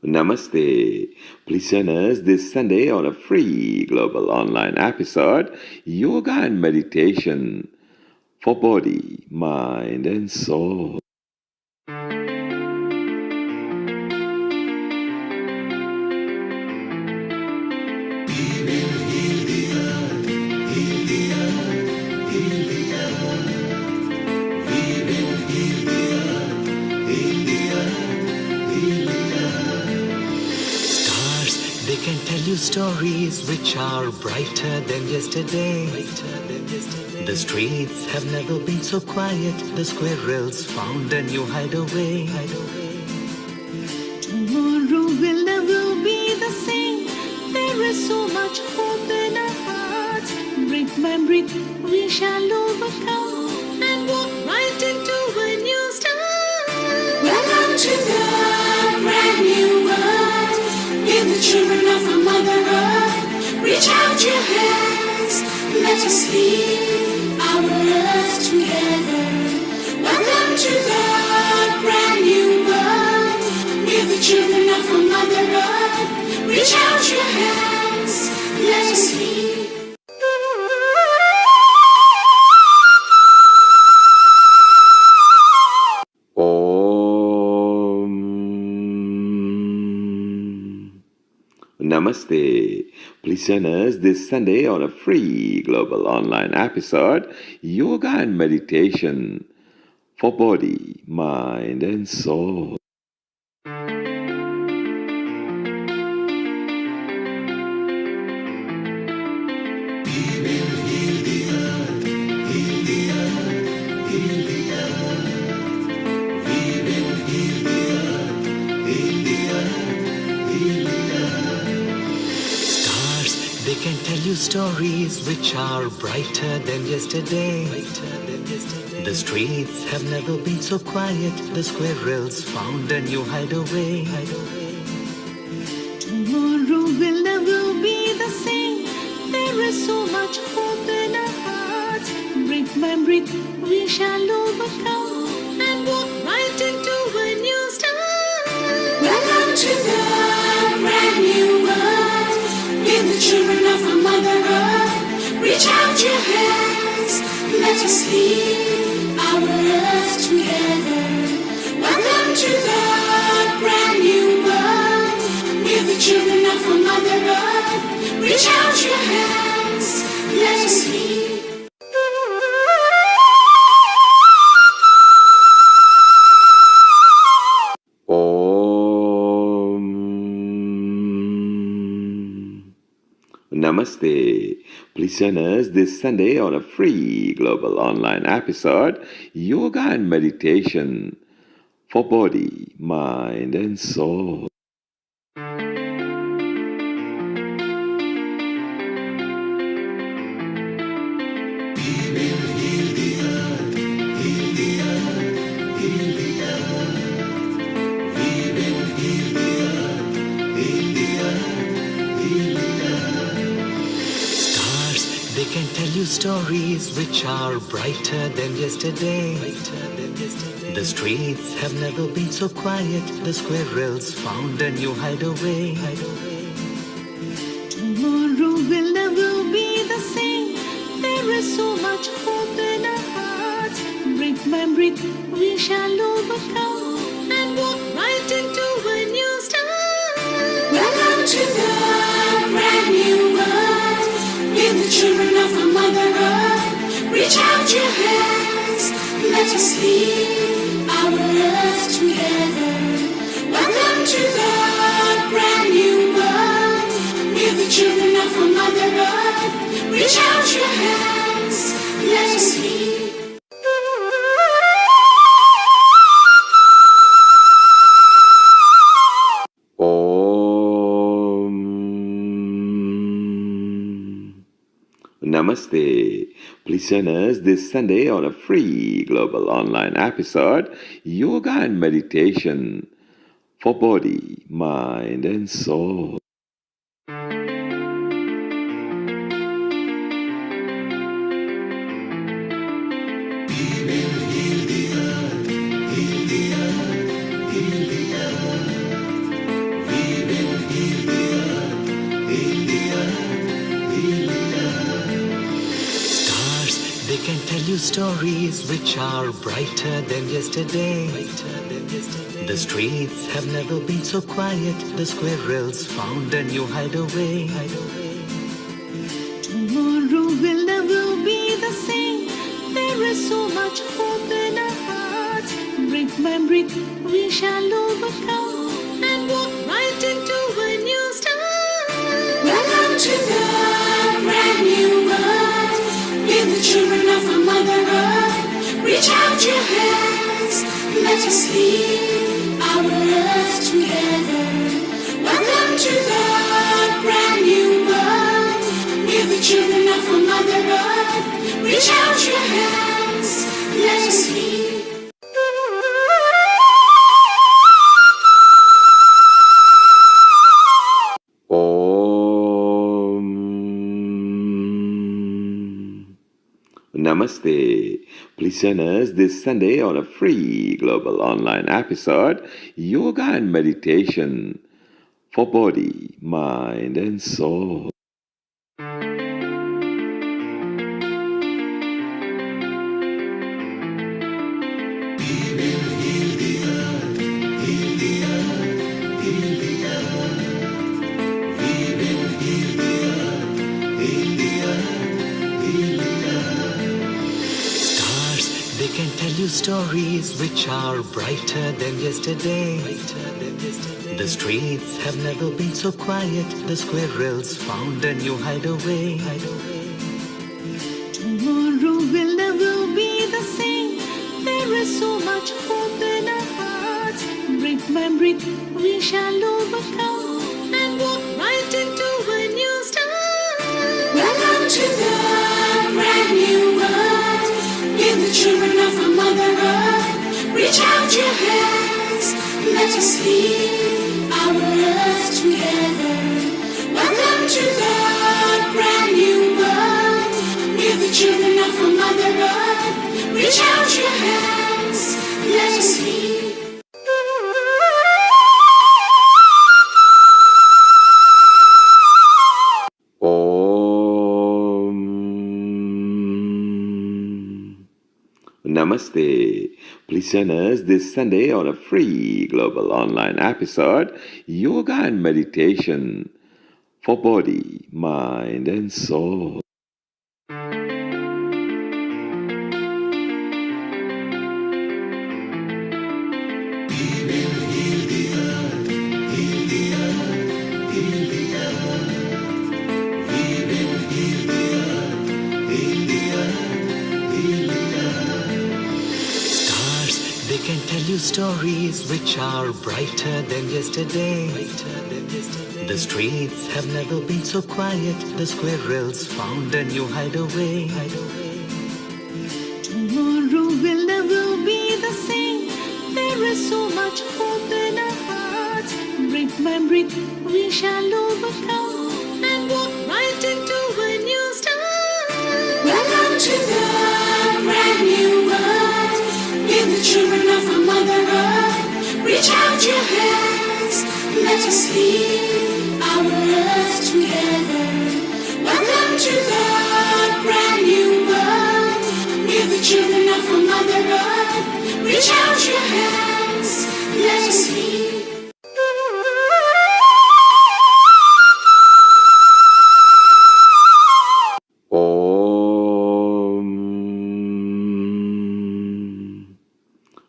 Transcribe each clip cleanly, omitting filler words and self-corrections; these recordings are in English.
Namaste. Please join us this Sunday on a free global online episode, Yoga and Meditation for Body, Mind and Soul. They can tell you stories which are brighter than yesterday. The streets have never been so quiet. The squirrels found a new hideaway. Tomorrow will never be the same. There is so much hope in our hearts. Brick by brick, we shall overcome and walk right into a new start. Welcome to the brand new world. Give the children of our Mother Earth. Reach out your hands. Let us heal our earth together. Welcome to the brand new world. Give the children of our Mother Earth. Reach out your hands. Let us heal. Namaste. Please join us this Sunday on a free global online episode, Yoga and Meditation for Body, Mind and Soul. They can tell you stories which are brighter than yesterday. The streets have never been so quiet. The squirrels found a new hideaway. Tomorrow will never be the same. There is so much hope in our hearts. Brick by brick, we shall overcome and walk right into a new start. Welcome to the brand new world. Give the children of our Mother Earth. Reach out your hands. Let us heal our earth together. Welcome to the brand new world. Give the children of our Mother Earth. Reach out your hands. Let us heal. Namaste. Please join us this Sunday on a free global online episode, Yoga and Meditation for Body, Mind and Soul. They can tell you stories which are brighter than yesterday. The streets have never been so quiet. The squirrels found a new hideaway. Tomorrow will never be the same. There is so much hope in our hearts. Brick by brick, we shall overcome and walk right into a new start. Welcome to the brand new world. Give the children of our Mother Earth. Reach out your hands. Let us heal our earth together. Welcome to the brand new world. Give the children of our Mother Earth. Reach out your hands. Let us heal. Namaste. Please join us this Sunday on a free global online episode, Yoga and Meditation for Body, Mind and Soul. you stories which are brighter than yesterday. The streets have never been so quiet. The squirrels found a new hideaway. Tomorrow will never be the same. There is so much hope in our hearts. Brick by brick, we shall overcome and walk right into a new start. Welcome to the brand new world. We're the children of our Mother Earth. Reach out your hands, let us heal our earth together. Welcome to the brand new world. We're the children of our Mother Earth. Reach out your hands, let us heal. Namaste. Listeners, this Sunday on a free global online episode, Yoga and Meditation for Body, Mind and Soul. They can tell you stories which are brighter than yesterday. The streets have never been so quiet. The squirrels found a new hideaway. Tomorrow will never be the same. There is so much hope in our hearts. Brick by brick, we shall overcome and walk right into a new start. Welcome to the brand new world. We're the children of our Mother Earth. Reach out your hands, let us heal our earth together. Welcome to the brand new world. We're the children of our Mother Earth. Reach out your hands, let us heal. Namaste. Listeners, this Sunday on a free global online episode, Yoga and Meditation for Body, Mind and Soul. They can tell you stories which are brighter than yesterday. The streets have never been so quiet. The squirrels found a new hideaway. Tomorrow will never be the same. There is so much hope in our hearts. Brick by brick, we shall overcome and walk right into a new start. Welcome to the brand new world. We're the children of our Mother Earth. Reach out your hands, let us heal our earth together. Welcome to the brand new world. We're the children of our Mother Earth. Reach out your hands, let us heal.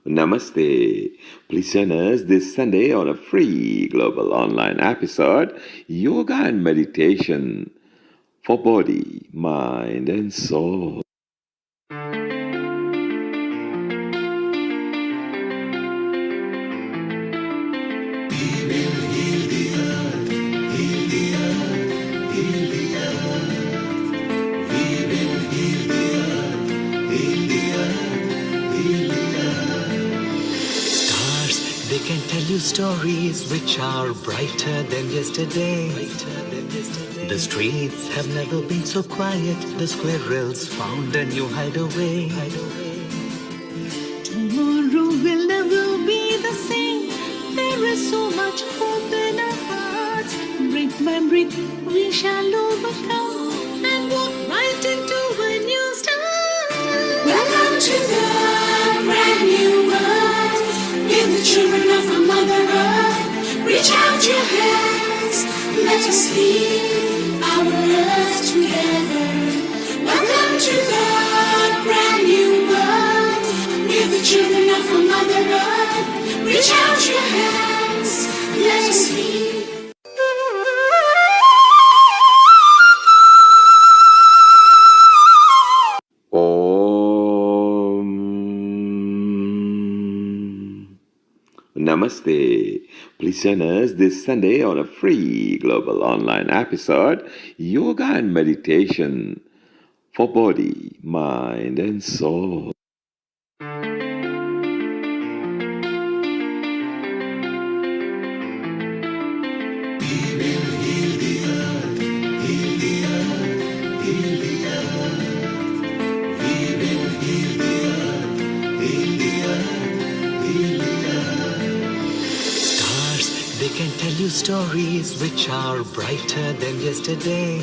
Namaste. Listeners, this Sunday on a free global online episode, Yoga and Meditation for Body, Mind and Soul. They can tell you stories which are brighter than yesterday. The streets have never been so quiet. The squirrels found a new hideaway. Tomorrow will never be the same. There is so much hope in our hearts. Brick by brick, we shall overcome and walk right into a new start. Reach out your hands, let us heal our earth together. Welcome to the brand new world. We're the children of a Mother Earth. Reach out your hands, let us heal. Om Namaste. Please join us this Sunday on a free global online episode, Yoga and Meditation for Body, Mind, and Soul. Stars, they can tell you stories which are brighter than yesterday.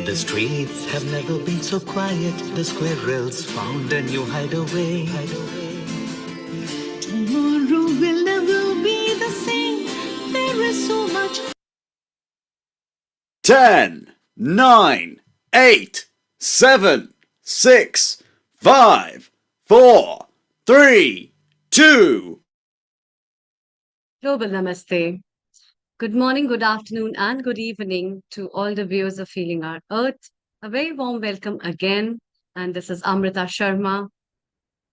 The streets have never been so quiet. The squirrels found a new hideaway. Tomorrow will never be the same. There is so much 10, 9, 8, 7, 6, 5, 4, 3, 2. Global Namaste. Good morning, good afternoon, and good evening to all the viewers of Feeling Our Earth. A very warm welcome again. And this is Amrita Sharma.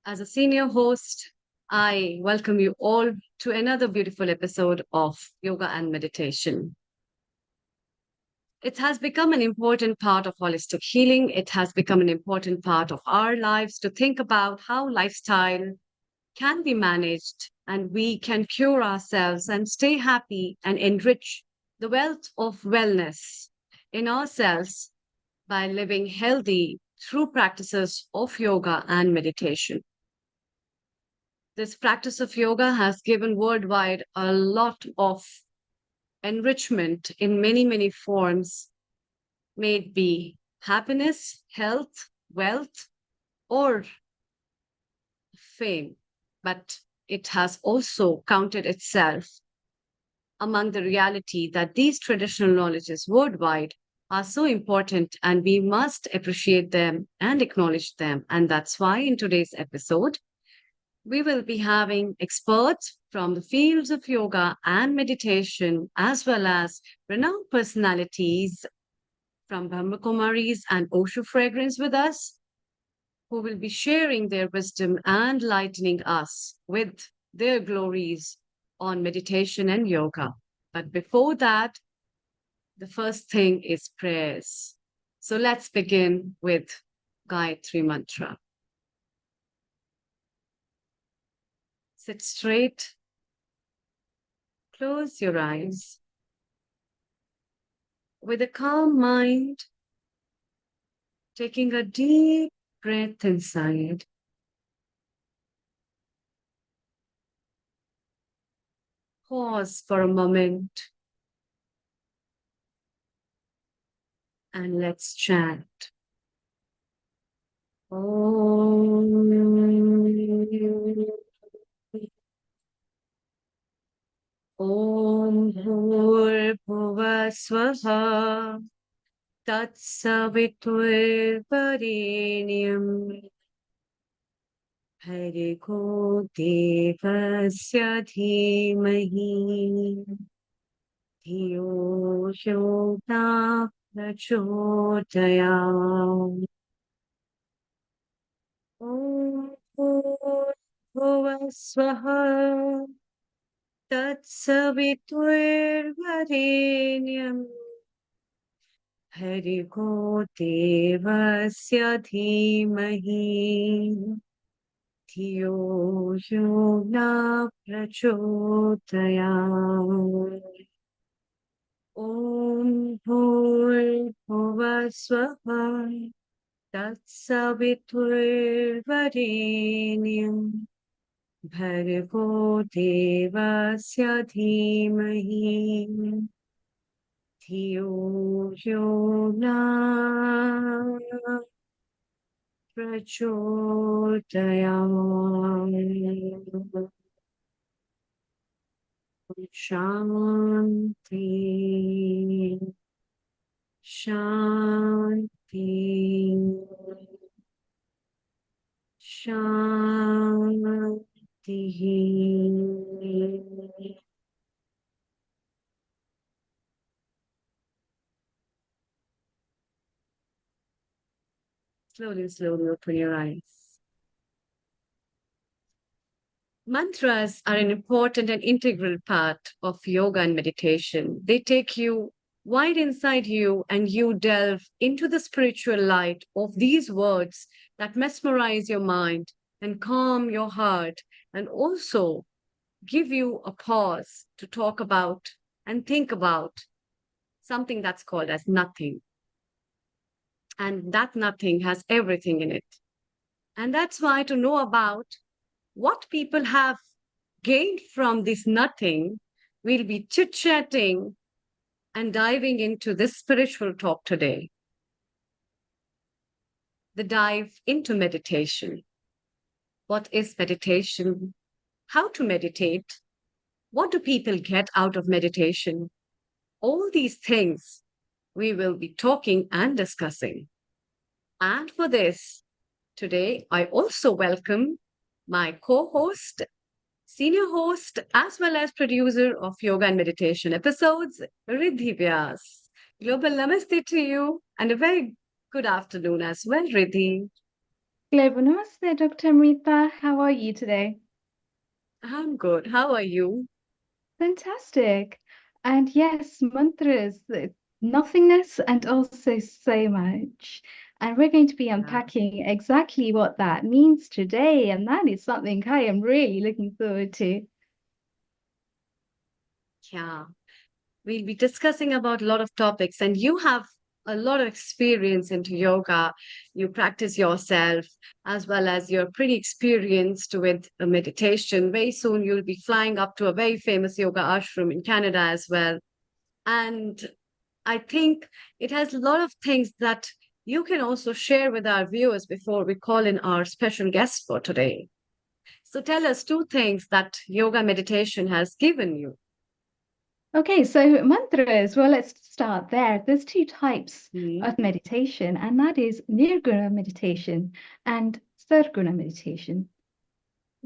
As a senior host, I welcome you all to another beautiful episode of Yoga and Meditation. It has become an important part of holistic healing. It has become an important part of our lives to think about how lifestyle can be managed and we can cure ourselves and stay happy and enrich the wealth of wellness in ourselves by living healthy through practices of yoga and meditation. This practice of yoga has given worldwide a lot of enrichment in many, many forms, may it be happiness, health, wealth, or fame. But it has also counted itself among the reality that these traditional knowledges worldwide are so important and we must appreciate them and acknowledge them. And that's why in today's episode, we will be having experts from the fields of yoga and meditation, as well as renowned personalities from Brahma Kumaris and Osho Fragrance with us, who will be sharing their wisdom and lightening us with their glories on meditation and yoga. But before that, the first thing is prayers. So let's begin with Gayatri Mantra. Sit straight, close your eyes. With a calm mind, taking a deep breath inside. Pause for a moment and let's chant. Om Bhurbhuva Swaha Tatsaviturvarenyam Bhargo Devasya Dhimahi Dhiyo Yona Prachodayam. Om Bhurbhuva Swaha Tatsaviturvarenyam Bhargo Devasya Dhimahi Dhiyo Yona Prachodayam. Om Bhurbhuva Swaha Tatsaviturvarenyam Bhargo Devasya Dhimahi Dhiyo Yona Prachodayam. Shanti. Shanti. Shanti. Slowly, slowly open your eyes. Mantras are an important and integral part of yoga and meditation. They take you wide inside you and you delve into the spiritual light of these words that mesmerize your mind and calm your heart and also give you a pause to talk about and think about something that's called as nothing. And that nothing has everything in it. And that's why to know about what people have gained from this nothing, we'll be chit chatting and diving into this spiritual talk today. The dive into meditation. What is meditation? How to meditate? What do people get out of meditation? All these things we will be talking and discussing. And for this, today I also welcome my co host, senior host, as well as producer of yoga and meditation episodes, Riddhi Vyas. Global namaste to you and a very good afternoon as well, Riddhi. Global Namaste, Dr. Amrita. How are you today? I'm good. How are you? Fantastic. And yes, mantras, nothingness and also so much. And we're going to be unpacking exactly what that means today. And that is something I am really looking forward to. Yeah, we'll be discussing about a lot of topics, and you have a lot of experience into yoga. You practice yourself, as well as you're pretty experienced with meditation. Very soon, you'll be flying up to a very famous yoga ashram in Canada as well. And I think it has a lot of things that you can also share with our viewers before we call in our special guest for today. So tell us two things that yoga meditation has given you. Okay, so mantras, well, let's start there. There's two types Hmm. of meditation, and that is nirguna meditation and sarguna meditation.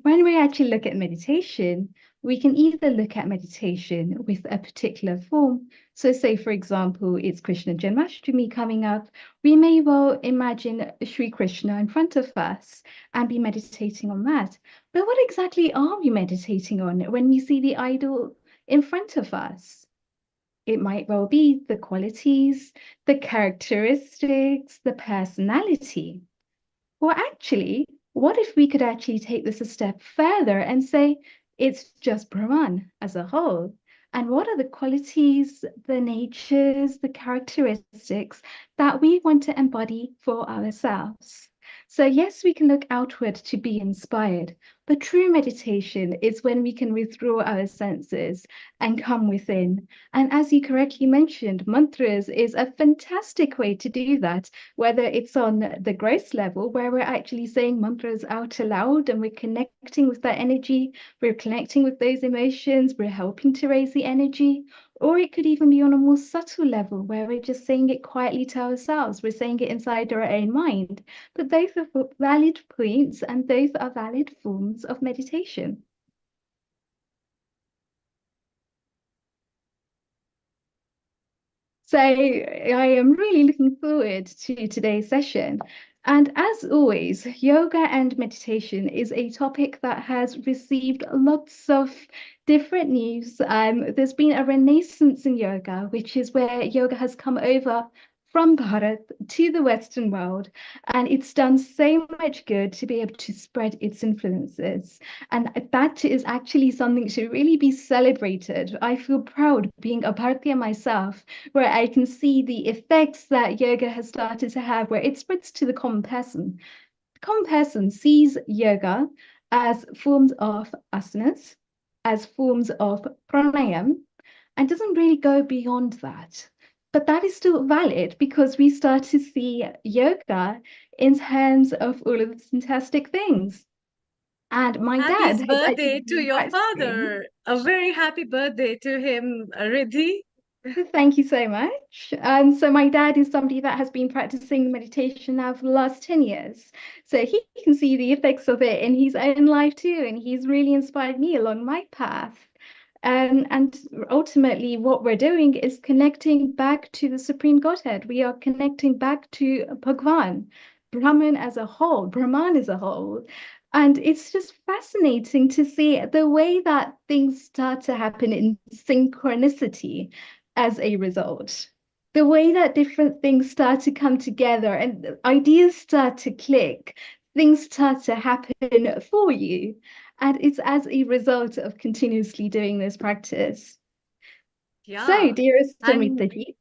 When we actually look at meditation, we can either look at meditation with a particular form. So say, for example, it's Krishna Janmashtami coming up. We may well imagine Sri Krishna in front of us and be meditating on that. But what exactly are we meditating on when we see the idol in front of us? It might well be the qualities, the characteristics, the personality. Well, actually, what if we could actually take this a step further and say it's just Brahman as a whole? And what are the qualities, the natures, the characteristics that we want to embody for ourselves? So, yes, we can look outward to be inspired, but true meditation is when we can withdraw our senses and come within. And as you correctly mentioned, mantras is a fantastic way to do that, whether it's on the gross level, where we're actually saying mantras out aloud and we're connecting with that energy, we're connecting with those emotions, we're helping to raise the energy, or it could even be on a more subtle level where we're just saying it quietly to ourselves, we're saying it inside our own mind. But those are valid points and those are valid forms of meditation. So I am really looking forward to today's session. And as always, yoga and meditation is a topic that has received lots of different news. There's been a renaissance in yoga, which is where yoga has come over from Bharat to the Western world. And it's done so much good to be able to spread its influences. And that is actually something to really be celebrated. I feel proud being a Bharatiya myself, where I can see the effects that yoga has started to have, where it spreads to the common person. The common person sees yoga as forms of asanas, as forms of pranayam, and doesn't really go beyond that. But that is still valid because we start to see yoga in terms of all of the fantastic things. And my Happy dad has birthday actually to been your practicing. father. A very happy birthday to him, Riddhi. Thank you so much. So my dad is somebody that has been practicing meditation now for the last 10 years. So he can see the effects of it in his own life too, and he's really inspired me along my path. And ultimately, what we're doing is connecting back to the Supreme Godhead. We are connecting back to Bhagwan, Brahman as a whole, Brahman as a whole. And it's just fascinating to see the way that things start to happen in synchronicity as a result. The way that different things start to come together and ideas start to click, things start to happen for you. And it's as a result of continuously doing this practice. So, Yeah. dearest And Amrita ji,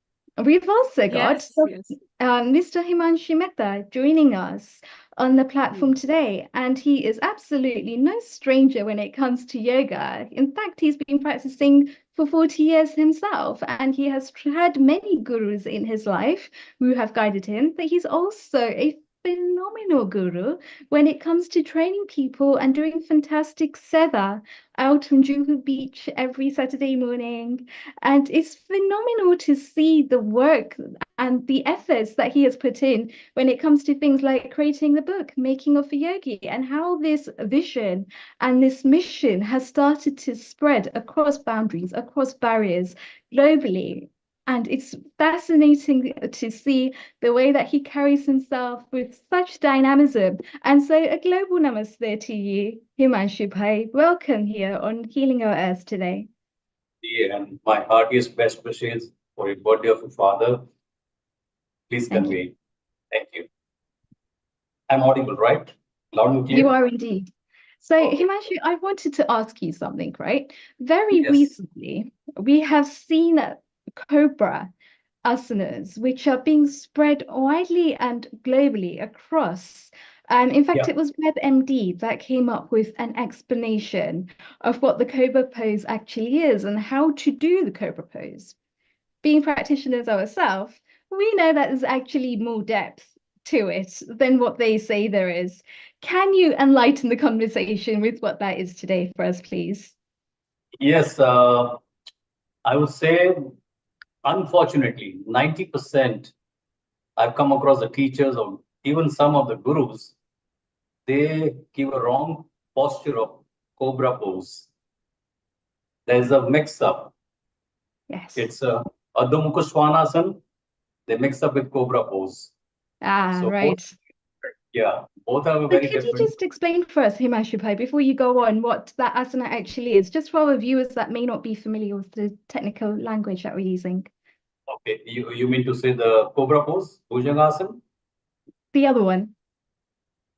we've also got yes, yes. Mr. Himanshu Mehta joining us on the platform Hmm. today, and he is absolutely no stranger when it comes to yoga. In fact, he's been practicing for 40 years himself, and he has had many gurus in his life who have guided him, but he's also a phenomenal guru when it comes to training people and doing fantastic seva out on Juhu Beach every Saturday morning. And it's phenomenal to see the work and the efforts that he has put in when it comes to things like creating the book, Making of a Yogi, and how this vision and this mission has started to spread across boundaries, across barriers, globally. And it's fascinating to see the way that he carries himself with such dynamism. And so, a global namaste to you, Himanshu Bhai. Welcome here on Healing Our Earth today. And my heartiest best wishes for your birthday of your father. Please Thank you. convey. Thank you. I'm audible, right? Loud and You clear? are indeed. So, Okay. Himanshu, I wanted to ask you something, right? Very Yes. recently, we have seen cobra asanas, which are being spread widely and globally across. In fact, Yeah. it was WebMD that came up with an explanation of what the cobra pose actually is and how to do the cobra pose. Being practitioners ourselves, we know that there's actually more depth to it than what they say there is. Can you enlighten the conversation with what that is today for us, please? Yes. I would say, unfortunately, 90% I've come across the teachers or even some of the gurus, they give a wrong posture of cobra pose. There's a mix up. Yes. It's a Adho Mukha Svanasana, they mix up with cobra pose. Ah, So both, right. yeah, both are So very could you different. just explain for us, Himanshu Bhai, before you go on, what that asana actually is, just for our viewers that may not be familiar with the technical language that we're using? Okay, you mean to say the cobra pose, Bhujangasana? The other one.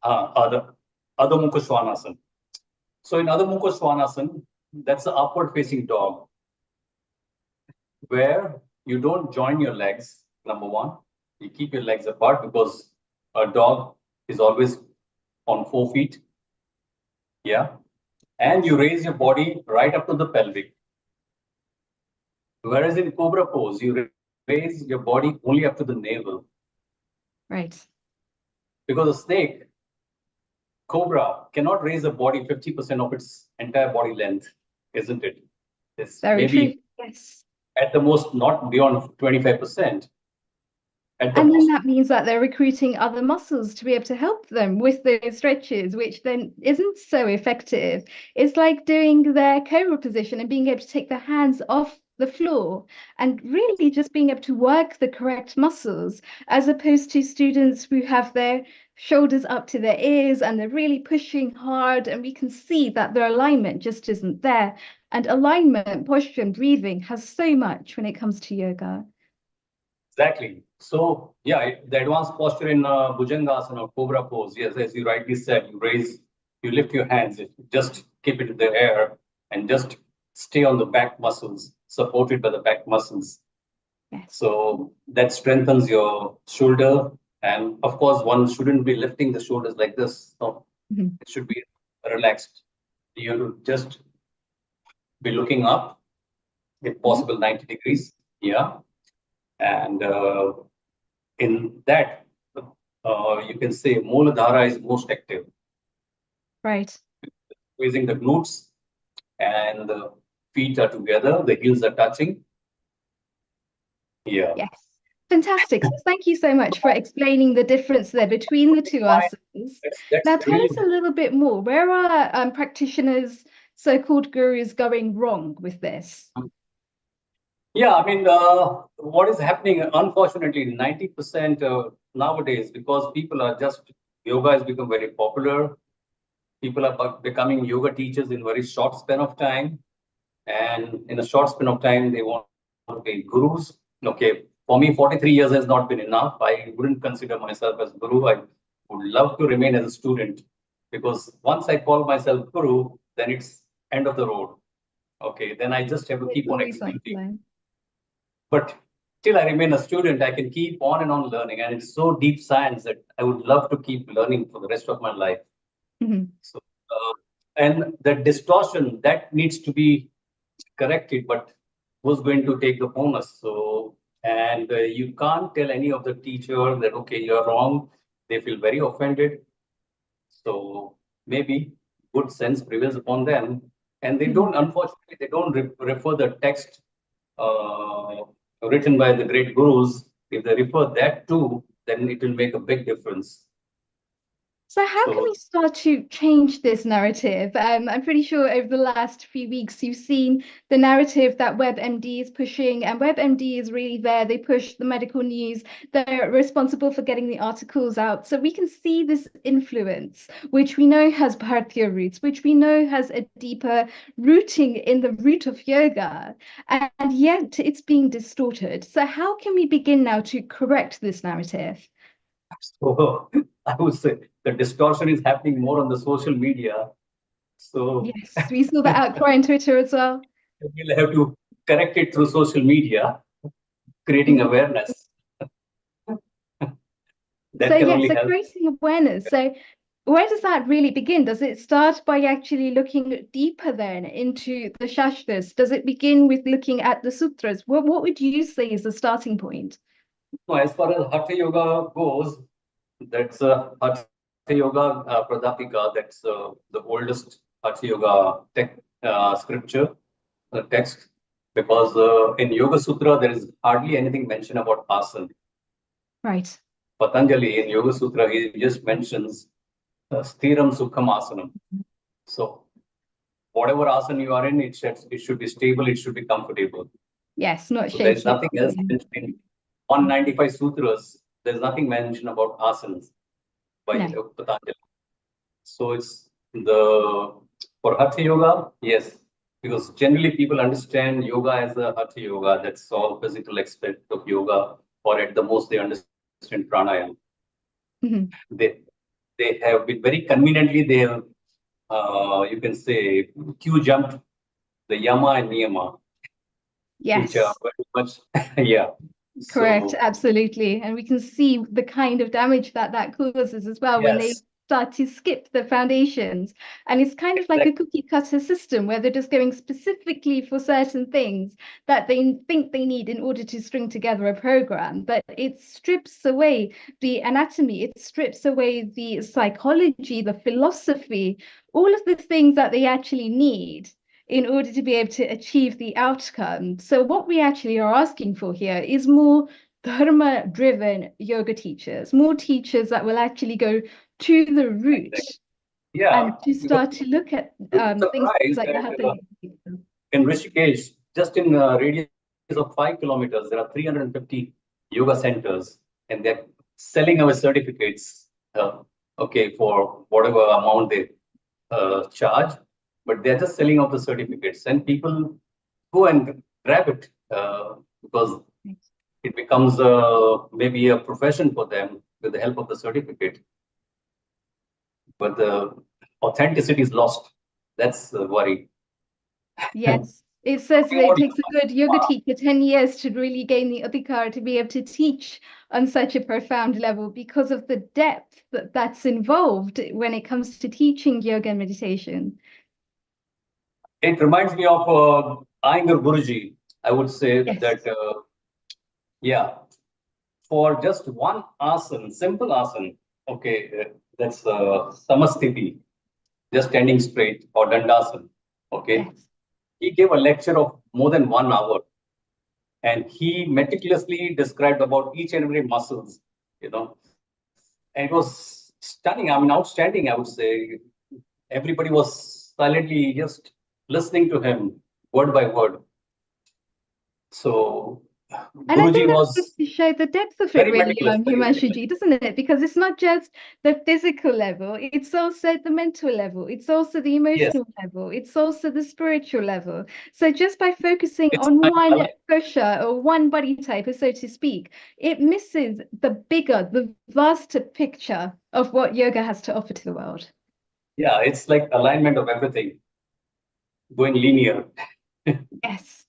Other Adho Mukha Svanasana. So in Adho Mukha Svanasana, that's the upward facing dog, where you don't join your legs, number one. You keep your legs apart because a dog is always on 4 feet. Yeah. And you raise your body right up to the pelvic. Whereas in cobra pose, you raise your body only up to the navel. Right. Because a snake, cobra, cannot raise the body 50% of its entire body length, isn't it? It's Very true. maybe Yes. at the most not beyond 25% at the And then most. that means that they're recruiting other muscles to be able to help them with those stretches, which then isn't so effective. It's like doing their cobra position and being able to take their hands off the floor and really just being able to work the correct muscles, as opposed to students who have their shoulders up to their ears and they're really pushing hard, and we can see that their alignment just isn't there. And alignment, posture, and breathing has so much when it comes to yoga. Exactly. So yeah, the advanced posture in Bhujangasana or Cobra pose, yes, as you rightly said, you lift your hands, just keep it in the air and just stay on the back muscles, supported by the back muscles. Yes. So that strengthens your shoulder. And of course, one shouldn't be lifting the shoulders like this. So Mhm. it should be relaxed. You have to just be looking up, if possible, 90 degrees. Yeah. And in that, you can say Mooladhara is most active. Right. squeezing the glutes, and the feet are together, the heels are touching. Yeah. Yes. Fantastic. So thank you so much for explaining the difference there between the two Fine. asanas. That's Now tell really us a little bit more. Where are practitioners, so-called gurus, going wrong with this? yeah. I mean, what is happening? Unfortunately, 90% nowadays, because people are just yoga has become very popular. People are becoming yoga teachers in very short span of time, and in a short span of time, they want to be gurus. Okay, for me, 43 years has not been enough. I wouldn't consider myself as guru. I would love to remain as a student, because once I call myself guru, then it's end of the road. Okay, then I just have to It's keep on always like executing. that. But till I remain a student, I can keep on and on learning. And it's so deep science that I would love to keep learning for the rest of my life. Mhm. So, and the distortion that needs to be corrected, but who's going to take the bonus? So, and you can't tell any of the teacher that, okay, you're wrong. They feel very offended. So maybe good sense prevails upon them. And they don't, unfortunately, they don't refer the text written by the great gurus. If they refer that too, then it will make a big difference. So how can So we start to change this narrative? I'm pretty sure over the last few weeks you've seen the narrative that WebMD is pushing, and WebMD is really there. They push the medical news. They're responsible for getting the articles out. So we can see this influence, which we know has Bharatiya roots, which we know has a deeper rooting in the root of yoga, and yet it's being distorted. So how can we begin now to correct this narrative? So I would say the distortion is happening more on the social media. So Yes, we saw that outcry on Twitter as well. we'll have to correct it through social media, creating awareness. That So can yeah, only so help. creating awareness. So where does that really begin? Does it start by actually looking deeper then into the Shastras? Does it begin with looking at the sutras? What would you say is the starting point? So as far as Hatha Yoga goes, that's Hatha Yoga Pradapika. That's the oldest Hatha Yoga scripture, text, because in Yoga Sutra there is hardly anything mentioned about asana. Right. Patanjali in Yoga Sutra he just mentions Sthiram Sukham Asanam. So whatever asana you are in, it should be stable, it should be comfortable. Yes, not So there's shaky. nothing else mentioned in 195 sutras. There's nothing mentioned about asanas by No. Patanjali. So it's the for Hatha Yoga, yes, because generally people understand yoga as a Hatha Yoga. That's all physical aspect of yoga, or at the most they understand pranayama. Mhm. They have been very conveniently they have you can say Q jumped the yama and niyama, which are Yes. very much yeah. Correct, So absolutely. And we can see the kind of damage that that causes as well when they yes, start to skip the foundations. And it's kind of like a exactly. cookie cutter system where they're just going specifically for certain things that they think they need in order to string together a program. But it strips away the anatomy, it strips away the psychology, the philosophy, all of the things that they actually need in order to be able to achieve the outcome. So what we actually are asking for here is more dharma-driven yoga teachers, more teachers that will actually go to the root Yeah, and to because start to look at you'll be things surprised like the that hatha. in Rishikesh, just in a radius of 5 kilometers, there are 350 yoga centers, and they're selling our certificates. Okay, for whatever amount they charge, but they're just selling out the certificates, and people go and grab it because it becomes maybe a profession for them with the help of the certificate. But the authenticity is lost. That's the worry. Yes. It says Talking that it about takes a good yoga teacher 10 years to really gain the adhikar to be able to teach on such a profound level because of the depth that's involved when it comes to teaching yoga and meditation. it reminds me of Iyengar Guruji. I would say Yes. that, yeah, for just one asana, simple asana, okay, that's Samasthiti. just standing straight, or dandasana. Okay. Yes. He gave a lecture of more than 1 hour, and he meticulously described about each and every muscles, and it was stunning. I mean, outstanding, I would say. Everybody was silently just listening to him word by word. So And I Guruji think that was goes to show the depth of it, very really, meticulous, very meticulous. Himanshuji, doesn't it? Because it's not just the physical level, it's also the mental level, it's also the Yes, emotional level, it's also the spiritual level. So just by focusing it's on like one alive. kosha or one body type, so to speak, it misses the bigger, the vaster picture of what yoga has to offer to the world. Yeah, it's like alignment of everything going linear. Yes.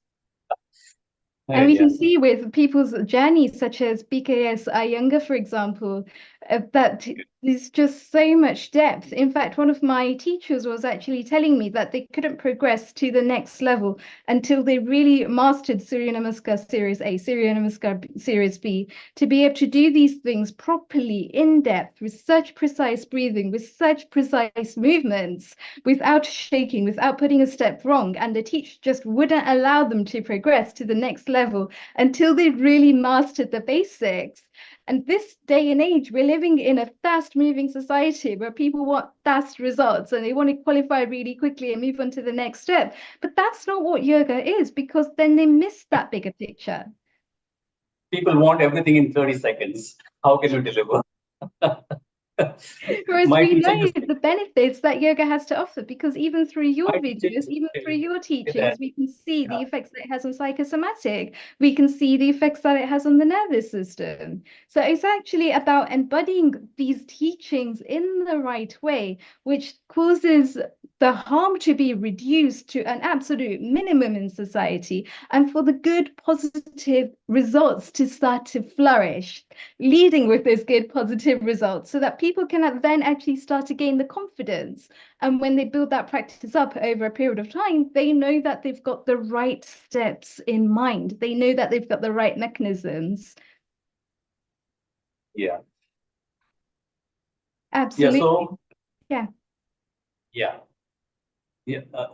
And we Yeah. can see with people's journeys, such as BKS Iyengar, for example, that there's just so much depth. In fact, one of my teachers was actually telling me that they couldn't progress to the next level until they really mastered Surya Namaskar Series A, Surya Namaskar Series B, to be able to do these things properly, in depth, with such precise breathing, with such precise movements, without shaking, without putting a step wrong. And the teacher just wouldn't allow them to progress to the next level until they'd really mastered the basics. And this day and age, we're living in a fast-moving society where people want fast results and they want to qualify really quickly and move on to the next step. But that's not what yoga is, because then they miss that bigger picture. People want everything in 30 seconds. How can you deliver? Whereas My we teacher know used to the benefits that yoga has to offer, because even through your my teacher videos, used even to through your say teachings, that. we can see the Yeah. effects that it has on psychosomatic. We can see the effects that it has on the nervous system. So it's actually about embodying these teachings in the right way, which causes the harm to be reduced to an absolute minimum in society, and for the good, positive results to start to flourish, leading with those good, positive results, so that people can then actually start to gain the confidence. And when they build that practice up over a period of time, they know that they've got the right steps in mind. They know that they've got the right mechanisms. Yeah. Absolutely. So Yeah. yeah.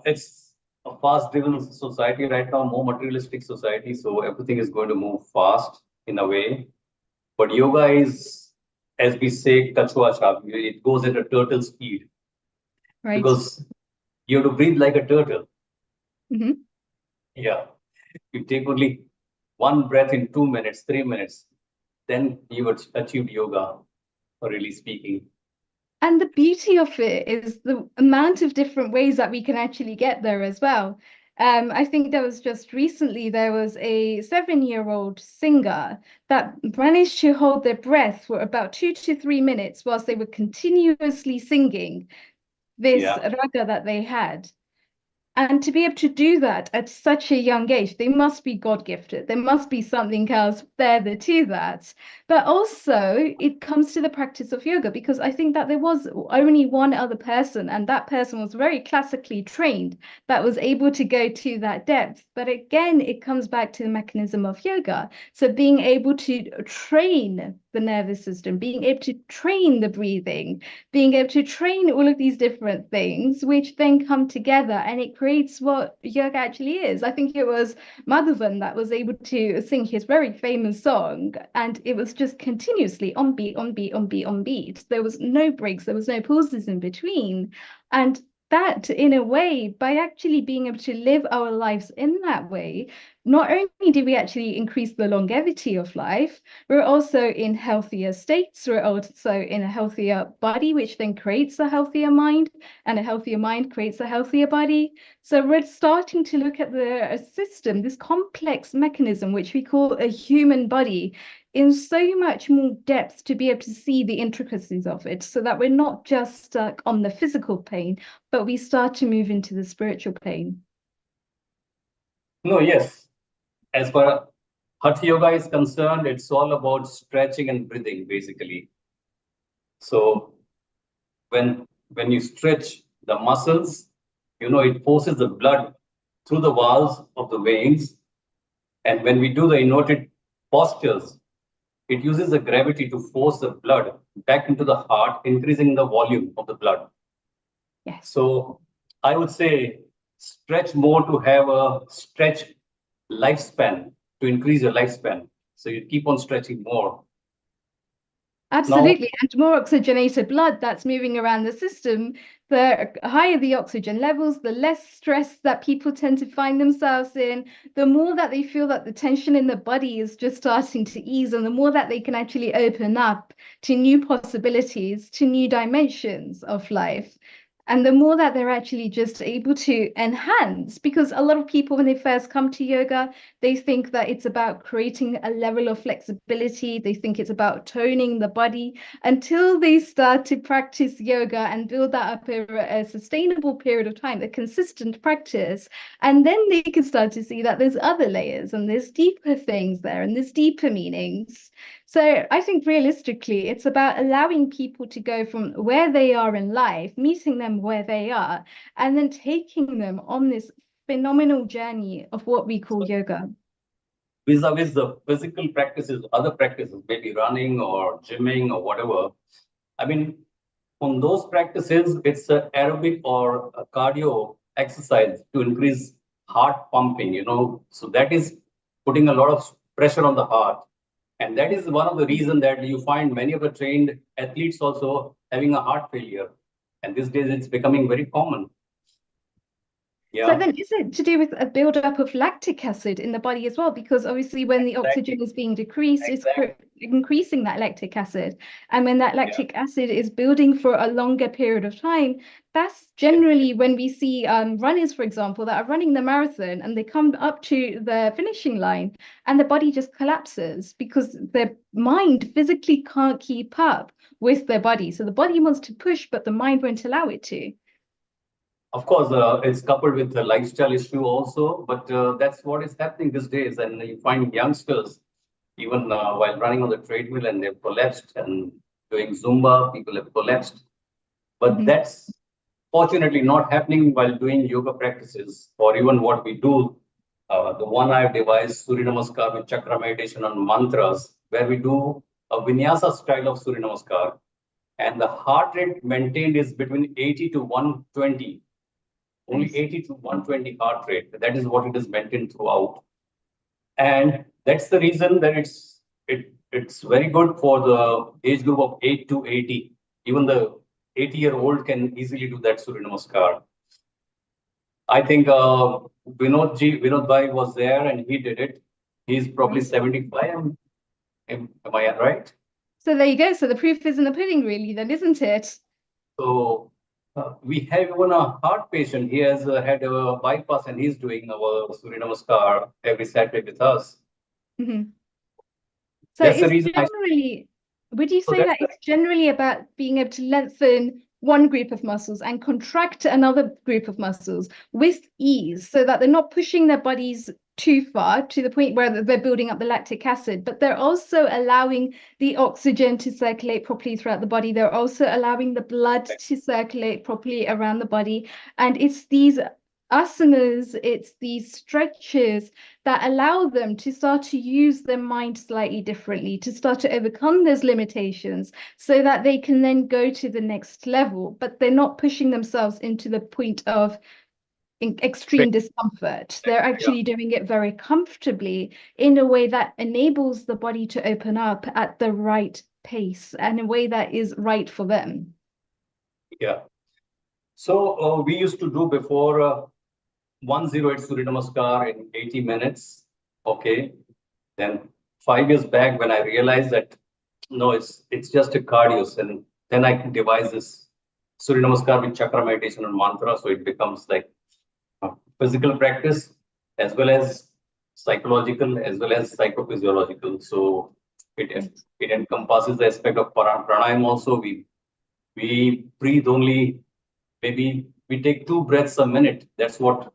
It's a fast-driven society right now, more materialistic society. So everything is going to move fast in a way. But yoga is, as we say, kachua chap. It goes at a turtle speed Right. because you have to breathe like a turtle. Mm-hmm. Yeah. You take only one breath in 2 minutes, 3 minutes, then you would achieve yoga, really speaking. And the beauty of it is the amount of different ways that we can actually get there as well. I think there was just recently, there was a 7-year-old singer that managed to hold their breath for about 2 to 3 minutes whilst they were continuously singing this Yeah. raga that they had. And to be able to do that at such a young age, they must be God gifted. There must be something else further to that. But also, it comes to the practice of yoga, because I think that there was only one other person, and that person was very classically trained, that was able to go to that depth. But again, it comes back to the mechanism of yoga. So being able to train the nervous system, being able to train the breathing, being able to train all of these different things, which then come together, and it creates what yoga actually is. I think it was Madhavan that was able to sing his very famous song, and it was just continuously on beat, on beat, on beat, on beat. There was no breaks, there was no pauses in between. And that, in a way, by actually being able to live our lives in that way, not only do we actually increase the longevity of life, we're also in healthier states. We're also in a healthier body, which then creates a healthier mind, and a healthier mind creates a healthier body. So we're starting to look at the system, this complex mechanism, which we call a human body, in so much more depth, to be able to see the intricacies of it, so that we're not just stuck on the physical pain, but we start to move into the spiritual pain. No, yes. As far as Hatha Yoga is concerned, it's all about stretching and breathing, basically. So when you stretch the muscles, it forces the blood through the valves of the veins. And when we do the inverted postures, it uses the gravity to force the blood back into the heart, increasing the volume of the blood. Yes. So I would say stretch more to have a stretch lifespan, to increase your lifespan. So you keep on stretching more. Absolutely. And more oxygenated blood that's moving around the system, the higher the oxygen levels, the less stress that people tend to find themselves in, the more that they feel that the tension in the body is just starting to ease, and the more that they can actually open up to new possibilities, to new dimensions of life. And the more that they're actually just able to enhance, because a lot of people, when they first come to yoga, they think that it's about creating a level of flexibility. They think it's about toning the body until they start to practice yoga and build that up over a sustainable period of time, a consistent practice. And then they can start to see that there's other layers and there's deeper things there and there's deeper meanings. So I think realistically, it's about allowing people to go from where they are in life, meeting them where they are, and then taking them on this phenomenal journey of what we call yoga. Vis-a-vis the physical practices, other practices, maybe running or gymming or whatever. I mean, on those practices, it's an aerobic or a cardio exercise to increase heart pumping, So that is putting a lot of pressure on the heart. And that is one of the reasons that you find many of the trained athletes also having a heart failure. And these days it's becoming very common. Yeah. So then is it to do with a buildup of lactic acid in the body as well? Because obviously when the oxygen is being decreased, it's increasing that lactic acid. And when that lactic acid is building for a longer period of time, that's generally when we see runners, for example, that are running the marathon and they come up to the finishing line and the body just collapses because their mind physically can't keep up with their body. So the body wants to push, but the mind won't allow it to. Of course, it's coupled with the lifestyle issue also, but that's what is happening these days. And you find youngsters, even while running on the treadmill, and they've collapsed, and doing Zumba, people have collapsed. But that's fortunately not happening while doing yoga practices, or even what we do. The one I've devised, Surya Namaskar with chakra meditation on mantras, where we do a vinyasa style of Surya Namaskar. And the heart rate maintained is between 80 to 120. Only 80 to 120 heart rate. That is what it is maintained throughout. And that's the reason that it's very good for the age group of 8 to 80. Even the 80-year-old can easily do that Surya Namaskar. I think Vinod Bhai was there and he did it. He's probably 75. Am I right? So there you go. So the proof is in the pudding, really, then, isn't it? So we have even a heart patient. He has had a bypass and he's doing our Surya Namaskar every Saturday with us. So that's it's the reason generally, would you say that it's generally about being able to lengthen one group of muscles and contract another group of muscles with ease so that they're not pushing their bodies too far to the point where they're building up the lactic acid, but they're also allowing the oxygen to circulate properly throughout the body. They're also allowing the blood to circulate properly around the body. And it's these asanas, it's these stretches that allow them to start to use their mind slightly differently, to start to overcome those limitations so that they can then go to the next level, but they're not pushing themselves into the point of extreme discomfort. They're actually doing it very comfortably in a way that enables the body to open up at the right pace and a way that is right for them. Yeah. So we used to do before 108 Surya Namaskar in 80 minutes. Okay. Then 5 years back, when I realized that no, it's just a cardio, and then I can devise this Surya Namaskar with chakra meditation and mantra, so it becomes like physical practice as well as psychological as well as psychophysiological. So it encompasses the aspect of pranayama also. We breathe only, maybe we take 2 breaths a minute. That's what,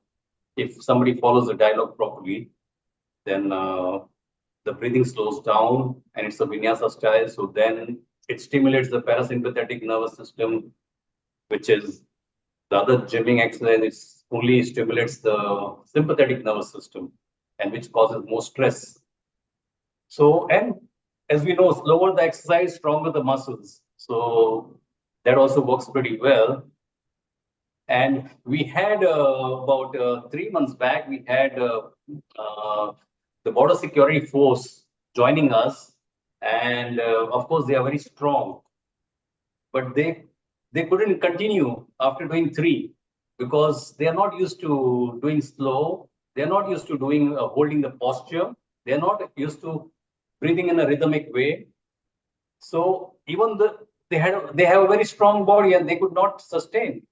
if somebody follows the dialogue properly, then the breathing slows down and it's a vinyasa style. So then it stimulates the parasympathetic nervous system, which is the other gymming exercise. It only stimulates the sympathetic nervous system, and which causes more stress. So, and as we know, slower the exercise, stronger the muscles. So that also works pretty well. And we had about 3 months back, we had the border security force joining us. And of course, they are very strong. But they couldn't continue after doing 3 because they are not used to doing slow. They're not used to doing holding the posture. They're not used to breathing in a rhythmic way. So even they have a very strong body and they could not sustain.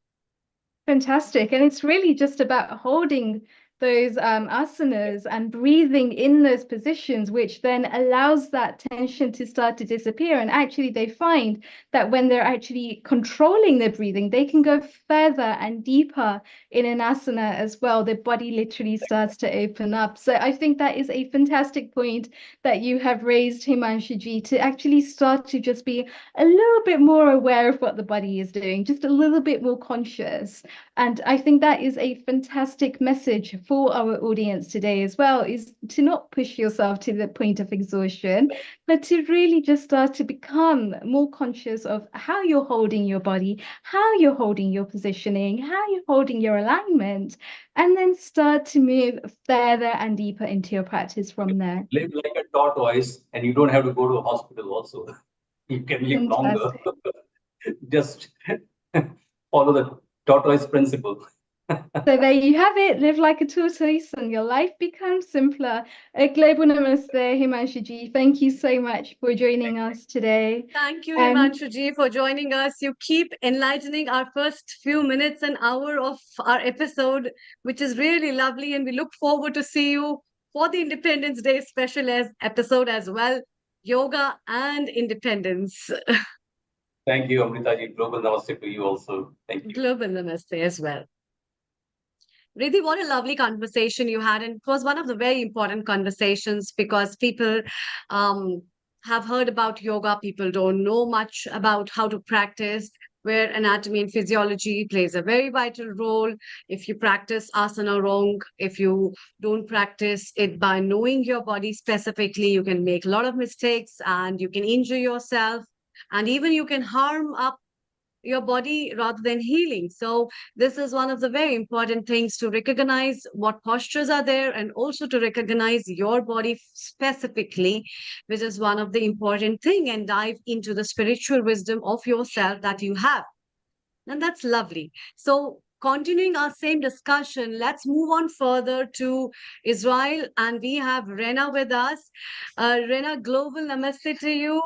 Fantastic. And it's really just about holding those asanas and breathing in those positions, which then allows that tension to start to disappear. And actually, they find that when they're actually controlling their breathing, they can go further and deeper in an asana as well. The body literally starts to open up. So I think that is a fantastic point that you have raised, Himanshuji, to actually start to just be a little bit more aware of what the body is doing, just a little bit more conscious. And I think that is a fantastic message for our audience today as well, is to not push yourself to the point of exhaustion, but to really just start to become more conscious of how you're holding your body, how you're holding your positioning, how you're holding your alignment, and then start to move further and deeper into your practice from there. Live like a tortoise, and you don't have to go to a hospital also. You can live longer. Just follow the tortoise principle. So there you have it. Live like a tortoise and your life becomes simpler. A global namaste, Himanshuji. Thank you so much for joining us today. Thank you, Himanshuji, for joining us. You keep enlightening our first few minutes and hour of our episode, which is really lovely. And we look forward to see you for the Independence Day special episode as well. Yoga and independence. Thank you, Amritaji. Global namaste to you also. Thank you. Global namaste as well. Riddhi, what a lovely conversation you had. And it was one of the very important conversations because people have heard about yoga. People don't know much about how to practice, where anatomy and physiology plays a very vital role. If you practice asana wrong, if you don't practice it by knowing your body specifically, you can make a lot of mistakes and you can injure yourself. And even you can harm up your body rather than healing. So this is one of the very important things, to recognize what postures are there and also to recognize your body specifically, which is one of the important thing, and dive into the spiritual wisdom of yourself that you have. And that's lovely. So continuing our same discussion, let's move on further to Israel. And we have Rena with us. Rena, global namaste to you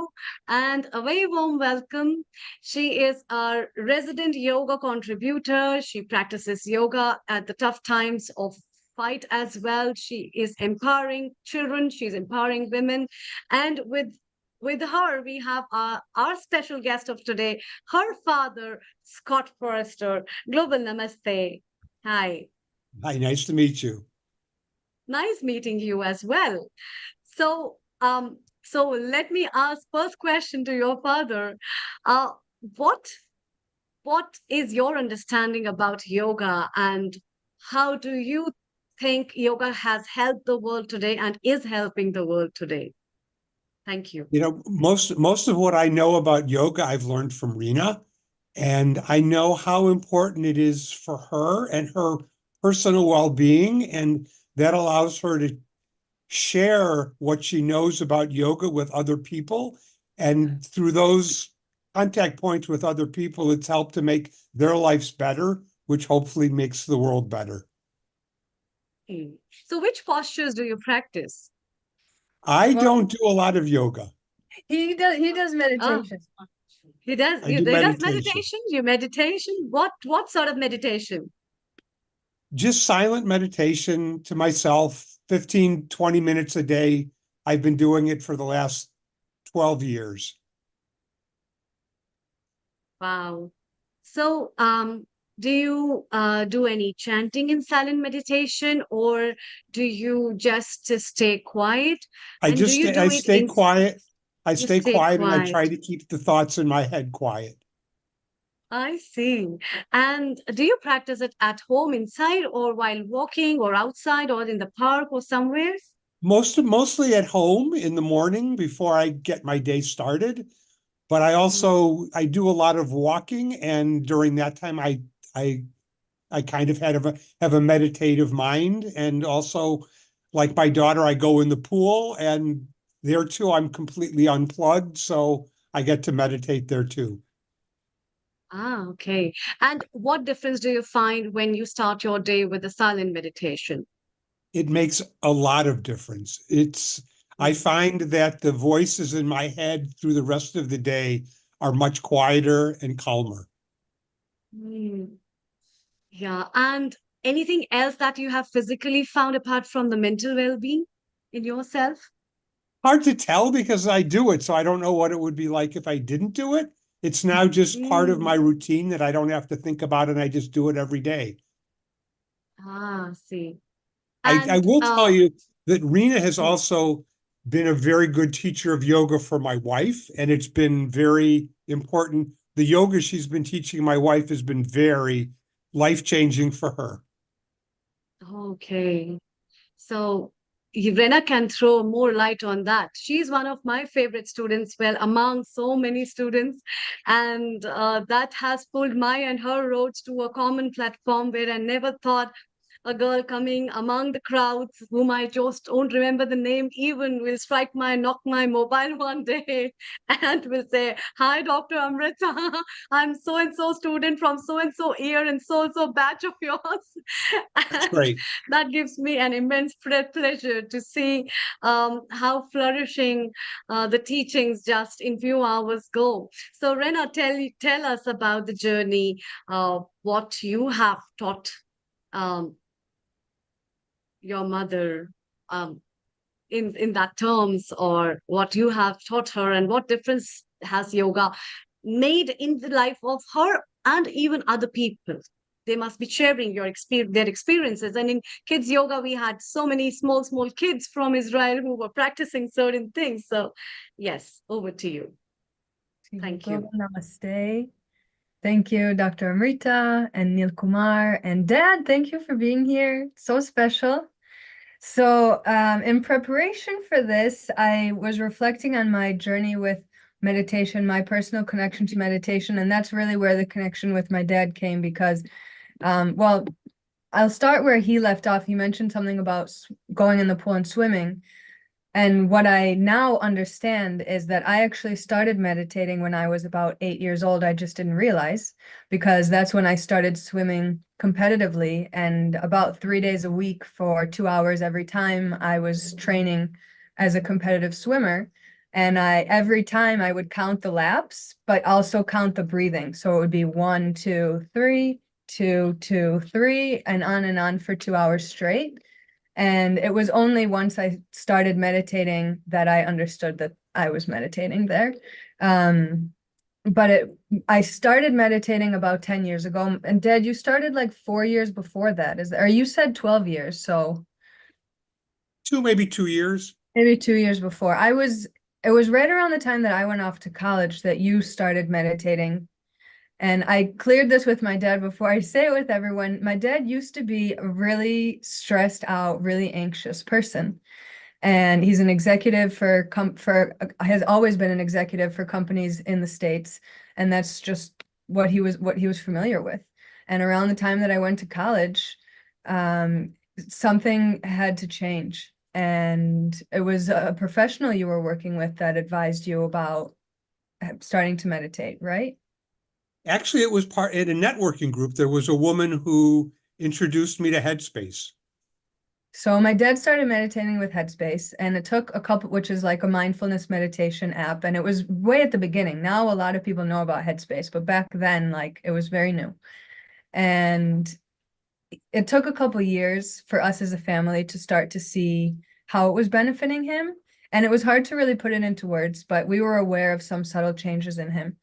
and a very warm welcome. She is our resident yoga contributor. She practices yoga at the tough times of fight as well. She is empowering children. She's empowering women. And with her, we have our special guest of today, her father, Scott Forrester. Global namaste. Hi. Hi, nice to meet you. Nice meeting you as well. So let me ask first question to your father. What is your understanding about yoga, and how do you think yoga has helped the world today and is helping the world today? Thank you. You know, most of what I know about yoga, I've learned from Rena, and I know how important it is for her and her personal well-being, and that allows her to share what she knows about yoga with other people. And through those contact points with other people, it's helped to make their lives better, which hopefully makes the world better. So which postures do you practice? I don't do a lot of yoga. He does meditation. He does. I do meditation. You meditation. What sort of meditation? Just silent meditation to myself, 15, 20 minutes a day. I've been doing it for the last 12 years. Wow. So, do you do any chanting in silent meditation, or do you just stay quiet? I stay quiet. I stay quiet and I try to keep the thoughts in my head quiet. I see. And do you practice it at home, inside, or while walking, or outside, or in the park, or somewhere? Mostly at home in the morning before I get my day started. But I do a lot of walking, and during that time I I kind of have a meditative mind. And also, like my daughter, I go in the pool, and there too, I'm completely unplugged. So I get to meditate there too. Ah, okay. And what difference do you find when you start your day with a silent meditation? It makes a lot of difference. I Mm. find that the voices in my head through the rest of the day are much quieter and calmer. Mm. Yeah. And anything else that you have physically found apart from the mental well-being in yourself? Hard to tell because I do it, so I don't know what it would be like if I didn't do it. It's now just part of Mm. my routine that I don't have to think about, and I just do it every day. Ah, see. I And will tell you that Rena has mm, also been a very good teacher of yoga for my wife, and it's been very important. The yoga she's been teaching my wife has been very life-changing for her. okay. So Rena can throw more light on that. She's one of my favorite students, well, among so many students. And that has pulled my and her roads to a common platform where I never thought a girl coming among the crowds whom I just don't remember the name even will knock my mobile one day and will say, "Hi, Dr. Amrita. I'm so and so student from so and so year and so batch of yours." That's And great. that gives me an immense pleasure to see how flourishing the teachings just in few hours go. So, Rena, tell us about the journey, what you have taught um, your mother um, in that terms, or what you have taught her, and what difference has yoga made in the life of her and even other people. They must be sharing their experiences. And in kids yoga, we had so many small kids from Israel who were practicing certain things. So, yes, over to you. Thank you. Namaste. Thank you, Dr. Amrita and Neil Kumar. And Dad, thank you for being here. So special. So, in preparation for this, I was reflecting on my journey with meditation, my personal connection to meditation. And that's really where the connection with my dad came because, well, I'll start where he left off. He mentioned something about going in the pool and swimming. And what I now understand is that I actually started meditating when I was about 8 years old. I just didn't realize because that's when I started swimming competitively. And about 3 days a week for 2 hours every time I was training as a competitive swimmer. And every time I would count the laps, but also count the breathing. So it would be 1, 2, 3, 2, 2, 3, and on for 2 hours straight. And it was only once I started meditating that I understood that I was meditating there. But I started meditating about 10 years ago. And Dad, you started like 4 years before that, or you said 12 years, so Maybe 2 years. maybe 2 years before. It was right around the time that I went off to college that you started meditating. And I cleared this with my dad before I say it with everyone. My dad used to be a really stressed out, really anxious person. And he's an executive has always been an executive for companies in the States. And that's just what he was familiar with. And around the time that I went to college, something had to change. And it was a professional you were working with that advised you about starting to meditate, right? Actually, it was part in a networking group. There was a woman who introduced me to Headspace. So my dad started meditating with Headspace, and it took a couple, which is like a mindfulness meditation app, and it was way at the beginning. Now a lot of people know about Headspace, but back then, like, it was very new. And it took a couple years for us as a family to start to see how it was benefiting him. And it was hard to really put it into words, but we were aware of some subtle changes in him.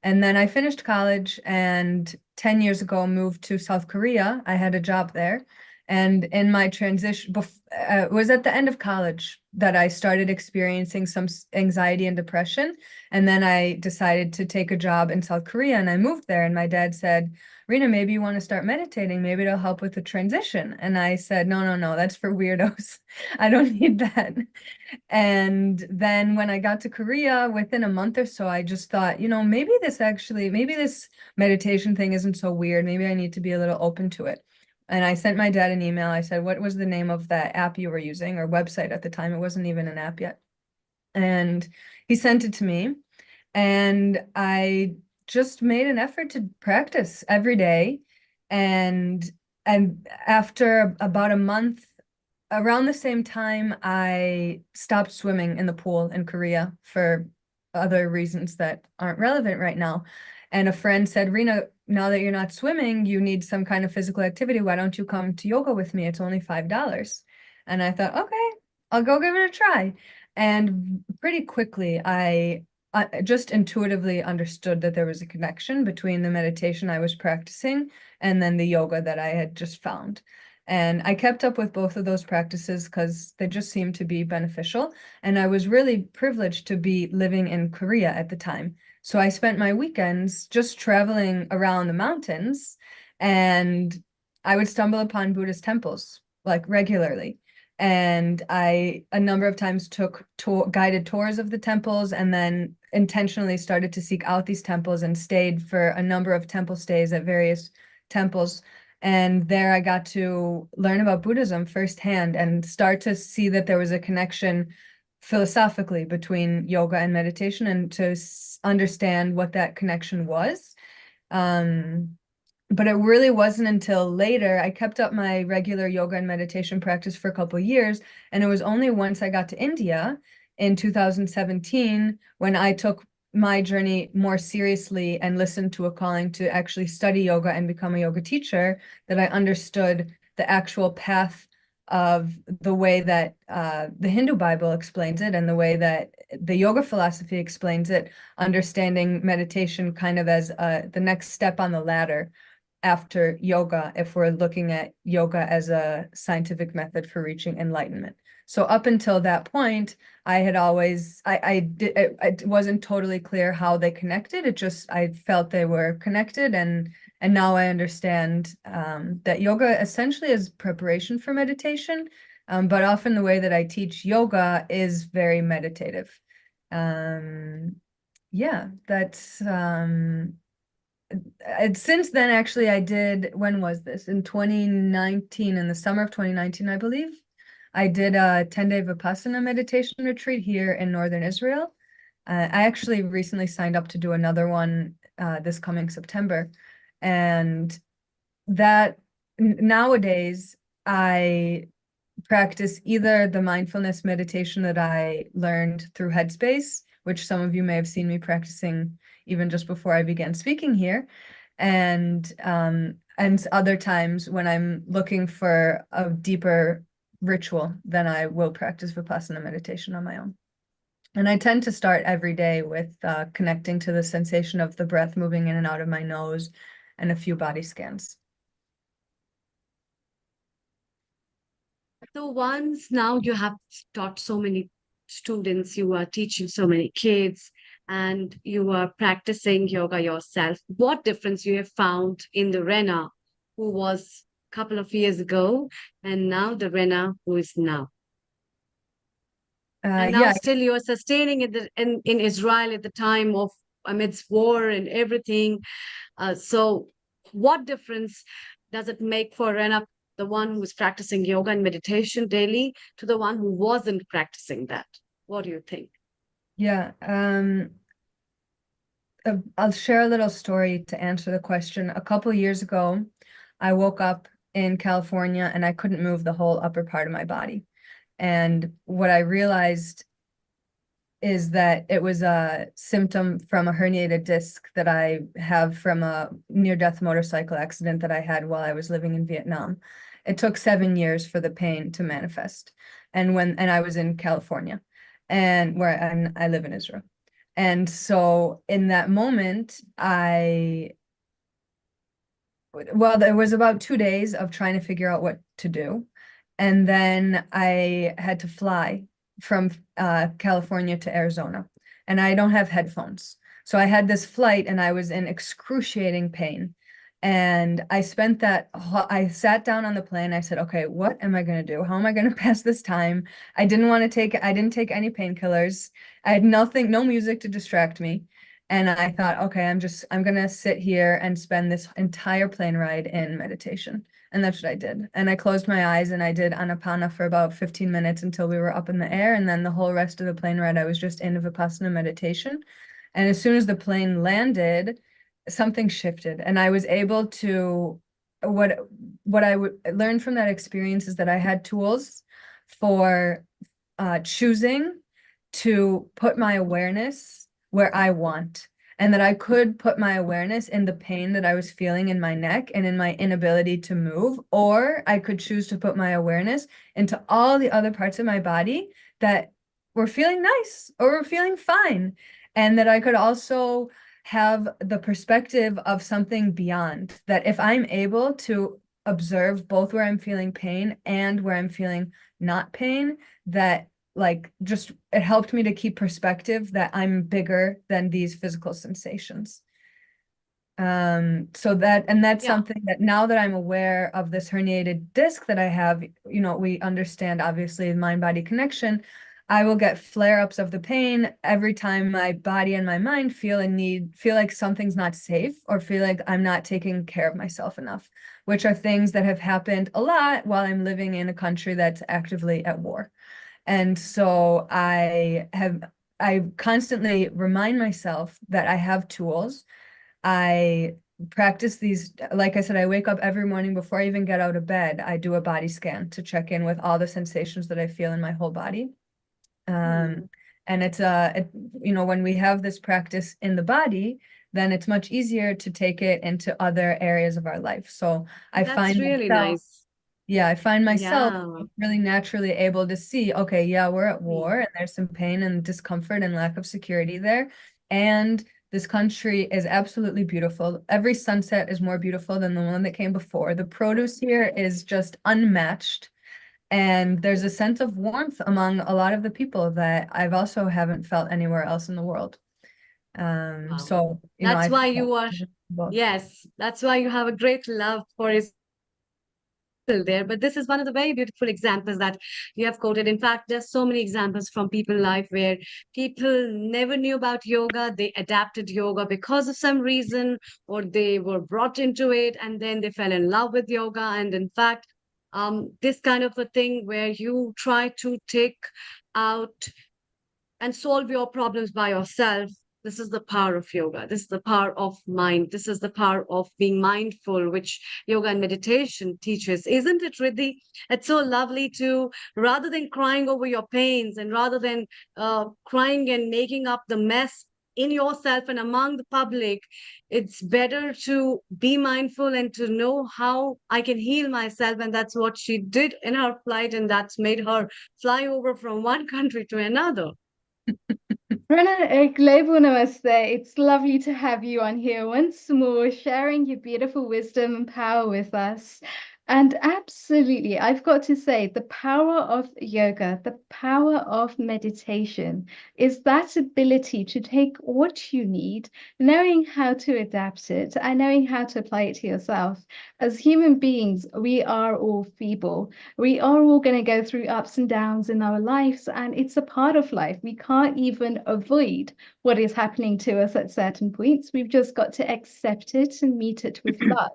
And then I finished college and 10 years ago moved to South Korea. I had a job there. And in my transition, it was at the end of college that I started experiencing some anxiety and depression. And then I decided to take a job in South Korea, and I moved there. And my dad said, Rena, maybe you want to start meditating. Maybe it'll help with the transition. And I said, no, that's for weirdos. I don't need that. And then when I got to Korea, within a month or so, I just thought, maybe this meditation thing isn't so weird. Maybe I need to be a little open to it. And I sent my dad an email. I said, what was the name of that app you were using, or website at the time? It wasn't even an app yet. And he sent it to me. And I just made an effort to practice every day. And after about a month, around the same time, I stopped swimming in the pool in Korea for other reasons that aren't relevant right now. And a friend said, Rena, now that you're not swimming, you need some kind of physical activity. Why don't you come to yoga with me? It's only $5. And I thought, okay, I'll go give it a try. And pretty quickly, I just intuitively understood that there was a connection between the meditation I was practicing and then the yoga that I had just found. And I kept up with both of those practices because they just seemed to be beneficial. And I was really privileged to be living in Korea at the time. So I spent my weekends just traveling around the mountains, and I would stumble upon Buddhist temples like regularly. And I a number of times took guided tours of the temples, and then intentionally started to seek out these temples and stayed for a number of temple stays at various temples. And there I got to learn about Buddhism firsthand and start to see that there was a connection philosophically between yoga and meditation, and to understand what that connection was. But it really wasn't until later. I kept up my regular yoga and meditation practice for a couple of years. And it was only once I got to India in 2017 when I took my journey more seriously and listened to a calling to actually study yoga and become a yoga teacher, that I understood the actual path of the way that the Hindu Bible explains it and the way that the yoga philosophy explains it, understanding meditation kind of as the next step on the ladder after yoga, if we're looking at yoga as a scientific method for reaching enlightenment. So up until that point, I had always, it wasn't totally clear how they connected. I felt they were connected. And now I understand that yoga essentially is preparation for meditation. But often the way that I teach yoga is very meditative. Yeah, that's, since then, actually, when was this? In 2019, in the summer of 2019, I believe. I did a 10-day Vipassana meditation retreat here in Northern Israel. I actually recently signed up to do another one this coming September. And that nowadays, I practice either the mindfulness meditation that I learned through Headspace, which some of you may have seen me practicing even just before I began speaking here, and other times when I'm looking for a deeper ritual, then I will practice Vipassana meditation on my own. And I tend to start every day with connecting to the sensation of the breath moving in and out of my nose and a few body scans. So once now you have taught so many students, you are teaching so many kids, and you are practicing yoga yourself, what difference you have found in the Rena who was a couple of years ago, and now the Rena who is now? And now Yeah, still you are sustaining in Israel at the time of amidst war and everything. So what difference does it make for Rena, the one who's practicing yoga and meditation daily, to the one who wasn't practicing that? What do you think? yeah. I'll share a little story to answer the question. A couple years ago, I woke up in California and I couldn't move the whole upper part of my body. And what I realized is that it was a symptom from a herniated disc that I have from a near-death motorcycle accident that I had while I was living in Vietnam. It took 7 years for the pain to manifest. And I was in California, and I live in Israel. And so in that moment, I well, there was about 2 days of trying to figure out what to do. And then I had to fly from California to Arizona, and I don't have headphones. So I had this flight and I was in excruciating pain. And I spent I sat down on the plane. I said, okay, what am I going to do? How am I going to pass this time? I didn't take any painkillers. I had nothing, no music to distract me. And I thought, okay, I'm going to sit here and spend this entire plane ride in meditation. And that's what I did. And I closed my eyes and I did Anapana for about 15 minutes until we were up in the air. And then the whole rest of the plane ride, I was just in Vipassana meditation. And as soon as the plane landed, something shifted. And I was able to, what I would learn from that experience is that I had tools for choosing to put my awareness where I want, and that I could put my awareness in the pain that I was feeling in my neck and in my inability to move, or I could choose to put my awareness into all the other parts of my body that were feeling nice or were feeling fine, and that I could also have the perspective of something beyond, that if I'm able to observe both where I'm feeling pain and where I'm feeling not pain, that just it helped me to keep perspective that I'm bigger than these physical sensations. So that's something that now that I'm aware of this herniated disc that I have, we understand obviously the mind-body connection. I will get flare-ups of the pain every time my body and my mind feel like something's not safe, or feel like I'm not taking care of myself enough, which are things that have happened a lot while I'm living in a country that's actively at war. And so I constantly remind myself that I have tools. I practice these, like I said, I wake up every morning before I even get out of bed. I do a body scan to check in with all the sensations that I feel in my whole body. And it's when we have this practice in the body, then it's much easier to take it into other areas of our life. So I That's find really myself, nice. yeah, I find myself Yeah. really naturally able to see, okay, yeah, we're at war and there's some pain and discomfort and lack of security there. And this country is absolutely beautiful. Every sunset is more beautiful than the one that came before. The produce here is just unmatched. And there's a sense of warmth among a lot of the people that I've also haven't felt anywhere else in the world. Wow. So, That's I why feel you are, both. yes, that's why you have a great love for his there. But this is one of the very beautiful examples that you have quoted. In fact, there's so many examples from people life where people never knew about yoga. They adapted yoga because of some reason, or they were brought into it and then they fell in love with yoga. And in fact, this kind of a thing where you try to take out and solve your problems by yourself. This is the power of yoga. This is the power of mind. This is the power of being mindful, which yoga and meditation teaches. Isn't it, Riddhi? It's so lovely to, rather than crying over your pains and rather than crying and making up the mess in yourself and among the public, it's better to be mindful and to know how I can heal myself. And that's what she did in her flight. And that's made her fly over from one country to another. Rana, a global namaste. It's lovely to have you on here once more, sharing your beautiful wisdom and power with us. And absolutely, I've got to say, the power of yoga, the power of meditation is that ability to take what you need, knowing how to adapt it and knowing how to apply it to yourself. As human beings, we are all feeble. We are all going to go through ups and downs in our lives, and it's a part of life. We can't even avoid what is happening to us at certain points. We've just got to accept it and meet it with love.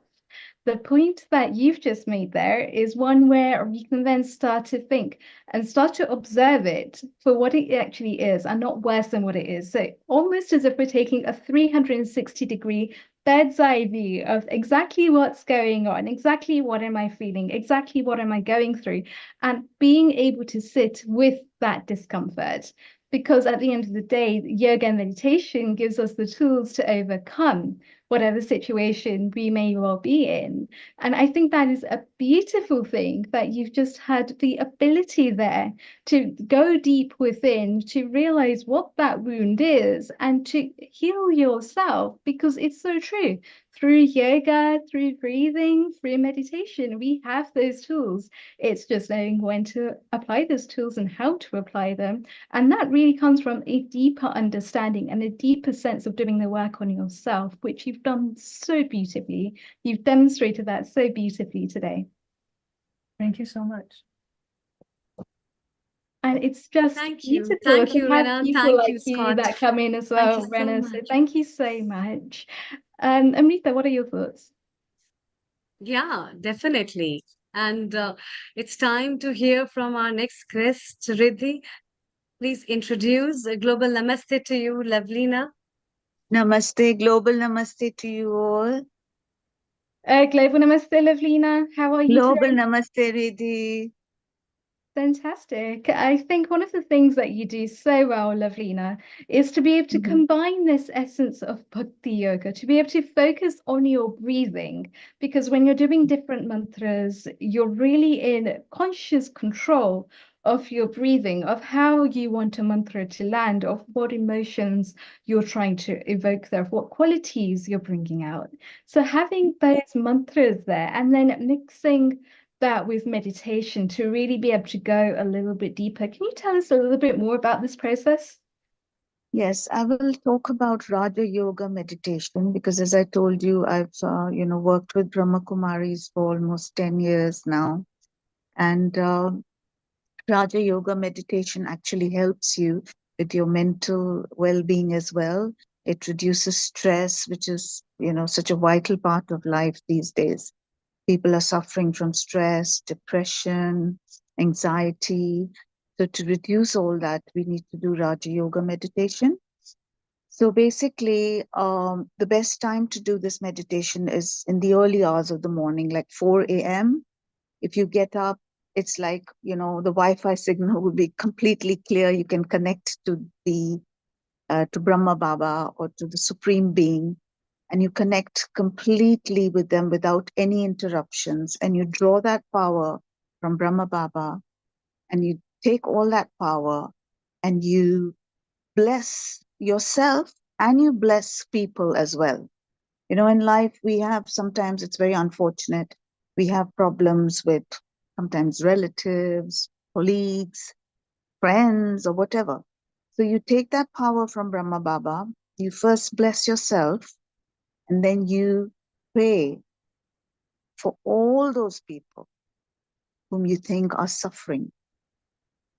The point that you've just made there is one where we can then start to think and start to observe it for what it actually is and not worse than what it is. So almost as if we're taking a 360-degree bird's eye view of exactly what's going on, exactly what am I feeling, exactly what am I going through, and being able to sit with that discomfort. because at the end of the day, yoga and meditation gives us the tools to overcome whatever situation we may well be in. And I think that is a beautiful thing that you've just had the ability there to go deep within, to realize what that wound is and to heal yourself, because it's so true. Through yoga, through breathing, through meditation, we have those tools. It's just knowing when to apply those tools and how to apply them. And that really comes from a deeper understanding and a deeper sense of doing the work on yourself, which you've done so beautifully. You've demonstrated that so beautifully today. Thank you so much. And it's just Thank you. beautiful Thank to you, have Rena. people Thank like you, you Scott. that come in as Thank well, you so Rena. So much. thank you so much. Amrita, what are your thoughts? Yeah, definitely. And it's time to hear from our next guest, Riddhi. Please introduce a global namaste to you, Lavlina. Namaste, global namaste to you all. Global Namaste, Lavlina. How are you Global today? namaste, Riddhi. Fantastic. I think one of the things that you do so well, Lavlina, is to be able to combine this essence of bhakti yoga, to be able to focus on your breathing, because when you're doing different mantras, you're really in conscious control of your breathing, of how you want a mantra to land, of what emotions you're trying to evoke there, of what qualities you're bringing out. So having those mantras there and then mixing that with meditation to really be able to go a little bit deeper. Can you tell us a little bit more about this process? Yes, I will talk about Raja Yoga meditation because, as I told you, I've worked with Brahma Kumaris for almost 10 years now, and Raja Yoga meditation actually helps you with your mental well-being as well. It reduces stress, which is such a vital part of life these days. People are suffering from stress, depression, anxiety. So to reduce all that, we need to do Raja Yoga meditation. So basically, the best time to do this meditation is in the early hours of the morning, like 4 a.m. If you get up, it's like, the Wi-Fi signal will be completely clear. You can connect to to Brahma Baba or to the Supreme Being, and you connect completely with them without any interruptions, and you draw that power from Brahma Baba, and you take all that power and you bless yourself and you bless people as well. In life, we have sometimes, it's very unfortunate, we have problems with sometimes relatives, colleagues, friends, or whatever. So you take that power from Brahma Baba, you first bless yourself, and then you pray for all those people whom you think are suffering.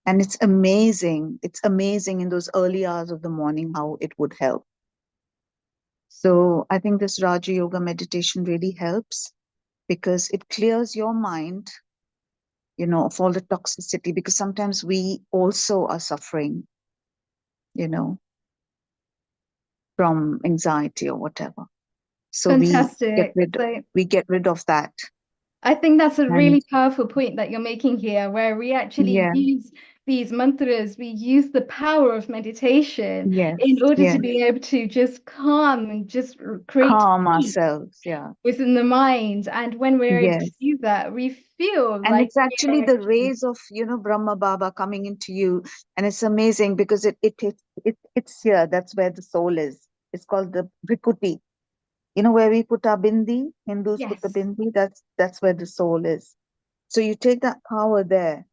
And it's amazing in those early hours of the morning how it would help. So I think this Raja Yoga meditation really helps because it clears your mind, of all the toxicity, because sometimes we also are suffering, from anxiety or whatever. So Fantastic. we get rid of that. I think that's a And really powerful point that you're making here, where we actually yeah, use these mantras, we use the power of meditation in order to yes. be able to just calm and just create Calm peace ourselves. Yeah. within the mind. And when we're able to Yes. do that, we feel And like it's actually we're the rays of, Brahma Baba coming into you. And it's amazing because it's here. That's where the soul is. It's called the Brikuti. Where we put our bindi, Hindus put the yes. bindi, that's where the soul is. So you take that power there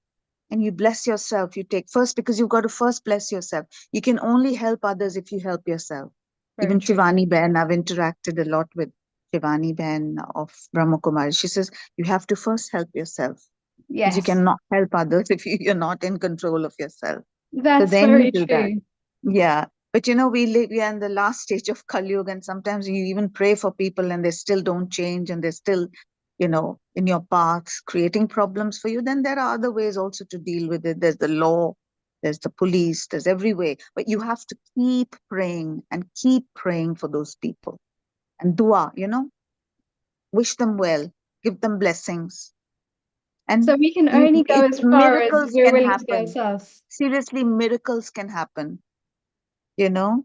and you bless yourself. You take first, because you've got to first bless yourself. You can only help others if you help yourself. Very Even true. Shivani Ben, I've interacted a lot with Shivani Ben of Brahma Kumari. She says, you have to first help yourself. Because you Yes. cannot help others if you're not in control of yourself. So That's then you very do that. true. Yeah. But we are in the last stage of Kali Yuga, and sometimes you even pray for people and they still don't change and they're still, in your path, creating problems for you. Then there are other ways also to deal with it. There's the law, there's the police, there's every way. But you have to keep praying and keep praying for those people. And dua, wish them well, give them blessings. And So we can only go as far as miracles we're can willing to go happen. ourselves. Seriously, miracles can happen. You know,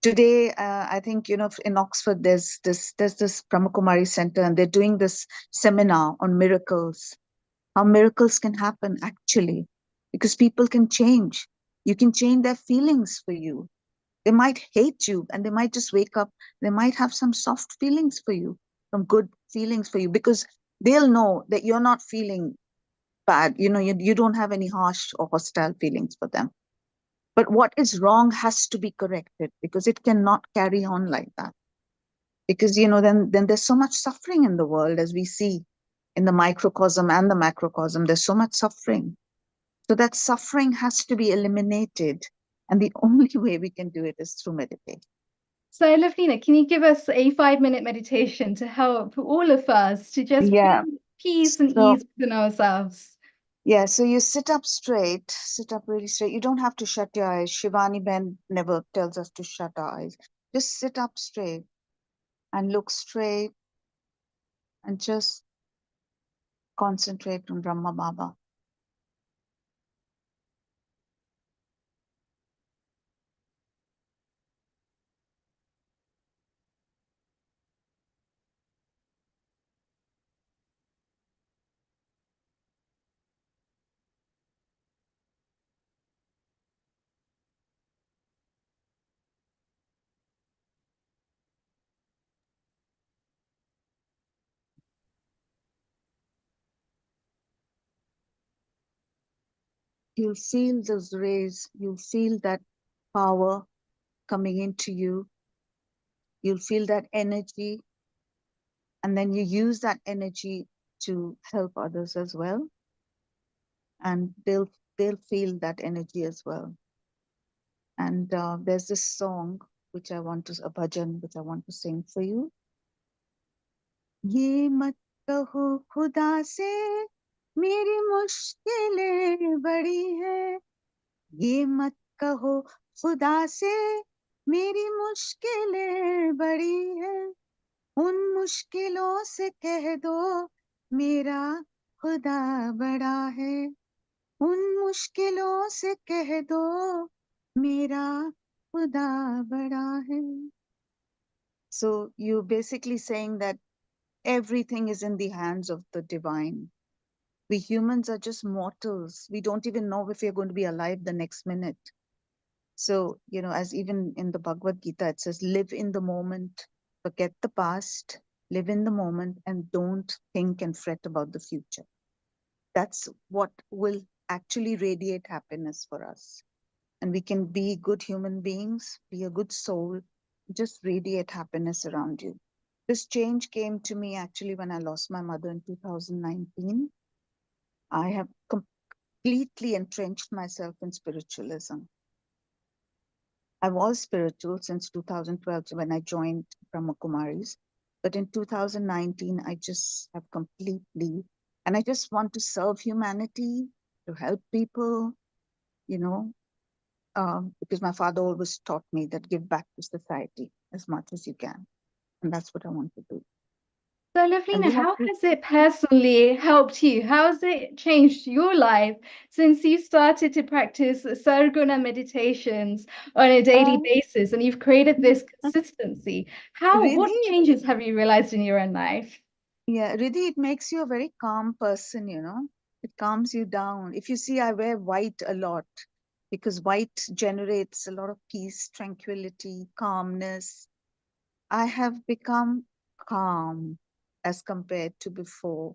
today I think, you know, in Oxford there's this Brahmakumari Center, and they're doing this seminar on miracles. How miracles can happen actually, because people can change. You can change their feelings for you. They might hate you, and they might just wake up. They might have some soft feelings for you, some good feelings for you, because they'll know that you're not feeling bad. You know, you don't have any harsh or hostile feelings for them. But what is wrong has to be corrected, because it cannot carry on like that. Because, you know, then there's so much suffering in the world, as we see in the microcosm and the macrocosm. There's so much suffering. So that suffering has to be eliminated. And the only way we can do it is through meditation. So, Lavina, can you give us a 5-minute meditation to help all of us to just Yeah. feel peace and So, ease within ourselves? yeah, so you sit up straight, sit up really straight. You don't have to shut your eyes. Shivani Ben never tells us to shut our eyes. Just sit up straight and look straight and just concentrate on Brahma Baba. You'll feel those rays, you'll feel that power coming into you, you'll feel that energy, and then you use that energy to help others as well. And they'll feel that energy as well. And there's this song which I want to, a bhajan which I want to sing for you. ये मत कहो खुदा से मेरी मुश्किलें बड़ी है, ये मत कहो खुदा से मेरी मुश्किलें बड़ी है, उन मुश्किलों से कह दो मेरा खुदा बड़ा है, उन मुश्किलों से कह दो मेरा खुदा बड़ा है. So you're basically saying that everything is in the hands of the divine. We humans are just mortals. We don't even know if we're going to be alive the next minute. So, you know, as even in the Bhagavad Gita, it says, live in the moment, forget the past, live in the moment, and don't think and fret about the future. That's what will actually radiate happiness for us. And we can be good human beings, be a good soul, just radiate happiness around you. This change came to me actually when I lost my mother in 2019. I have completely entrenched myself in spiritualism. I was spiritual since 2012 when I joined Brahma Kumaris. But in 2019, I just have completely, and I just want to serve humanity, to help people, you know, because my father always taught me that give back to society as much as you can. And that's what I want to do. So, And Lavina, we have how to, has it personally helped you? How has it changed your life since you started to practice Sarguna meditations on a daily basis and you've created this consistency? What Riddhi, changes have you realized in your own life? yeah, Riddhi, it makes you a very calm person, you know. It calms you down. If you see, I wear white a lot because white generates a lot of peace, tranquility, calmness. I have become calm as compared to before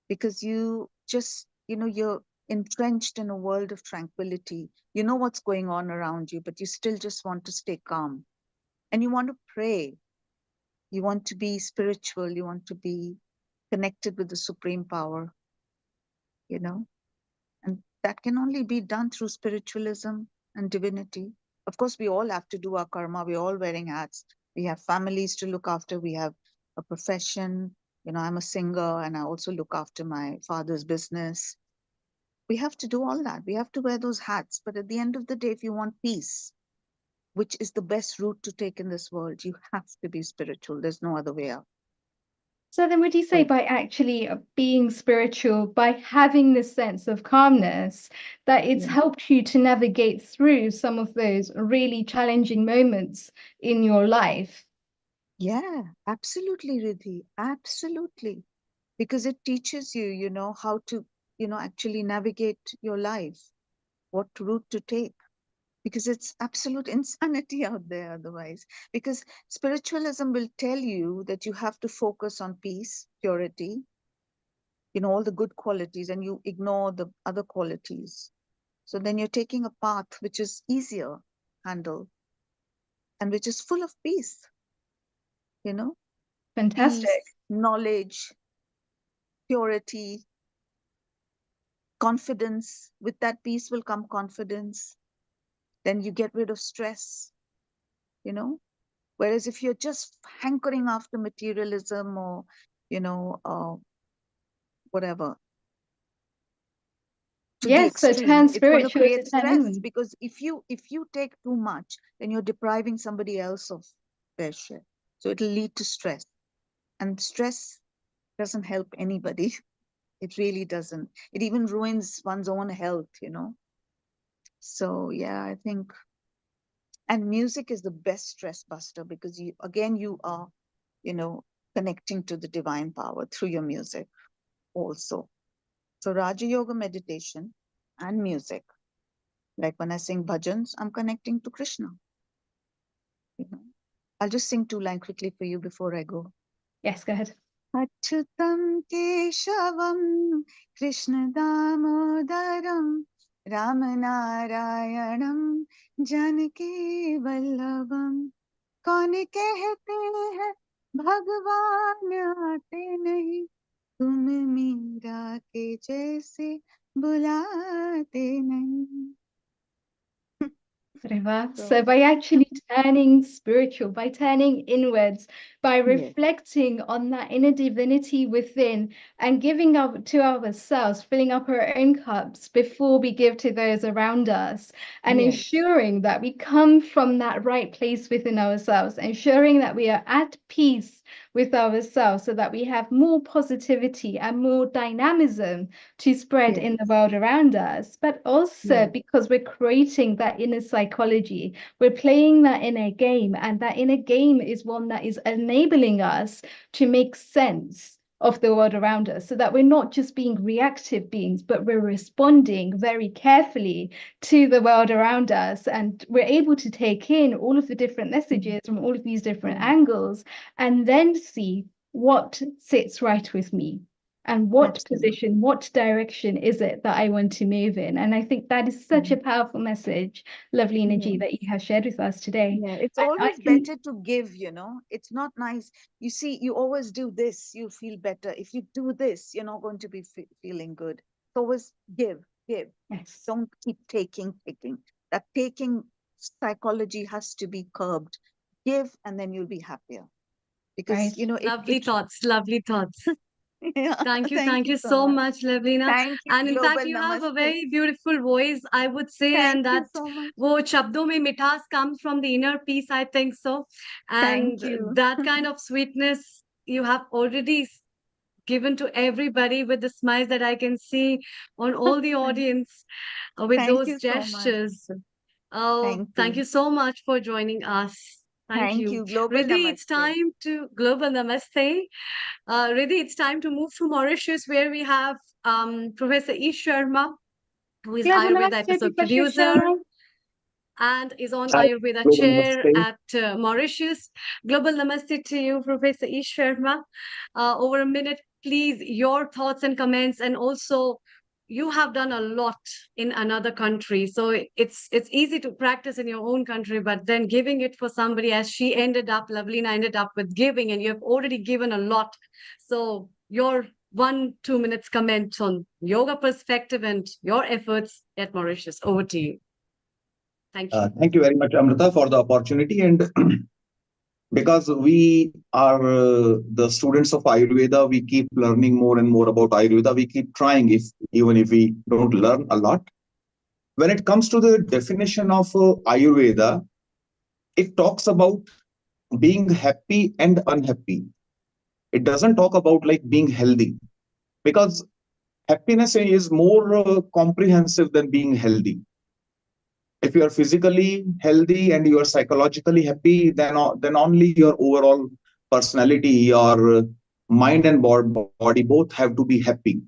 because you just, you know, you're entrenched in a world of tranquility. You know what's going on around you, but you still just want to stay calm. And you want to pray. You want to be spiritual. You want to be connected with the supreme power, you know, and that can only be done through spiritualism and divinity. Of course, we all have to do our karma. We're all wearing hats. We have families to look after. We have a profession. You know, I'm a singer and I also look after my father's business. We have to do all that. We have to wear those hats. But at the end of the day, if you want peace, which is the best route to take in this world, you have to be spiritual. There's no other way out. So then would you say by actually being spiritual, by having this sense of calmness, that it's helped you to navigate through some of those really challenging moments in your life? Yeah, absolutely, Riddhi. Absolutely. Because it teaches you, how to, actually navigate your life, what route to take. Because it's absolute insanity out there otherwise. Because spiritualism will tell you that you have to focus on peace, purity, all the good qualities, and you ignore the other qualities. So then you're taking a path which is easier handle and which is full of peace, Fantastic. peace, knowledge, purity, confidence. With that peace will come confidence. Then you get rid of stress, Whereas if you're just hankering after materialism or, whatever, to the Yes, so extreme, turn it's going to spiritual to create turn stress. inward. Because if you take too much, then you're depriving somebody else of their share. So it'll lead to stress. And stress doesn't help anybody. It really doesn't. It even ruins one's own health, So yeah, I think, and music is the best stress buster, because you are, connecting to the divine power through your music also. So Raja Yoga meditation and music. Like when I sing bhajans, I'm connecting to Krishna. I'll just sing 2 lines quickly for you before I go. Yes, go ahead. Achyutam Keshavam Krishna Damodaram Ramanarayanam Janaki Vallabham. कौन कहते हैं भगवान आते नहीं, तुम मीरा के जैसे बुलाते नहीं. So by actually turning spiritual, by turning inwards, by reflecting on that inner divinity within and giving up to ourselves, filling up our own cups before we give to those around us, and ensuring that we come from that right place within ourselves, ensuring that we are at peace with ourselves so that we have more positivity and more dynamism to spread in the world around us, but also because we're creating that inner psychology, we're playing that inner game, and that inner game is one that is enabling us to make sense of the world around us, so that we're not just being reactive beings, but we're responding very carefully to the world around us, and we're able to take in all of the different messages from all of these different angles, and then see what sits right with me. And what position, what direction is it that I want to move in? And I think that is such a powerful message, lovely energy, that you have shared with us today. Yeah, it's always better to give, It's not nice. You see, you always do this, you feel better. If you do this, you're not going to be feeling good. It's always give. Yes. Don't keep taking. That taking psychology has to be curbed. Give, and then you'll be happier. Because, Lovely thoughts, lovely thoughts. Yeah, Thank you so much, Lavina. Thank you. And in fact, Global you have a namaste. very beautiful voice, I would say, Thank and you that so much. wo shabdon mein mithas comes from the inner peace, I think so. And Thank you. that kind of sweetness you have already given to everybody with the smiles that I can see on all the audience with Thank those you so much. gestures. Oh, thank you so much for joining us. Thank you. Global Riddhi, it's namaste. time to global namaste. Riddhi, it's time to move to Mauritius, where we have Professor E. Sharma, who is Global Ayurveda namaste, episode Professor producer Sharma. and is on Hi, Ayurveda global chair namaste. at Mauritius. Global namaste to you, Professor E. Sharma. Over a minute, please, your thoughts and comments, and also you have done a lot in another country, so it's easy to practice in your own country, but then giving it for somebody, as she ended up, Lovelina ended up with giving, and you have already given a lot. So your 1-2 minutes comment on yoga perspective and your efforts at Mauritius. Over to you. Thank you. Thank you very much, Amrita, for the opportunity. And because we are the students of Ayurveda, we keep learning more and more about Ayurveda. We keep trying, even if we don't learn a lot. When it comes to the definition of Ayurveda, it talks about being happy and unhappy. It doesn't talk about like being healthy, because happiness is more comprehensive than being healthy. If you are physically healthy and you are psychologically happy, then only your overall personality, your mind and body both have to be happy.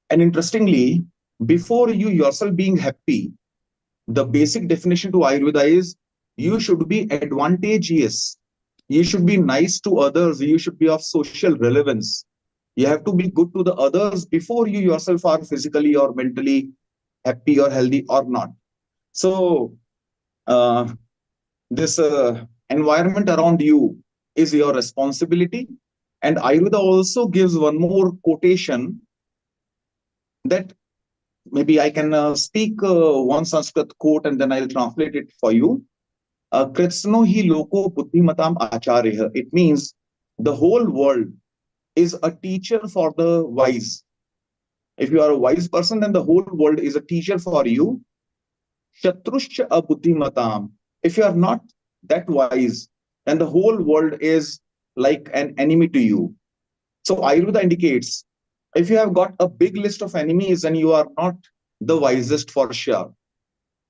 And interestingly, before you yourself being happy, the basic definition to Ayurveda is you should be advantageous. You should be nice to others. You should be of social relevance. You have to be good to the others before you yourself are physically or mentally happy or healthy or not. So this environment around you is your responsibility. And Ayurveda also gives one more quotation that maybe I can speak one Sanskrit quote and then I'll translate it for you. Kritsno hi loko buddhimatam acharya. It means the whole world is a teacher for the wise. If you are a wise person, then the whole world is a teacher for you. Shatruscha abuddhimatam. If you are not that wise, then the whole world is like an enemy to you. So Ayurveda indicates if you have got a big list of enemies, then you are not the wisest for sure.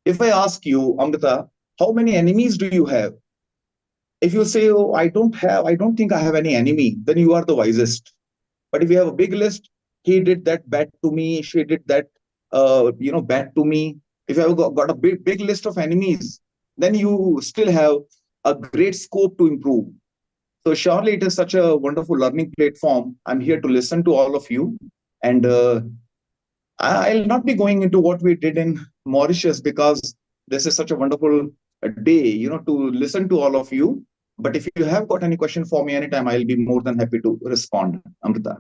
If I ask you, Amrita, how many enemies do you have? If you say, oh, I don't think I have any enemy, then you are the wisest. But if you have a big list, he did that bad to me, she did that, bad to me. If you have got a big list of enemies, then you still have a great scope to improve. So surely it is such a wonderful learning platform. I'm here to listen to all of you. And I'll not be going into what we did in Mauritius because this is such a wonderful day, to listen to all of you. But if you have got any question for me anytime, I'll be more than happy to respond, Amrita.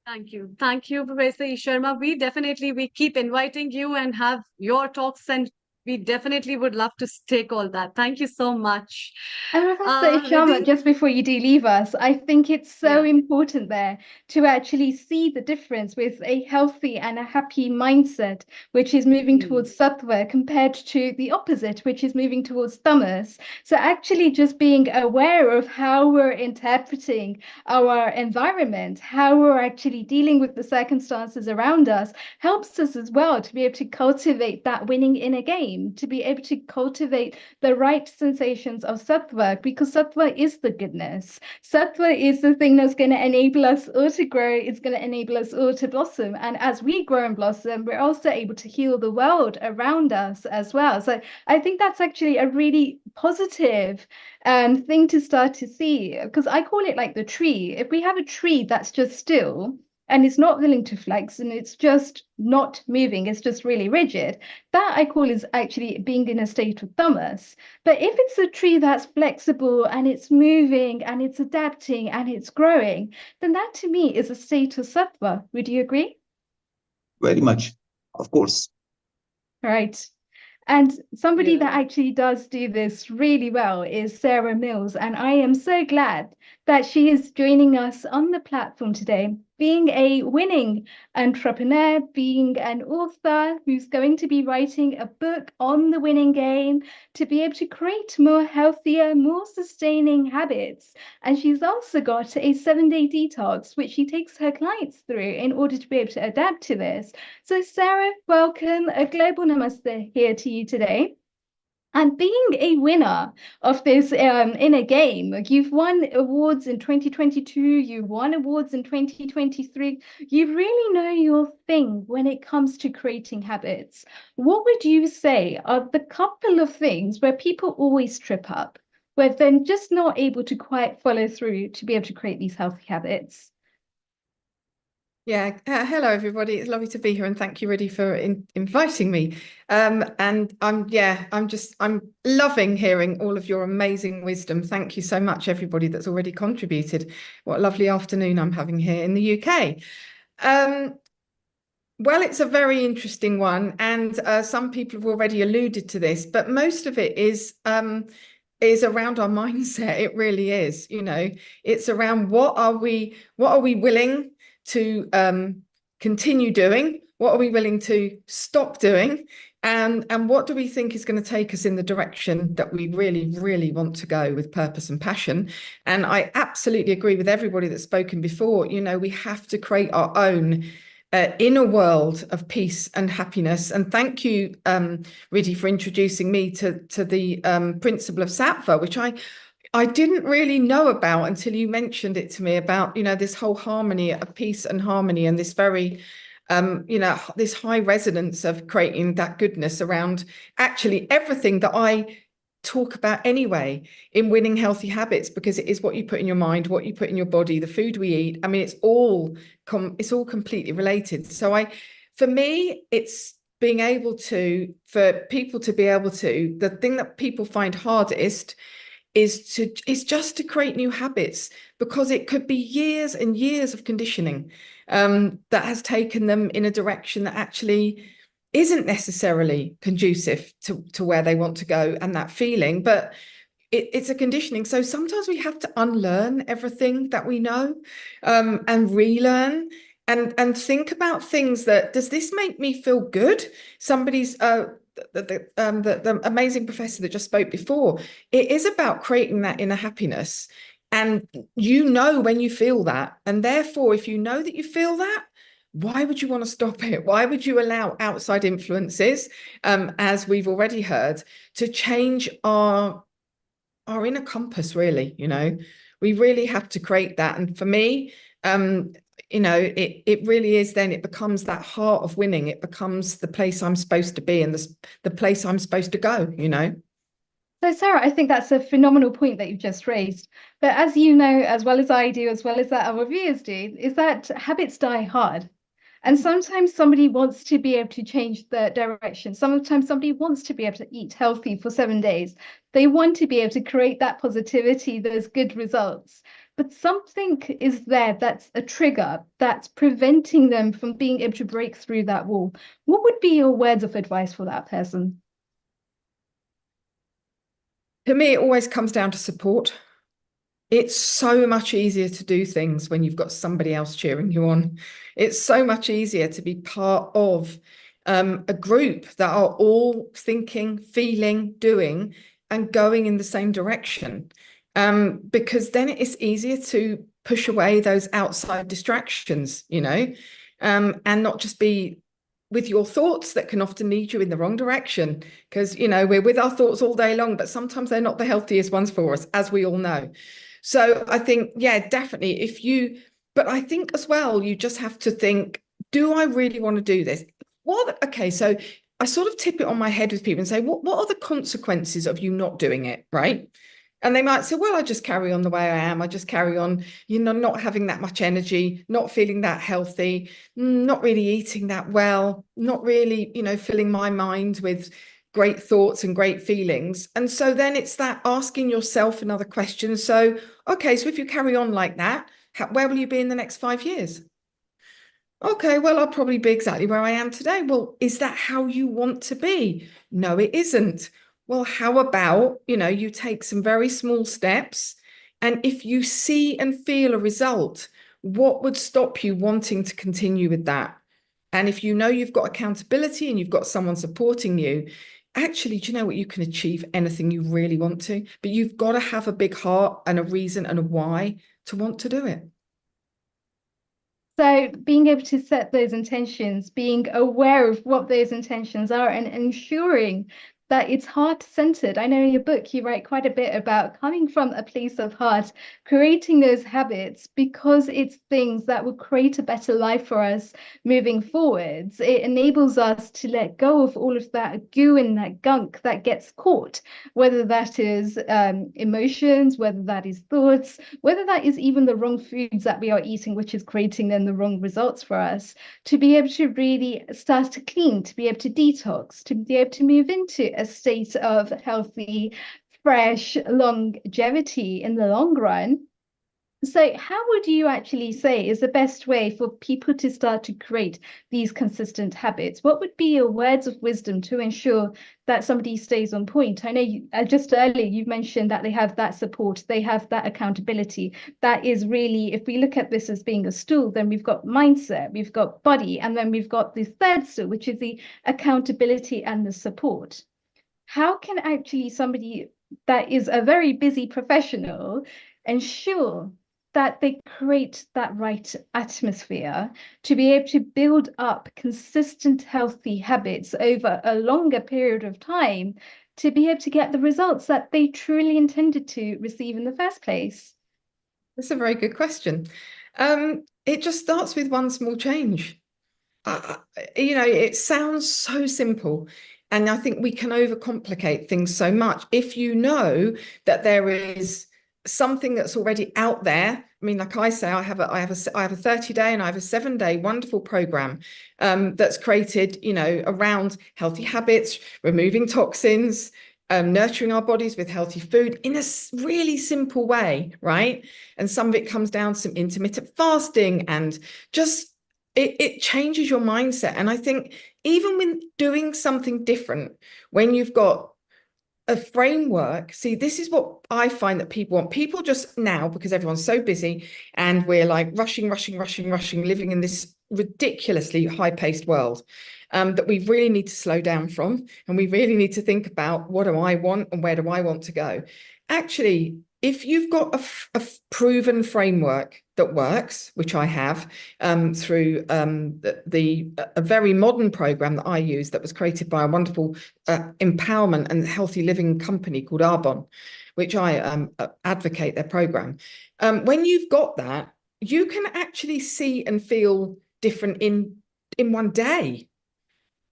Thank you. Thank you, Professor Sharma. We keep inviting you and have your talks, and we definitely would love to take all that. Thank you so much. And Professor Sharma, just before you do leave us, I think it's so important there to actually see the difference with a healthy and a happy mindset, which is moving towards sattva, compared to the opposite, which is moving towards tamas. So actually just being aware of how we're interpreting our environment, how we're actually dealing with the circumstances around us, helps us as well to be able to cultivate that winning in a game, to be able to cultivate the right sensations of sattva, because sattva is the goodness. Sattva is the thing that's going to enable us all to grow. It's going to enable us all to blossom. And as we grow and blossom, we're also able to heal the world around us as well. So I think that's actually a really positive thing to start to see, because I call it like the tree. If we have a tree that's just still, and it's not willing to flex, and it's just not moving, it's just really rigid, that I call is actually being in a state of tamas. But if it's a tree that's flexible and it's moving and it's adapting and it's growing, then that to me is a state of sattva. Would you agree? Very much, of course. Right. And somebody that actually does do this really well is Sarah Mills. And I am so glad that she is joining us on the platform today, being a winning entrepreneur, being an author who's going to be writing a book on the winning game to be able to create more healthier, more sustaining habits. And she's also got a 7-day detox, which she takes her clients through in order to be able to adapt to this. So Sarah, welcome. A global namaste here to you today. And being a winner of this inner game, you've won awards in 2022, you've won awards in 2023, you really know your thing when it comes to creating habits. What would you say are the couple of things where people always trip up, where they're just not able to quite follow through to be able to create these healthy habits? Yeah, hello everybody. It's lovely to be here, and thank you, Riddhi, for inviting me. And I'm loving hearing all of your amazing wisdom. Thank you so much, everybody that's already contributed. What a lovely afternoon I'm having here in the UK. Well, it's a very interesting one, and some people have already alluded to this, but most of it is around our mindset. It really is. It's around what are we willing to continue doing? What are we willing to stop doing? And what do we think is going to take us in the direction that we really, really want to go with purpose and passion? And I absolutely agree with everybody that's spoken before. You know, we have to create our own inner world of peace and happiness. And thank you, Riddhi, for introducing me to the principle of sattva, which I didn't really know about until you mentioned it to me, about, you know, this whole harmony of peace and harmony, and this very, you know, this high resonance of creating that goodness around actually everything that I talk about anyway in winning healthy habits, because it is what you put in your mind, what you put in your body, the food we eat. I mean, it's all completely related. So for me, it's being able to, for people to be able to, the thing that people find hardest is just to create new habits, because it could be years and years of conditioning that has taken them in a direction that actually isn't necessarily conducive to where they want to go and that feeling, but it's a conditioning. So sometimes we have to unlearn everything that we know and relearn and think about things that, does this make me feel good? Somebody's the amazing professor that just spoke before, it is about creating that inner happiness. And you know when you feel that, and therefore if you know that you feel that, why would you want to stop it? Why would you allow outside influences, as we've already heard, to change our inner compass? Really, you know, we really have to create that. And for me, you know, it really is, then it becomes that heart of winning. It becomes the place I'm supposed to be and the place I'm supposed to go, you know. So Sarah, I think that's a phenomenal point that you've just raised. But as you know, as well as I do, as well as that our viewers do, is that habits die hard. And sometimes somebody wants to be able to change the direction. Sometimes somebody wants to be able to eat healthy for 7 days. They want to be able to create that positivity, those good results. But something is there that's a trigger that's preventing them from being able to break through that wall. What would be your words of advice for that person? For me, it always comes down to support. It's so much easier to do things when you've got somebody else cheering you on. It's so much easier to be part of a group that are all thinking, feeling, doing, and going in the same direction. Because then it's easier to push away those outside distractions, you know, and not just be with your thoughts that can often lead you in the wrong direction, because, you know, we're with our thoughts all day long, but sometimes they're not the healthiest ones for us, as we all know. So I think, yeah, definitely, but I think as well, you just have to think, do I really want to do this? Okay, so I sort of tip it on my head with people and say, what are the consequences of you not doing it, right? And they might say, well, I just carry on the way I am. I just carry on, you know, not having that much energy, not feeling that healthy, not really eating that well, not really, you know, filling my mind with great thoughts and great feelings. And so then it's that asking yourself another question. So, okay, so if you carry on like that, where will you be in the next 5 years? Okay, well, I'll probably be exactly where I am today. Well, is that how you want to be? No, it isn't. Well, how about, you know, you take some very small steps, and if you see and feel a result, what would stop you wanting to continue with that? And if you know you've got accountability and you've got someone supporting you, actually, do you know what? You can achieve anything you really want to, but you've got to have a big heart and a reason and a why to want to do it. So being able to set those intentions, being aware of what those intentions are, and ensuring that it's heart-centered. I know in your book you write quite a bit about coming from a place of heart, creating those habits because it's things that will create a better life for us moving forwards. It enables us to let go of all of that goo and that gunk that gets caught, whether that is emotions, whether that is thoughts, whether that is even the wrong foods that we are eating, which is creating then the wrong results for us, to be able to really start to clean, to be able to detox, to be able to move into a state of healthy, fresh longevity in the long run. So how would you actually say is the best way for people to start to create these consistent habits? What would be your words of wisdom to ensure that somebody stays on point? I know just earlier you mentioned that they have that support, they have that accountability. That is really, if we look at this as being a stool, then we've got mindset, we've got body, and then we've got this third stool, which is the accountability and the support. How can actually somebody that is a very busy professional ensure that they create that right atmosphere to be able to build up consistent, healthy habits over a longer period of time to be able to get the results that they truly intended to receive in the first place? That's a very good question. It just starts with one small change. It sounds so simple. And I think we can overcomplicate things so much. If you know that there is something that's already out there, I mean, like I say, I have a 30-day and I have a 7-day wonderful program that's created, around healthy habits, removing toxins, nurturing our bodies with healthy food in a really simple way, right? And some of it comes down to some intermittent fasting and just it changes your mindset. And I think even when doing something different, when you've got a framework, see, this is what I find that people want. People just now, because everyone's so busy and we're like rushing, living in this ridiculously high-paced world, that we really need to slow down from. And we really need to think about, what do I want and where do I want to go? Actually, if you've got a proven framework that works, which I have through a very modern program that I use that was created by a wonderful empowerment and healthy living company called Arbonne, which I advocate their program. When you've got that, you can actually see and feel different in one day.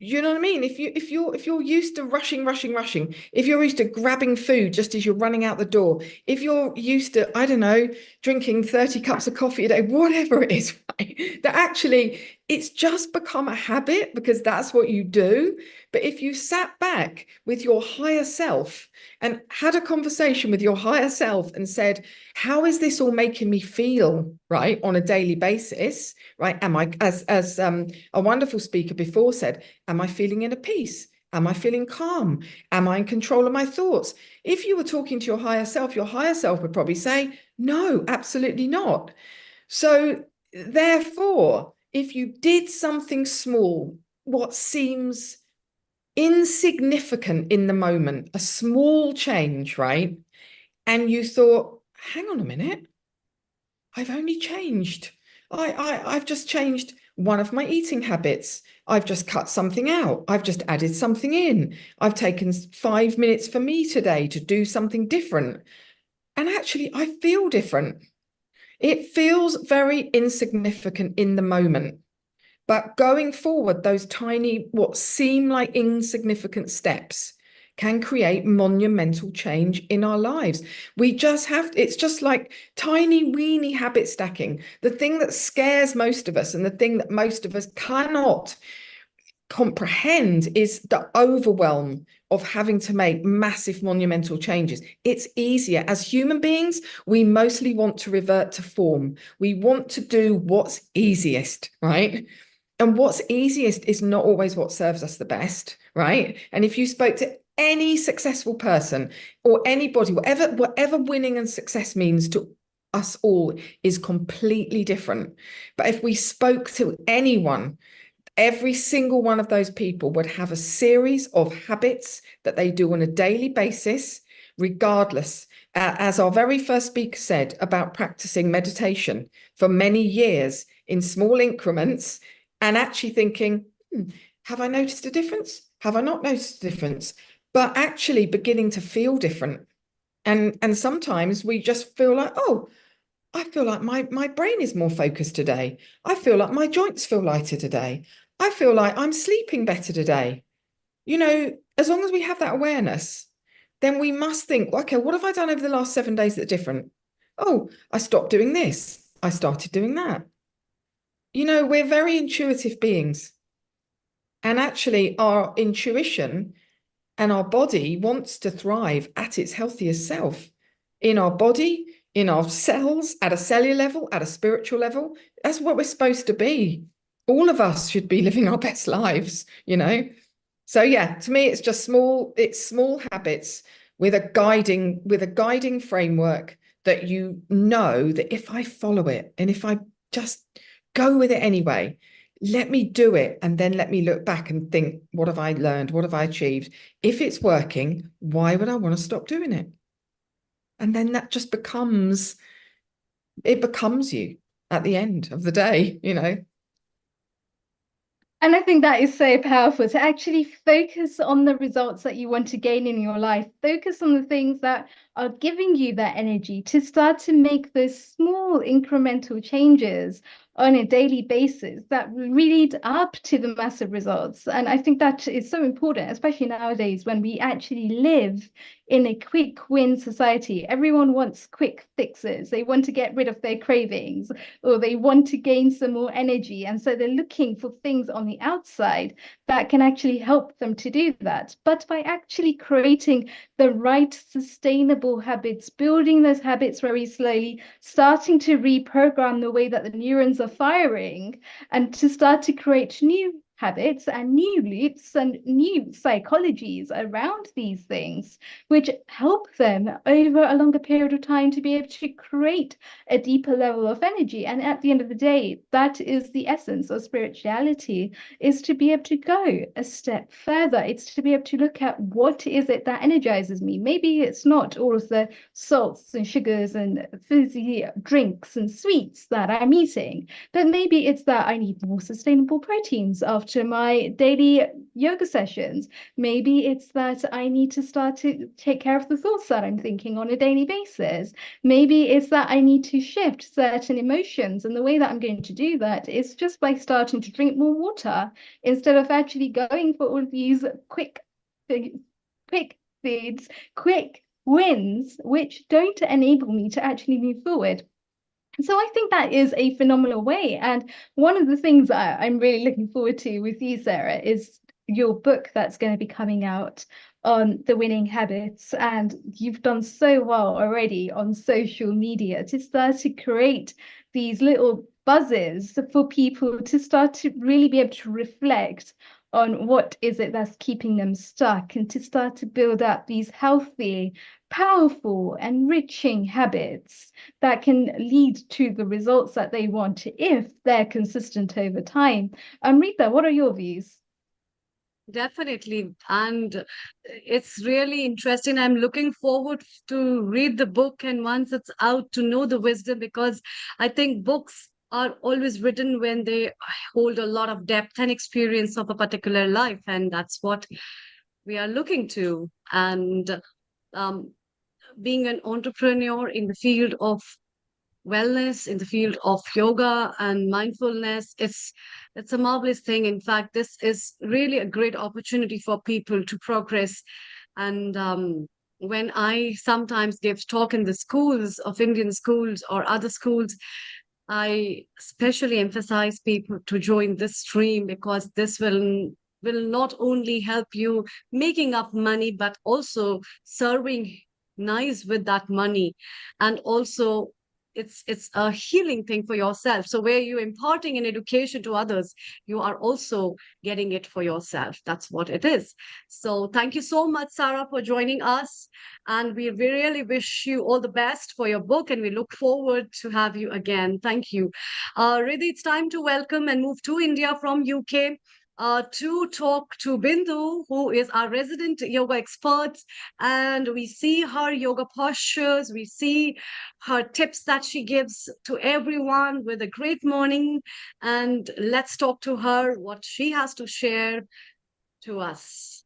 You know what I mean? If you're used to rushing, if you're used to grabbing food just as you're running out the door, if you're used to, I don't know, drinking 30 cups of coffee a day, whatever it is, right? That actually it's just become a habit because that's what you do. But if you sat back with your higher self and had a conversation with your higher self and said, how is this all making me feel, right, on a daily basis, right? Am I, as a wonderful speaker before said, am I feeling in a peace? Am I feeling calm? Am I in control of my thoughts? If you were talking to your higher self would probably say, no, absolutely not. So therefore, if you did something small, what seems insignificant in the moment, a small change, right? And you thought, hang on a minute, I've only changed. I've just changed one of my eating habits. I've just cut something out. I've just added something in. I've taken 5 minutes for me today to do something different. And actually, I feel different. It feels very insignificant in the moment. But going forward, those tiny, what seem like insignificant steps can create monumental change in our lives. We just have, it's just like tiny, weeny habit stacking. The thing that scares most of us and the thing that most of us cannot comprehend is the overwhelm of having to make massive monumental changes. It's easier. As human beings, we mostly want to revert to form. We want to do what's easiest, right? And what's easiest is not always what serves us the best, right? And if you spoke to any successful person or anybody, whatever winning and success means to us all is completely different. But if we spoke to anyone, every single one of those people would have a series of habits that they do on a daily basis, regardless. As our very first speaker said about practicing meditation for many years in small increments and actually thinking, have I noticed a difference? Have I not noticed a difference? But actually beginning to feel different. And sometimes we just feel like, oh, I feel like my brain is more focused today. I feel like my joints feel lighter today. I feel like I'm sleeping better today. As long as we have that awareness, then we must think, okay, what have I done over the last 7 days that's different? Oh, I stopped doing this. I started doing that. We're very intuitive beings. And actually, our intuition and our body wants to thrive at its healthiest self. In our body, in our cells, at a cellular level, at a spiritual level. That's what we're supposed to be. All of us should be living our best lives, you know. So yeah, to me, it's just small habits with a guiding framework that you know that if I follow it and if I just go with it anyway, let me do it and then let me look back and think, what have I learned? What have I achieved? If it's working, why would I want to stop doing it? And then that just becomes you at the end of the day, you know. And I think that is so powerful to actually focus on the results that you want to gain in your life. Focus on the things that are giving you that energy to start to make those small incremental changes on a daily basis that lead up to the massive results. And I think that is so important, especially nowadays when we actually live in a quick win society. Everyone wants quick fixes. They want to get rid of their cravings, or they want to gain some more energy. And so they're looking for things on the outside that can actually help them to do that. But by actually creating the right sustainable habits, building those habits very slowly, starting to reprogram the way that the neurons are firing, and to start to create new habits and new loops and new psychologies around these things, which help them over a longer period of time to be able to create a deeper level of energy. And at the end of the day, that is the essence of spirituality, is to be able to go a step further. It's to be able to look at what is it that energizes me. Maybe it's not all of the salts and sugars and fizzy drinks and sweets that I'm eating, but maybe it's that I need more sustainable proteins after my daily yoga sessions. Maybe it's that I need to start to take care of the thoughts that I'm thinking on a daily basis. Maybe it's that I need to shift certain emotions. And the way that I'm going to do that is just by starting to drink more water instead of actually going for all of these quick foods, quick wins, which don't enable me to actually move forward. So I think that is a phenomenal way. And one of the things I'm really looking forward to with you, Sarah, is your book that's going to be coming out on the winning habits. And you've done so well already on social media to start to create these little buzzes for people to start to really be able to reflect on what is it that's keeping them stuck, and to start to build up these healthy, powerful, enriching habits that can lead to the results that they want if they're consistent over time. Amrita, what are your views? Definitely. And it's really interesting. I'm looking forward to read the book, and once it's out, to know the wisdom, because I think books are always written when they hold a lot of depth and experience of a particular life. And that's what we are looking to. And um, being an entrepreneur in the field of wellness, in the field of yoga and mindfulness, it's a marvelous thing. In fact, this is really a great opportunity for people to progress. And when I sometimes give talk in the schools of Indian schools or other schools, I especially emphasize people to join this stream, because this will not only help you making up money, but also serving nice with that money. And also it's a healing thing for yourself. So where you're imparting an education to others, you are also getting it for yourself. That's what it is. So thank you so much, Sarah, for joining us. And we really wish you all the best for your book, and we look forward to have you again. Thank you. Riddhi, it's time to welcome and move to India from UK to talk to Bindu, who is our resident yoga expert. And we see her yoga postures, we see her tips that she gives to everyone with a great morning. And let's talk to her, what she has to share to us.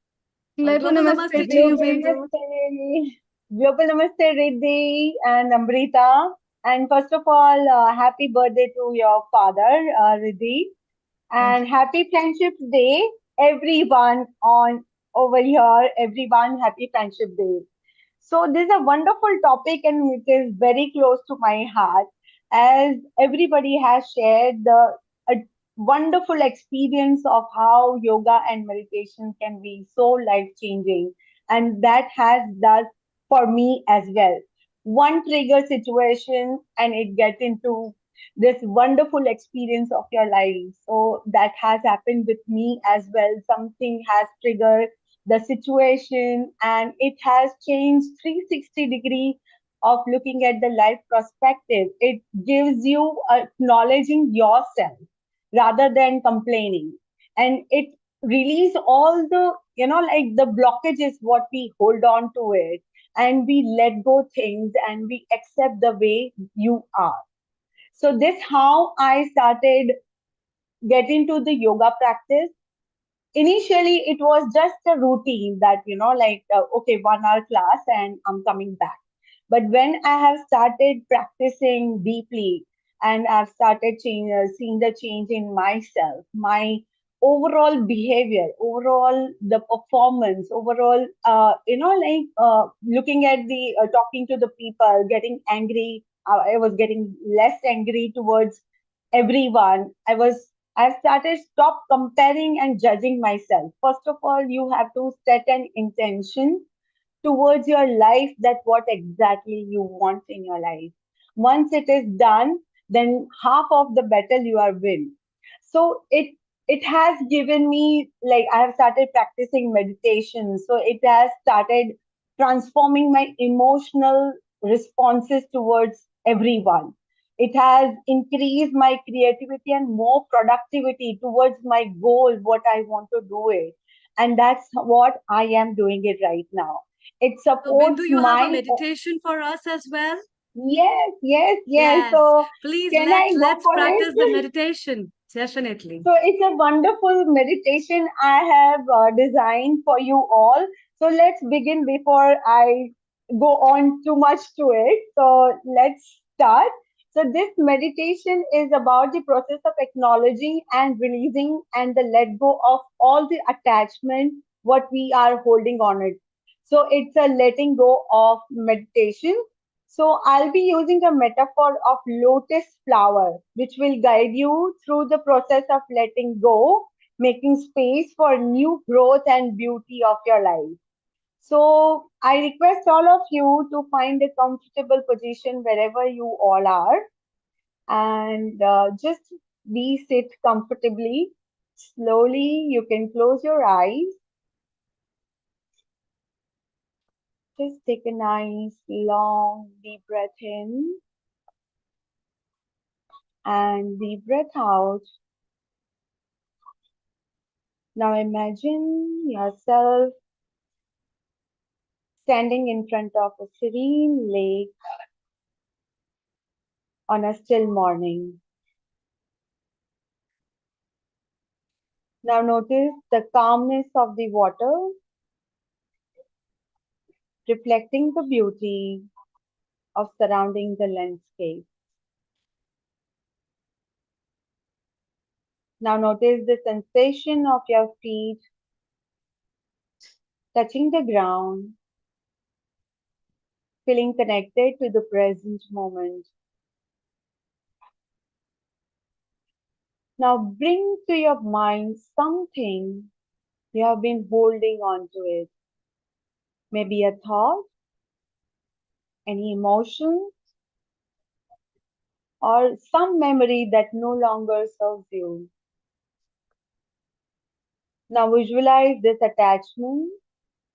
Global Global Namaste Namaste to to you, you, Bindu. Bindu. Global Namaste, Riddhi and Amrita. And first of all, happy birthday to your father, Riddhi. And happy Friendship Day, everyone on over here. Everyone, happy Friendship Day. So this is a wonderful topic, and it is very close to my heart, as everybody has shared a wonderful experience of how yoga and meditation can be so life changing, and that has done for me as well. one trigger situation and it gets into this wonderful experience of your life. So that has happened with me as well. Something has triggered the situation and it has changed 360-degree of looking at the life perspective. It gives you acknowledging yourself rather than complaining, and it release all the, like the blockages what we hold on to it, and we let go things and we accept the way you are. So this how I started getting to the yoga practice. Initially it was just a routine that, like, okay, 1 hour class and I'm coming back. But when I have started practicing deeply and I've started seeing the change in myself, my overall behavior, overall the performance, overall, looking at the talking to the people, getting angry. I was getting less angry towards everyone. I've started stop comparing and judging myself. First of all, you have to set an intention towards your life, that what exactly you want in your life. Once it is done, then half of the battle you are win. So it has given me, like, I have started practicing meditation. So it has started transforming my emotional responses towards everyone. It has increased my creativity and more productivity towards my goal, what I want to do it. And that's what I am doing it right now. It So, Bindu, supports you have a my. meditation for us as well? Yes, yes, yes. Yes. So Please can I go let's for practice the it? meditation. Definitely. So it's a wonderful meditation I have designed for you all. So let's begin before I go on too much to it. So let's start. So this meditation is about the process of acknowledging and releasing and the let go of all the attachment what we are holding on it. So it's a letting go of meditation. So I'll be using a metaphor of lotus flower, which will guide you through the process of letting go, making space for new growth and beauty of your life. So I request all of you to find a comfortable position wherever you all are, and just be sit comfortably. Slowly, you can close your eyes. Just take a nice long deep breath in and deep breath out. Now imagine yourself standing in front of a serene lake on a still morning. Now notice the calmness of the water, reflecting the beauty of surrounding the landscape. Now notice the sensation of your feet touching the ground, feeling connected to the present moment. Now bring to your mind something you have been holding on to it. Maybe a thought, any emotion, or some memory that no longer serves you. Now visualize this attachment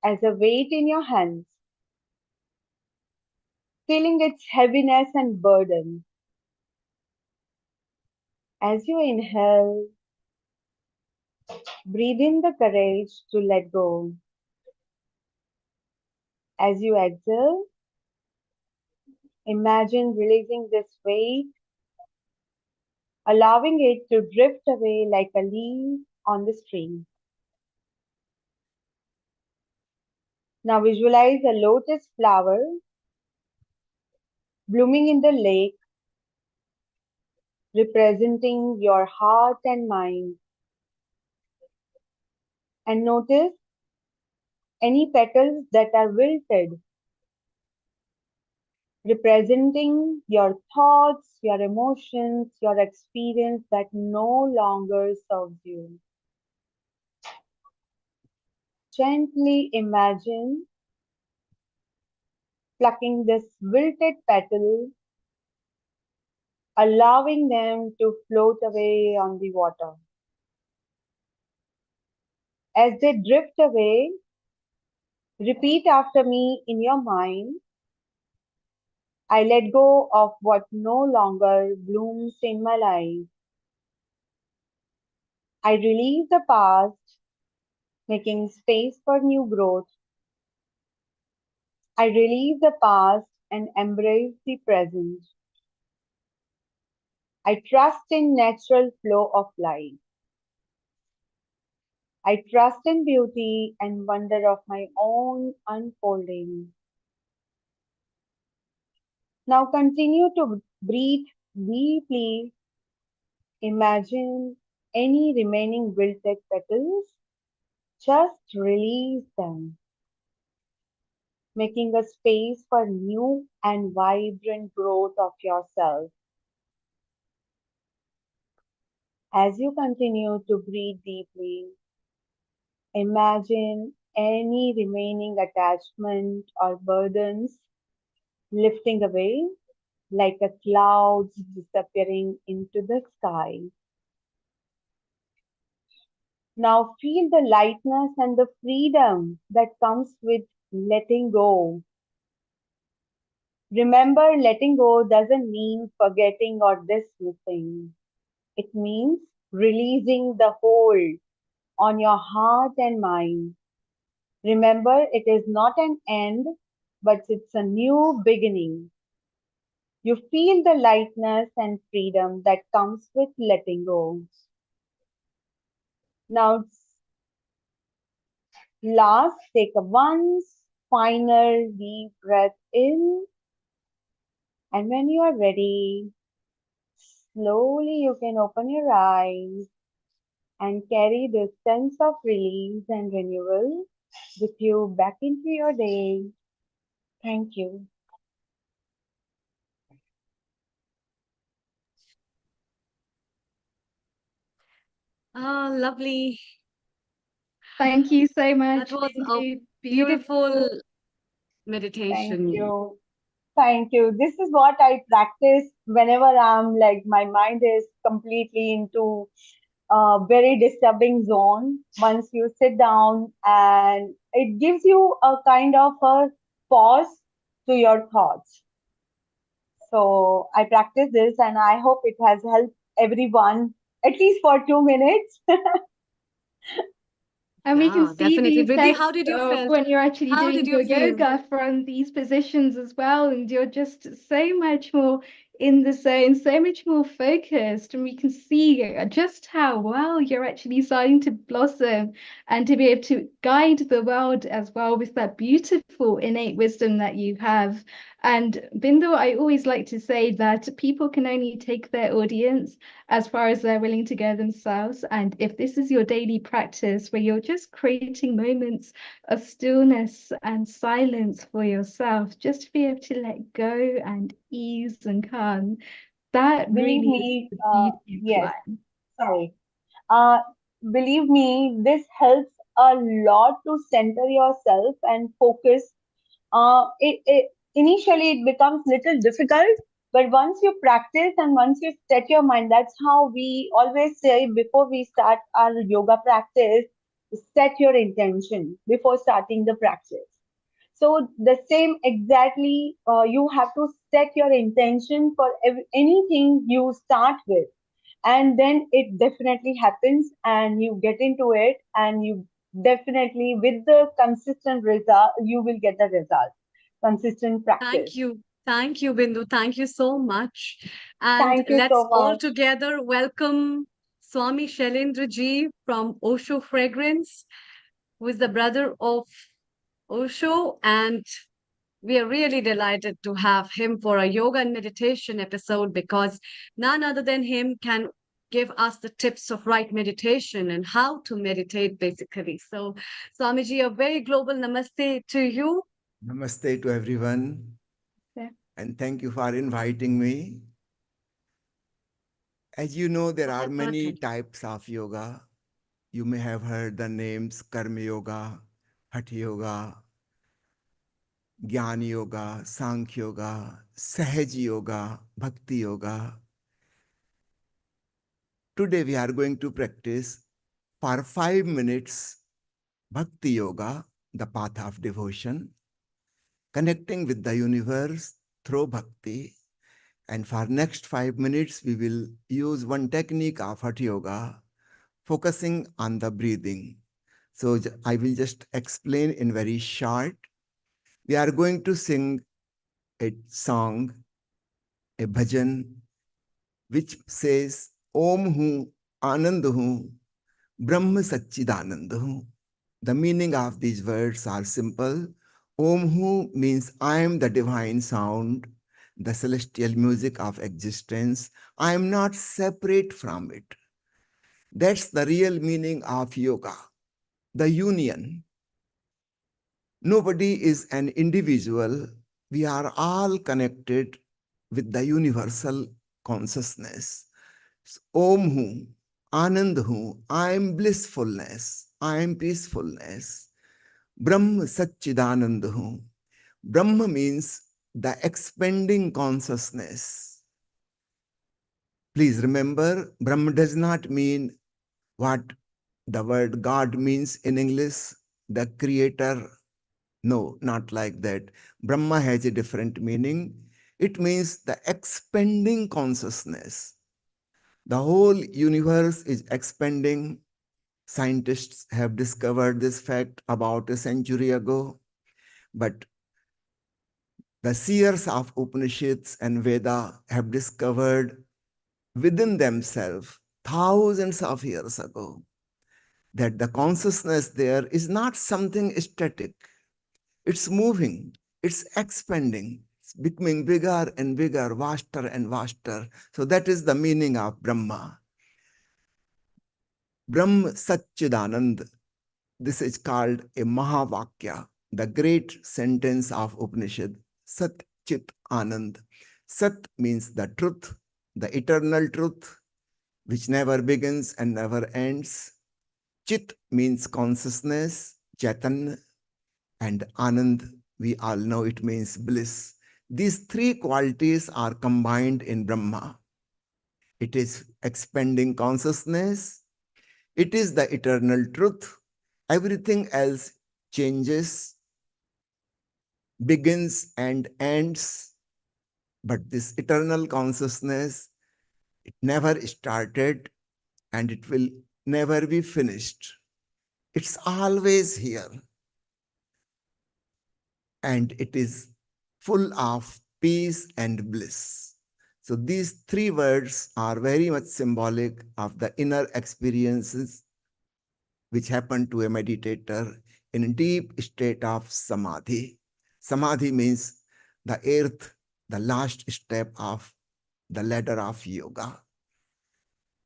as a weight in your hands, feeling its heaviness and burden. As you inhale, breathe in the courage to let go. As you exhale, imagine releasing this weight, allowing it to drift away like a leaf on the stream. Now visualize a lotus flower blooming in the lake, representing your heart and mind. And notice any petals that are wilted, representing your thoughts, your emotions, your experience that no longer serves you. Gently imagine plucking this wilted petal, allowing them to float away on the water. As they drift away, repeat after me in your mind. I let go of what no longer blooms in my life. I release the past, making space for new growth. I release the past and embrace the present. I trust in natural flow of life. I trust in beauty and wonder of my own unfolding. Now continue to breathe deeply. Imagine any remaining wilted petals. Just release them, making a space for new and vibrant growth of yourself. As you continue to breathe deeply, imagine any remaining attachment or burdens lifting away like a clouds disappearing into the sky. Now feel the lightness and the freedom that comes with letting go. Remember, letting go doesn't mean forgetting or dismissing. It means releasing the hold on your heart and mind. Remember, it is not an end, but it's a new beginning. You feel the lightness and freedom that comes with letting go. Now, last, take a once final deep breath in. And when you are ready, slowly you can open your eyes and carry this sense of release and renewal with you back into your day. Thank you. Ah, lovely. Thank you so much. That was a Bindu. beautiful Thank meditation. you. Thank you. This is what I practice whenever I'm like my mind is completely into a very disturbing zone. Once you sit down and it gives you a kind of a pause to your thoughts. So I practice this and I hope it has helped everyone at least for 2 minutes. And we can Yeah, see the definitely. Riddhi, how effects did you of feel? when you're actually How doing did you your feel? yoga from these positions as well. And you're just so much more in the zone, so much more focused. And we can see just how well you're actually starting to blossom and to be able to guide the world as well with that beautiful innate wisdom that you have. And Bindu, I always like to say that people can only take their audience as far as they're willing to go themselves. And if this is your daily practice where you're just creating moments of stillness and silence for yourself, just to be able to let go and ease and calm, that Believe really is me, the beauty of yes, life. sorry. Uh, Believe me, this helps a lot to center yourself and focus. Initially it becomes little difficult, but once you practice and once you set your mind, that's how we always say before we start our yoga practice, set your intention before starting the practice. So the same exactly, you have to set your intention for anything you start with, and then it definitely happens and you get into it, and you definitely with the consistent result you will get the result. Consistent Thank practice. you. Thank you, Bindu. Thank you so much. And Thank you let's so all much. together welcome Swami Shailendra Ji from Osho Fragrance, who is the brother of Osho. And we are really delighted to have him for a yoga and meditation episode because none other than him can give us the tips of right meditation and how to meditate, basically. So, Swamiji, a very global namaste to you. Namaste to everyone, Yeah. and thank you for inviting me. As you know, there are many types of yoga. You may have heard the names Karma Yoga, Hatha Yoga. Jnana Yoga, Sankhya Yoga, Sahaj Yoga, Bhakti Yoga. Today we are going to practice for 5 minutes Bhakti Yoga, the path of devotion, connecting with the universe through Bhakti. And for next 5 minutes, we will use one technique of Hatha Yoga, focusing on the breathing. So I will just explain in very short. We are going to sing a song, a bhajan, which says, Om Hu Anand Hu Brahma Satchidanand Hu. The meaning of these words are simple. Om Hu means I am the divine sound, the celestial music of existence. I am not separate from it. That's the real meaning of yoga, the union. Nobody is an individual. We are all connected with the universal consciousness. Om Hu, Anand Hu, I am blissfulness, I am peacefulness. Brahma Satchidanand Hu. Brahma means the expanding consciousness. Please remember, Brahma does not mean what the word God means in English, the creator. No, not like that. Brahma has a different meaning. It means the expanding consciousness. The whole universe is expanding. Scientists have discovered this fact about a century ago. But the seers of Upanishads and Veda have discovered within themselves thousands of years ago that the consciousness there is not something static. It's moving, it's expanding, it's becoming bigger and bigger, vaster and vaster. So that is the meaning of Brahma. Brahm Satchidanand. This is called a Mahavakya, the great sentence of Upanishad. Sat Chit Anand. Sat means the truth, the eternal truth, which never begins and never ends. Chit means consciousness, Chaitan, and Anand, we all know it means bliss. These three qualities are combined in Brahma. It is expanding consciousness, it is the eternal truth. Everything else changes, begins and ends, but this eternal consciousness, it never started and it will never be finished. It's always here. And it is full of peace and bliss. So these three words are very much symbolic of the inner experiences which happen to a meditator in a deep state of samadhi. Samadhi means the eighth, the last step of the ladder of yoga.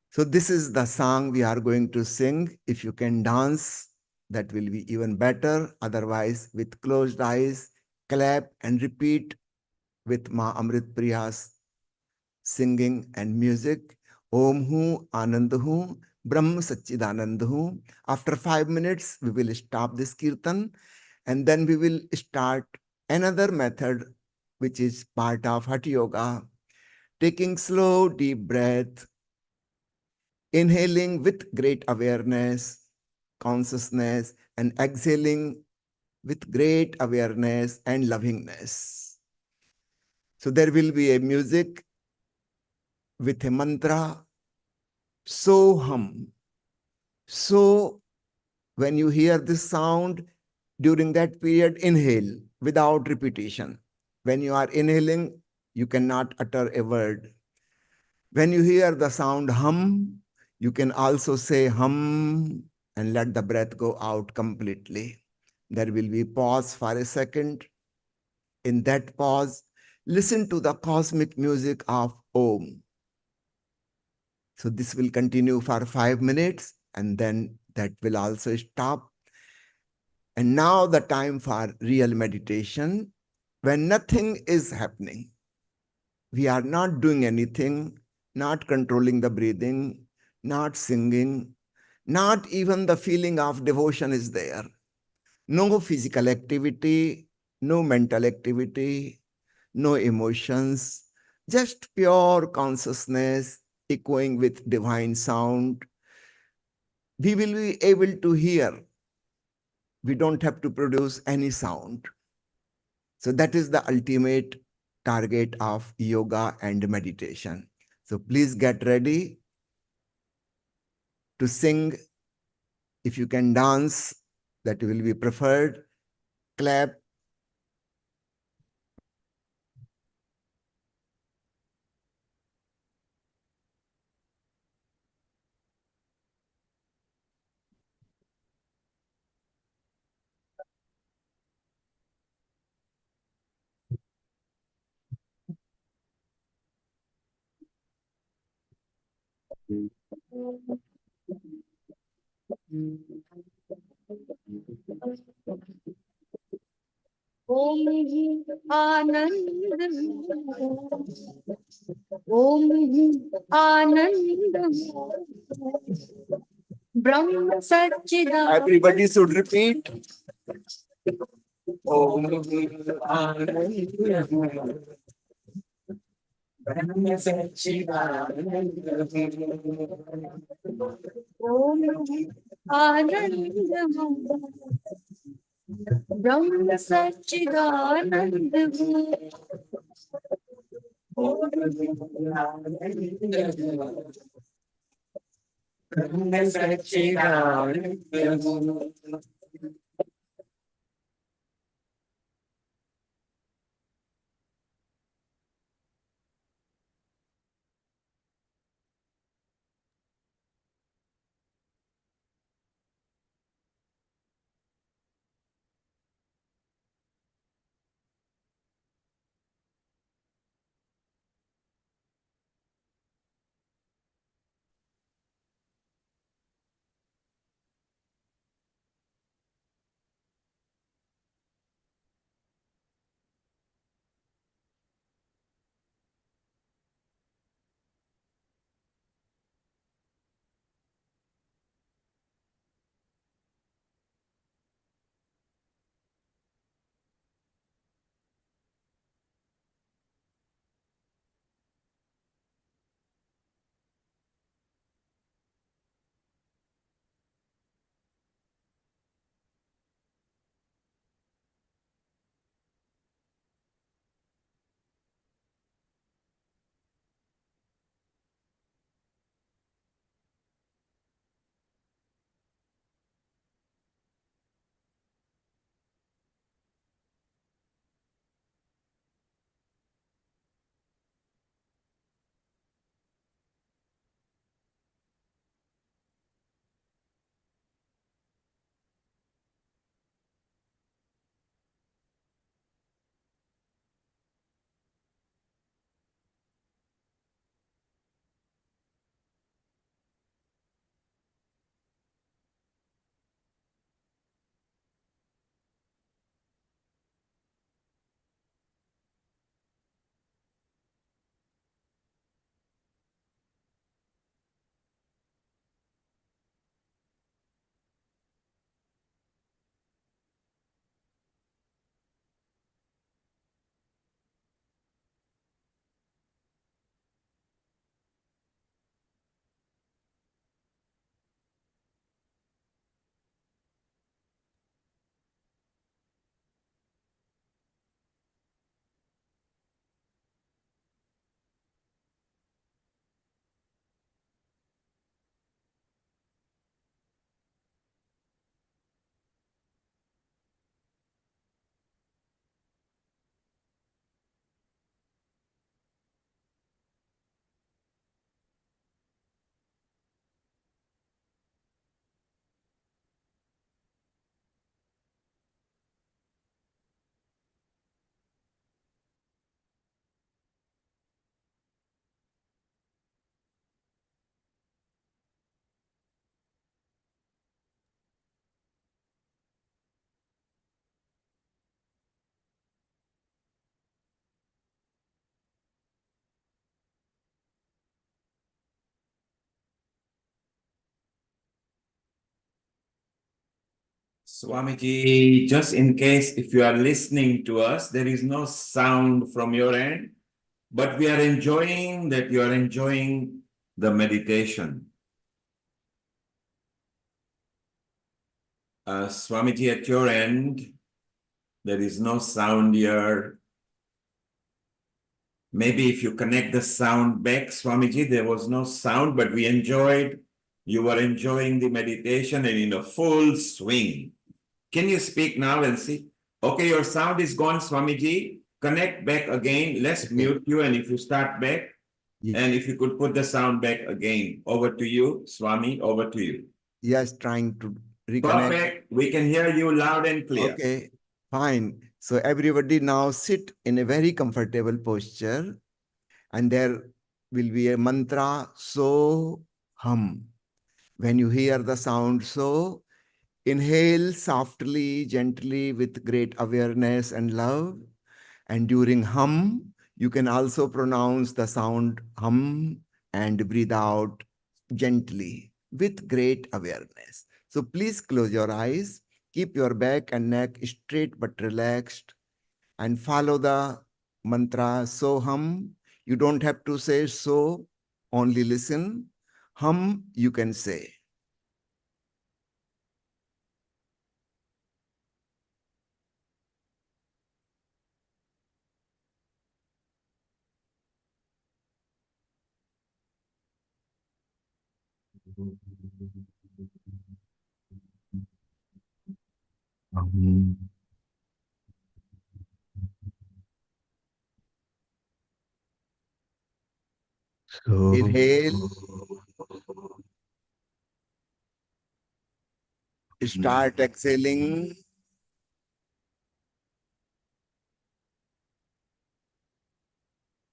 So this is the song we are going to sing. If you can dance, that will be even better. Otherwise, with closed eyes, clap and repeat with Ma Amrit Priya's singing and music. Om Hu Anand Hu Brahm Satchidanand Hu. After 5 minutes, we will stop this kirtan and then we will start another method which is part of Hatha Yoga. Taking slow, deep breath, inhaling with great awareness, consciousness, and exhaling with great awareness and lovingness. So there will be a music with a mantra, so hum. So when you hear this sound, during that period, inhale without repetition. When you are inhaling, you cannot utter a word. When you hear the sound hum, you can also say hum and let the breath go out completely. There will be pause for a second. In that pause, listen to the cosmic music of Om. So this will continue for 5 minutes and then that will also stop. And now the time for real meditation when nothing is happening. We are not doing anything, not controlling the breathing, not singing, not even the feeling of devotion is there. No physical activity, no mental activity, no emotions, just pure consciousness echoing with divine sound. We will be able to hear. We don't have to produce any sound. So that is the ultimate target of yoga and meditation. So please get ready to sing. If you can dance, that will be preferred. Clap. Om he Anand Om he Anand Brahma Sachchidanand Everybody should repeat. Om Om Anand Brahma Sachchidanand Swamiji, just in case if you are listening to us, there is no sound from your end, but we are enjoying that you are enjoying the meditation. Swamiji, at your end, there is no sound here. Maybe if you connect the sound back, Swamiji, there was no sound, but we enjoyed, you were enjoying the meditation and in a full swing. Can you speak now and see? Okay, your sound is gone, Swamiji. Connect back again. Let's mute you, and if you start back, and if you could put the sound back again. Over to you, Swami, over to you. Yes, trying to reconnect. Perfect. We can hear you loud and clear. Okay, fine. So everybody now sit in a very comfortable posture, and there will be a mantra, so hum. When you hear the sound so, inhale softly, gently, with great awareness and love. And during hum, you can also pronounce the sound hum and breathe out gently with great awareness. So please close your eyes, keep your back and neck straight but relaxed, and follow the mantra so hum. You don't have to say so, only listen. Hum, you can say. So inhale. Start exhaling.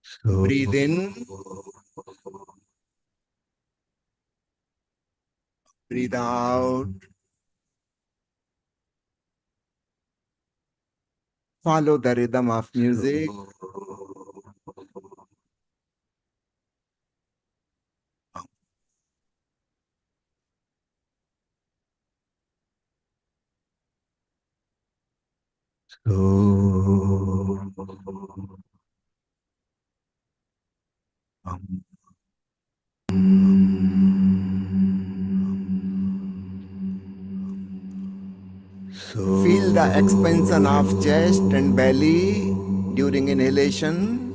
So breathe in. Breathe out. Follow the rhythm of music. So feel the expansion of chest and belly during inhalation.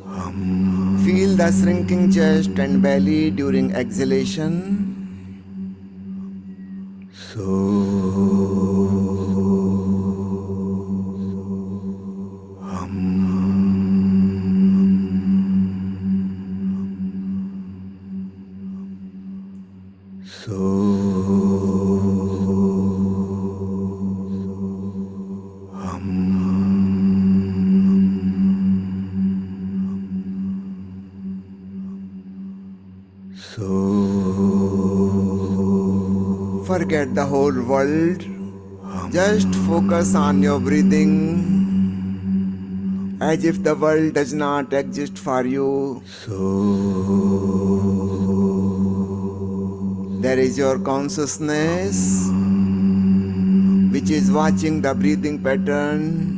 Feel the shrinking chest and belly during exhalation. Forget the whole world. Just focus on your breathing as if the world does not exist for you. There is your consciousness which is watching the breathing pattern.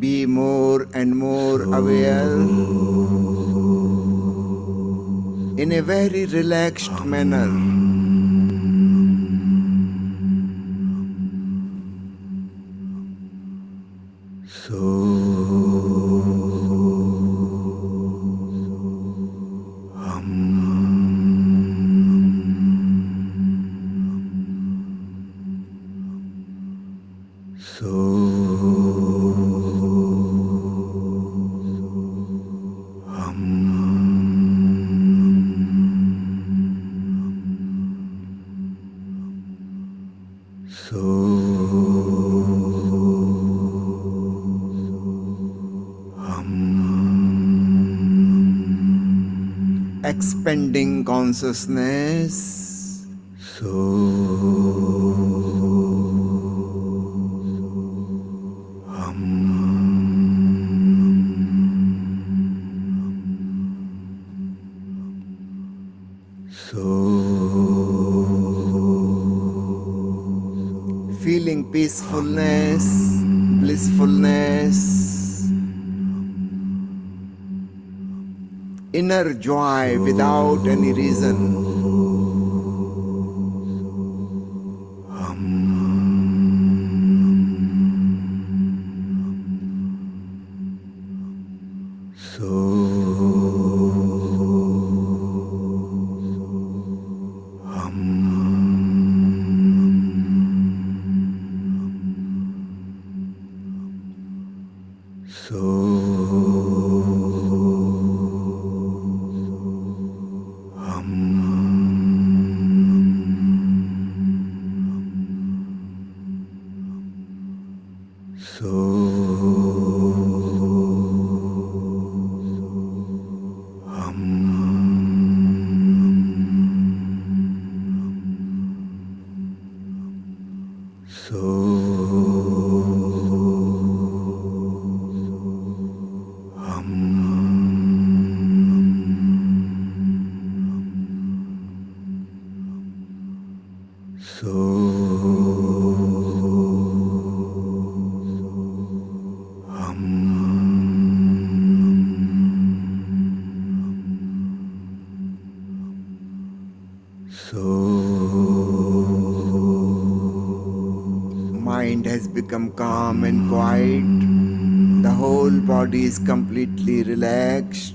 Be more and more aware in a very relaxed manner. Expanding consciousness. Feeling peacefulness, blissfulness, inner joy without any reason. Mind has become calm and quiet. The whole body is completely relaxed.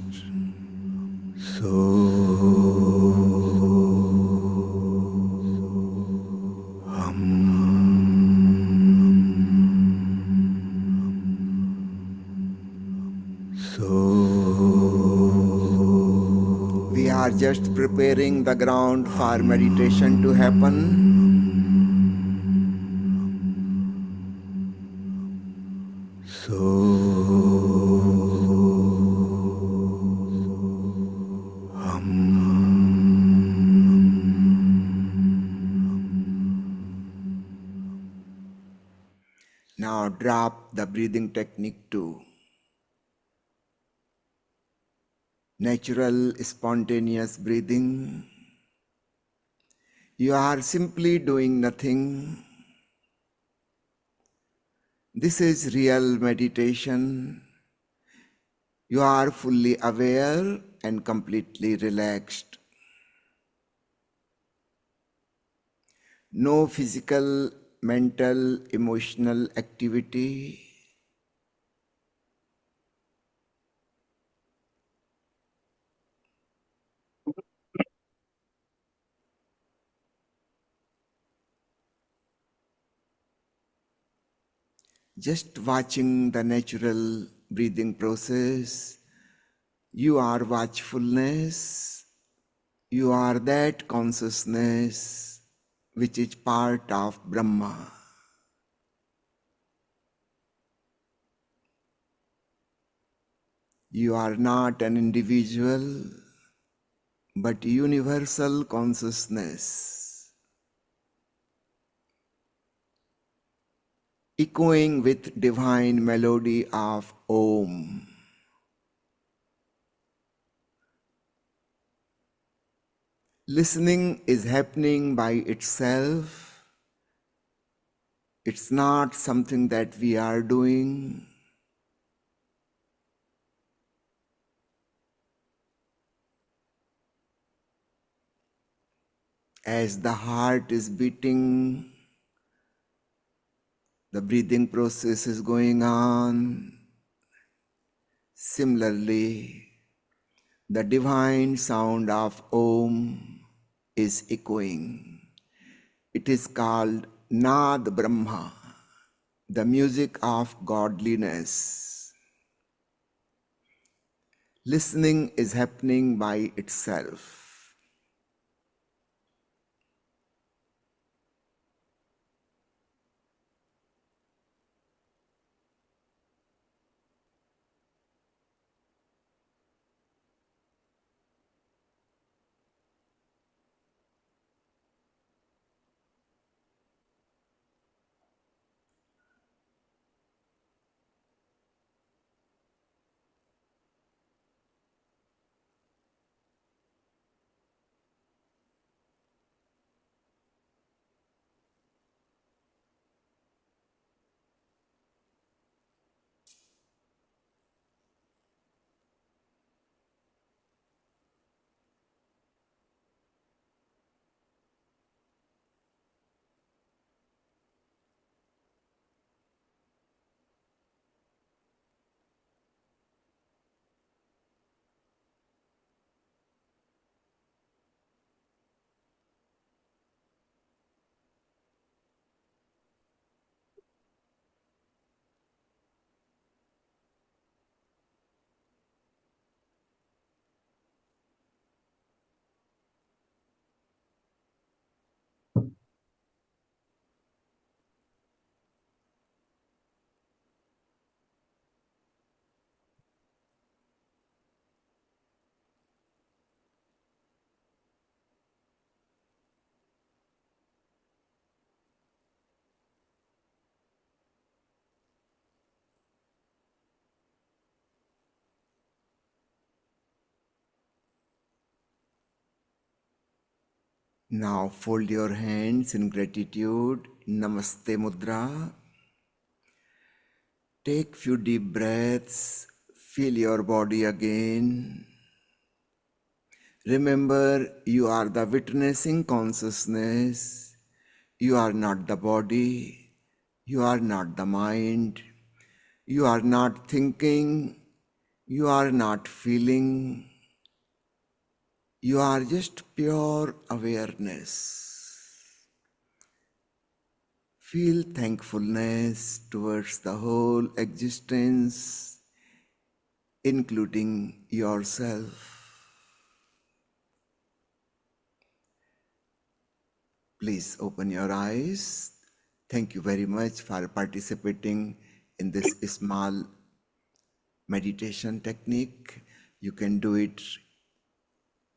We are just preparing the ground for meditation to happen. Now drop the breathing technique to natural, spontaneous breathing. You are simply doing nothing. This is real meditation. You are fully aware and completely relaxed. No physical, mental, emotional activity. Just watching the natural breathing process. You are watchfulness. You are that consciousness which is part of Brahma. You are not an individual, but universal consciousness, echoing with divine melody of Om. Listening is happening by itself. It's not something that we are doing. As the heart is beating, the breathing process is going on. Similarly, the divine sound of Om is echoing. It is called Nad Brahma, the music of godliness. Listening is happening by itself. Now fold your hands in gratitude. Namaste Mudra. Take few deep breaths. Feel your body again. Remember, you are the witnessing consciousness. You are not the body. You are not the mind. You are not thinking. You are not feeling. You are just pure awareness. Feel thankfulness towards the whole existence, including yourself. Please open your eyes. Thank you very much for participating in this small meditation technique. You can do it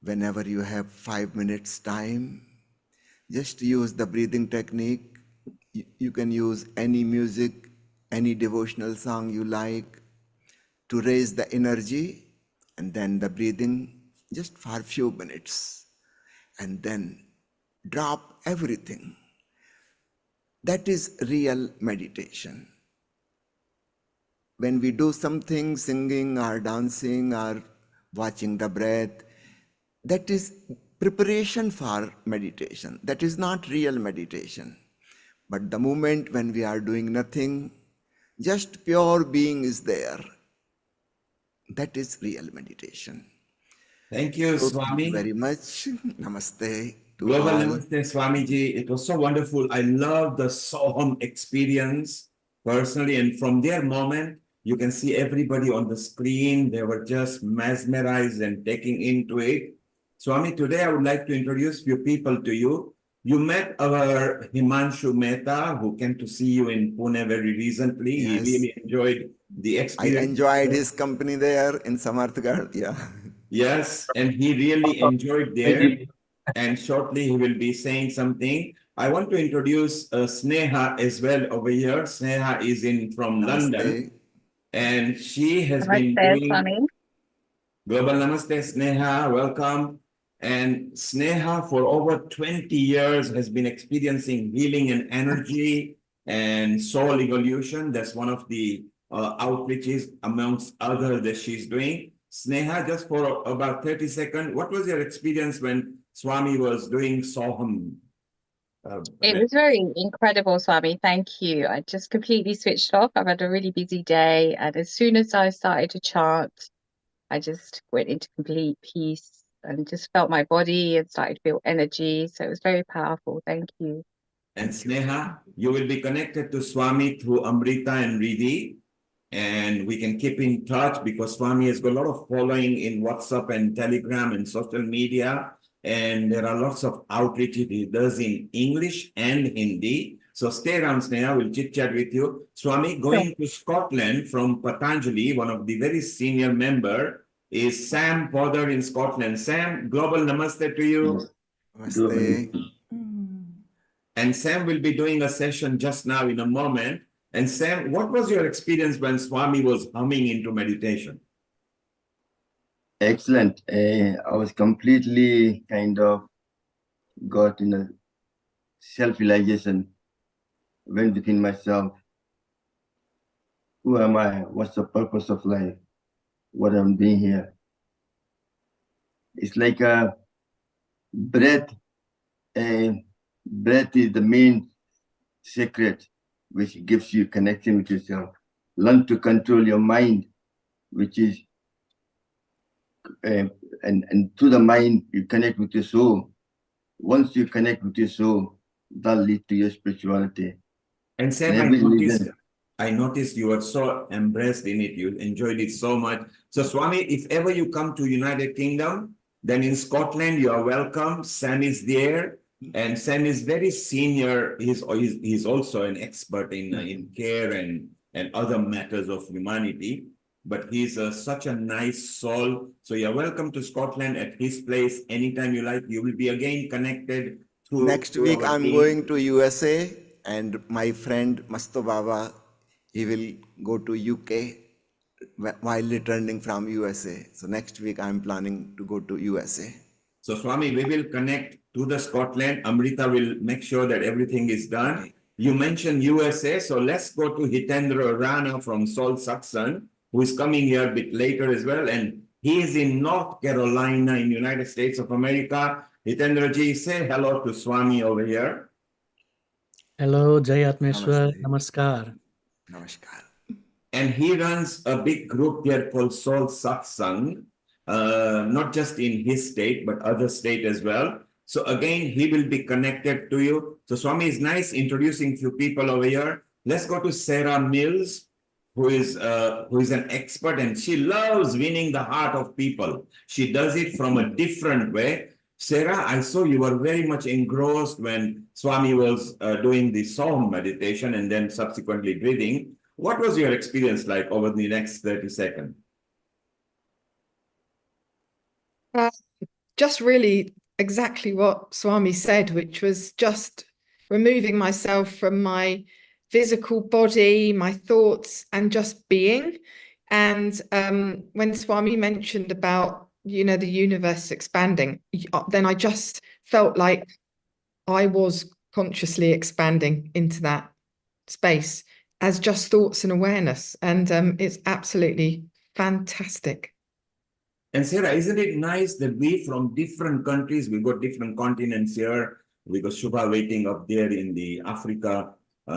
whenever you have 5 minutes time. Just use the breathing technique. You can use any music, any devotional song you like to raise the energy, and then the breathing just for a few minutes, and then drop everything. That is real meditation. When we do something, singing or dancing or watching the breath, that is preparation for meditation. That is not real meditation. But the moment when we are doing nothing, just pure being is there. That is real meditation. Thank you, So Swami. thank you very much. Namaste to Global all. Namaste, Swamiji. It was so wonderful. I love the Soham experience personally. And from their moment, you can see everybody on the screen. They were just mesmerized and taking into it. Swami, today I would like to introduce few people to you. You met our Himanshu Mehta, who came to see you in Pune very recently. Yes. He really enjoyed the I experience. enjoyed his company there in Samarthgarh. Yeah. Yes, and he really enjoyed there. And shortly he will be saying something. I want to introduce Sneha as well over here. Sneha is in from London, and she has been doing Global Namaste, Sneha. Welcome. And Sneha, for over 20 years, has been experiencing healing and energy and soul evolution. That's one of the outreaches amongst others that she's doing. Sneha, just for about 30 seconds, what was your experience when Swami was doing Soham? It was very incredible, Swami. Thank you. I just completely switched off. I've had a really busy day, and as soon as I started to chant, I just went into complete peace and just felt my body and started to feel energy. So it was very powerful. Thank you. And Sneha, you will be connected to Swami through Amrita and Riddhi, and we can keep in touch because Swami has got a lot of following in WhatsApp and Telegram and social media, and there are lots of outreach he does in English and Hindi. So stay around, Sneha, we'll chit-chat with you. Swami, going to Scotland from Patanjali, one of the very senior member, is Sam Potter in Scotland. Sam, global namaste to you. Namaste. And Sam will be doing a session just now in a moment. And Sam, what was your experience when Swami was humming into meditation? Excellent. I was completely kind of got in a self-realization, went within myself. Who am I? What's the purpose of life? What I'm doing here? It's like a breath. Breath is the main secret which gives you connection with yourself. Learn to control your mind, which is and through the mind you connect with your soul. Once you connect with your soul, that leads to your spirituality. And Sam, I noticed you were so embraced in it. You enjoyed it so much. So Swami, if ever you come to United Kingdom, then in Scotland you are welcome. Sam is there, and Sam is very senior. He's also an expert in care and other matters of humanity. But he's such a nice soul. So you're welcome to Scotland at his place anytime you like. You will be again connected through. Next week I'm going to USA, and my friend Masto Baba, he will go to UK while returning from USA. So next week I'm planning to go to USA. So Swami, we will connect to the Scotland. Amrita will make sure that everything is done. Okay. You mentioned USA, so let's go to Hitendra Rana from Salt Satsang, who is coming here a bit later as well. And he is in North Carolina in the United States of America. Hitendra ji, say hello to Swami over here. Hello, Jai Atmeshwar. Namaskar. Namaskar. And he runs a big group here called Salt Satsang, not just in his state, but other state as well. So again, he will be connected to you. So Swami is nice introducing few people over here. Let's go to Sarah Mills, who is an expert, and she loves winning the heart of people. She does it from a different way. Sarah, I saw you were very much engrossed when Swami was doing the Psalm meditation and then subsequently breathing. What was your experience like over the next 30 seconds? Just really exactly what Swami said, which was just removing myself from my physical body, my thoughts, and just being. And when Swami mentioned about, the universe expanding, then I just felt like I was consciously expanding into that space as just thoughts and awareness. And it's absolutely fantastic. And Sarah, isn't it nice that we from different countries, we got different continents here. We got Shubha waiting up there in the Africa.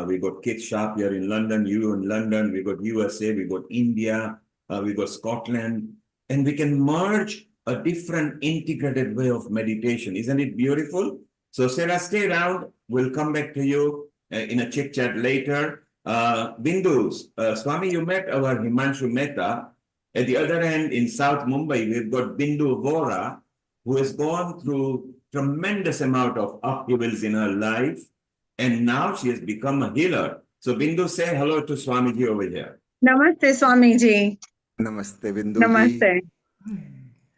We got Kit Sharp here in London, you in London. We got USA, we got India, we got Scotland. And we can merge a different integrated way of meditation. Isn't it beautiful? So Sarah, stay around. We'll come back to you in a chit chat later. Bindus, Swami, you met our Himanshu Mehta. At the other end, in South Mumbai, we've got Bindu Vora, who has gone through tremendous amount of upheavals in her life, and now she has become a healer. So Bindu, say hello to Swamiji over here. Namaste, Swamiji. Namaste, Bindu. Namaste.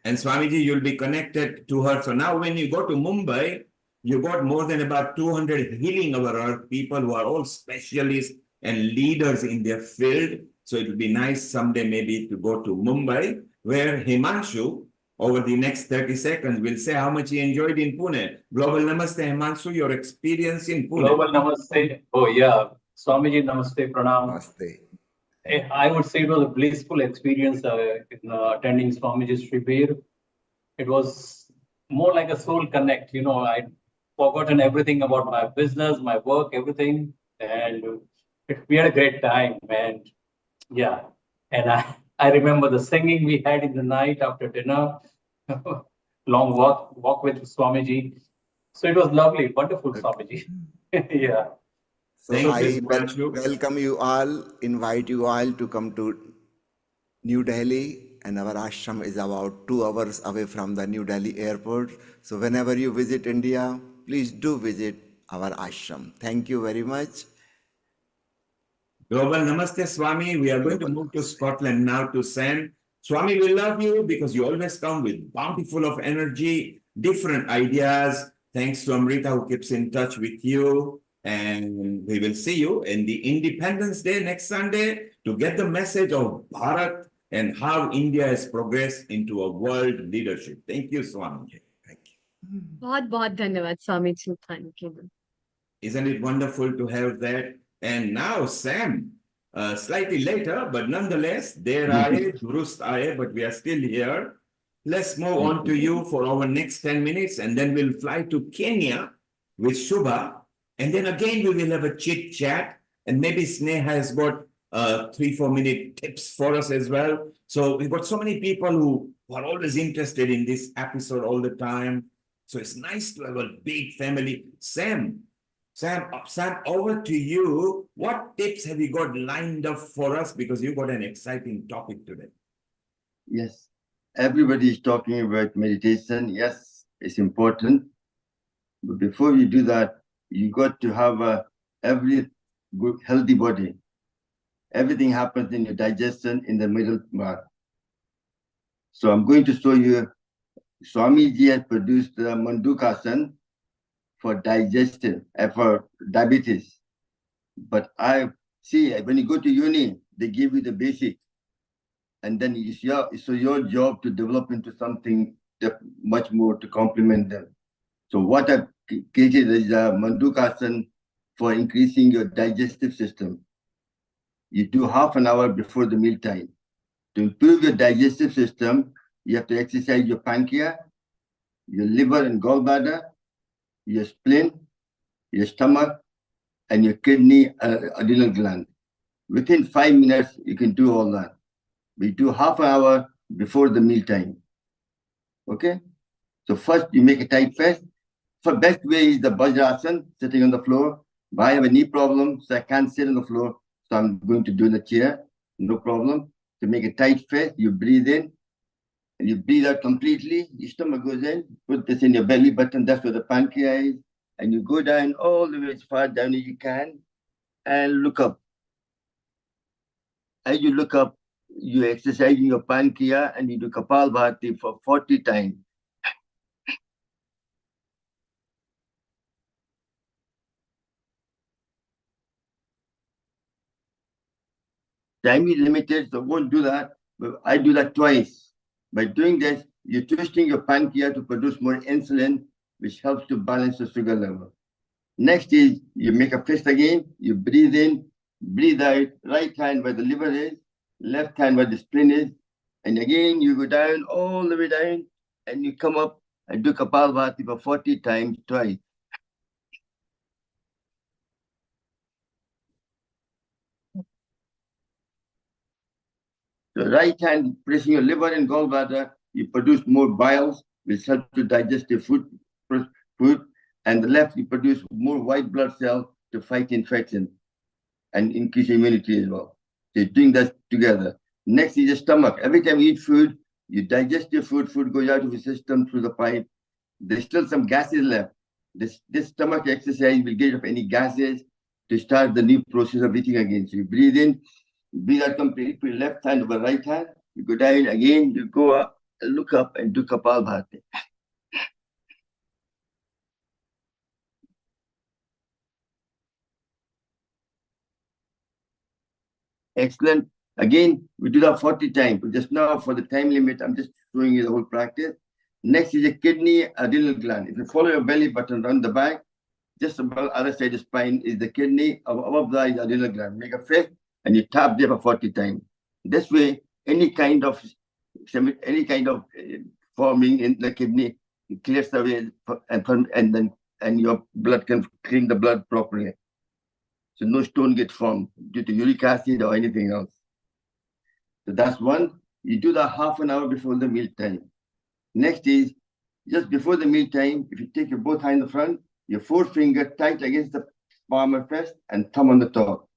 And Swamiji, you'll be connected to her. So now when you go to Mumbai, you got more than about 200 healing our people who are all specialists and leaders in their field. So it will be nice someday maybe to go to Mumbai, where Himanshu, over the next 30 seconds, will say how much he enjoyed in Pune. Global Namaste, Himanshu, your experience in Pune. Global Namaste. Oh, yeah. Swamiji, Namaste, Pranam. Namaste. I would say it was a blissful experience in attending Swamiji's Shibir. It was more like a soul connect. I'd forgotten everything about my business, my work, everything. And we had a great time. And yeah, and I remember the singing we had in the night after dinner, long walk with Swamiji. So it was lovely, wonderful, Swamiji. Yeah. So I welcome you all, invite you all to come to New Delhi, and our ashram is about 2 hours away from the New Delhi airport. So whenever you visit India, please do visit our ashram. Thank you very much. Global Namaste, Swami. We are going to move to Scotland now to Sam. Swami, we love you because you always come with bountiful of energy, different ideas. Thanks to Amrita who keeps in touch with you. And we will see you in the Independence Day next Sunday to get the message of Bharat and how India has progressed into a world leadership. Thank you, Swami. Thank you. बहुत धन्यवाद Swami ji. Thank you. Isn't it wonderful to have that? And now, Sam, slightly later, but nonetheless, there I, Durust I, but we are still here. Let's move on to you for our next 10 minutes, and then we'll fly to Kenya with Shubha. And then again, we will have a chit chat, and maybe Sneha has got 3-4 minute tips for us as well. So we've got so many people who are always interested in this episode all the time. So it's nice to have a big family. Sam, over to you. What tips have you got lined up for us? Because you got an exciting topic today. Yes, everybody is talking about meditation. Yes, it's important. But before you do that, you got to have every good, healthy body. Everything happens in your digestion in the middle part. So I'm going to show you, Swamiji has produced the Mandukasan for digestion, for diabetes. But I see, when you go to uni, they give you the basic. And then it's your job to develop into something much more to complement them. So what I've created is a Mandukasana for increasing your digestive system. You do half an hour before the meal time. To improve your digestive system, you have to exercise your pancreas, your liver and gallbladder, your spleen, your stomach, and your kidney, adrenal gland. Within 5 minutes, you can do all that. We do half an hour before the meal time. Okay? So first you make a tight fist. For best way is the Vajrasana, sitting on the floor. But I have a knee problem, so I can't sit on the floor. So I'm going to do the chair, no problem. To make a tight fist, you breathe in, and you breathe out completely. Your stomach goes in, put this in your belly button, that's where the pancreas is. And you go down all the way as far down as you can, and look up. As you look up, you're exercising your pancreas, and you do Kapalbhati for 40 times. Time is limited, so won't do that. But I do that twice. By doing this, you're twisting your pancreas to produce more insulin, which helps to balance the sugar level. Next is you make a fist again, you breathe in, breathe out, right hand where the liver is, left hand where the spleen is, and again you go down, all the way down, and you come up and do Kapalbhati for 40 times twice. The right hand pressing your liver and gallbladder, you produce more bile, which helps to digest the food, and the left, you produce more white blood cells to fight infection and increase immunity as well. So you're doing that together. Next is the stomach. Every time you eat food, you digest your food, food goes out of the system through the pipe. There's still some gases left. This stomach exercise will get rid of any gases to start the new process of eating again. So you breathe in, breathe out completely, put your left hand over right hand, you go down again, you go up, look up and do Kapalbhati. Excellent. Again, we do that 40 times. But just now, for the time limit, I'm just showing you the whole practice. Next is the kidney adrenal gland. If you follow your belly button around the back, just above the other side of the spine is the kidney. Above that is adrenal gland. Make a fist and you tap there for 40 times. This way, any kind of forming in the kidney, it clears away, and your blood can clean the blood properly. So no stone gets formed due to uric acid or anything else. So that's one. You do that half an hour before the meal time. Next is, just before the meal time, if you take your both hands in the front, your forefinger tight against the palm of fist and thumb on the top.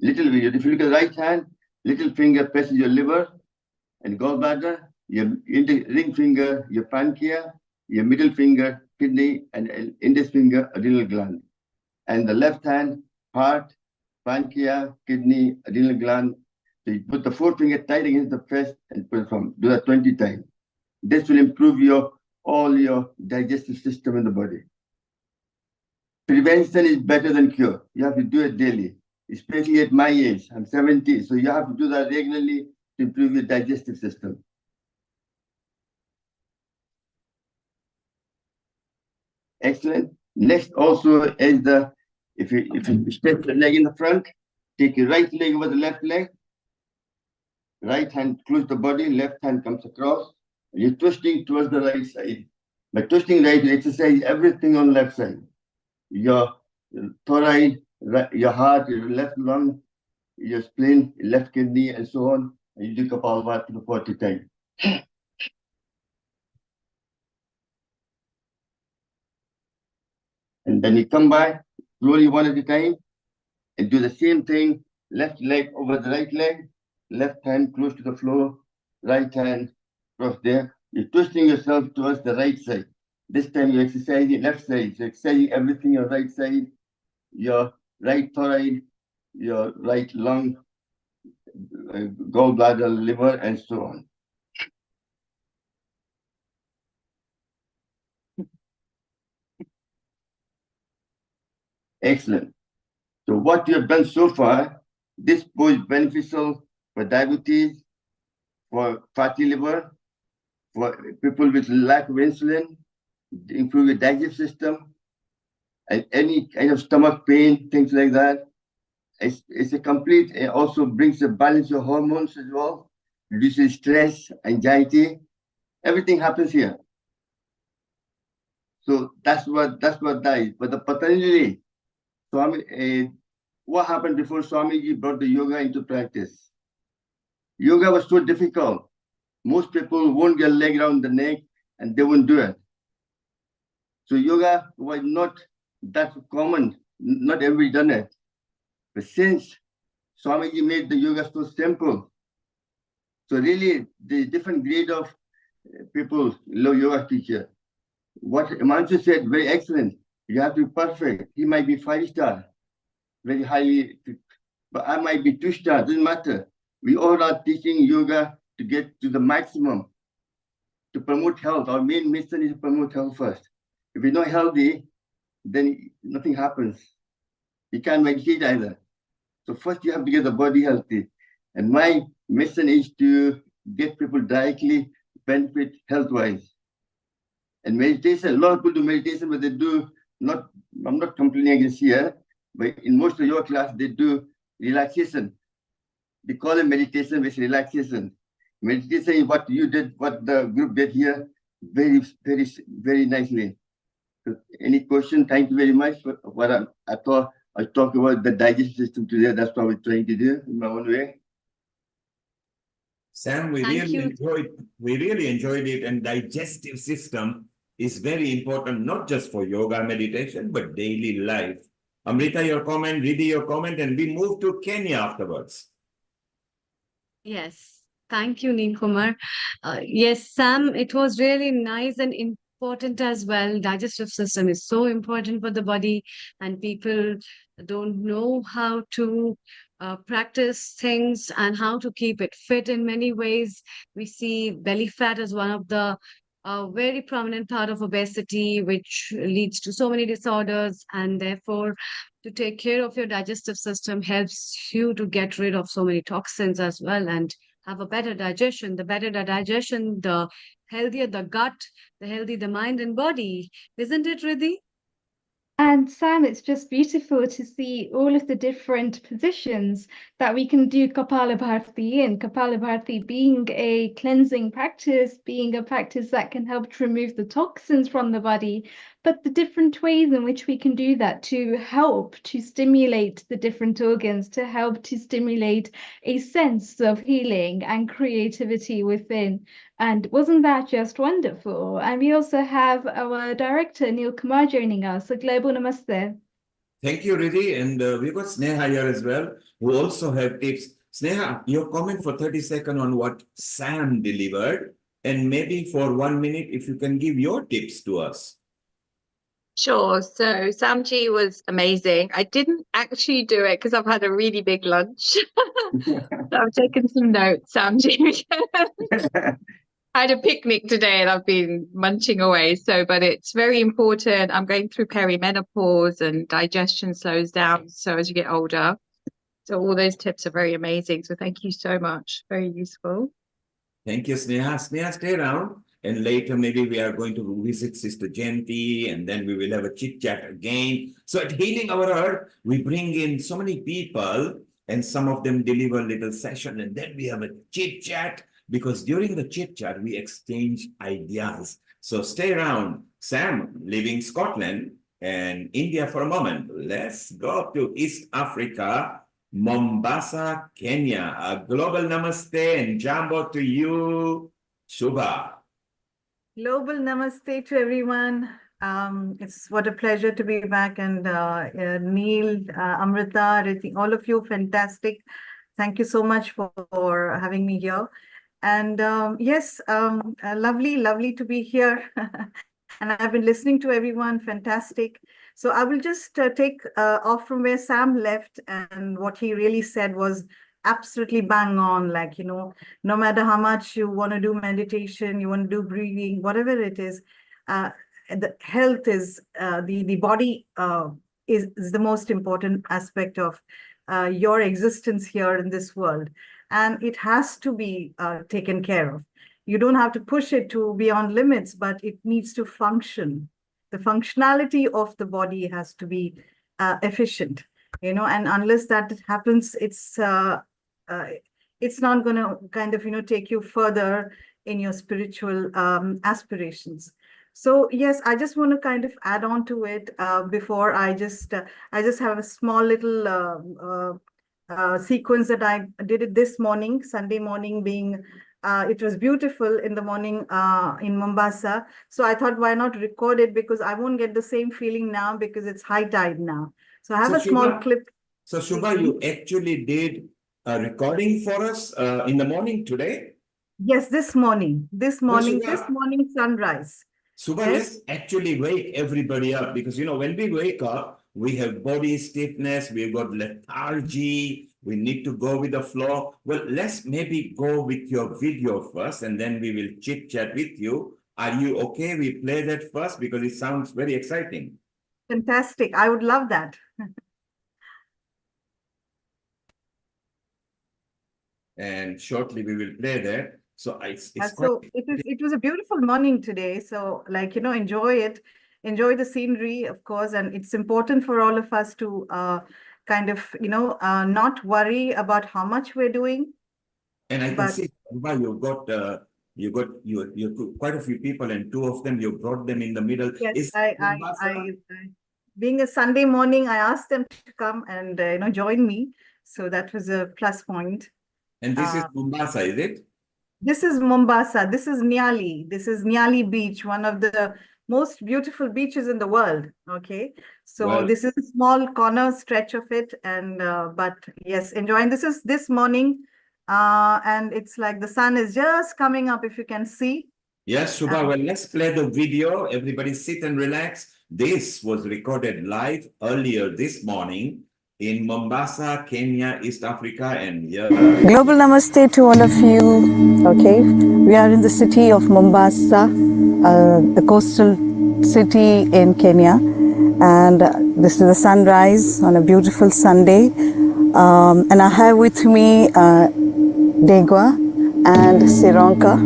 Little video. If you look at the right hand, little finger presses your liver and gallbladder, your ring finger, your pancreas, your middle finger, kidney, and index finger, adrenal gland. And the left hand, heart, pancreas, kidney, adrenal gland. So you put the forefinger tight against the fist and put it from. Do that 20 times. This will improve all your digestive system in the body. Prevention is better than cure. You have to do it daily, especially at my age. I'm 70, so you have to do that regularly to improve your digestive system. Excellent. Next also is if you stretch the leg in the front, take your right leg over the left leg, right hand close the body, left hand comes across, and you're twisting towards the right side. By twisting right, you exercise everything on left side. Your thyroid, your heart, your left lung, your spleen, your left kidney, and so on. And you do Kapalbhati for 40 times. And then you come back, slowly one at a time, and do the same thing. Left leg over the right leg, left hand close to the floor, right hand across there. You're twisting yourself towards the right side. This time you're exercising left side. So exercising everything on right side, your right thyroid, your right lung, gallbladder, liver, and so on. Excellent. So what you have done so far, this is beneficial for diabetes, for fatty liver, for people with lack of insulin, improve your digestive system, and any kind of stomach pain, things like that. It's a complete, it also brings a balance of hormones as well, reduces stress, anxiety, everything happens here. So that's what that is. But the Patanjali, Swami, what happened before Swamiji brought the yoga into practice? Yoga was so difficult. Most people won't get leg around the neck and they won't do it. So yoga was not that common. Not everybody done it. But since Swamiji made the yoga so simple, so really the different grade of people love yoga teacher. What Manju said, very excellent. You have to be perfect. He might be 5-star, very highly, but I might be 2-star, doesn't matter. We all are teaching yoga to get to the maximum, to promote health. Our main mission is to promote health first. If we're not healthy, then nothing happens. You can't meditate either. So first you have to get the body healthy. And my mission is to get people directly benefit health-wise. And meditation, a lot of people do meditation, but they do not, I'm not complaining against here, but in most of your class, they do relaxation. They call it meditation with relaxation. Meditation is what you did, what the group did here, very, very, very nicely. So any question? Thank you very much for what I thought. I talked about the digestive system today. That's what we're trying to do in my own way. Sam, we really enjoyed it, and digestive system is very important, not just for yoga meditation, but daily life. Amrita, your comment, Riddhi, your comment, and we move to Kenya afterwards. Yes, thank you, Neil Kumar. Yes, Sam, it was really nice and important as well. Digestive system is so important for the body, and people don't know how to practice things and how to keep it fit in many ways. We see belly fat as one of the very prominent part of obesity, which leads to so many disorders, and therefore to take care of your digestive system helps you to get rid of so many toxins as well and have a better digestion. The better the digestion, the healthier the gut, the healthier the mind and body. Isn't it, Riddhi? And Sam, it's just beautiful to see all of the different positions that we can do Kapalabharati in. Kapalabharati being a cleansing practice, being a practice that can help to remove the toxins from the body, but the different ways in which we can do that to help to stimulate the different organs, to help to stimulate a sense of healing and creativity within. And wasn't that just wonderful? And we also have our director, Neil Kumar, joining us. A global namaste. Thank you, Riddhi. And we've got Sneha here as well, who also have tips. Sneha, your comment for 30 seconds on what Sam delivered, and maybe for 1 minute, if you can give your tips to us. Sure. So Samji was amazing. I didn't actually do it because I've had a really big lunch. So I've taken some notes, Samji. I had a picnic today and I've been munching away. But it's very important. I'm going through perimenopause and digestion slows down. So as you get older. So all those tips are very amazing. So thank you so much. Very useful. Thank you, Sneha. Sneha, stay around. And later, maybe we are going to visit Sister Jayanti, and then we will have a chit-chat again. So at Healing Our Earth, we bring in so many people, and some of them deliver a little session, and then we have a chit-chat, because during the chit-chat, we exchange ideas. So stay around. Sam, leaving Scotland and India for a moment. Let's go to East Africa, Mombasa, Kenya. A global namaste and jambo to you, Shubha. Global namaste to everyone. It's what a pleasure to be back. And Neil, Amrita, Riddhi, all of you, fantastic. Thank you so much for having me here. And yes, lovely to be here. And I've been listening to everyone, fantastic. So I will just take off from where Sam left, and what he really said was absolutely bang on. Like, no matter how much you want to do meditation, you want to do breathing, whatever it is, the health is, the body is the most important aspect of your existence here in this world. And it has to be taken care of. you don't have to push it to beyond limits, but it needs to function. The functionality of the body has to be efficient, and unless that happens, it's not going to kind of, take you further in your spiritual aspirations. So yes, I just want to kind of add on to it before I just have a small little sequence that I did it this morning, Sunday morning being, it was beautiful in the morning in Mombasa. So I thought, why not record it, because I won't get the same feeling now because it's high tide now. So I have a small clip. So Shubha, you actually did a recording for us in the morning today? Yes, this morning sunrise. Shubha, let's actually wake everybody up, because when we wake up, we have body stiffness, we've got lethargy, we need to go with the flow. Well, let's maybe go with your video first, and then we will chit chat with you. Are you okay? We play that first because it sounds very exciting. Fantastic. I would love that. And shortly we will play that. So it was a beautiful morning today. So enjoy it, enjoy the scenery, of course. And it's important for all of us to kind of, not worry about how much we're doing. And I can see you've got quite a few people, and two of them, you brought them in the middle. Yes, being a Sunday morning, I asked them to come and, join me. So that was a plus point. And this is Mombasa, is it? This is Mombasa. This is Nyali. This is Nyali Beach, one of the most beautiful beaches in the world. Okay. So this is a small corner stretch of it. And, but yes, enjoying. This is this morning. And it's like the sun is just coming up, if you can see. Yes, Shubha. Well, let's play the video. Everybody sit and relax. This was recorded live earlier this morning in Mombasa, Kenya, East Africa, and yeah. Global Namaste to all of you. Okay, we are in the city of Mombasa, the coastal city in Kenya, and this is the sunrise on a beautiful Sunday. And I have with me Degwa and Sironka.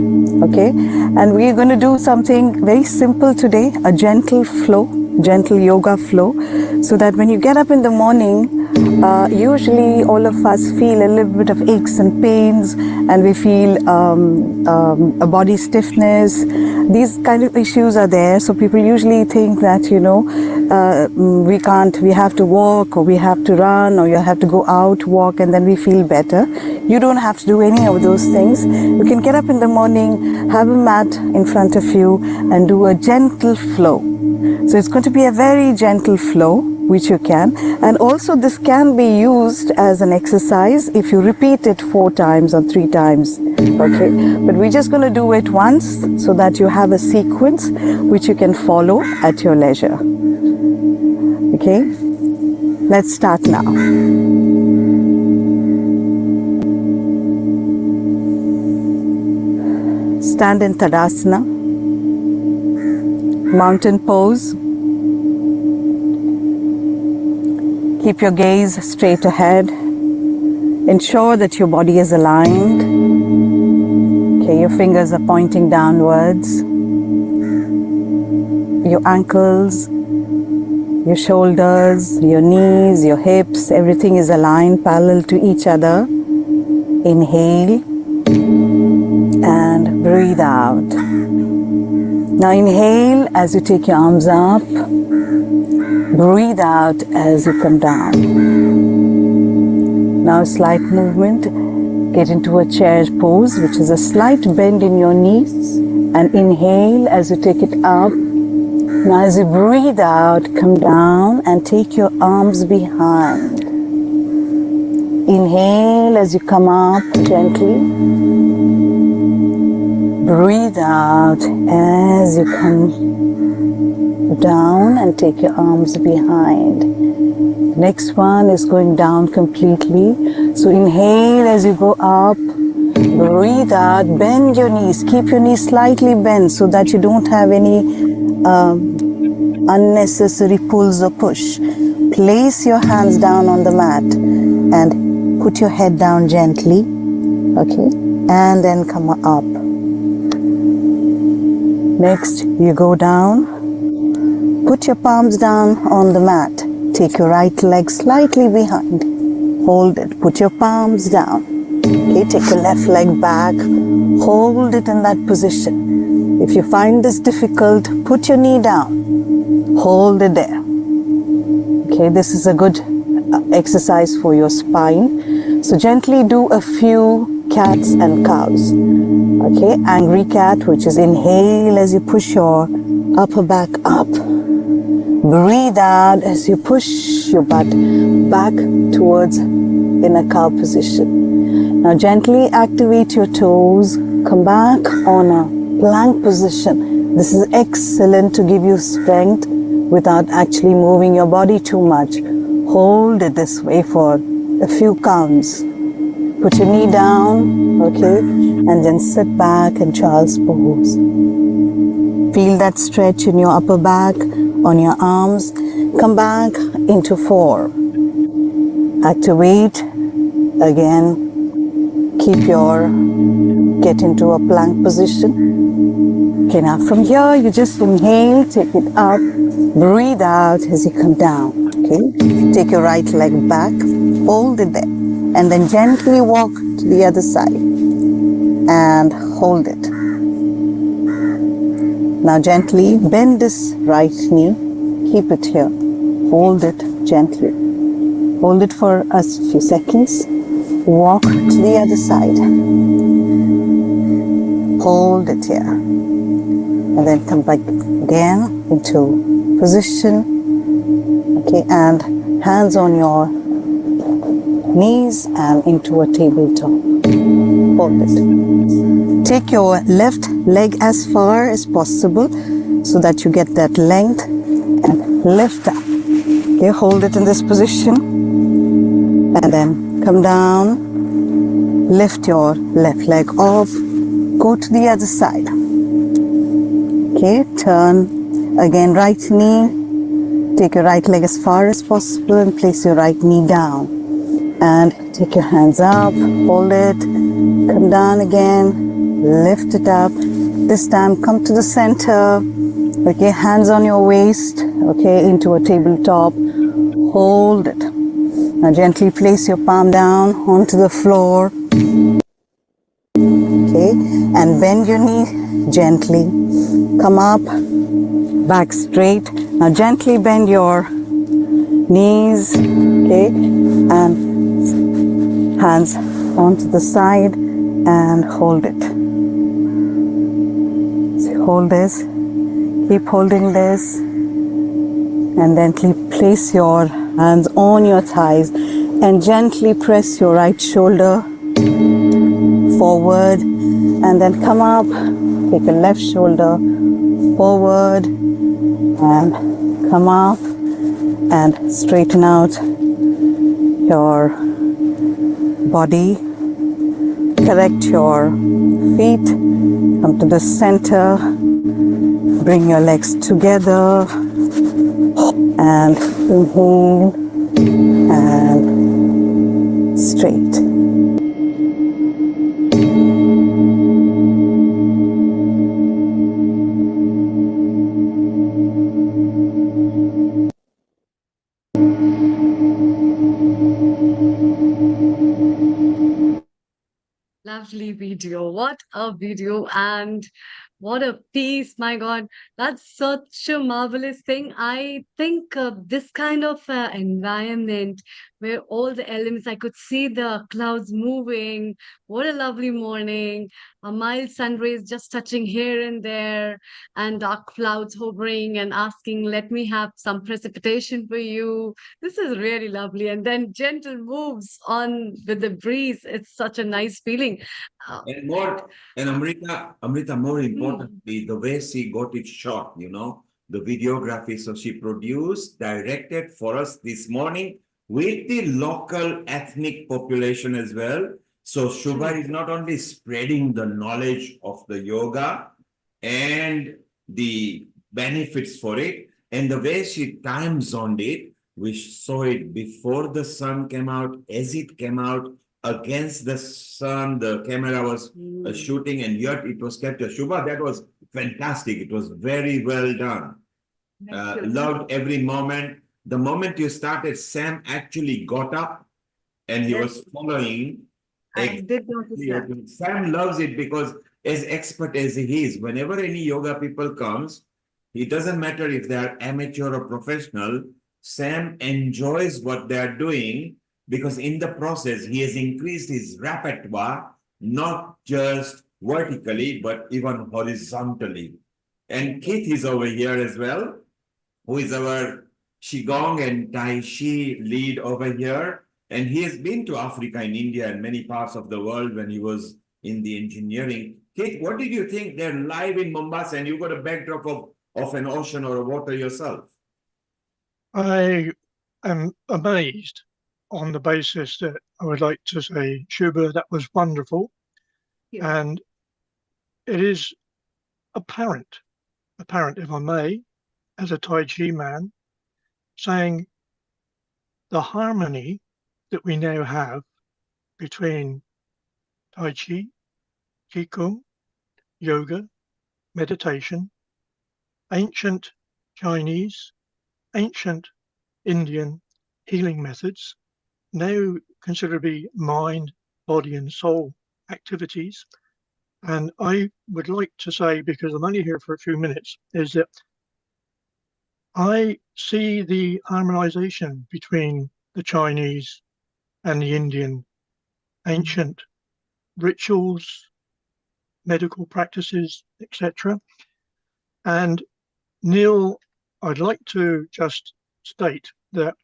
Okay, and we're going to do something very simple today, a gentle flow, gentle yoga flow, so that when you get up in the morning, usually all of us feel a little bit of aches and pains, and we feel a body stiffness. These kind of issues are there. So people usually think that, we have to walk, or we have to run, or you have to go out, walk, and then we feel better. You don't have to do any of those things. You can get up in the morning, have a mat in front of you, and do a gentle flow. So it's going to be a very gentle flow, which you can. And also this can be used as an exercise if you repeat it 4 times or 3 times. Okay, but we're just going to do it once so that you have a sequence which you can follow at your leisure. Okay, let's start now. Stand in Tadasana, mountain pose. Keep your gaze straight ahead. Ensure that your body is aligned. Okay, your fingers are pointing downwards. Your ankles, your shoulders, your knees, your hips, everything is aligned parallel to each other. Inhale and breathe out. Now inhale as you take your arms up. Breathe out as you come down. Now slight movement. Get into a chair pose, which is a slight bend in your knees. And inhale as you take it up. Now as you breathe out, come down and take your arms behind. Inhale as you come up gently. Breathe out as you come down and take your arms behind. The next one is going down completely. So inhale as you go up. Breathe out. Bend your knees. Keep your knees slightly bent so that you don't have any unnecessary pulls or push. Place your hands down on the mat and put your head down gently. Okay, and then come up. Next, you go down. Put your palms down on the mat. Take your right leg slightly behind. Hold it. Put your palms down. Okay, take your left leg back. Hold it in that position. If you find this difficult, put your knee down. Hold it there. Okay, this is a good exercise for your spine. So gently do a few cats and cows. Okay, angry cat, which is inhale as you push your upper back up. Breathe out as you push your butt back towards in a cow position. Now gently activate your toes. Come back on a plank position. This is excellent to give you strength without actually moving your body too much. Hold it this way for a few counts. Put your knee down, okay, and then sit back in child's pose. Feel that stretch in your upper back, on your arms. Come back into 4. Activate again. Get into a plank position. Okay, now from here, you just inhale, take it up, breathe out as you come down, okay? Take your right leg back, hold it there, and then gently walk to the other side and hold it. Now gently bend this right knee, keep it here, hold it gently. Hold it for a few seconds, walk to the other side. Hold it here. And then come back again into position. Okay, and hands on your knees and into a tabletop. Hold it. Take your left leg as far as possible so that you get that length and lift up. Okay, hold it in this position and then come down, lift your left leg off, go to the other side. Okay, turn again, right knee, take your right leg as far as possible and place your right knee down. And take your hands up, hold it, come down again, lift it up. This time come to the center, okay, hands on your waist, okay, into a tabletop, hold it. Now gently place your palm down onto the floor, okay, and bend your knee gently. Come up, back straight. Now gently bend your knees, okay, and hands onto the side and hold it. So hold this, keep holding this, and then place your hands on your thighs and gently press your right shoulder forward, and then come up, take your left shoulder forward and come up and straighten out your body, correct your feet, come to the center, bring your legs together and inhale and straight. Lovely video. What a video, and what a piece. My God, that's such a marvelous thing. I think this kind of environment where all the elements, I could see the clouds moving. What a lovely morning. A mild sun rays just touching here and there, and dark clouds hovering and asking, let me have some precipitation for you. This is really lovely. And then gentle moves on with the breeze. It's such a nice feeling. And Amrita, more importantly, the way she got it shot, the videography. So she produced, directed for us this morning with the local ethnic population as well. So Shubha is not only spreading the knowledge of the yoga and the benefits for it, and the way she time zoned it, we saw it before the sun came out, as it came out, against the sun. The camera was shooting, and yet it was captured. Shubha, that was fantastic. It was very well done. Loved every moment. The moment you started, Sam actually got up and he was following. I did notice that. Sam loves it because as expert as he is, whenever any yoga people comes, it doesn't matter if they're amateur or professional, Sam enjoys what they're doing because in the process, he has increased his repertoire, not just vertically, but even horizontally. And Keith is over here as well, who is our Qigong and Tai Chi lead over here. And he has been to Africa and India and many parts of the world when he was in the engineering. Kate, what did you think? They're live in Mombasa and you got a backdrop of an ocean or a water yourself. I am amazed on the basis that I would like to say, Shubha, that was wonderful. Yeah. And it is apparent, if I may, as a Tai Chi man, saying the harmony that we now have between Tai Chi, Qigong, yoga, meditation, ancient Chinese, ancient Indian healing methods, now considered to be mind, body and soul activities. And I would like to say, because I'm only here for a few minutes, is that I see the harmonization between the Chinese and the Indian ancient rituals, medical practices, etc. And Neil, I'd like to just state that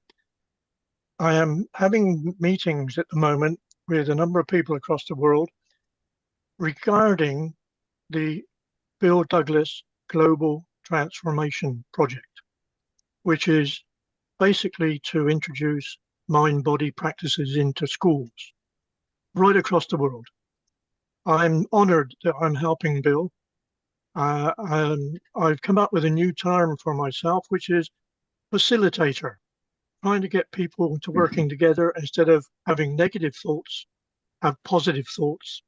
I am having meetings at the moment with a number of people across the world regarding the Bill Douglas Global Transformation Project, which is basically to introduce mind-body practices into schools right across the world. I'm honored that I'm helping Bill. I've come up with a new term for myself, which is facilitator, trying to get people to working together instead of having negative thoughts, have positive thoughts.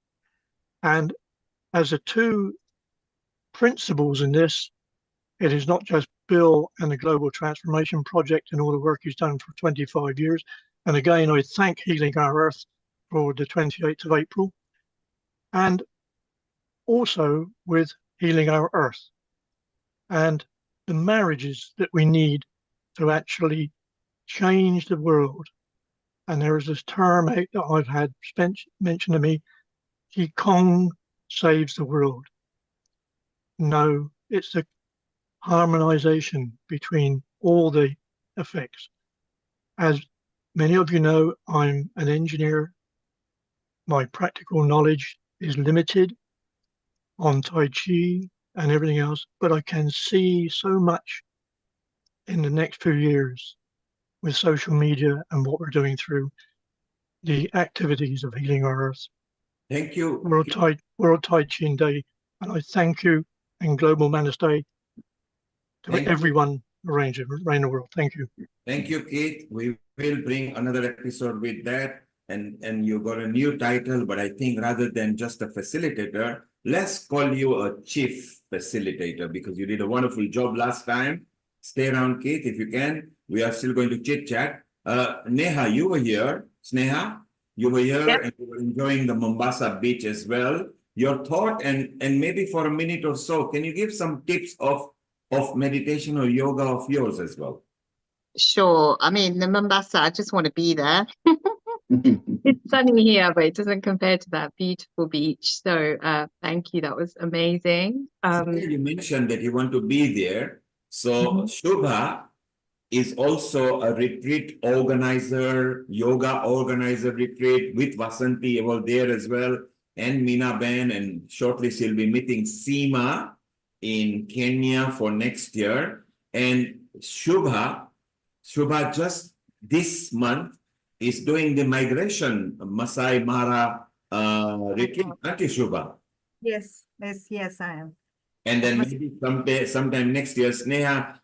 And as the two principles in this, it is not just Bill and the Global Transformation Project and all the work he's done for 25 years. And again, I thank Healing Our Earth for the 28th of April. And also with Healing Our Earth and the marriages that we need to actually change the world. And there is this term that I've had mentioned to me, Qigong saves the world. No, it's the harmonization between all the effects. As many of you know, I'm an engineer. My practical knowledge is limited on Tai Chi and everything else, but I can see so much in the next few years with social media and what we're doing through the activities of Healing Our Earth. Thank you. World Tai Chi Day. And I thank you and Global Namaste to everyone around the world. Thank you. Thank you, Keith. We will bring another episode with that. And you got a new title, but I think rather than just a facilitator, let's call you a chief facilitator because you did a wonderful job last time. Stay around, Keith, if you can. We are still going to chit chat. Neha, you were here. Sneha, you were here and you were enjoying the Mombasa beach as well. Your thought and maybe for a minute or so, can you give some tips of meditation or yoga of yours as well? Sure. I mean, the Mombasa, I just want to be there. It's sunny here, but it doesn't compare to that beautiful beach. So thank you. That was amazing. You mentioned that you want to be there. So Shubha is also a retreat organizer, yoga organizer retreat with Vasanti over there as well, and Meena Ben, and shortly she'll be meeting Seema in Kenya for next year. And Shubha just this month is doing the migration Masai Mara retreat, aren't you, Shubha? Yes, I am. And then maybe sometime next year, Sneha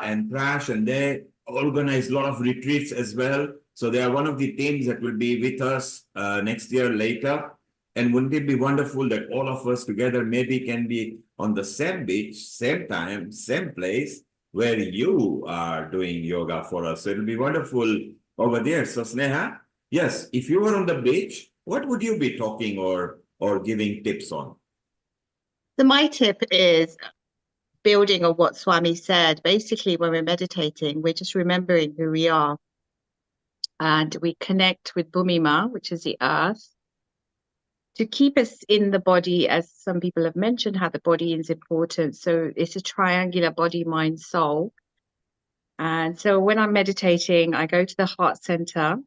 and Prash, and they organize a lot of retreats as well. So they are one of the teams that will be with us next year later. And wouldn't it be wonderful that all of us together maybe can be on the same beach, same time, same place where you are doing yoga for us. So it'll be wonderful over there. So Sneha, yes, if you were on the beach, what would you be talking or giving tips on? So my tip is building on what Swami said. Basically, when we're meditating, we're just remembering who we are. And we connect with Bhumima, which is the earth, to keep us in the body, as some people have mentioned, how the body is important. So it's a triangular body, mind, soul. And so when I'm meditating, I go to the heart center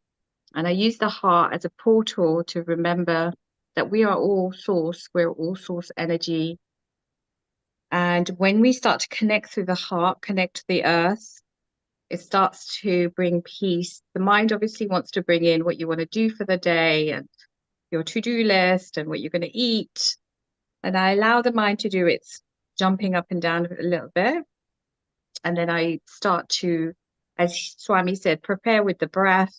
and I use the heart as a portal to remember that we are all source, we're all source energy. And when we start to connect through the heart, connect to the earth, it starts to bring peace. The mind obviously wants to bring in what you want to do for the day and your to-do list and what you're going to eat. And I allow the mind to do its jumping up and down a little bit. And then I start to, as Swami said, prepare with the breath.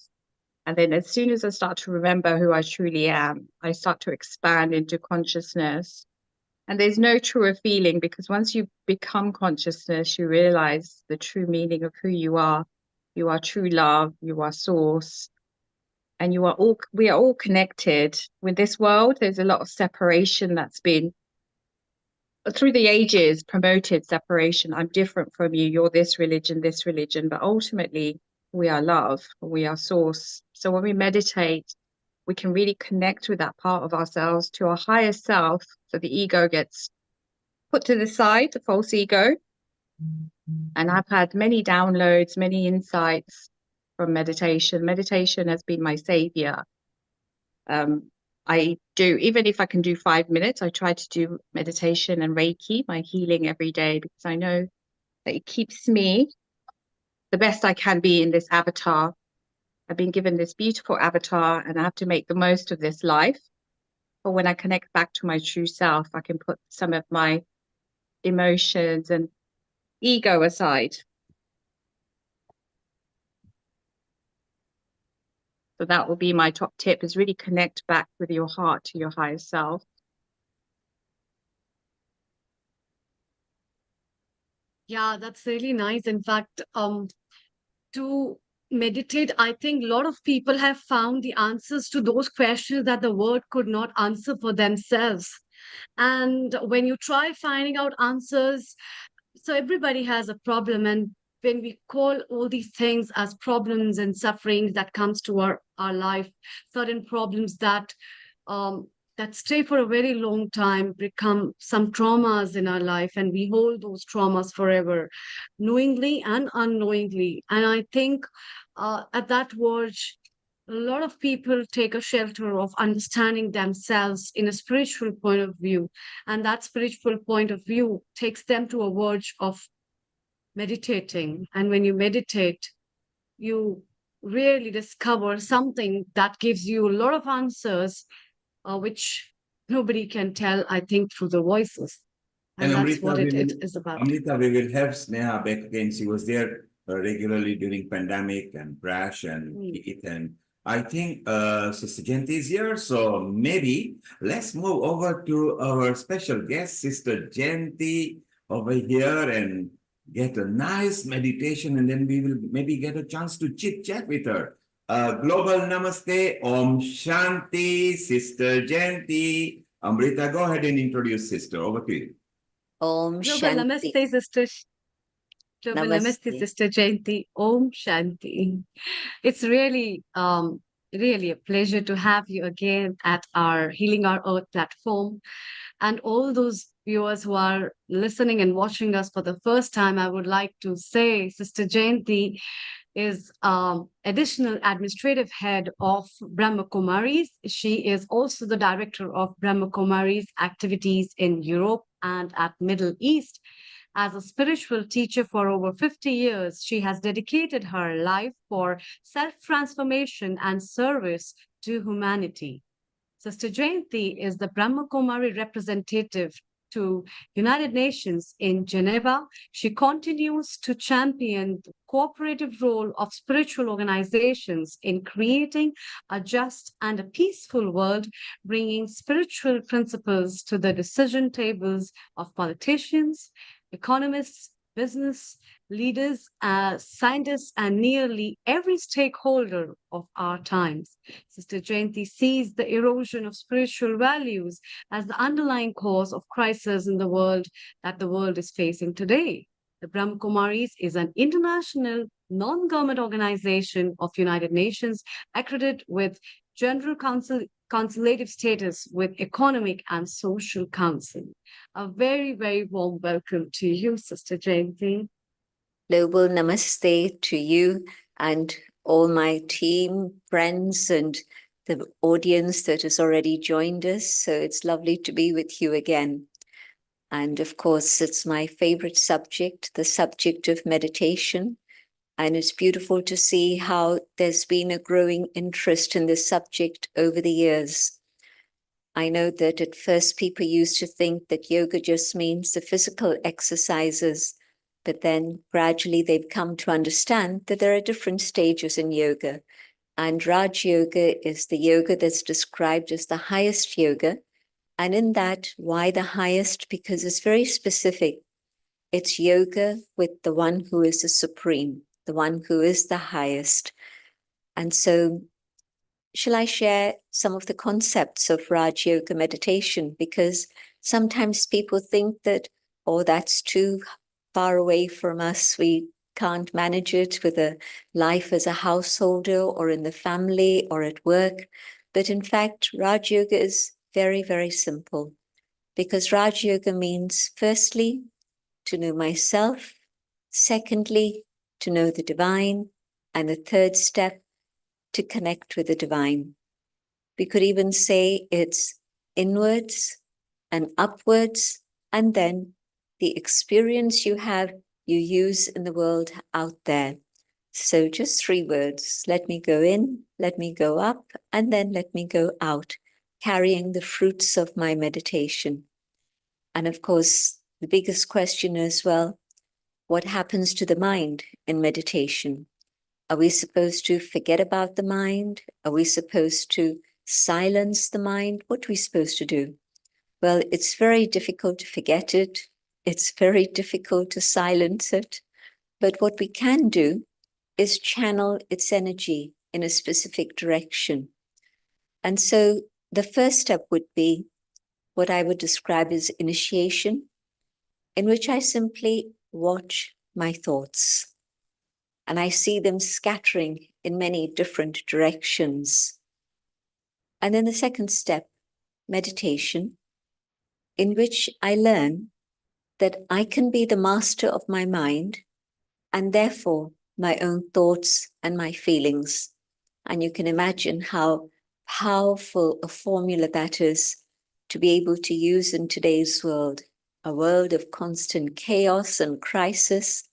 And then as soon as I start to remember who I truly am, I start to expand into consciousness. And there's no truer feeling, because once you become consciousness, you realize the true meaning of who you are. You are true love, you are source, and we are all connected. With this world, there's a lot of separation that's been, through the ages, promoted separation. I'm different from you, you're this religion, but ultimately we are love, we are source. So when we meditate, we can really connect with that part of ourselves, to our higher self. So the ego gets put to the side, the false ego. And I've had many downloads, many insights from meditation. Meditation has been my savior. I do, even if I can do 5 minutes, I try to do meditation and Reiki, my healing every day, because I know that it keeps me the best I can be in this avatar. I've been given this beautiful avatar and I have to make the most of this life. But when I connect back to my true self, I can put some of my emotions and ego aside. So that will be my top tip, is really connect back with your heart to your higher self. Yeah, that's really nice. In fact, to meditate, I think a lot of people have found the answers to those questions that the word could not answer for themselves. And when you try finding out answers, so everybody has a problem. And when we call all these things as problems and sufferings that comes to our life, certain problems that stay for a very long time become some traumas in our life, and we hold those traumas forever, knowingly and unknowingly. And I think at that verge, a lot of people take a shelter of understanding themselves in a spiritual point of view, and that spiritual point of view takes them to a verge of meditating. And when you meditate, you really discover something that gives you a lot of answers, which nobody can tell, I think, through the voices. And that's Amrita, what it is about. Amrita, we will have Sneha back again. She was there regularly during pandemic and Prash and Keith, and I think Sister Jayanti is here. So maybe let's move over to our special guest, Sister Jayanti, over here, and get a nice meditation, and then we will maybe get a chance to chit chat with her. Global Namaste, Om Shanti, Sister Jayanti. Amrita, go ahead and introduce Sister. Over to you. Om Global Shanti. Namaste, Sister. Global Namaste, Sister Jayanti. Om Shanti. It's really, really a pleasure to have you again at our Healing Our Earth platform. And all those viewers who are listening and watching us for the first time, I would like to say Sister Jayanti is additional administrative head of Brahma Kumaris. She is also the director of Brahma Kumaris activities in Europe and at Middle East. As a spiritual teacher for over 50 years, she has dedicated her life for self-transformation and service to humanity. Sister Jayanti is the Brahma Kumari representative to United Nations in Geneva, she continues to champion the cooperative role of spiritual organizations in creating a just and a peaceful world, bringing spiritual principles to the decision tables of politicians, economists, business leaders, scientists, and nearly every stakeholder of our times. Sister Jayanti sees the erosion of spiritual values as the underlying cause of crisis in the world that the world is facing today. The Brahma Kumaris is an international non-government organization of United Nations accredited with General Consultative status with Economic and Social Council. A very, very warm welcome to you, Sister Jayanti. Global namaste to you and all my team, friends, and the audience that has already joined us. So it's lovely to be with you again. And of course, it's my favorite subject, the subject of meditation. And it's beautiful to see how there's been a growing interest in this subject over the years. I know that at first people used to think that yoga just means the physical exercises, but then gradually they've come to understand that there are different stages in yoga. And Raj Yoga is the yoga that's described as the highest yoga. And in that, why the highest? Because it's very specific. It's yoga with the one who is the supreme, the one who is the highest. And so, shall I share some of the concepts of Raj Yoga meditation? Because sometimes people think that, oh, that's too far away from us. We can't manage it with a life as a householder or in the family or at work. But in fact, Raj Yoga is very, very simple, because Raj Yoga means, firstly, to know myself, secondly, to know the divine, and the third step, to connect with the divine. We could even say it's inwards and upwards, and then the experience you have, you use in the world out there. So just 3 words: let me go in, let me go up, and then let me go out, carrying the fruits of my meditation. And of course, the biggest question is, well, what happens to the mind in meditation? Are we supposed to forget about the mind? Are we supposed to silence the mind? What are we supposed to do? Well, it's very difficult to forget it. It's very difficult to silence it. But what we can do is channel its energy in a specific direction. And so the first step would be what I would describe as initiation, in which I simply watch my thoughts. And I see them scattering in many different directions. And then the second step, meditation, in which I learn that I can be the master of my mind and therefore my own thoughts and my feelings. And you can imagine how powerful a formula that is to be able to use in today's world, a world of constant chaos and crisis.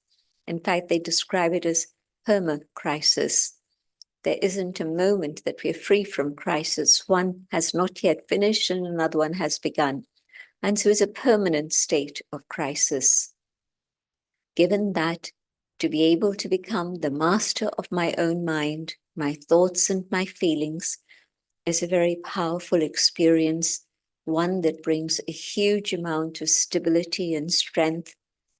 In fact, they describe it as perma-crisis. There isn't a moment that we're free from crisis. One has not yet finished and another one has begun. And so it's a permanent state of crisis. Given that, to be able to become the master of my own mind, my thoughts and my feelings, is a very powerful experience, one that brings a huge amount of stability and strength,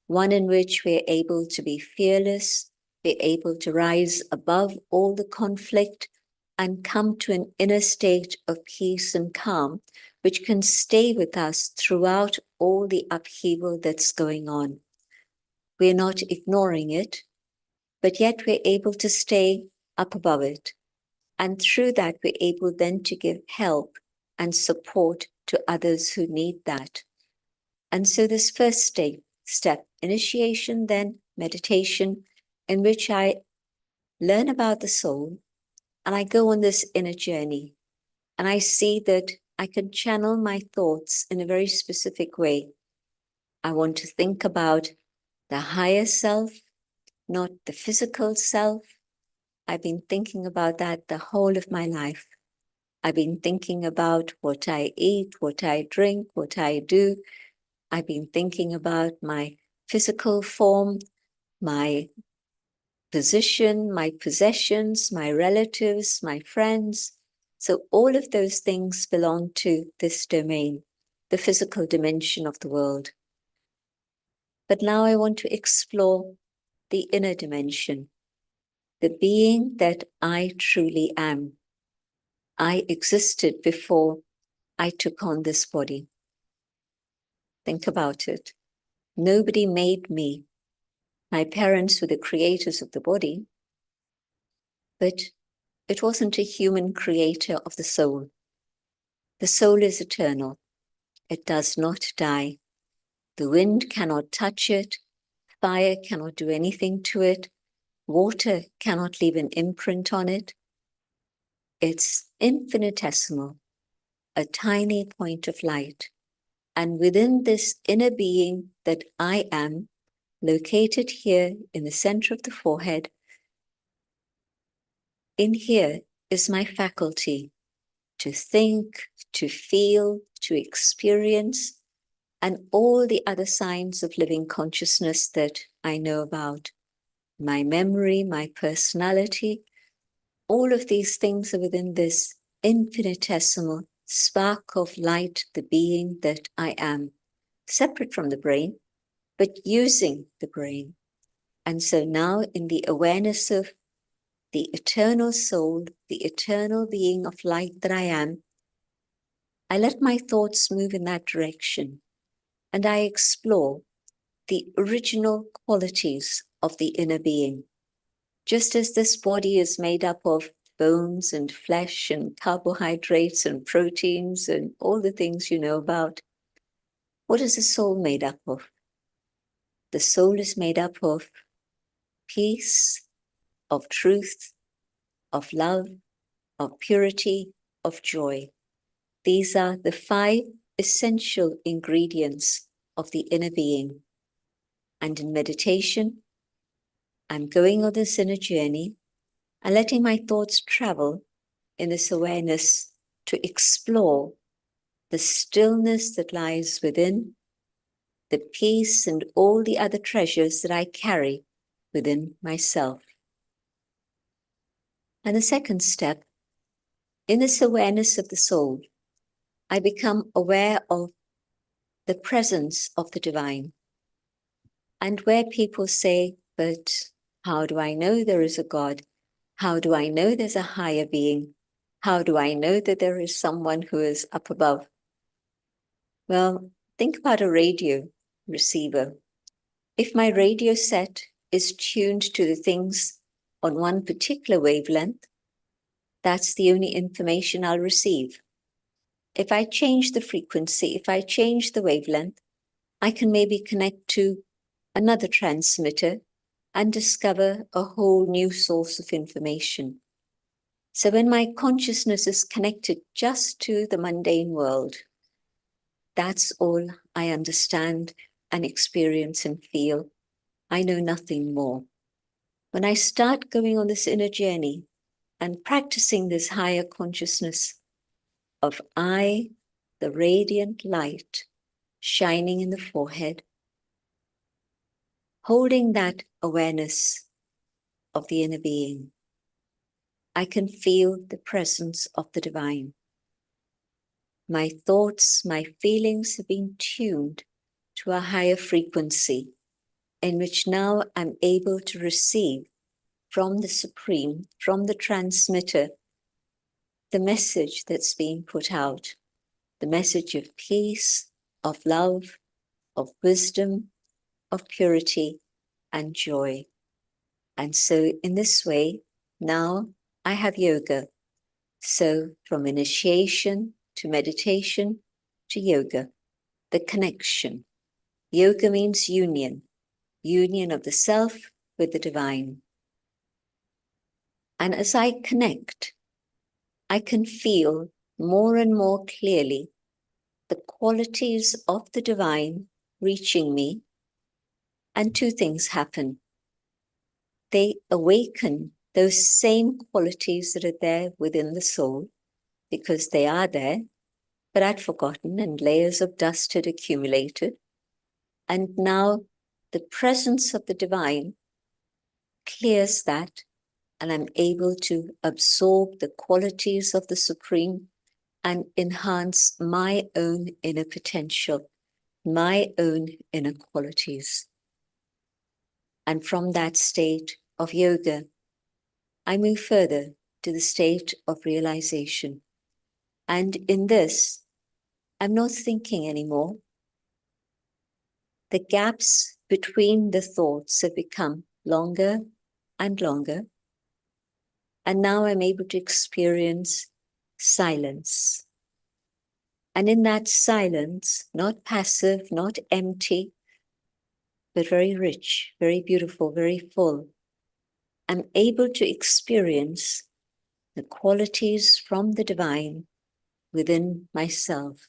one in which we're able to be fearless, be able to rise above all the conflict and come to an inner state of peace and calm, which can stay with us throughout all the upheaval that's going on. We're not ignoring it, but yet we're able to stay up above it. And through that, we're able then to give help and support to others who need that. And so this first step, initiation, then meditation, in which I learn about the soul and I go on this inner journey. And I see that I can channel my thoughts in a very specific way. I want to think about the higher self, not the physical self. I've been thinking about that the whole of my life. I've been thinking about what I eat, what I drink, what I do. I've been thinking about my physical form, my position, my possessions, my relatives, my friends. So all of those things belong to this domain, the physical dimension of the world. But now I want to explore the inner dimension, the being that I truly am. I existed before I took on this body. Think about it. Nobody made me. My parents were the creators of the body, but it wasn't a human creator of the soul. The soul is eternal. It does not die. The wind cannot touch it. Fire cannot do anything to it. Water cannot leave an imprint on it. It's infinitesimal, a tiny point of light. And within this inner being that I am, located here in the center of the forehead, in here is my faculty to think, to feel, to experience, and all the other signs of living consciousness that I know about. My memory, my personality, all of these things are within this infinitesimal spark of light, the being that I am, separate from the brain, but using the brain. And so now in the awareness of the eternal soul, the eternal being of light that I am, I let my thoughts move in that direction, and I explore the original qualities of the inner being. Just as this body is made up of bones and flesh and carbohydrates and proteins and all the things you know about, what is the soul made up of? The soul is made up of peace, of truth, of love, of purity, of joy. These are the 5 essential ingredients of the inner being. And in meditation, I'm going on this inner journey and letting my thoughts travel in this awareness to explore the stillness that lies within, the peace and all the other treasures that I carry within myself. And the second step, in this awareness of the soul, I become aware of the presence of the divine. And where people say, but how do I know there is a God? How do I know there's a higher being? How do I know that there is someone who is up above? Well, think about a radio receiver. If my radio set is tuned to the things on one particular wavelength, that's the only information I'll receive. If I change the frequency, if I change the wavelength, I can maybe connect to another transmitter and discover a whole new source of information. So when my consciousness is connected just to the mundane world, that's all I understand and experience and feel. I know nothing more. When I start going on this inner journey and practicing this higher consciousness of I, the radiant light, shining in the forehead, holding that awareness of the inner being, I can feel the presence of the divine. My thoughts, my feelings have been tuned to a higher frequency in which now I'm able to receive from the Supreme, from the transmitter, the message that's being put out, the message of peace, of love, of wisdom, of purity and joy. And so in this way, now I have yoga. So from initiation to meditation to yoga, the connection. Yoga means union, union of the self with the divine. And as I connect, I can feel more and more clearly the qualities of the divine reaching me, and 2 things happen. They awaken those same qualities that are there within the soul, because they are there, but I'd forgotten and layers of dust had accumulated. And now the presence of the divine clears that, and I'm able to absorb the qualities of the Supreme and enhance my own inner potential, my own inner qualities. And from that state of yoga, I move further to the state of realization. And in this, I'm not thinking anymore. The gaps between the thoughts have become longer and longer. And now I'm able to experience silence. And in that silence, not passive, not empty, but very rich, very beautiful, very full, I'm able to experience the qualities from the divine within myself.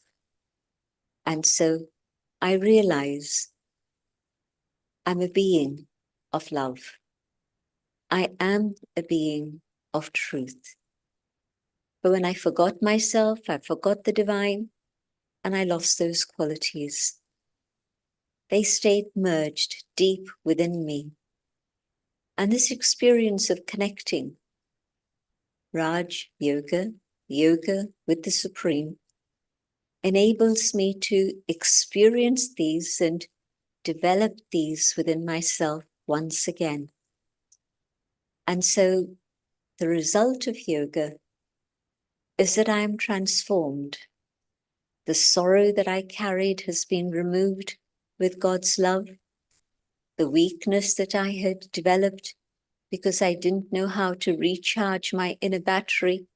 And so I realize I'm a being of love. I am a being of truth. But when I forgot myself, I forgot the divine, and I lost those qualities. They stayed merged deep within me. And this experience of connecting Raj Yoga, yoga with the Supreme, enables me to experience these and develop these within myself once again. And so the result of yoga is that I am transformed. The sorrow that I carried has been removed with God's love. The weakness that I had developed because I didn't know how to recharge my inner battery,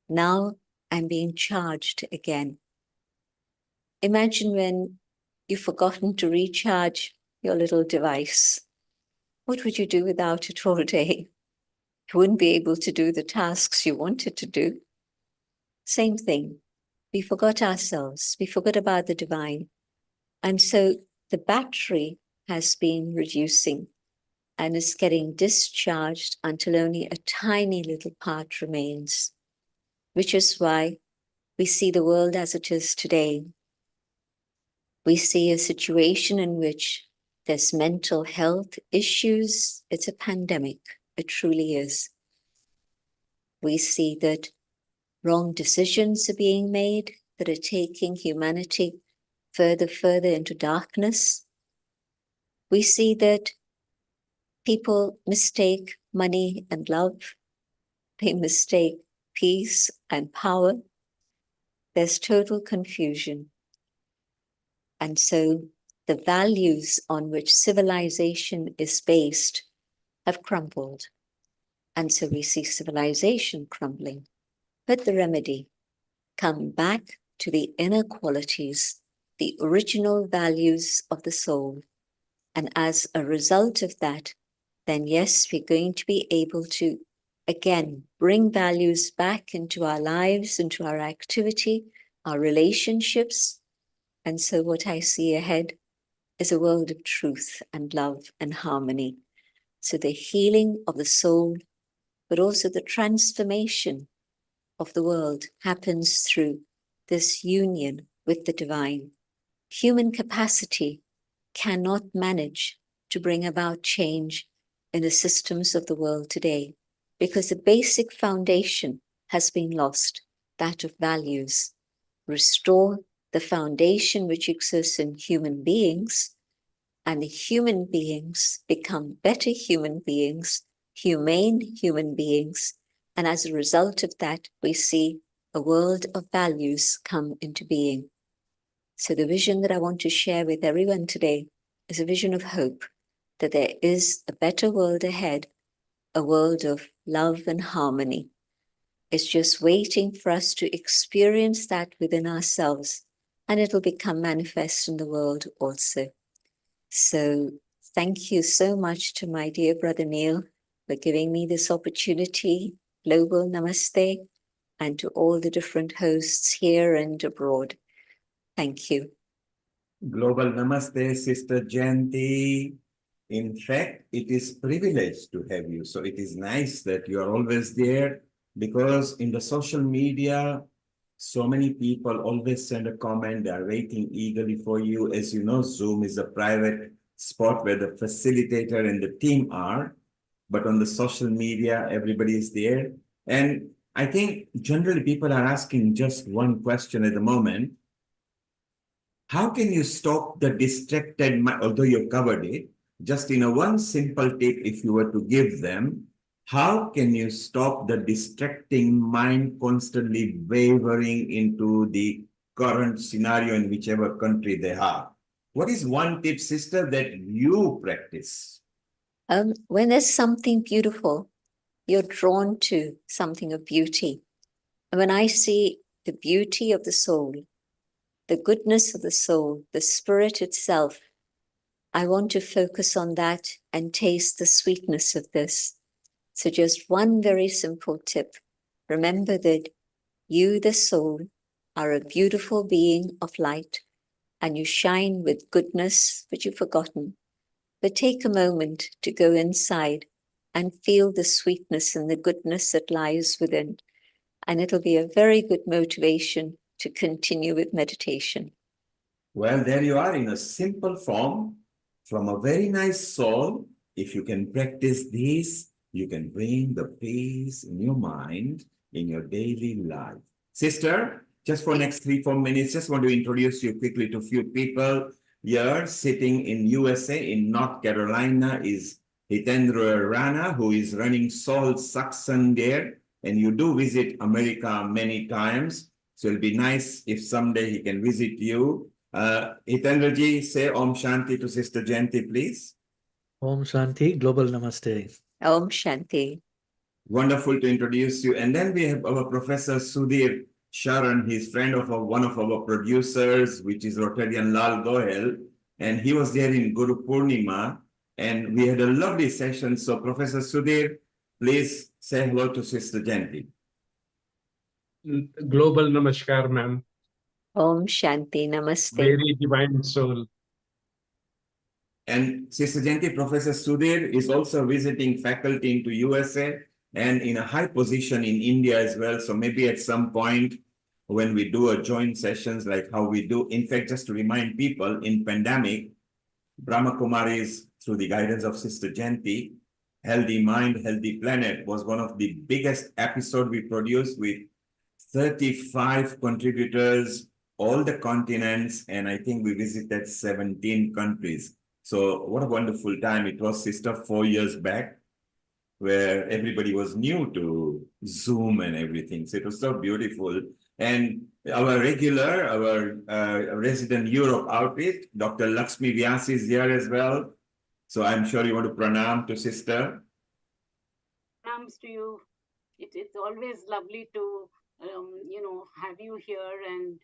now I'm being charged again. Imagine when you've forgotten to recharge your little device. What would you do without it all day? You wouldn't be able to do the tasks you wanted to do. Same thing. We forgot ourselves. We forgot about the divine. And so the battery has been reducing and is getting discharged until only a tiny little part remains, which is why we see the world as it is today. We see a situation in which there's mental health issues. It's a pandemic. It truly is. We see that wrong decisions are being made that are taking humanity further into darkness. We see that people mistake money and love. They mistake peace and power. There's total confusion. And so the values on which civilization is based have crumbled. And so we see civilization crumbling. But the remedy, come back to the inner qualities, the original values of the soul. And as a result of that, then yes, we're going to be able to, again, bring values back into our lives, into our activity, our relationships. And so what I see ahead is a world of truth and love and harmony. So the healing of the soul, but also the transformation of the world happens through this union with the divine. Human capacity cannot manage to bring about change in the systems of the world today because the basic foundation has been lost, that of values. Restore the foundation which exists in human beings, and the human beings become better human beings, humane human beings, and as a result of that, we see a world of values come into being. So the vision that I want to share with everyone today is a vision of hope, that there is a better world ahead, a world of love and harmony. It's just waiting for us to experience that within ourselves, and it'll become manifest in the world also. So thank you so much to my dear brother Neil for giving me this opportunity. Global Namaste, and to all the different hosts here and abroad. Thank you. Global Namaste, Sister Jayanti. In fact, it is privilege to have you. So it is nice that you are always there, because in the social media, So many people always send a comment. They are waiting eagerly for you. As you know, Zoom is a private spot where the facilitator and the team are. But on the social media, everybody is there. And I think generally people are asking just one question at the moment. How can you stop the distracted mind, although you covered it, just in a one simple tip, if you were to give them, how can you stop the distracting mind constantly wavering into the current scenario in whichever country they are? What is one tip, sister, that you practice? When there's something beautiful, you're drawn to something of beauty. And when I see the beauty of the soul, the goodness of the soul, the spirit itself, I want to focus on that and taste the sweetness of this. So just one very simple tip. Remember that you, the soul, are a beautiful being of light, and you shine with goodness, but you've forgotten. But take a moment to go inside and feel the sweetness and the goodness that lies within. And it'll be a very good motivation to continue with meditation. Well, there you are in a simple form from a very nice soul. If you can practice this, you can bring the peace in your mind in your daily life. Sister, just for next 3-4 minutes, just want to introduce you quickly to a few people here. Sitting in USA, in North Carolina, is Hitendra Rana, who is running Soul Satsang there. And you do visit America many times. So it'll be nice if someday he can visit you. Hitendraji, say Om Shanti to Sister Jayanti, please. Om Shanti, Global Namaste. Om Shanti. Wonderful to introduce you. And then we have our Professor Sudhir Sharan. He's friend of one of our producers, which is Rotarian Lal Gohel. And he was there in Guru Purnima. And we had a lovely session. So Professor Sudhir, please say hello to Sister Jayanti. Global Namaskar, ma'am. Om Shanti, Namaste. Very divine soul. And Sister Jayanti, Professor Sudhir is also visiting faculty into USA and in a high position in India as well. So maybe at some point when we do a joint sessions like how we do, in fact, just to remind people, in pandemic, Brahma Kumaris, through the guidance of Sister Jayanti, Healthy Mind, Healthy Planet was one of the biggest episodes we produced with 35 contributors, all the continents, and I think we visited 17 countries. So what a wonderful time it was, sister, 4 years back, where everybody was new to Zoom and everything. So it was so beautiful. And our regular, our resident Europe outreach, Dr. Riddhi Vyas is here as well. So I'm sure you want to pranam to sister. Pranams to you. It's always lovely to, have you here and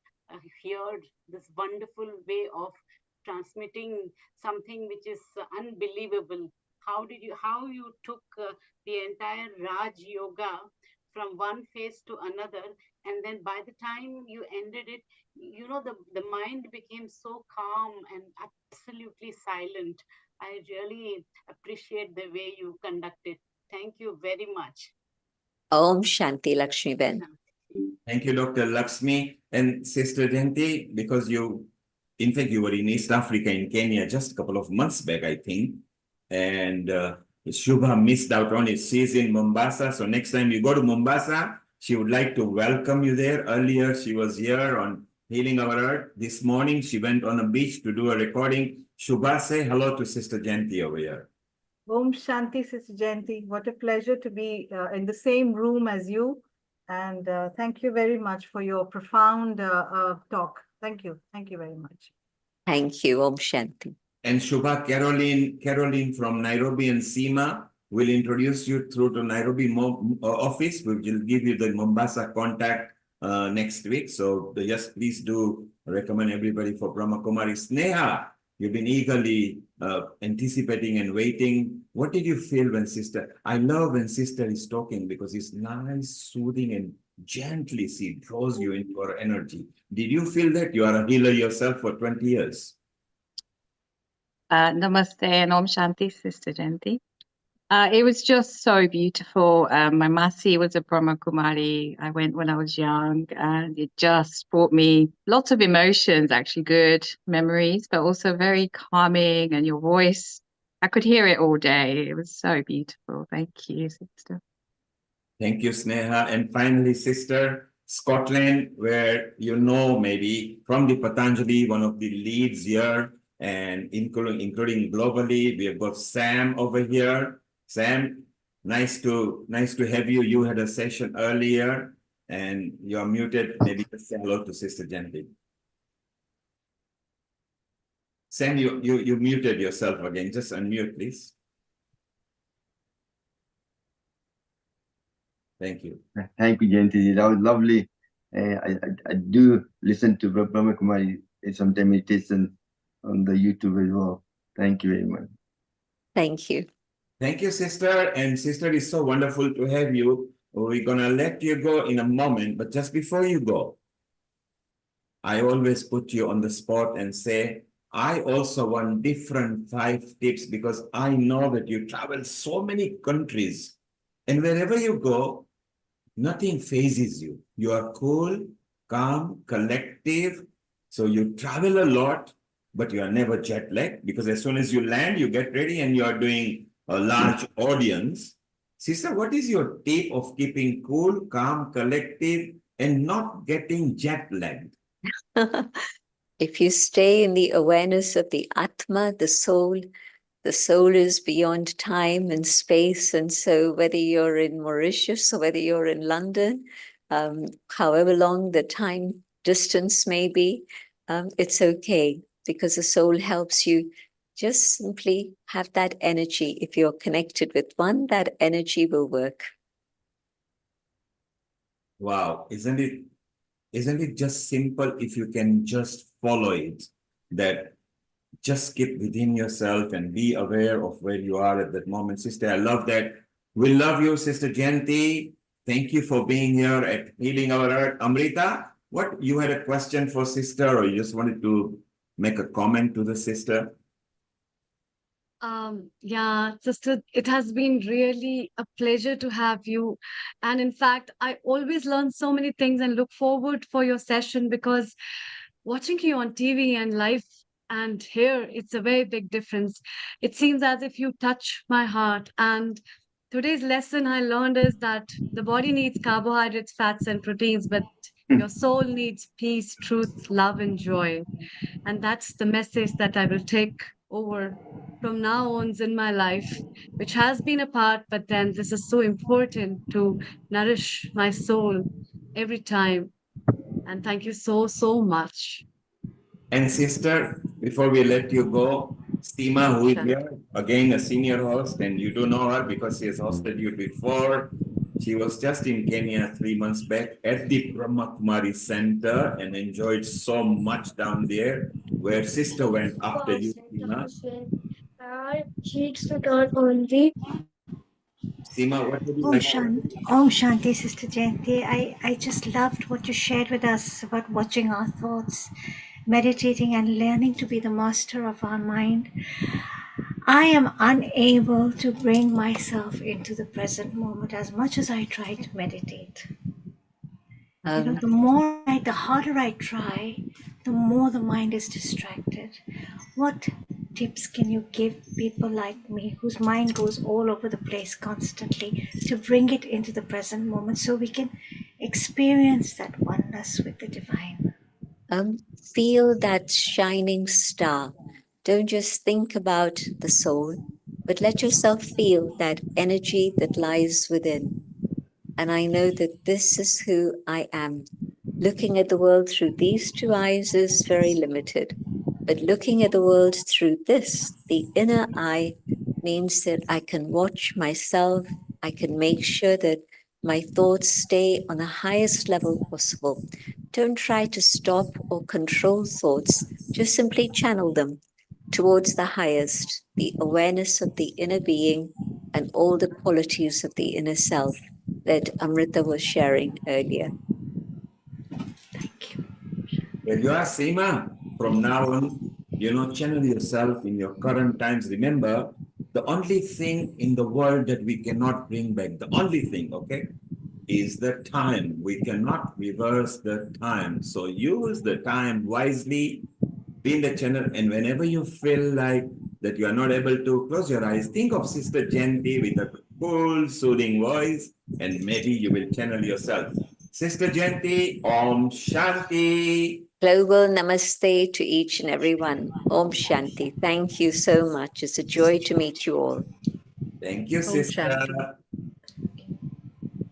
hear this wonderful way of transmitting something which is unbelievable. How you took the entire Raj Yoga from one phase to another, and then by the time you ended it, the mind became so calm and absolutely silent. I really appreciate the way you conducted. Thank you very much. Om Shanti, Lakshmi Ben. Thank you, Dr. Lakshmi. And Sister Jayanti, because in fact, you were in East Africa, in Kenya, just a couple of months back, I think. And Shubha missed out on it. She's in Mombasa. So next time you go to Mombasa, she would like to welcome you there. Earlier, she was here on Healing Our Earth. This morning, she went on a beach to do a recording. Shubha, say hello to Sister Jayanti over here. Om Shanti, Sister Jayanti. What a pleasure to be in the same room as you. And thank you very much for your profound talk. Thank you. Thank you very much. Thank you, Om Shanti. And Shubha, Caroline from Nairobi and Seema will introduce you through to Nairobi office. We will give you the Mombasa contact next week. So just please do recommend everybody for Brahma Kumari. Sneha, you've been eagerly anticipating and waiting. What did you feel when sister? I love when sister is talking because it's nice, soothing, and gently she draws you into her energy. Did you feel that? You are a healer yourself for 20 years. Namaste and Om Shanti, Sister Jayanti. It was just so beautiful. My Masi was a Brahma Kumari. I went when I was young, and it just brought me lots of emotions, actually good memories, but also very calming. And your voice, I could hear it all day. It was so beautiful. Thank you, sister. Thank you, Sneha. And finally, sister, Scotland, where you know maybe from the Patanjali, one of the leads here, and including globally, we have got Sam over here. Sam, nice to have you. You had a session earlier, and you're muted. Maybe just say hello to Sister Gently. Sam, you muted yourself again. Just unmute, please. Thank you. Thank you, Jayanti. That was lovely. I do listen to Brahma Kumari in some meditation on the YouTube as well. Thank you very much. Thank you. Thank you, sister. And sister, it's so wonderful to have you. We're going to let you go in a moment, but just before you go, I always put you on the spot and say, I also want different 5 tips because I know that you travel so many countries, and wherever you go, nothing phases you. You are cool, calm, collective. So you travel a lot, but you are never jet lagged because as soon as you land, you get ready and you are doing a large audience. Sister, what is your tip of keeping cool, calm, collective, and not getting jet lagged? If you stay in the awareness of the Atma, the soul is beyond time and space. And so whether you're in Mauritius or whether you're in London, however long the time distance may be, it's okay because the soul helps you just simply have that energy. If you're connected with one, that energy will work. Wow, isn't it just simple if you can just follow it, that just keep within yourself and be aware of where you are at that moment. Sister, I love that. We love you, Sister Jayanti. Thank you for being here at Healing Our Earth. Amrita, what, you had a question for sister or you just wanted to make a comment to the sister? Yeah, sister, it has been really a pleasure to have you. And in fact, I always learn so many things and look forward for your session because watching you on TV and live and here, it's a very big difference. It seems as if you touch my heart. And today's lesson I learned is that the body needs carbohydrates, fats, and proteins, but your soul needs peace, truth, love, and joy. And that's the message that I will take over from now on in my life, which has been a part, but then this is so important to nourish my soul every time. And thank you so, so much. And sister, before we let you go, Seema, who is here, again, a senior host, and you do know her because she has hosted you before. She was just in Kenya 3 months back at the Brahma Kumari Center and enjoyed so much down there, where sister went after you, Seema. Seema, what would you like to say? Om Shanti, Sister Jayanti. I just loved what you shared with us about watching our thoughts, meditating and learning to be the master of our mind. I am unable to bring myself into the present moment as much as I try to meditate. The harder I try, the more the mind is distracted. What tips can you give people like me whose mind goes all over the place constantly to bring it into the present moment so we can experience that oneness with the divine? Feel that shining star. Don't just think about the soul, but let yourself feel that energy that lies within. And I know that this is who I am. Looking at the world through these 2 eyes is very limited. But looking at the world through this, the inner eye, means that I can watch myself. I can make sure that my thoughts stay on the highest level possible. Don't try to stop or control thoughts. Just simply channel them towards the highest, the awareness of the inner being and all the qualities of the inner self that Amrita was sharing earlier. There you are, Seema. From now on, channel yourself in your current times. Remember, The only thing in the world that we cannot bring back, the only thing, okay, is the time. We cannot reverse the time. So use the time wisely, be in the channel, and whenever you feel like that you are not able to close your eyes, think of Sister Janti with a cool, soothing voice, and maybe you will channel yourself. Sister Janti, Om Shanti. Global namaste to each and every one. Om Shanti. Thank you so much. It's a joy to meet you all. Thank you, Om sister. Shanti.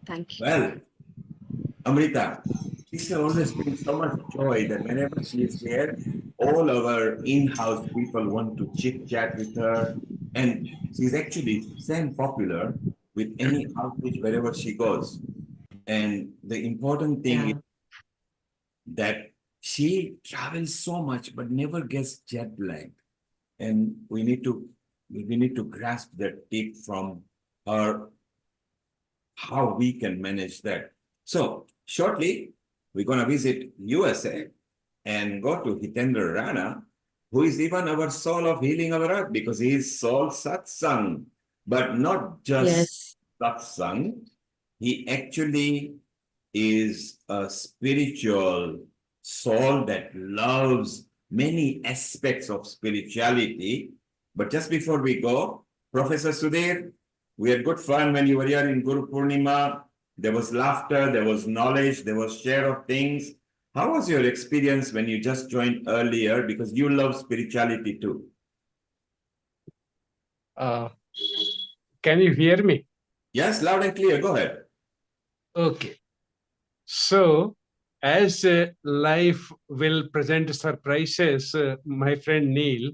Thank you. Well, Amrita, sister always brings so much joy that whenever she is there, all our in-house people want to chit-chat with her. And she's actually same popular with any outreach wherever she goes. And the important thing is that she travels so much but never gets jet lagged. And we need to grasp that tip from her, how we can manage that. So shortly, we're going to visit USA and go to Hitendra Rana, who is even our soul of healing our earth, because he is soul satsang, but not just satsang. He actually is a spiritual soul that loves many aspects of spirituality. But just before we go, Professor Sudhir, we had good fun when you were here in Guru Purnima. There was laughter, there was knowledge, there was share of things. How was your experience when you just joined earlier? Because you love spirituality too. Can you hear me? Yes, loud and clear. Go ahead. Okay. So, as life will present surprises, my friend Neil,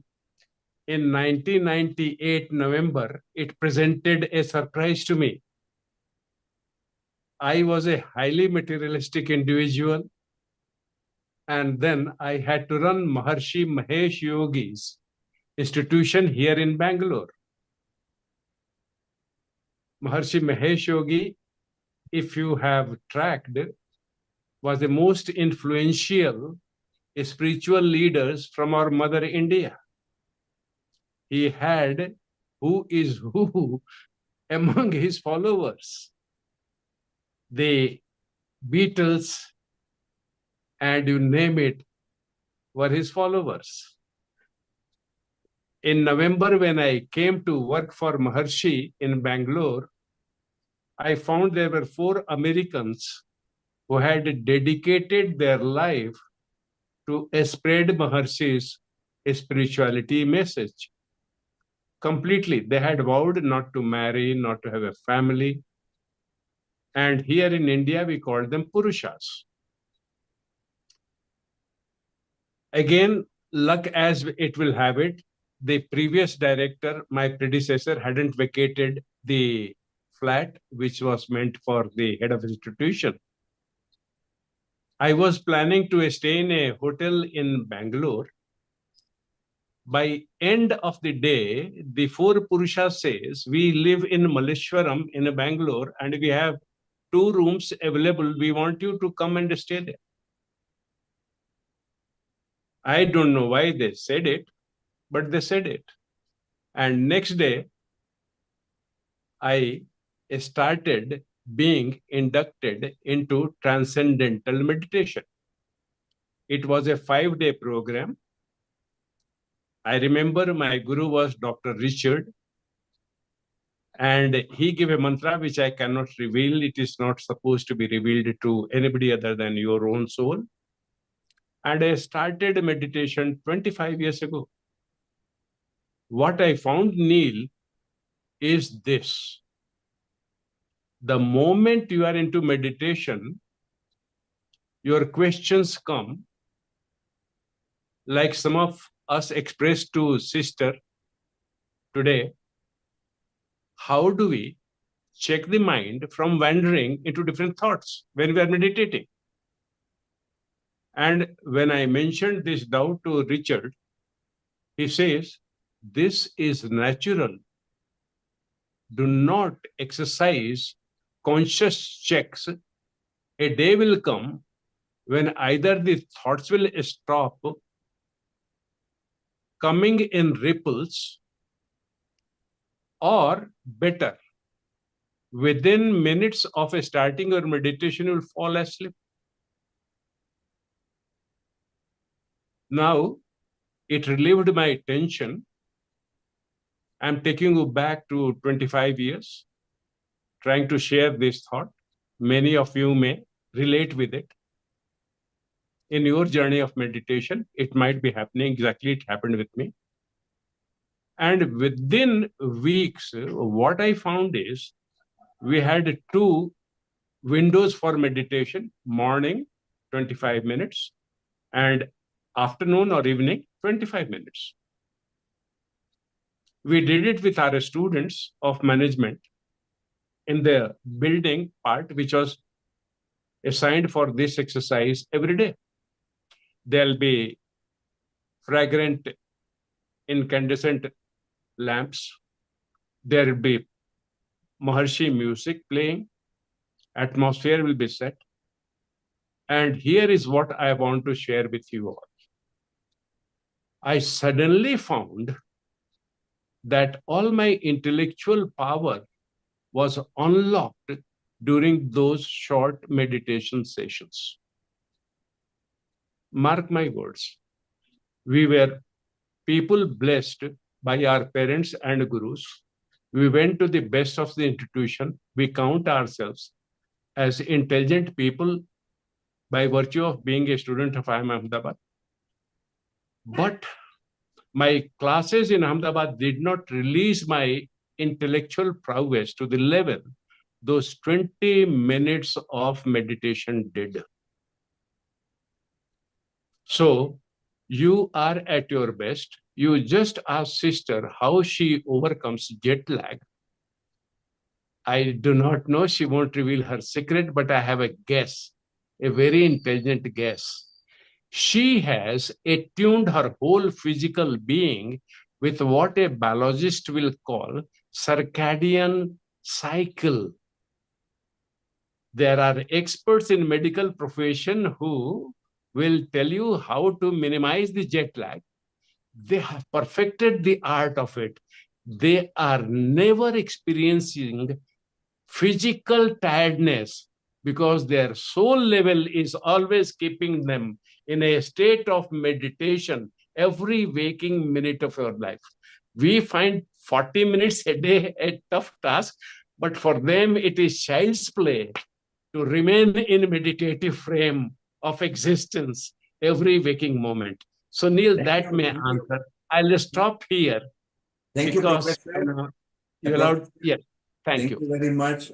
in 1998 November, it presented a surprise to me. I was a highly materialistic individual, and then I had to run Maharshi Mahesh Yogi's institution here in Bangalore. Maharshi Mahesh Yogi, if you have tracked, was the most influential spiritual leaders from our mother India. He had who is who among his followers. The Beatles, and you name it, were his followers. In November, when I came to work for Maharshi in Bangalore, I found there were 4 Americans who had dedicated their life to spread Maharshi's spirituality message. Completely. They had vowed not to marry, not to have a family. And here in India, we call them Purushas. Again, luck as it will have it, the previous director, my predecessor, hadn't vacated the flat, which was meant for the head of institution. I was planning to stay in a hotel in Bangalore. By end of the day, the 4 Purushas says, we live in Malleshwaram in Bangalore and we have 2 rooms available. We want you to come and stay there. I don't know why they said it, but they said it. And next day, I started being inducted into transcendental meditation. It was a 5-day program. I remember my guru was Dr. Richard, and he gave a mantra which I cannot reveal. It is not supposed to be revealed to anybody other than your own soul. And I started meditation 25 years ago. What I found, Neil, is this. The moment you are into meditation, your questions come, like some of us expressed to sister today. How do we check the mind from wandering into different thoughts when we are meditating? And when I mentioned this doubt to Richard, he says, this is natural. Do not exercise conscious checks. A day will come when either the thoughts will stop coming in ripples, or better, within minutes of starting your meditation, you will fall asleep. Now, it relieved my tension. I'm taking you back to 25 years, trying to share this thought. Many of you may relate with it. In your journey of meditation, it might be happening exactly. It happened with me. And within weeks, what I found is we had 2 windows for meditation: morning, 25 minutes, and afternoon or evening, 25 minutes. We did it with our students of management in the building part, which was assigned for this exercise every day. There'll be fragrant, incandescent lamps. There'll be Maharshi music playing. Atmosphere will be set. And here is what I want to share with you all. I suddenly found that all my intellectual power was unlocked during those short meditation sessions. Mark my words. We were people blessed by our parents and gurus. We went to the best of the institution. We count ourselves as intelligent people by virtue of being a student of IIM Ahmedabad. But my classes in Ahmedabad did not release my intellectual prowess to the level those 20 minutes of meditation did. So you are at your best. You just ask sister how she overcomes jet lag. I do not know. She won't reveal her secret, but I have a guess, a very intelligent guess. She has attuned her whole physical being with what a biologist will call circadian cycle. There are experts in medical profession who will tell you how to minimize the jet lag. They have perfected the art of it. They are never experiencing physical tiredness because their soul level is always keeping them in a state of meditation every waking minute of your life. We find 40 minutes a day a tough task, but for them it is child's play to remain in meditative frame of existence every waking moment. So Neil, that may answer. I'll stop here. Thank you, because, Professor. You allowed, yes. Thank you. Very much.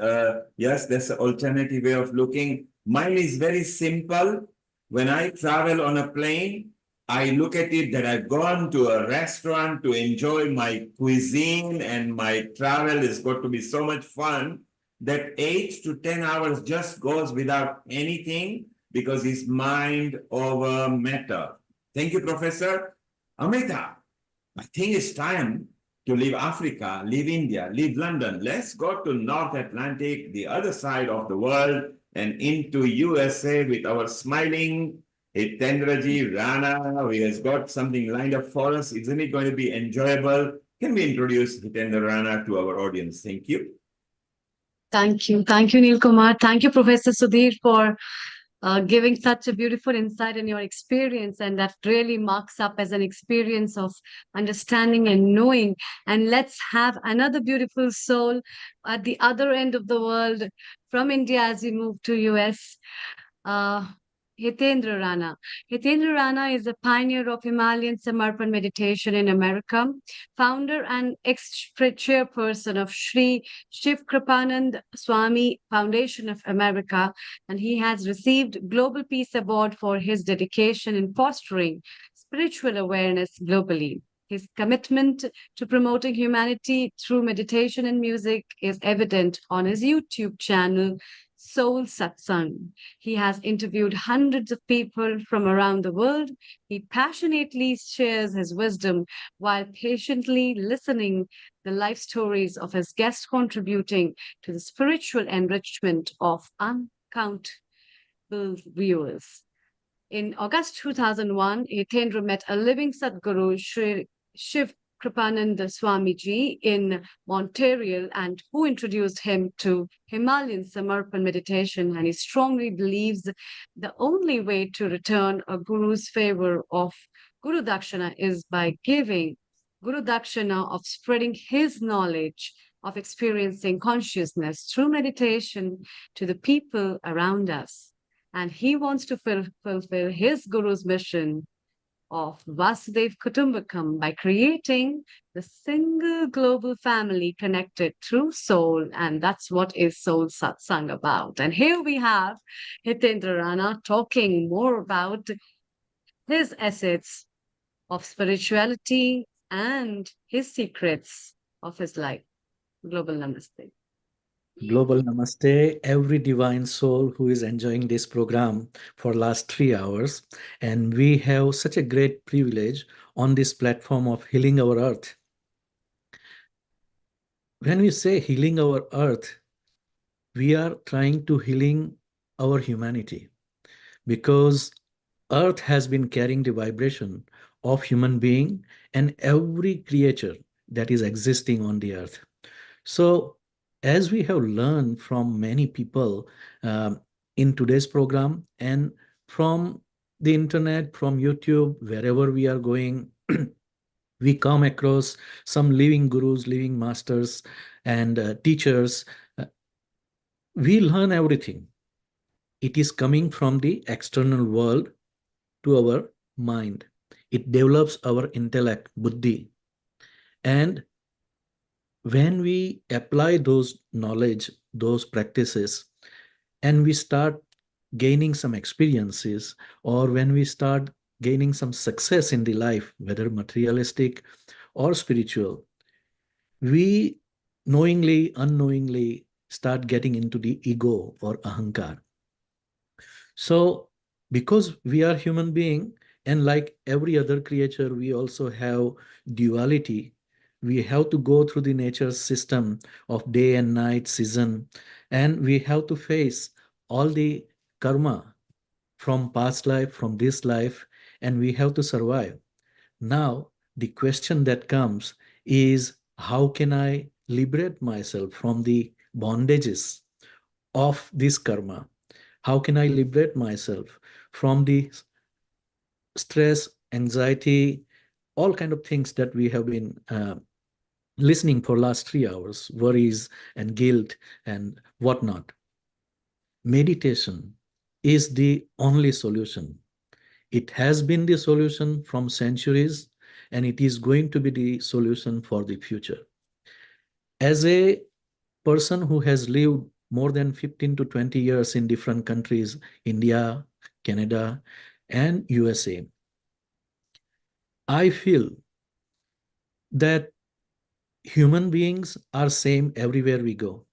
Yes, there's an alternative way of looking. Mine is very simple. When I travel on a plane, I look at it that I've gone to a restaurant to enjoy my cuisine, and my travel is going to be so much fun that 8 to 10 hours just goes without anything because it's mind over matter. Thank you, Professor. Amrita, I think it's time to leave Africa, leave India, leave London. Let's go to North Atlantic, the other side of the world, and into USA with our smiling Hitendraji Rana, who has got something lined up for us. Isn't it going to be enjoyable? Can we introduce Hitendra Rana to our audience? Thank you. Thank you. Thank you, Neil Kumar. Thank you, Professor Sudhir, for giving such a beautiful insight in your experience, and that really marks up as an experience of understanding and knowing. And let's have another beautiful soul at the other end of the world from India as we move to US. Hitendra Rana. Hitendra Rana is a pioneer of Himalayan Samarpan meditation in America, founder and ex-chairperson of Sri Shiv Kripanand Swami Foundation of America, and he has received Global Peace Award for his dedication in fostering spiritual awareness globally. His commitment to promoting humanity through meditation and music is evident on his YouTube channel, Soul Satsang. He has interviewed hundreds of people from around the world. He passionately shares his wisdom while patiently listening the life stories of his guests, contributing to the spiritual enrichment of uncountable viewers. In August 2001, Hitendra met a living Sadguru, Sri Shiv Kripananda Swamiji in Montreal and who introduced him to Himalayan Samarpan meditation. And he strongly believes the only way to return a guru's favor of Guru Dakshina is by giving Guru Dakshina of spreading his knowledge of experiencing consciousness through meditation to the people around us. And he wants to fulfill his Guru's mission of Vasudev Kutumbakam by creating the single global family connected through soul. And that's what is Soul Satsang about. And here we have Hitendra Rana talking more about his assets of spirituality and his secrets of his life. Global Namaste. Global Namaste, every divine soul who is enjoying this program for last 3 hours. And we have such a great privilege on this platform of healing our earth. When we say healing our earth, we are trying to healing our humanity, because earth has been carrying the vibration of human being and every creature that is existing on the earth. So as we have learned from many people in today's program and from the internet, from YouTube, wherever we are going, we come across some living gurus, living masters, and teachers. We learn everything. It is coming from the external world to our mind. It develops our intellect, buddhi. And when we apply those knowledge, those practices, and we start gaining some experiences, or when we start gaining some success in the life, whether materialistic or spiritual, we knowingly, unknowingly start getting into the ego or ahankar. So because we are human being, and like every other creature, we also have duality. We have to go through the nature's system of day and night, season, and we have to face all the karma from past life, from this life, and we have to survive. Now, the question that comes is, how can I liberate myself from the bondages of this karma? How can I liberate myself from the stress, anxiety, all kind of things that we have been listening for last 3 hours, worries and guilt and whatnot? Meditation is the only solution. It has been the solution from centuries, and it is going to be the solution for the future. As a person who has lived more than 15 to 20 years in different countries, India, Canada, and USA, I feel that human beings are same everywhere we go.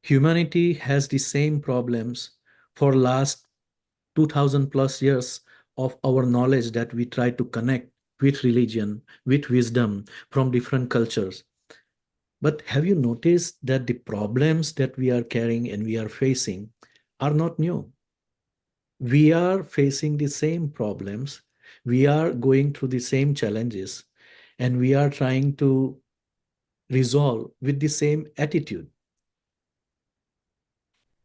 Humanity has the same problems for last 2000 plus years of our knowledge that we try to connect with religion, with wisdom from different cultures. But have you noticed that the problems that we are carrying and we are facing are not new? We are facing the same problems. We are going through the same challenges, and we are trying to resolve with the same attitude.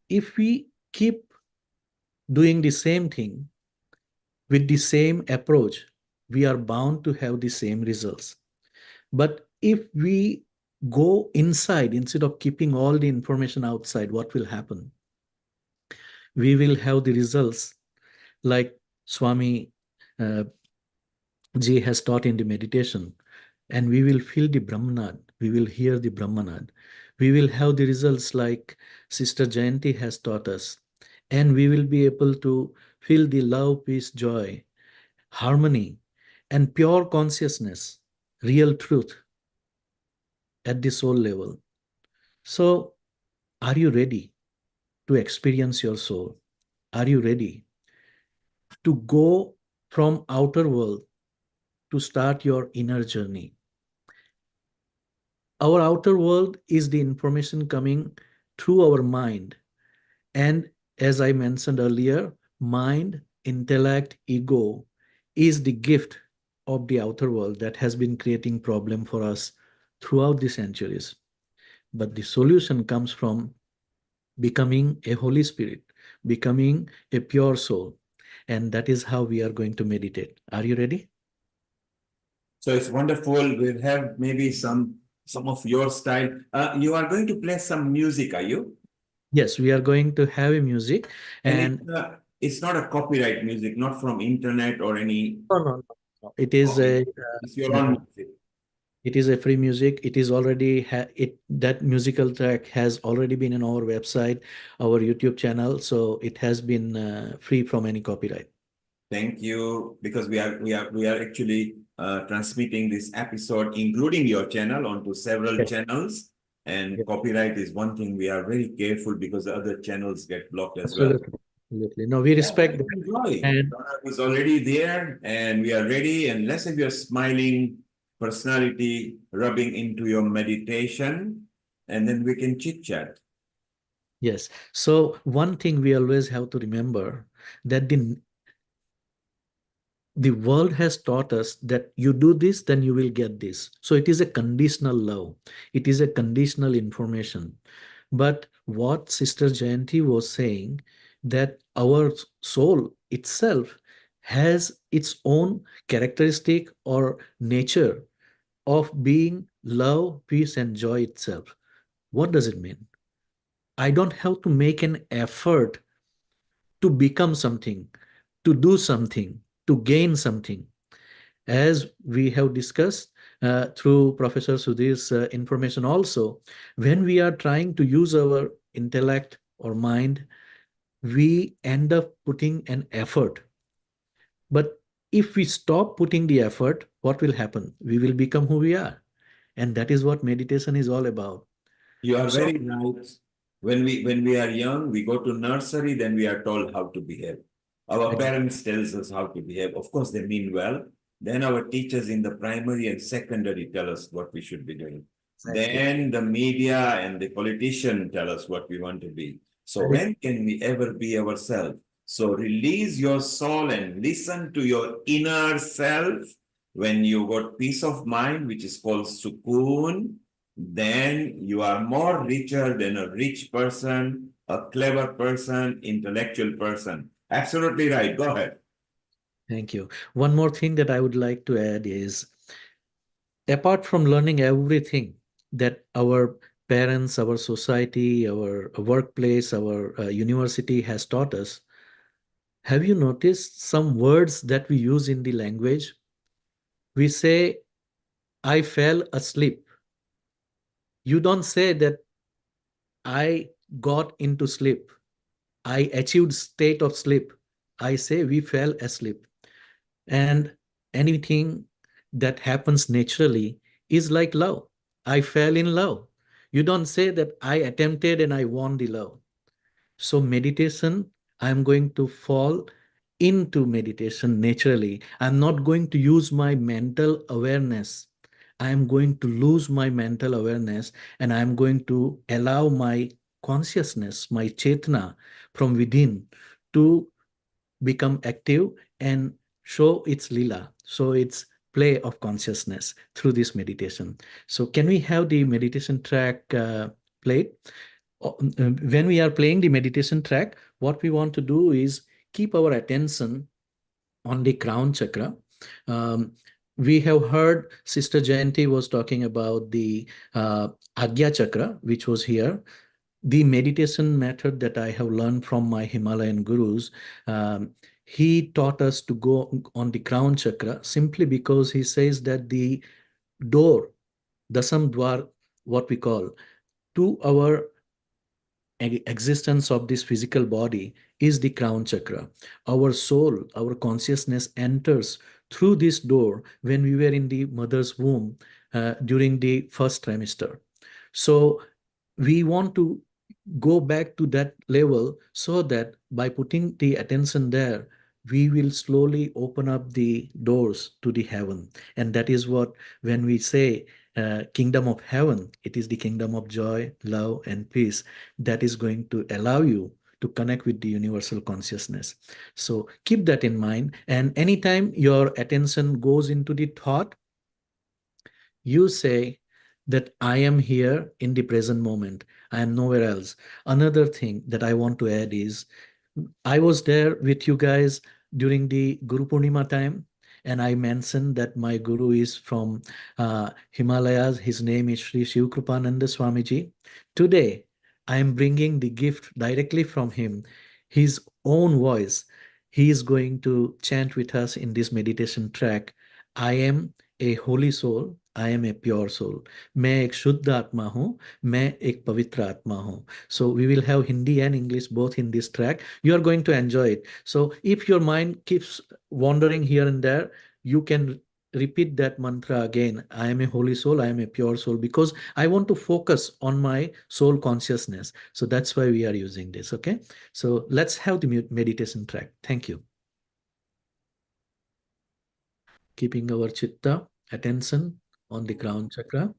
If we keep doing the same thing with the same approach, we are bound to have the same results. But if we go inside instead of keeping all the information outside, what will happen? We will have the results like Swami Ji has taught in the meditation, and we will feel the Brahmanad, we will hear the Brahmanad. We will have the results like Sister Jayanti has taught us, and we will be able to feel the love, peace, joy, harmony, and pure consciousness, real truth at the soul level. So, are you ready to experience your soul? Are you ready to go from outer world to start your inner journey? Our outer world is the information coming through our mind. And as I mentioned earlier, mind, intellect, ego is the gift of the outer world that has been creating problem for us throughout the centuries. But the solution comes from becoming a Holy Spirit, becoming a pure soul. And that is how we are going to meditate. Are you ready? So it's wonderful. We'll have maybe some of your style. You are going to play some music, are you? Yes, we are going to have a music, and it's not a copyright music, not from internet or any. no. It is Okay. a It's your own music. it is a free music. It is already that musical track has already been on our website, our YouTube channel, so it has been free from any copyright. Thank you, because we are actually transmitting this episode, including your channel, onto several Yes. channels. And copyright is one thing we are very careful because the other channels get blocked as well. Absolutely. No, we respect that. Enjoy. And Is already there, and we are ready. And let's have your smiling personality rubbing into your meditation, and then we can chit chat. yes. So one thing we always have to remember that the world has taught us that you do this, then you will get this. So it is a conditional love. It is a conditional information. But what Sister Jayanti was saying, that our soul itself has its own characteristic or nature of being love, peace, and joy itself. What does it mean? I don't have to make an effort to become something, to do something, to gain something. As we have discussed through Professor Sudhir's information also, when we are trying to use our intellect or mind, we end up putting an effort. But if we stop putting the effort, what will happen? We will become who we are. And that is what meditation is all about. You are very right. When we are young, we go to nursery, then we are told how to behave. Our parents tells us how to behave. Of course, they mean well. Then our teachers in the primary and secondary tell us what we should be doing. Then the media and the politician tell us what we want to be. So when can we ever be ourselves? So release your soul and listen to your inner self. When you got peace of mind, which is called sukoon, then you are more richer than a rich person, a clever person, intellectual person. Absolutely right. Go ahead. Thank you. One more thing that I would like to add is, apart from learning everything that our parents, our society, our workplace, our university has taught us, have you noticed some words that we use in the language? We say, I fell asleep. You don't say that I got into sleep. I achieved state of sleep. I say we fell asleep. And anything that happens naturally is like love. I fell in love. You don't say that I attempted and I won the love. So meditation, I'm going to fall into meditation naturally. I'm not going to use my mental awareness. I'm going to lose my mental awareness, and I'm going to allow my consciousness, my chetana from within to become active and show its lila, so its play of consciousness through this meditation. So can we have the meditation track played? When we are playing the meditation track, what we want to do is keep our attention on the crown chakra. We have heard Sister Jayanti was talking about the Agya chakra, which was here. The meditation method that I have learned from my Himalayan gurus, he taught us to go on the crown chakra simply because he says that the door, Dasam Dwar, what we call, to our existence of this physical body is the crown chakra. Our soul, our consciousness enters through this door when we were in the mother's womb during the first trimester. So we want to go back to that level so that by putting the attention there, we will slowly open up the doors to the heaven. And that is what, when we say kingdom of heaven, it is the kingdom of joy, love, and peace that is going to allow you to connect with the universal consciousness. So keep that in mind. And anytime your attention goes into the thought, you say that I am here in the present moment. I am nowhere else. Another thing that I want to add is I was there with you guys during the Guru Purnima time, and I mentioned that my guru is from Himalayas. His name is Sri Shiv Krupananda Swamiji. Today, I am bringing the gift directly from him, his own voice. He is going to chant with us in this meditation track. I am a holy soul. I am a pure soul. मैं एक शुद्ध आत्मा हूँ, मैं एक पवित्र आत्मा हूँ. So we will have Hindi and English both in this track. You are going to enjoy it. So if your mind keeps wandering here and there, you can repeat that mantra again. I am a holy soul. I am a pure soul, because I want to focus on my soul consciousness. So that's why we are using this. Okay. So let's have the meditation track. Thank you. Keeping our chitta, attention on the crown chakra.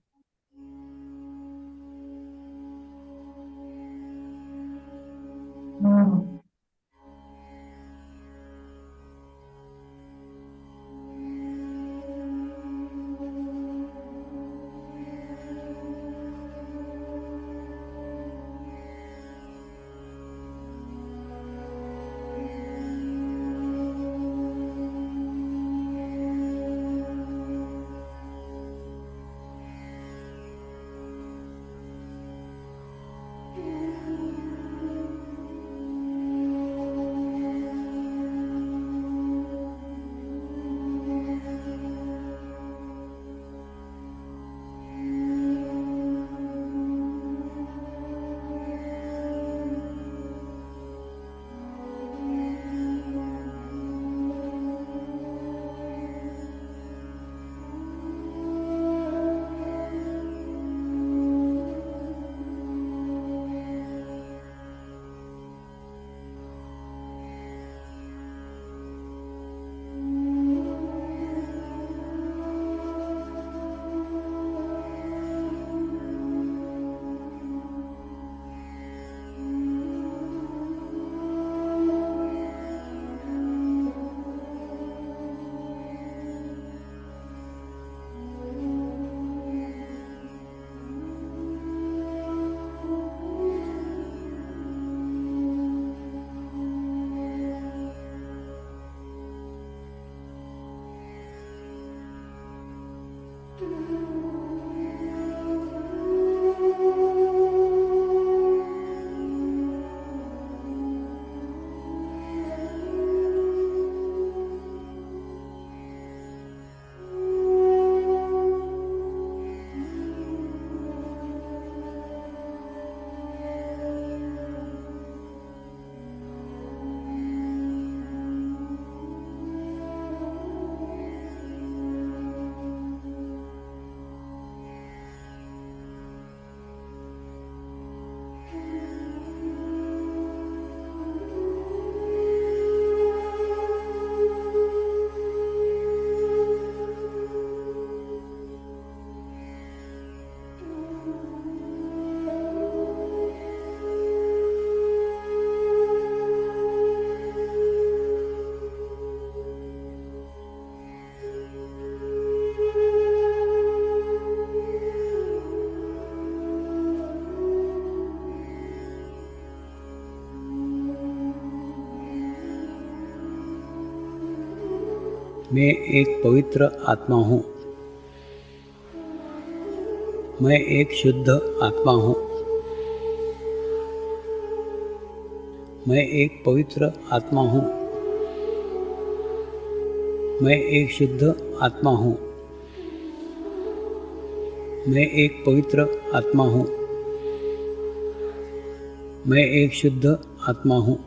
मैं एक पवित्र आत्मा हूँ। मैं एक शुद्ध आत्मा हूँ। मैं एक पवित्र आत्मा हूँ। मैं एक शुद्ध आत्मा हूँ। मैं एक पवित्र आत्मा हूँ। मैं एक शुद्ध आत्मा हूँ।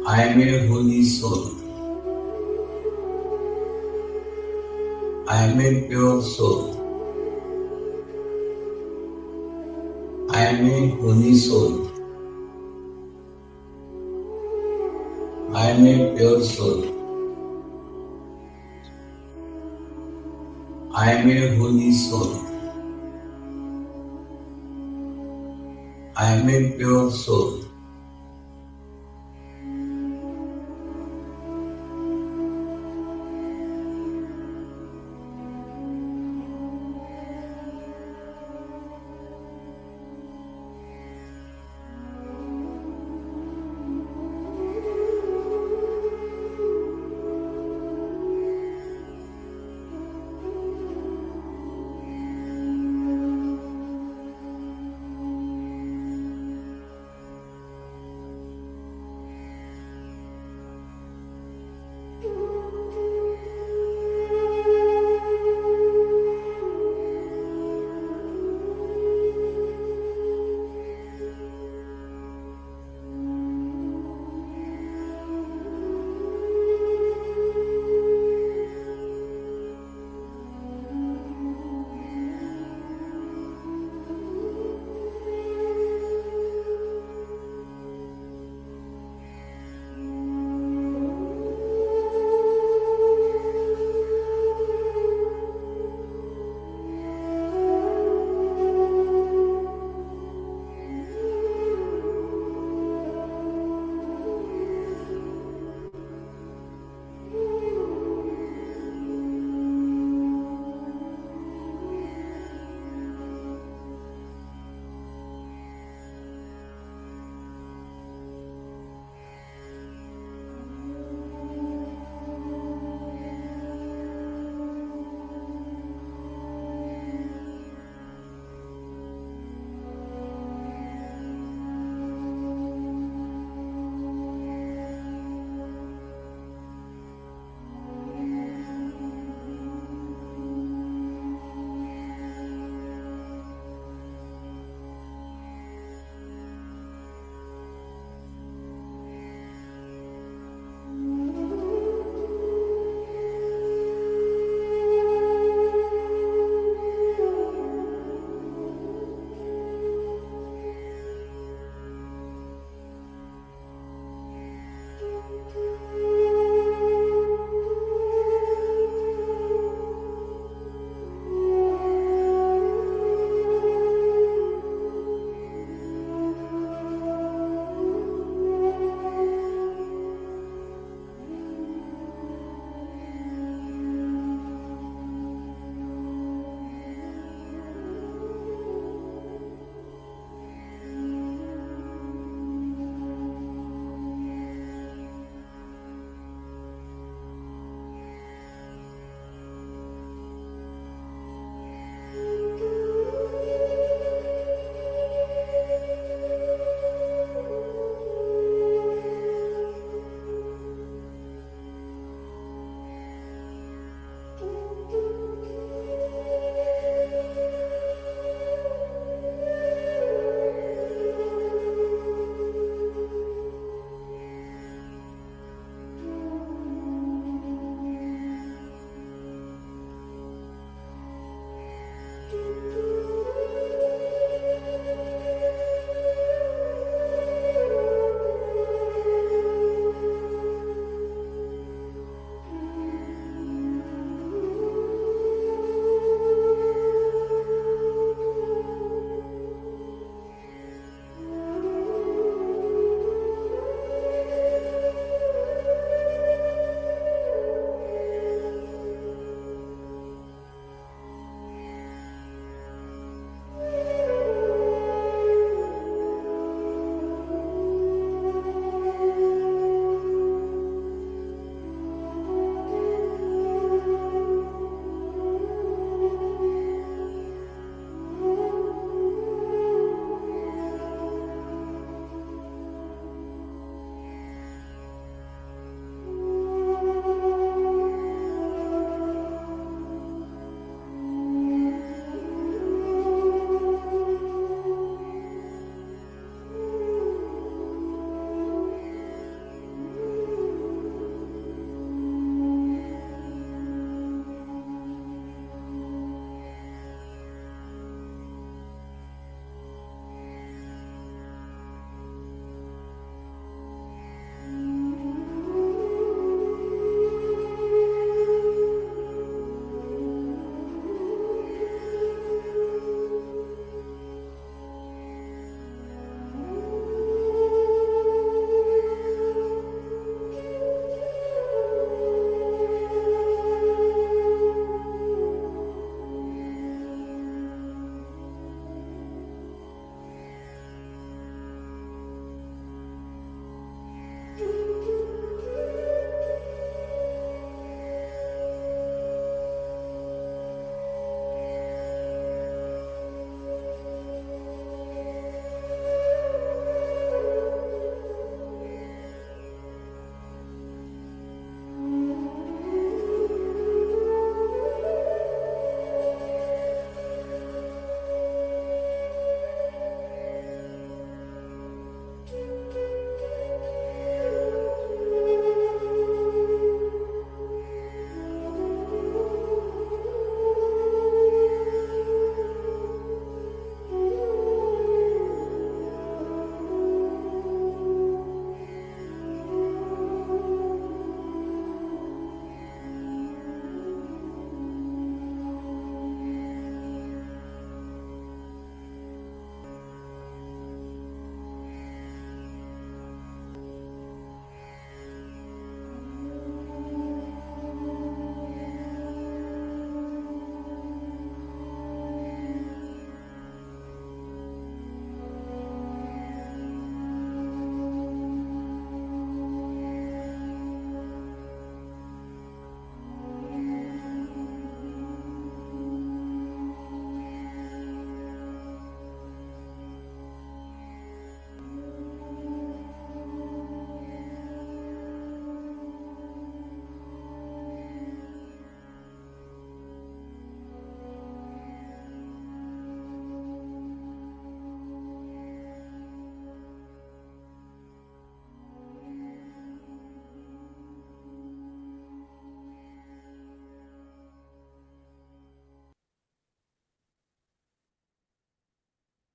I am a holy soul. I am a pure soul. I am a holy soul. I am a pure soul. I am a holy soul. I am a pure soul.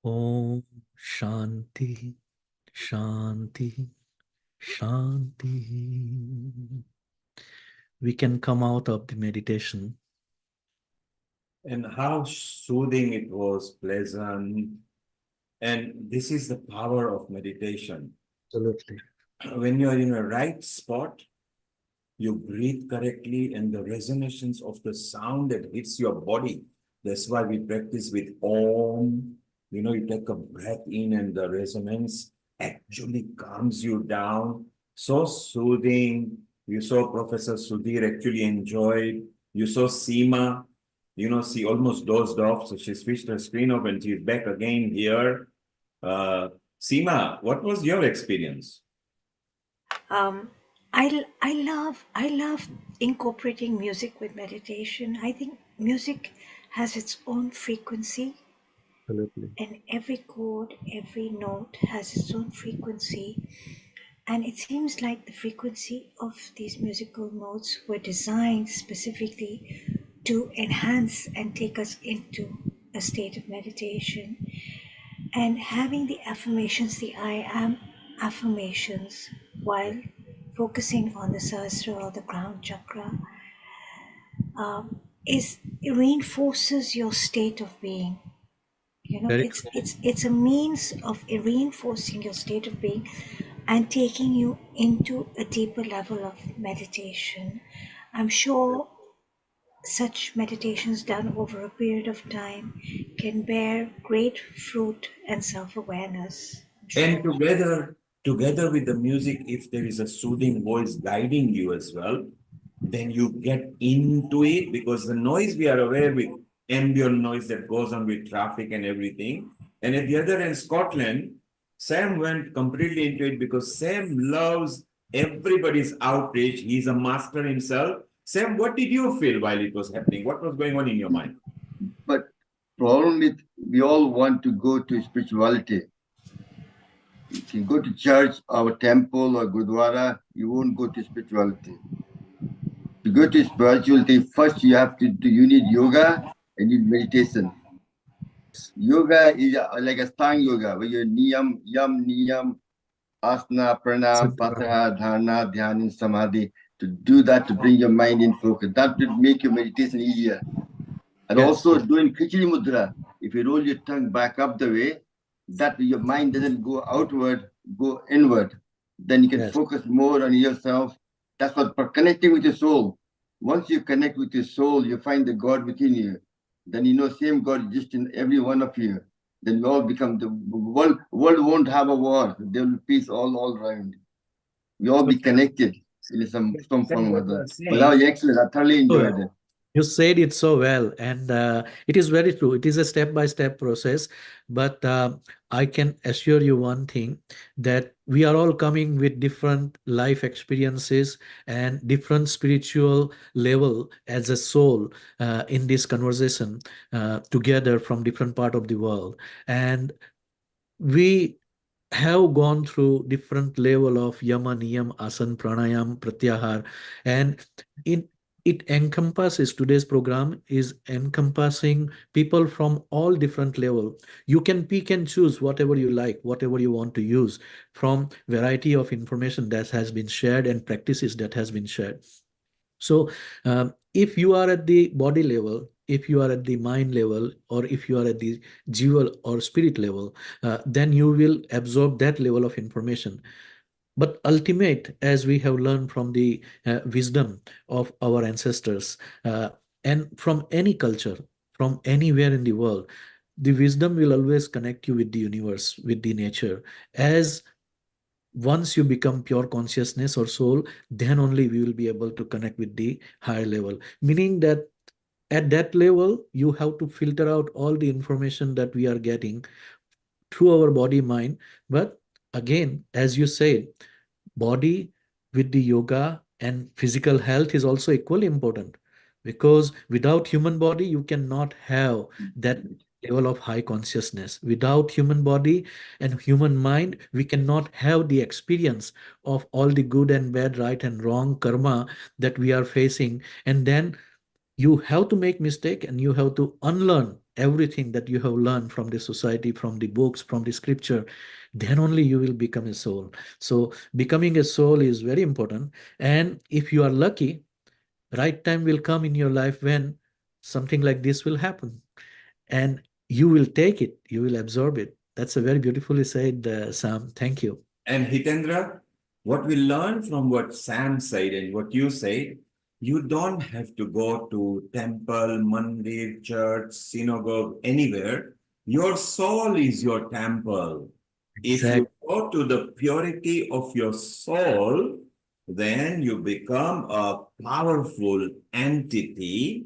Om Shanti, Shanti, Shanti. We can come out of the meditation. And how soothing it was, pleasant. And this is the power of meditation. Absolutely. When you are in a right spot, you breathe correctly, and the resonations of the sound that hits your body. That's why we practice with Om. You know, you take a breath in, and the resonance actually calms you down. So soothing. You saw Professor Sudhir actually enjoyed. You saw Seema, you know, she almost dozed off, so she switched her screen off and she's back again here. Seema, what was your experience? I love incorporating music with meditation. I think music has its own frequency, Absolutely. and every chord, every note has its own frequency. And it seems like the frequency of these musical notes were designed specifically to enhance and take us into a state of meditation. And having the affirmations, the I am affirmations, while focusing on the Sahasra or the crown chakra, is it reinforces your state of being. You know, Very it's a means of reinforcing your state of being and taking you into a deeper level of meditation. I'm sure such meditations done over a period of time can bear great fruit and self-awareness. And together with the music, if there is a soothing voice guiding you as well, then you get into it, because the noise we are aware with, ambient noise that goes on with traffic and everything. And at the other end, Scotland, Sam went completely into it because Sam loves everybody's outrage. He's a master himself. Sam, what did you feel while it was happening? What was going on in your mind? But problem with, we all want to go to spirituality. If you go to church or temple or Gurdwara, you won't go to spirituality. To go to spirituality, first you have to do, you need yoga and you need meditation. Yoga is like a stang yoga, where you niyam, asana, pranam, pratyaha, dharana, dhyan, and samadhi. To do that, to bring your mind in focus. That will make your meditation easier. And also doing khichdi mudra. If you roll your tongue back up the way, that your mind doesn't go outward, go inward. Then you can focus more on yourself. That's what, for connecting with your soul. Once you connect with your soul, you find the God within you. Then you know same God just in every one of you. Then you all become, the world won't have a war. There will be peace all around. We all be connected in some form or other. But that was excellent. I thoroughly enjoyed it. You said it so well, and it is very true. It is a step-by-step process, but I can assure you one thing, that we are all coming with different life experiences and different spiritual level as a soul in this conversation together from different part of the world. And we have gone through different level of yama, niyam, asan, pranayam, pratyahar, and it encompasses, today's program is encompassing people from all different level. You can pick and choose whatever you like, whatever you want to use from variety of information that has been shared and practices that has been shared. So if you are at the body level, if you are at the mind level, or if you are at the jiva or spirit level, then you will absorb that level of information. But ultimate, as we have learned from the wisdom of our ancestors, and from any culture, from anywhere in the world, the wisdom will always connect you with the universe, with the nature. As once you become pure consciousness or soul, then only we will be able to connect with the higher level. Meaning that at that level, you have to filter out all the information that we are getting through our body, mind. But again, as you said, body with the yoga and physical health is also equally important, because without human body, you cannot have that level of high consciousness. Without human body and human mind, we cannot have the experience of all the good and bad, right and wrong karma that we are facing. And then you have to make mistake, and you have to unlearn everything that you have learned from the society, from the books, from the scripture, then only you will become a soul. So becoming a soul is very important. And if you are lucky, right time will come in your life when something like this will happen, and you will take it, you will absorb it. That's a very beautifully said, Sam. Thank you. And Hitendra, what we learn from what Sam said and what you said, you don't have to go to temple, mandir, church, synagogue, anywhere. Your soul is your temple. If you go to the purity of your soul, then you become a powerful entity,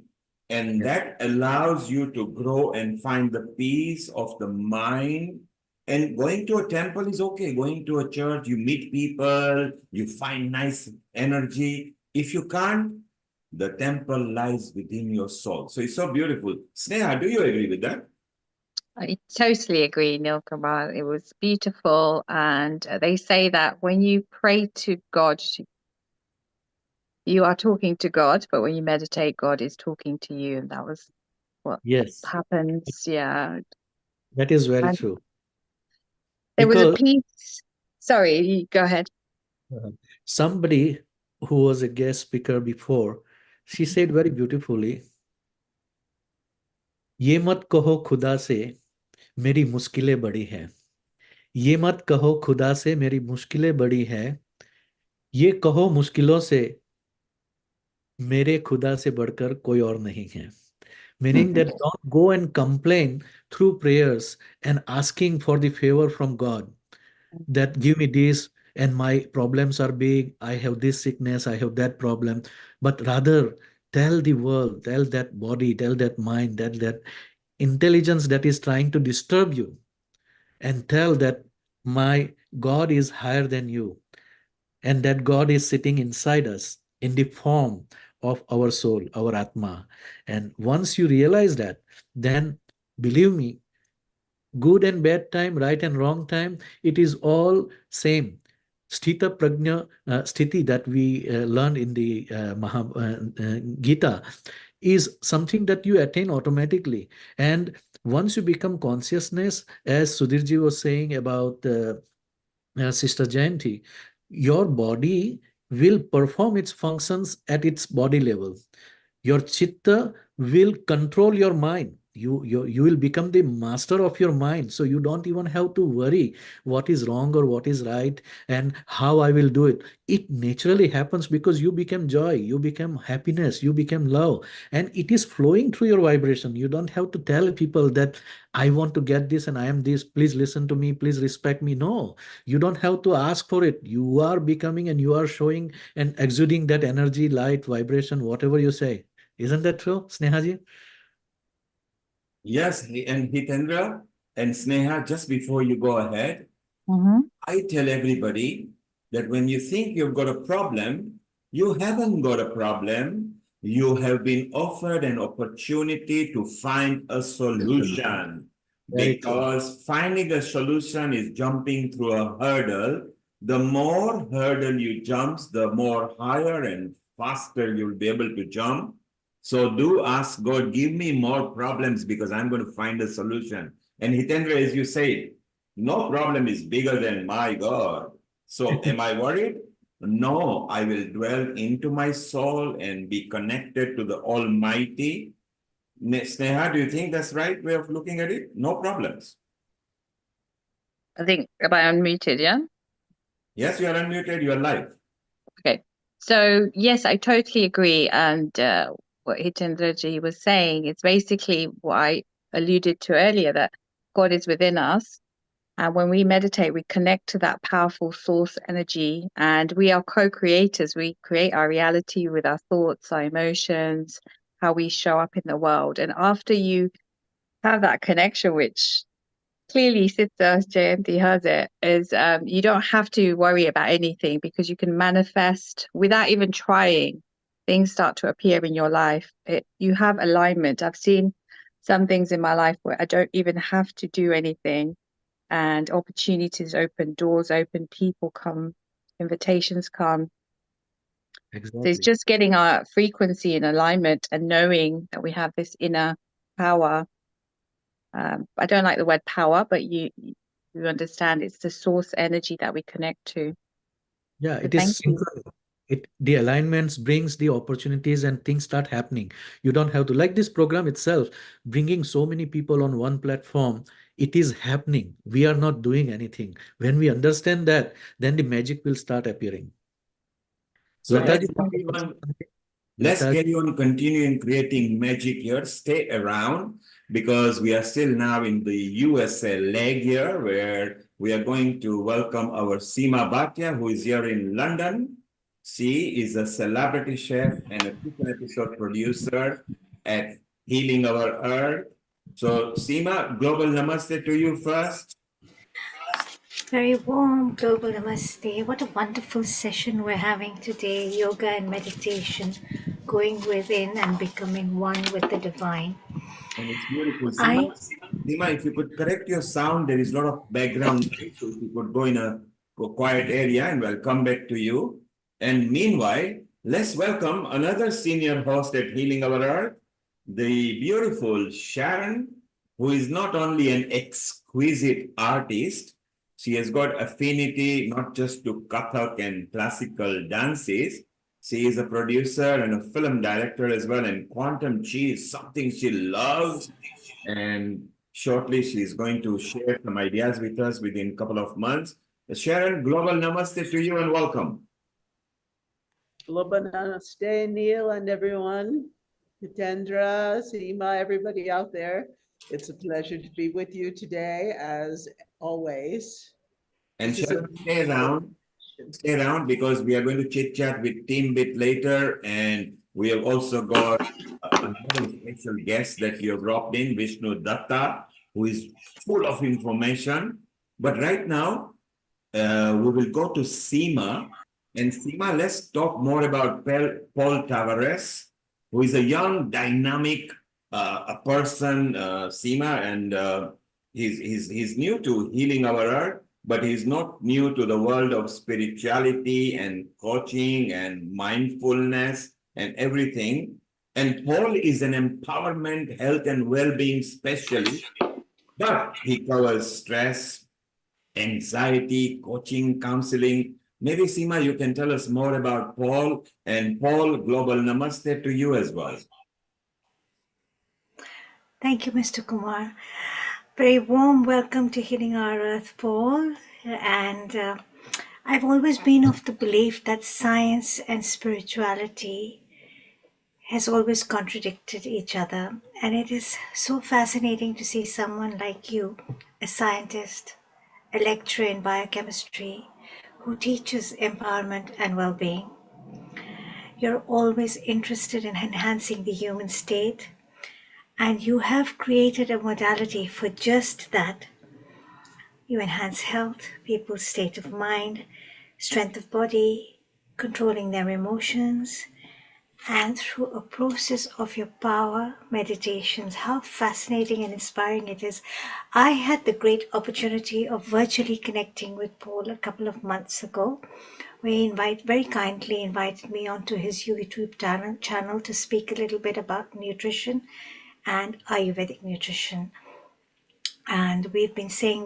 and that allows you to grow and find the peace of the mind. And going to a temple is okay. Going to a church, you meet people, you find nice energy. If you can't, the temple lies within your soul. So it's so beautiful. Sneha, do you agree with that? I totally agree, Neil Kumar. It was beautiful. And they say that when you pray to God, you are talking to God, but when you meditate, God is talking to you. And that was what happens. Yeah. That is very And true. there was a Because piece. Sorry, go ahead. somebody who was a guest speaker before, she said very beautifully, ये मत कहो खुदा से मेरी मुश्किलें बड़ी हैं, ये मत कहो खुदा से मेरी मुश्किलें बड़ी हैं, ये कहो मुश्किलों से मेरे खुदा से बढ़कर कोई और नहीं है. Meaning that don't go and complain through prayers and asking for the favor from God, that give me this and my problems are big, I have this sickness, I have that problem. But rather tell the world, tell that body, tell that mind, tell that intelligence that is trying to disturb you, and tell that my God is higher than you, and that God is sitting inside us in the form of our soul, our Atma. And once you realize that, then believe me, good and bad time, right and wrong time, it is all same. Sthita prajna sthiti that we learned in the Gita is something that you attain automatically. And once you become consciousness, as Sudhirji was saying about Sister Jayanti, your body will perform its functions at its body level. Your chitta will control your mind. You will become the master of your mind. So you don't even have to worry what is wrong or what is right and how I will do it. It naturally happens because you become joy, you become happiness, you become love, and it is flowing through your vibration. You don't have to tell people that I want to get this and I am this, please listen to me, please respect me. No, you don't have to ask for it. You are becoming and you are showing and exuding that energy, light, vibration, whatever you say. Isn't that true, Snehaji? Yes, and Hitendra and Sneha, just before you go ahead, I tell everybody that when you think you've got a problem, you haven't got a problem. You have been offered an opportunity to find a solution. Because finding a solution is jumping through a hurdle. The more hurdle you jump, the more higher and faster you'll be able to jump. So do ask God, give me more problems because I'm going to find a solution. And Hitendra, as you said, no problem is bigger than my God. So am I worried? No, I will dwell into my soul and be connected to the Almighty. Sneha, do you think that's right way of looking at it? No problems. I think, am I unmuted, yeah? Yes, you are unmuted, you are live. Okay. So, yes, I totally agree. And what Hitendraji was saying, it's basically what I alluded to earlier, that God is within us. And when we meditate, we connect to that powerful source energy, and we are co-creators. We create our reality with our thoughts, our emotions, how we show up in the world. And after you have that connection, which clearly Siddha Jayanti has it, is you don't have to worry about anything because you can manifest without even trying. Things start to appear in your life. You have alignment. I've seen some things in my life where I don't even have to do anything, and opportunities open, doors open, people come, invitations come. Exactly. So it's just getting our frequency in alignment and knowing that we have this inner power I don't like the word power, but you understand it's the source energy that we connect to. Yeah, So it thank is you. synchronous. The alignments brings the opportunities and things start happening. You don't have to, like this program itself, bringing so many people on one platform. It is happening. We are not doing anything. When we understand that, then the magic will start appearing. So Lataji, let's Lataji. carry on continuing creating magic here. Stay around because we are still now in the USA leg here where we are going to welcome our Seema Bhatia, who is here in London. She is a celebrity chef and a kitchen episode producer at Healing Our Earth. So Seema, global namaste to you first. Very warm global namaste. What a wonderful session we're having today. Yoga and meditation, going within and becoming one with the divine. And it's beautiful. I Seema, if you could correct your sound, there is a lot of background noise. So if you could go in a quiet area and we'll come back to you. And meanwhile, let's welcome another senior host at Healing Our Earth, the beautiful Sharon, who is not only an exquisite artist, she has got affinity not just to Kathak and classical dances. She is a producer and a film director as well, and quantum chi is something she loves. And shortly, she's going to share some ideas with us within a couple of months. Sharon, global namaste to you and welcome. Global namaste, Neil, and everyone. Hitendra, Seema, everybody out there. It's a pleasure to be with you today, as always. And Sharon, stay around because we are going to chit chat with Team Bit later, and we have also got another special guest that you have dropped in, Vishnu Datta, who is full of information. But right now, we will go to Seema. And Seema, let's talk more about Paul Tavares, who is a young, dynamic a person, Seema, and he's new to Healing Our Earth, but he's not new to the world of spirituality and coaching and mindfulness and everything. And Paul is an empowerment, health, and well-being specialist, but he covers stress, anxiety, coaching, counseling. Maybe Seema, you can tell us more about Paul. And Paul, global namaste to you as well. Thank you, Mr. Kumar. Very warm welcome to Healing Our Earth, Paul. And I've always been of the belief that science and spirituality has always contradicted each other. And it is so fascinating to see someone like you, a scientist, a lecturer in biochemistry, who teaches empowerment and well-being. You're always interested in enhancing the human state, and you have created a modality for just that. You enhance health, people's state of mind, strength of body, controlling their emotions, and through a process of your power meditations. How fascinating and inspiring it is. I had the great opportunity of virtually connecting with Paul a couple of months ago. He very kindly invited me onto his YouTube channel to speak a little bit about nutrition and Ayurvedic nutrition. And we've been saying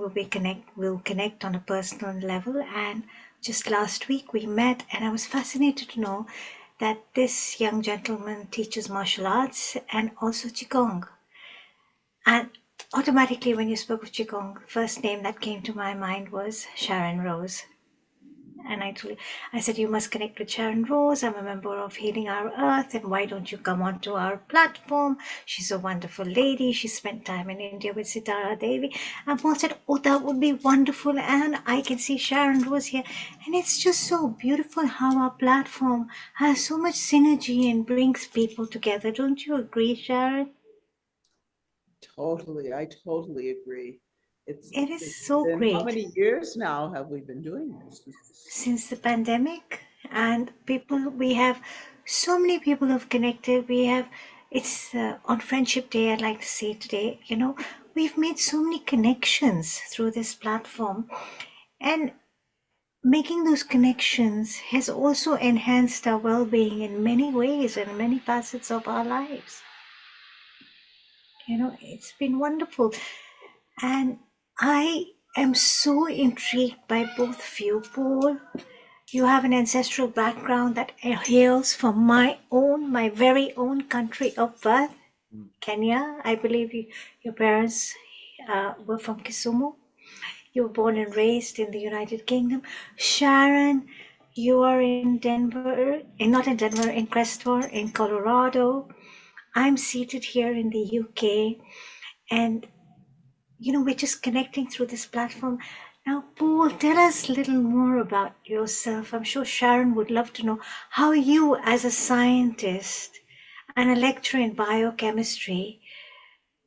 we'll connect on a personal level. And just last week we met, and I was fascinated to know that this young gentleman teaches martial arts and also Qigong. And automatically when you spoke of Qigong, the first name that came to my mind was Sharon Rose. And I said, you must connect with Sharon Rose. I'm a member of Healing Our Earth, and why don't you come onto our platform? She's a wonderful lady. She spent time in India with Sitara Devi. And Paul said, oh, that would be wonderful. And I can see Sharon Rose here. And it's just so beautiful how our platform has so much synergy and brings people together. Don't you agree, Sharon? Totally, I totally agree. It is so been, great. How many years now have we been doing this? Since the pandemic, and we have so many people who've connected. It's on Friendship Day, I'd like to say today, we've made so many connections through this platform, and making those connections has also enhanced our well-being in many ways and many facets of our lives. It's been wonderful. And I am so intrigued by both of you. Paul, you have an ancestral background that hails from my very own country of birth, Kenya. I believe your parents were from Kisumu. You were born and raised in the United Kingdom. Sharon, you are in Denver, not in Denver, in Crestmore, in Colorado. I'm seated here in the UK, and we're just connecting through this platform. Now, Paul, tell us a little more about yourself. I'm sure Sharon would love to know how you, as a scientist and a lecturer in biochemistry,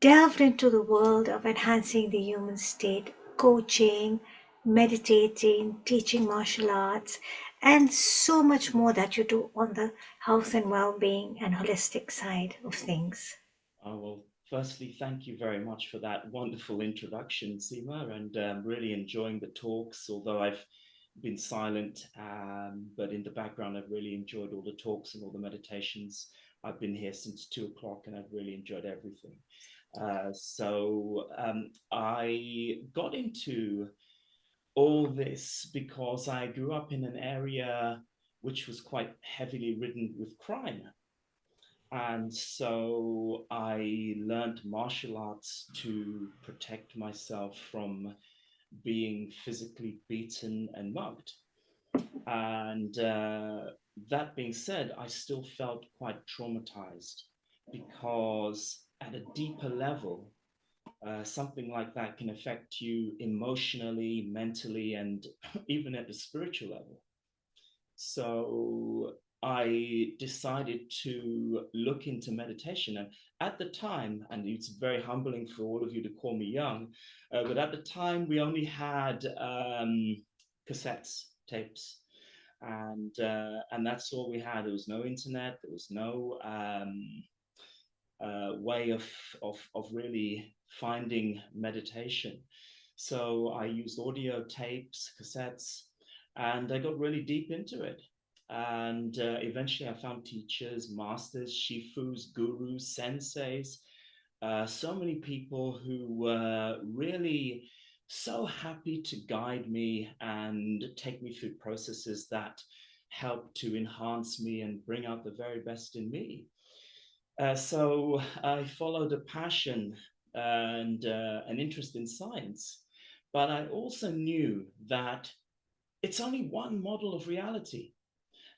delved into the world of enhancing the human state, coaching, meditating, teaching martial arts, and so much more that you do on the health and well-being and holistic side of things. Oh, well, firstly, thank you very much for that wonderful introduction, Seema, and really enjoying the talks, although I've been silent, but in the background, I've really enjoyed all the talks and all the meditations. I've been here since 2 o'clock and I've really enjoyed everything. I got into all this because I grew up in an area which was quite heavily ridden with crime. And so I learned martial arts to protect myself from being physically beaten and mugged. And that being said, I still felt quite traumatized because at a deeper level, something like that can affect you emotionally, mentally, and even at the spiritual level. So I decided to look into meditation. And at the time, and it's very humbling for all of you to call me young, but at the time we only had cassettes, tapes. And that's all we had. There was no internet. There was no way of really finding meditation. So I used audio tapes, cassettes, and I got really deep into it. And eventually I found teachers, masters, shifus, gurus, senseis, so many people who were really so happy to guide me and take me through processes that helped to enhance me and bring out the very best in me. So I followed a passion and an interest in science, but I also knew that it's only one model of reality.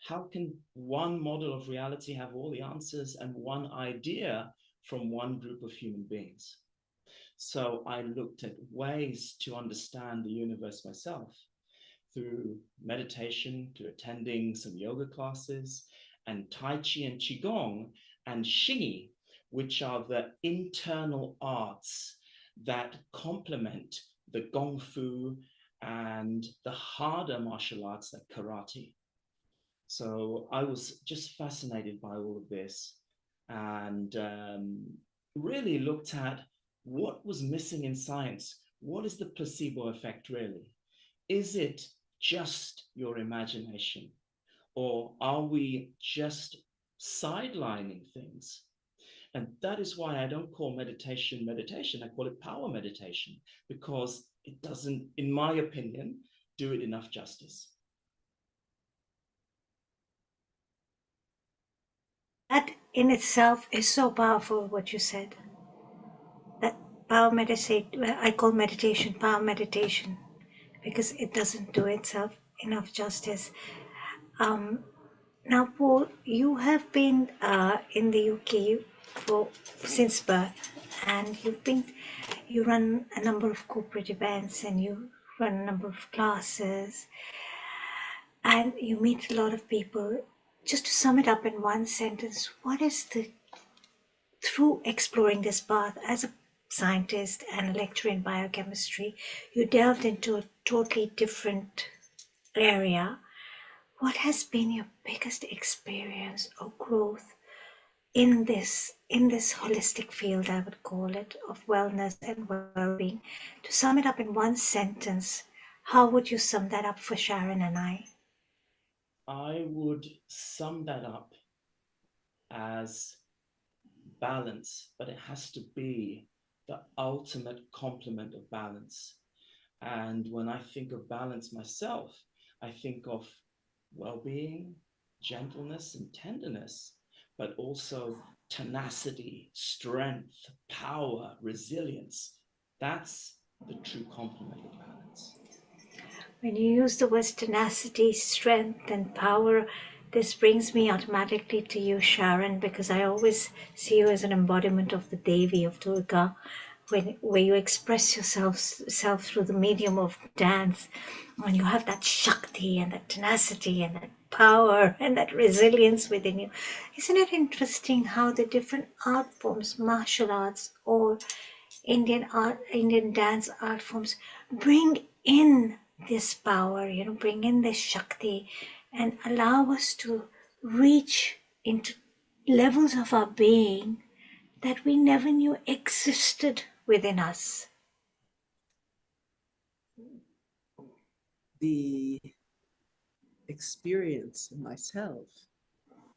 How can one model of reality have all the answers and one idea from one group of human beings? So I looked at ways to understand the universe myself through meditation, through attending some yoga classes, and Tai Chi and Qigong and Xingyi, which are the internal arts that complement the Gong Fu and the harder martial arts like karate. So I was just fascinated by all of this and really looked at what was missing in science. What is the placebo effect really? Is it just your imagination? Or are we just sidelining things? And that is why I don't call meditation meditation. I call it power meditation, because it doesn't, in my opinion, do it enough justice. That in itself is so powerful, what you said. That power meditation, I call meditation power meditation, because it doesn't do itself enough justice. Now, Paul, you have been in the UK since birth, and you run a number of corporate events, and you run a number of classes, and you meet a lot of people. Just to sum it up in one sentence, what is through exploring this path as a scientist and a lecturer in biochemistry, you delved into a totally different area. What has been your biggest experience or growth in this holistic field, I would call it, of wellness and well-being? To sum it up in one sentence, how would you sum that up for Sharon and I? I would sum that up as balance, but it has to be the ultimate complement of balance. And when I think of balance myself, I think of well-being, gentleness, and tenderness, but also tenacity, strength, power, resilience. That's the true complement of balance. When you use the words tenacity, strength, and power, this brings me automatically to you, Sharon, because I always see you as an embodiment of the Devi, of Durga, where you express yourself through the medium of dance, and you have that Shakti and that tenacity and that power and that resilience within you. Isn't it interesting how the different art forms, martial arts or Indian dance art forms, bring in this power, bring in this Shakti and allow us to reach into levels of our being that we never knew existed within us. The experience of myself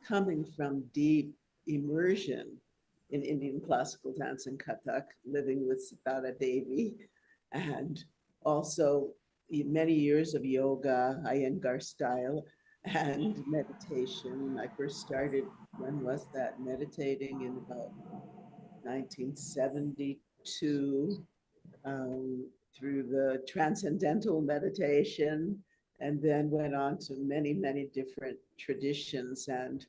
coming from deep immersion in Indian classical dance and Kathak, living with Sitara Devi, and also many years of yoga, Iyengar style, and meditation. I first started, when was that? Meditating in about 1972 through the transcendental meditation, and then went on to many, many different traditions. And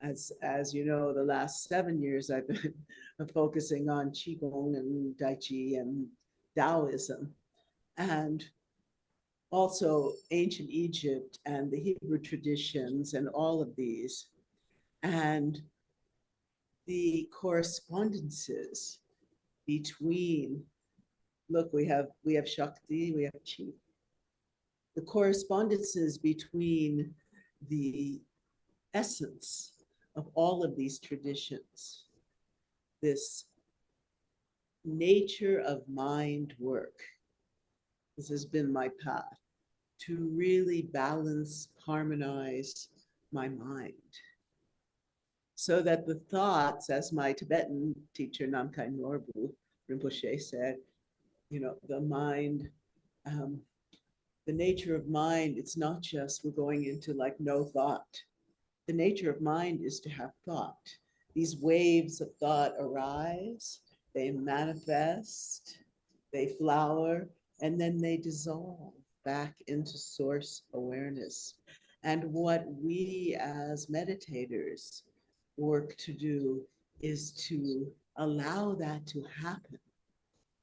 as you know, the last 7 years I've been focusing on Qigong and Tai Chi and Taoism, and also ancient Egypt and the Hebrew traditions and all of these, and the correspondences between, look, we have Shakti, we have Chi. The correspondences between the essence of all of these traditions, this nature of mind work. This has been my path to really balance, harmonize my mind, so that the thoughts, as my Tibetan teacher Namkhai Norbu Rinpoche said, the mind, the nature of mind, it's not just we're going into like no thought. The nature of mind is to have thought. These waves of thought arise, they manifest, they flower, and then they dissolve back into source awareness. And what we as meditators work to do is to allow that to happen,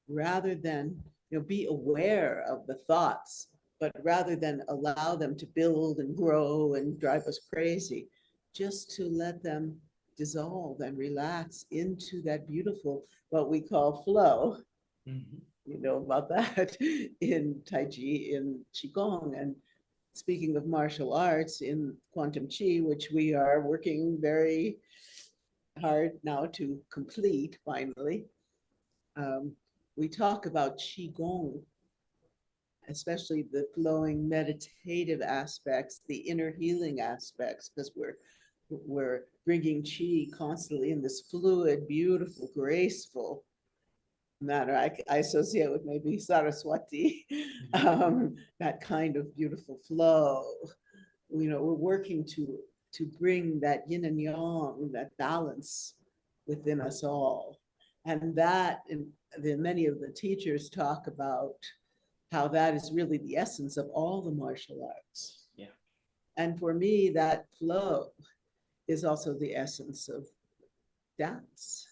rather than be aware of the thoughts, but rather than allow them to build and grow and drive us crazy, just to let them dissolve and relax into that beautiful, what we call flow. Mm-hmm. You know about that in Tai Chi, in Qigong. And speaking of martial arts, in Quantum Chi, which we are working very hard now to complete finally, we talk about Qigong, especially the flowing meditative aspects, the inner healing aspects, because we're bringing Qi constantly in this fluid, beautiful, graceful manner. I associate with maybe Saraswati, that kind of beautiful flow. We're working to bring that yin and yang, that balance within us all. And that, many of the teachers talk about how that is really the essence of all the martial arts. Yeah. And for me, that flow is also the essence of dance.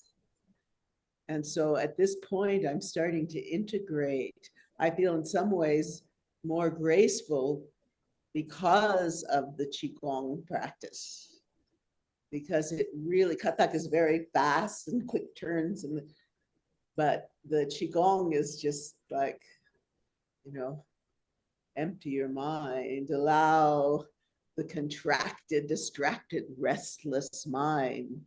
And so at this point, I'm starting to integrate, I feel in some ways more graceful because of the Qigong practice. Because it really, Kathak is very fast and quick turns, but the Qigong is just like, empty your mind, allow the contracted, distracted, restless mind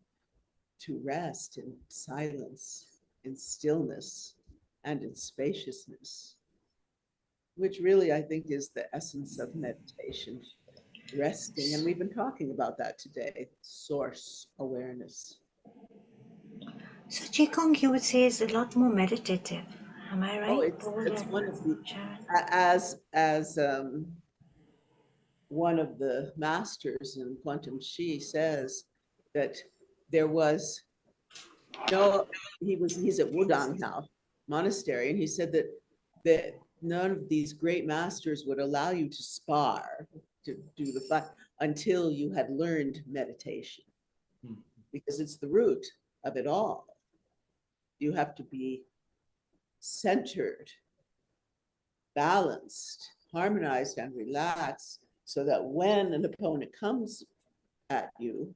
to rest in silence, in stillness, and in spaciousness, which really I think is the essence of meditation, resting. And we've been talking about that today, source awareness. So Qigong, you would say, is a lot more meditative. Am I right? Oh, it's one of the, as one of the masters in quantum Shi says that there was no, he's at Wudang now monastery, and he said that none of these great masters would allow you to spar, to do the fight, until you had learned meditation, because it's the root of it all. You have to be centered, balanced, harmonized, and relaxed, so that when an opponent comes at you,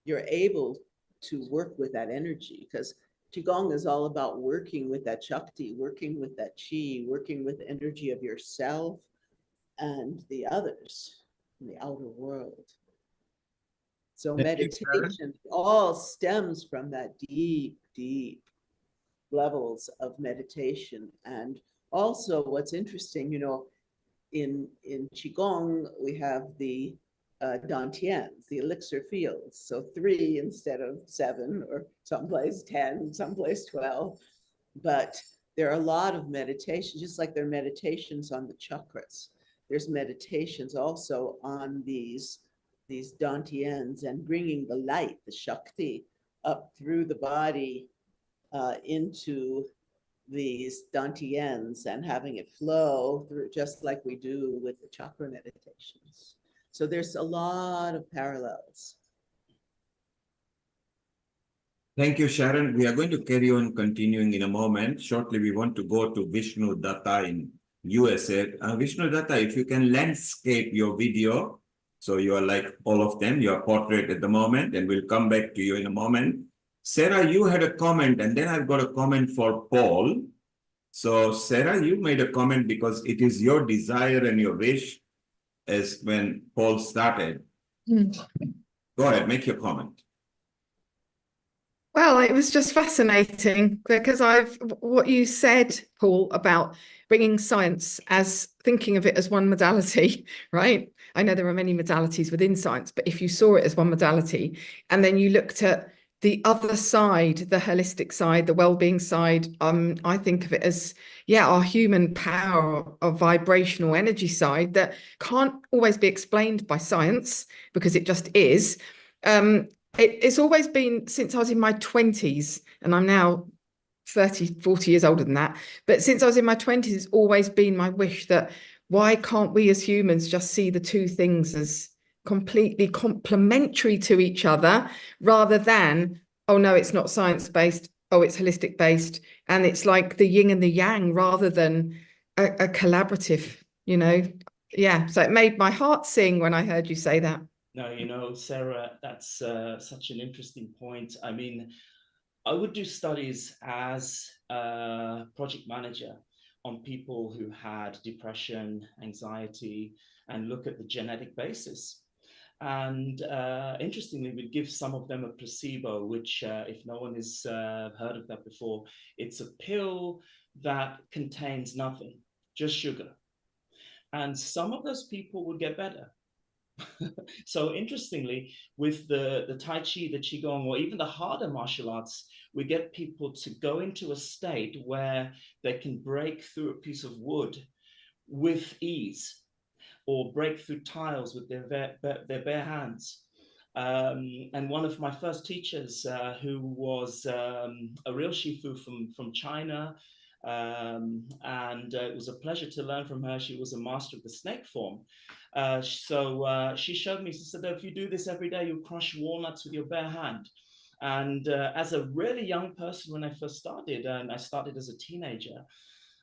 you're able to work with that energy, because Qigong is all about working with that Shakti, working with that Qi, working with the energy of yourself and the others in the outer world. So meditation all stems from that deep, deep levels of meditation. And also what's interesting, you know, in Qigong, we have the dantians, the elixir fields. So 3 instead of 7, or someplace 10, someplace 12. But there are a lot of meditations, just like there are meditations on the chakras. There's meditations also on these dantians, and bringing the light, the Shakti, up through the body into these dantians, and having it flow through, just like we do with the chakra meditations. So there's a lot of parallels. Thank you, Sharon. We are going to carry on continuing in a moment. Shortly, we want to go to Vishnu Datta in USA. Vishnu Datta, if you can landscape your video, so you are like all of them, your portrait at the moment, and we'll come back to you in a moment. Sarah, you had a comment, and then I've got a comment for Paul. So Sarah, you made a comment because it is your desire and your wish, as when Paul started. Go ahead, make your comment. Well, it was just fascinating because what you said, Paul, about bringing science as thinking of it as one modality, right? I know there are many modalities within science, but if you saw it as one modality, and then you looked at the other side, the holistic side, the well-being side, I think of it as, yeah, our human power of vibrational energy side that can't always be explained by science because it just is. It's always been since I was in my 20s, and I'm now 30, 40 years older than that. But since I was in my 20s, it's always been my wish that why can't we as humans just see the two things as completely complementary to each other, rather than, oh no, it's not science-based, oh, it's holistic-based. And it's like the yin and the yang rather than a collaborative, you know? Yeah, so it made my heart sing when I heard you say that. No, you know, Sarah, that's such an interesting point. I mean, I would do studies as a project manager on people who had depression, anxiety, and look at the genetic basis. And interestingly, we'd give some of them a placebo, which if no one has heard of that before, it's a pill that contains nothing, just sugar. And some of those people would get better. So interestingly, with the Tai Chi, the Qigong, or even the harder martial arts, we get people to go into a state where they can break through a piece of wood with ease, or break through tiles with their bare hands. And one of my first teachers, who was a real Shifu from China, and it was a pleasure to learn from her. She was a master of the snake form. So she showed me, she said, if you do this every day, you'll crush walnuts with your bare hand. And as a really young person, when I first started, and I started as a teenager,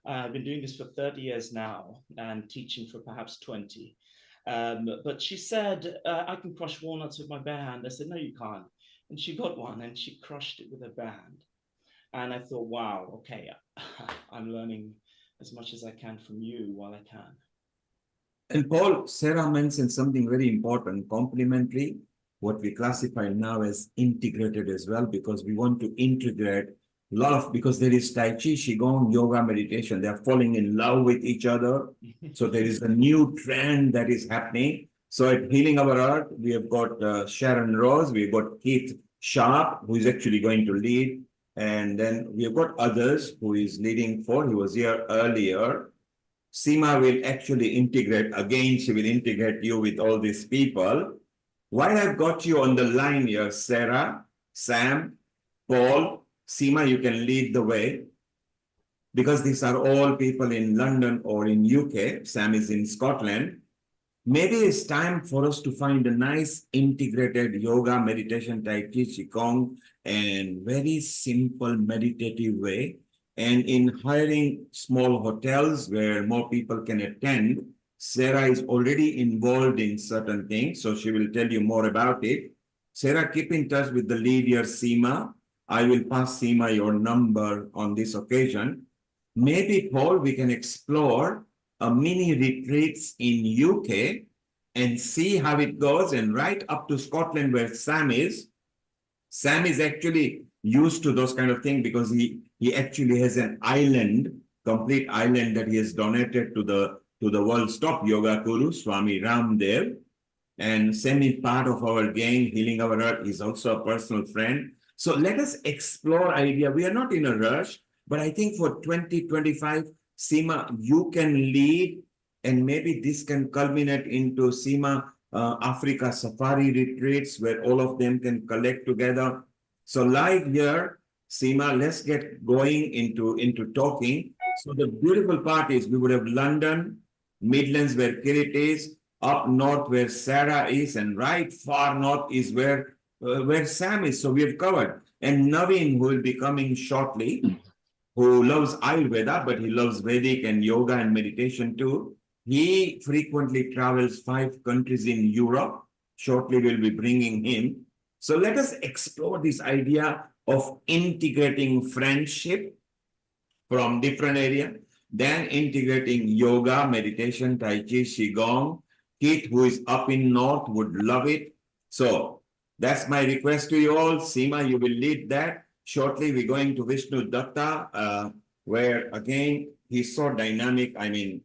I've been doing this for 30 years now and teaching for perhaps 20. But she said, I can crush walnuts with my bare hand. I said, no, you can't. And she got one and she crushed it with her bare hand. And I thought, wow, okay, I'm learning as much as I can from you while I can. And Paul, Sarah mentioned something very important, complementary, what we classify now as integrated as well, because we want to integrate a lot of, because there is Tai Chi, Qigong, yoga, meditation, they are falling in love with each other. So there is a new trend that is happening. So at Healing Our Earth, we have got Sharon Rose, we've got Keith Sharp, who is actually going to lead. And then we have got others who is leading for. He was here earlier. Seema will actually integrate. Again, she will integrate you with all these people. Why I've got you on the line here, Sarah, Sam, Paul, Seema, you can lead the way. Because these are all people in London or in UK. Sam is in Scotland. Maybe it's time for us to find a nice integrated yoga, meditation, Tai Chi, Qigong, and very simple meditative way. And in hiring small hotels where more people can attend, Sarah is already involved in certain things, so she will tell you more about it. Sarah, keep in touch with the lead here, Seema. I will pass Seema your number on this occasion. Maybe, Paul, we can explore a mini retreats in UK and see how it goes, and right up to Scotland where Sam is. Sam is actually used to those kind of things because he actually has an island, complete island that he has donated to the world's top yoga guru, Swami Ramdev. And Sam is part of our gang, Healing Our Earth. He's also a personal friend. So let us explore idea. We are not in a rush, but I think for 2025, Seema, you can lead, and maybe this can culminate into Seema Africa Safari retreats where all of them can collect together. So live here, Seema, let's get going into talking. So the beautiful part is we would have London, Midlands where Kirit is, up north where Sarah is, and right far north is where Sam is. So we have covered. And Naveen, who will be coming shortly, who loves Ayurveda, but he loves Vedic and yoga and meditation too. He frequently travels 5 countries in Europe. Shortly, we'll be bringing him. So let us explore this idea of integrating friendship from different areas, then integrating yoga, meditation, Tai Chi, Qigong. Keith, who is up in north, would love it. So that's my request to you all. Seema, you will lead that. Shortly, we're going to Vishnu Datta, where again, he's so dynamic. I mean,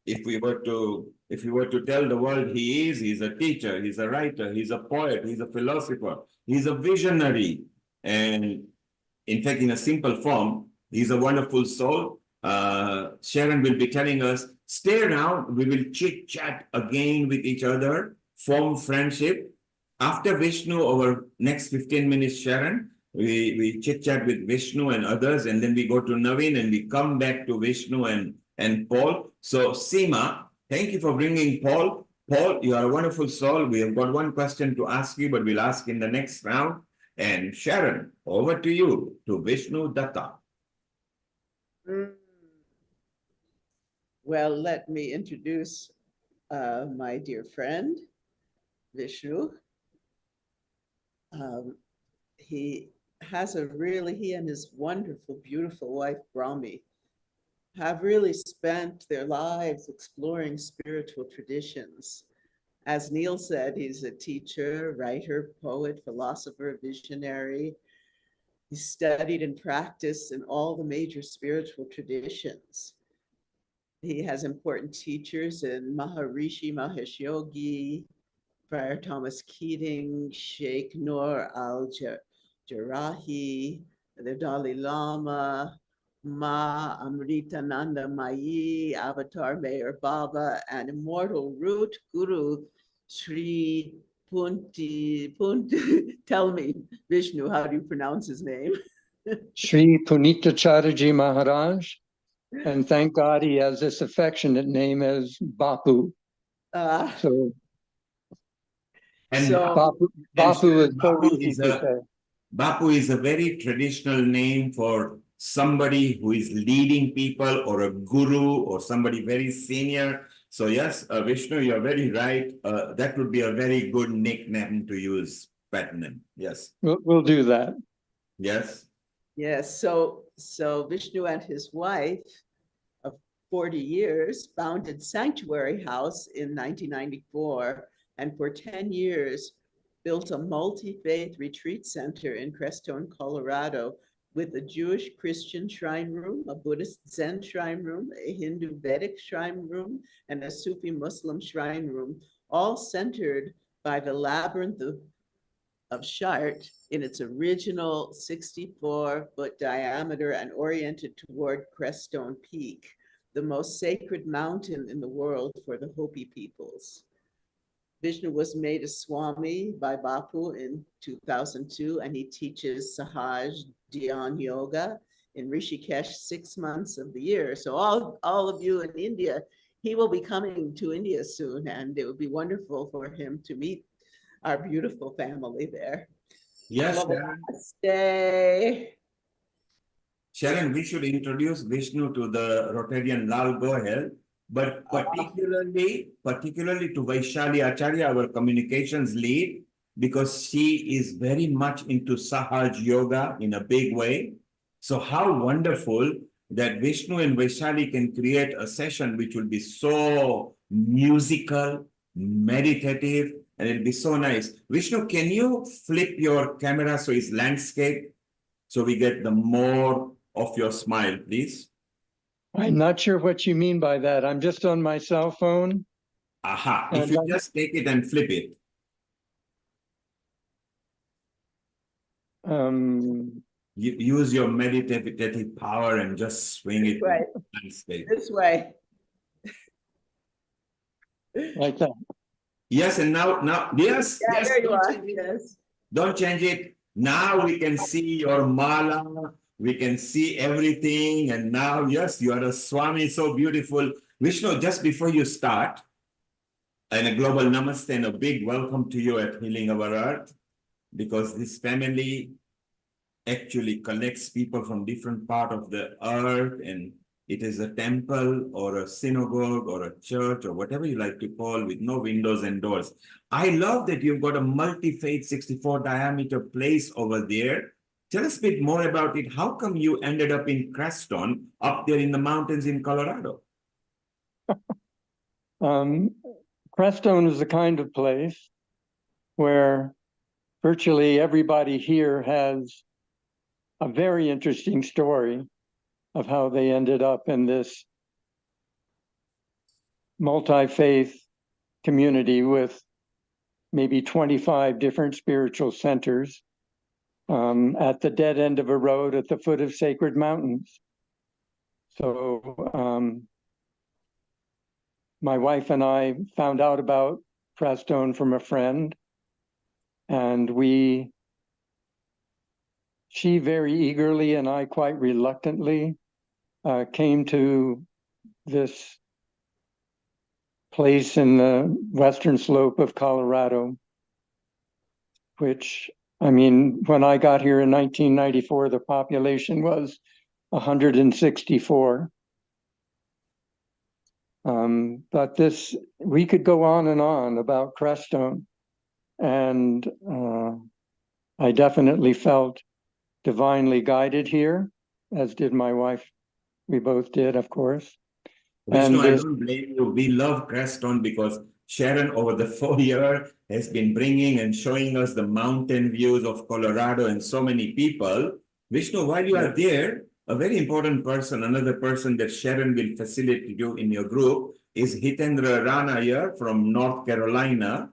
if we were to tell the world he's a teacher, he's a writer, he's a poet, he's a philosopher, he's a visionary. And in fact, in a simple form, he's a wonderful soul. Sharon will be telling us, stay around, we will chit chat again with each other, form friendship. After Vishnu, our next 15 minutes, Sharon, we chit chat with Vishnu and others, and then we go to Naveen and we come back to Vishnu and Paul. So Seema, thank you for bringing Paul. Paul, you are a wonderful soul. We have got one question to ask you, but we'll ask in the next round. And Sharon, over to you, to Vishnu Datta. Well, let me introduce my dear friend, Vishnu. He and his wonderful, beautiful wife, Brahmi, have really spent their lives exploring spiritual traditions. As Neil said, he's a teacher, writer, poet, philosopher, visionary. He studied and practiced in all the major spiritual traditions. He has important teachers in Maharishi Mahesh Yogi, Friar Thomas Keating, Sheikh Noor al-Jarahi, the Dalai Lama, Ma Amrita Nanda Mai, Avatar Mayor Baba, and immortal root guru Sri Punti. Tell me, Vishnu, how do you pronounce his name? Sri Punitacharya Maharaj. And thank God he has this affectionate name as Bapu. So Bapu is so easy to say. Bapu is a very traditional name for somebody who is leading people, or a guru, or somebody very senior. So yes, Vishnu, you're very right. That would be a very good nickname to use, pet name. Yes. We'll do that. Yes. Yes. So Vishnu and his wife of 40 years founded Sanctuary House in 1994, and for 10 years built a multi-faith retreat center in Crestone, Colorado, with a Jewish Christian shrine room, a Buddhist Zen shrine room, a Hindu Vedic shrine room, and a Sufi Muslim shrine room, all centered by the labyrinth of Chart in its original 64-foot diameter and oriented toward Crestone Peak, the most sacred mountain in the world for the Hopi peoples. Vishnu was made a Swami by Bapu in 2002, and he teaches Sahaj Dhyan Yoga in Rishikesh 6 months of the year. So all of you in India, he will be coming to India soon, and it would be wonderful for him to meet our beautiful family there. Yes. Namaste. Sharon, we should introduce Vishnu to the Rotarian Lal. Go ahead. But particularly to Vaishali Acharya, our communications lead, because she is very much into Sahaj Yoga in a big way. So how wonderful that Vishnu and Vaishali can create a session which will be so musical, meditative, and it'll be so nice. Vishnu, can you flip your camera so it's landscape, so we get the more of your smile, please? I'm not sure what you mean by that. I'm just on my cell phone. Aha, if you just take it and flip it. You use your meditative power and just swing it. Right. This way. Like that. Yes, and now, yes. Yeah, yes, there you are. Yes. Don't change it. Now we can see your mala. We can see everything. And now, yes, you are a Swami, so beautiful. Vishnu, just before you start, and a global namaste and a big welcome to you at Healing Our Earth, because this family actually collects people from different parts of the earth, and it is a temple or a synagogue or a church or whatever you like to call, with no windows and doors. I love that you've got a multi-faith 64 diameter place over there. Tell us a bit more about it. How come you ended up in Crestone, up there in the mountains in Colorado? Crestone is the kind of place where virtually everybody here has a very interesting story of how they ended up in this multi-faith community with maybe 25 different spiritual centers at the dead end of a road at the foot of sacred mountains. So my wife and I found out about Crestone from a friend, and she very eagerly and I quite reluctantly came to this place in the western slope of Colorado, which, I mean, when I got here in 1994, the population was 164. But we could go on and on about Crestone, and I definitely felt divinely guided here, as did my wife. We both did, of course. Vishnu, I don't blame you. We love Crestone because Sharon over the 4 years has been bringing and showing us the mountain views of Colorado and so many people. Vishnu, while you are there, a very important person, another person that Sharon will facilitate you in your group is Hitendra Rana here from North Carolina.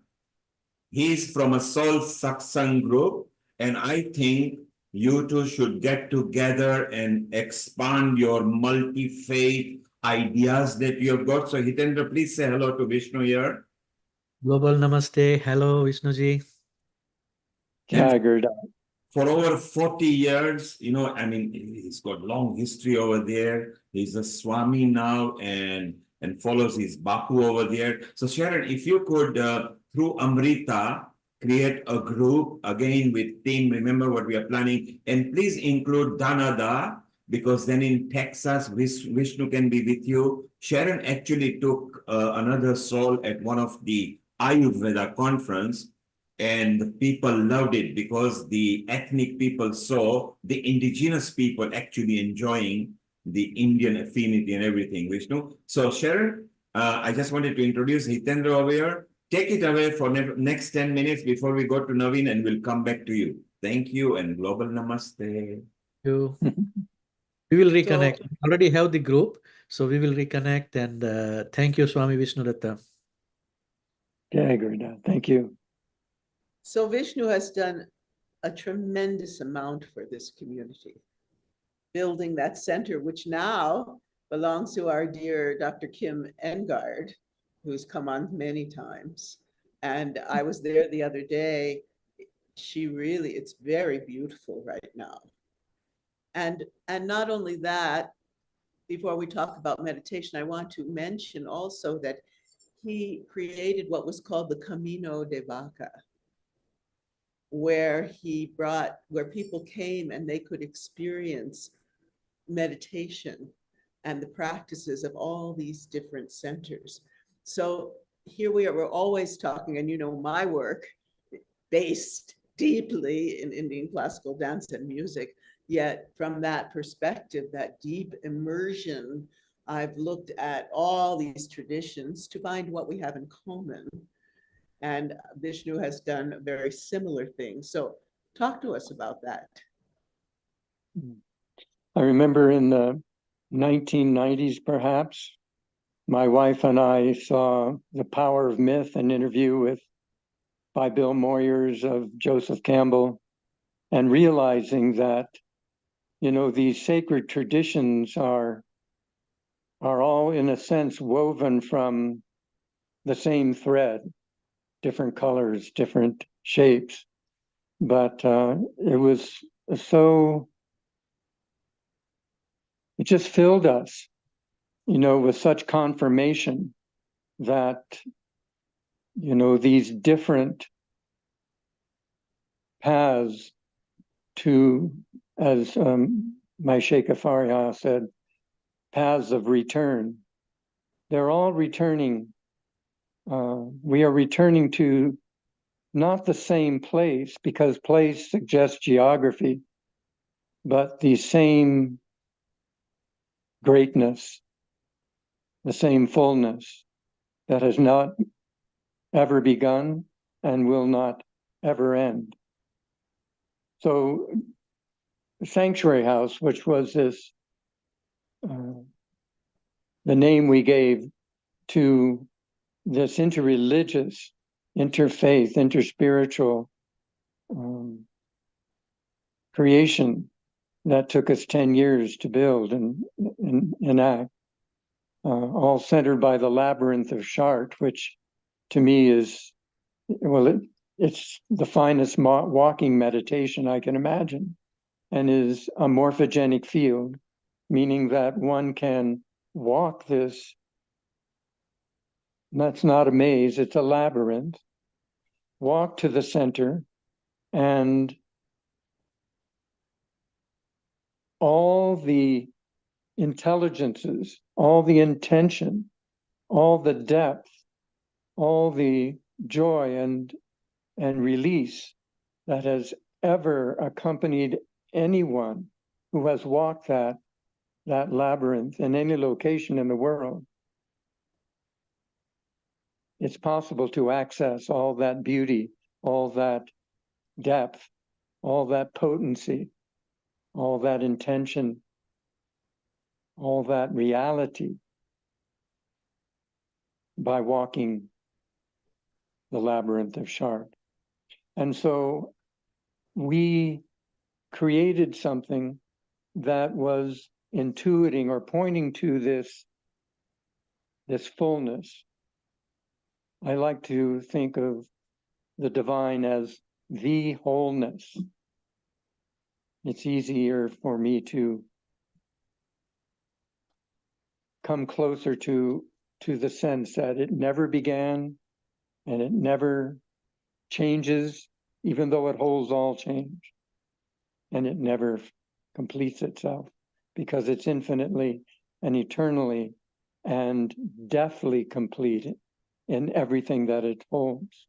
He's from a Soul Satsang group, and I think you two should get together and expand your multi-faith ideas that you have got. So Hitendra, please say hello to Vishnu here. Global namaste. Hello, Vishnuji. For over 40 years, you know, I mean, he's got long history over there. He's a Swami now and follows his Bapu over there. So Sharon, if you could, through Amrita, create a group again with team. Remember what we are planning, and please include Danada, because then in Texas, Vishnu can be with you. Sharon actually took another soul at one of the Ayurveda conference, and the people loved it because the ethnic people saw the indigenous people actually enjoying the Indian affinity and everything, Vishnu. So Sharon, I just wanted to introduce Hitendra over here. Take it away for next 10 minutes before we go to Naveen, and we'll come back to you. Thank you and global namaste. Thank you. We will reconnect. We already have the group, so we will reconnect. And thank you, Swami Vishnu Datta. Okay, Gurudev. Thank you. So Vishnu has done a tremendous amount for this community, building that center, which now belongs to our dear Dr. Kim Engard, who's come on many times. And I was there the other day. It's very beautiful right now. And not only that, before we talk about meditation, I want to mention also that he created what was called the Camino de Vaca, where people came and they could experience meditation and the practices of all these different centers. So here we are, we're always talking, and you know, my work based deeply in Indian classical dance and music, yet from that perspective, that deep immersion, I've looked at all these traditions to find what we have in common. And Vishnu has done a very similar thing. So talk to us about that. I remember in the 1990s, perhaps, my wife and I saw The Power of Myth, an interview by Bill Moyers of Joseph Campbell, and realizing that, you know, these sacred traditions are all, in a sense, woven from the same thread, different colors, different shapes. But it just filled us, you know, with such confirmation that, you know, these different paths to, as my Sheikh Faria said, paths of return. They're all returning. We are returning to not the same place, because place suggests geography, but the same greatness, the same fullness that has not ever begun and will not ever end. So Sanctuary House, which was this, the name we gave to this interreligious, interfaith, interspiritual creation that took us 10 years to build and enact, all centered by the labyrinth of Chartres, which to me is, well, it's the finest walking meditation I can imagine, and is a morphogenic field, meaning that one can walk this. That's not a maze, it's a labyrinth. Walk to the center, and all the intelligences, all the intention, all the depth, all the joy and release that has ever accompanied anyone who has walked that labyrinth in any location in the world. It's possible to access all that beauty, all that depth, all that potency, all that intention, all that reality by walking the labyrinth of Chartres. And so we created something that was intuiting or pointing to this fullness. I like to think of the divine as the wholeness. It's easier for me to come closer to the sense that it never began and it never changes, even though it holds all change. And it never completes itself, because it's infinitely and eternally and deathly complete in everything that it holds.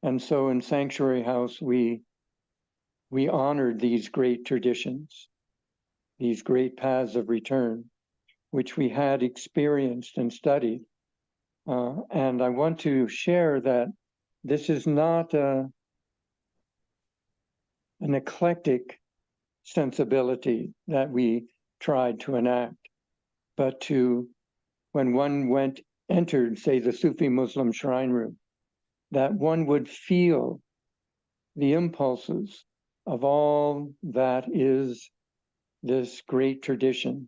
And so in Sanctuary House, we honored these great traditions, these great paths of return, which we had experienced and studied. And I want to share that this is not an eclectic sensibility that we tried to enact, but when one entered, say, the Sufi Muslim shrine room, that one would feel the impulses of all that is this great tradition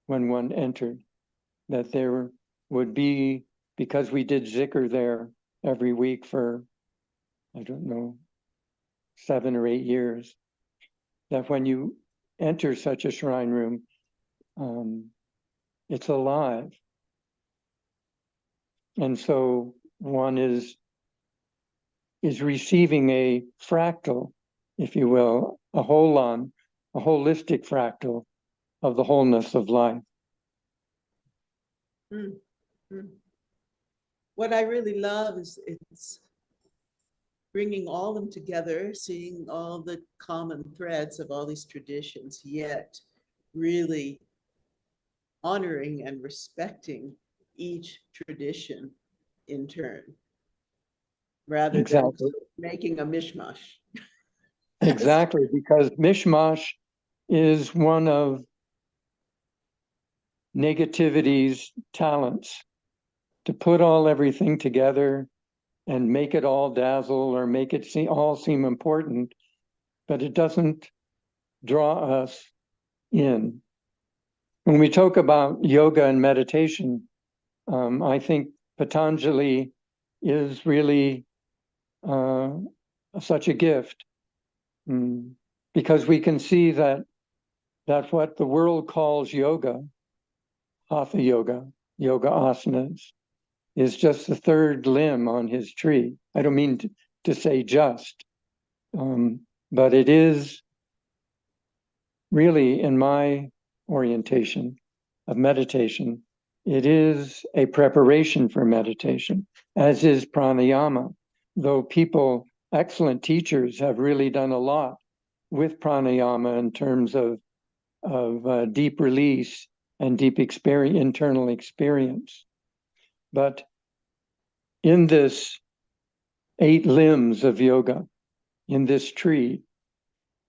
when one entered, that there would be, because we did zikr there every week for, I don't know, 7 or 8 years, that when you enter such a shrine room, it's alive. And so one is receiving a fractal, if you will, a holon, a holistic fractal of the wholeness of life. What I really love is it's bringing all them together, seeing all the common threads of all these traditions, yet really honoring and respecting each tradition in turn, rather than making a mishmash. Exactly, because mishmash is one of negativity's talents, to put everything together and make it all dazzle or make it all seem important, but it doesn't draw us in. When we talk about yoga and meditation, I think Patanjali is really such a gift, because we can see that what the world calls yoga, hatha yoga, yoga asanas, is just the third limb on his tree. I don't mean to say just, but it is really, in my orientation of meditation, it is a preparation for meditation, as is pranayama. Though people, excellent teachers, have really done a lot with pranayama in terms of deep release and deep internal experience. But in this 8 limbs of yoga, in this tree,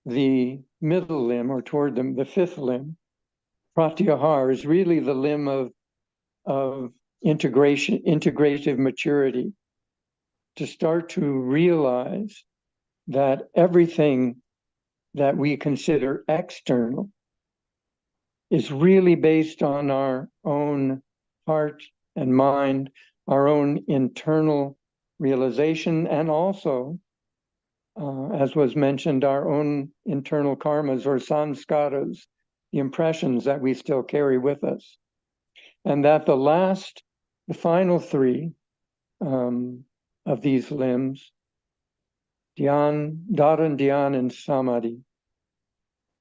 the middle limb, or toward them, the 5th limb, pratyahara, is really the limb of integration, integrative maturity, to start to realize that everything that we consider external is really based on our own heart and mind, our own internal realization, and also, as was mentioned, our own internal karmas or samskaras, the impressions that we still carry with us. And that the final 3 of these limbs, dhyan, dharan, dhyan, and samadhi,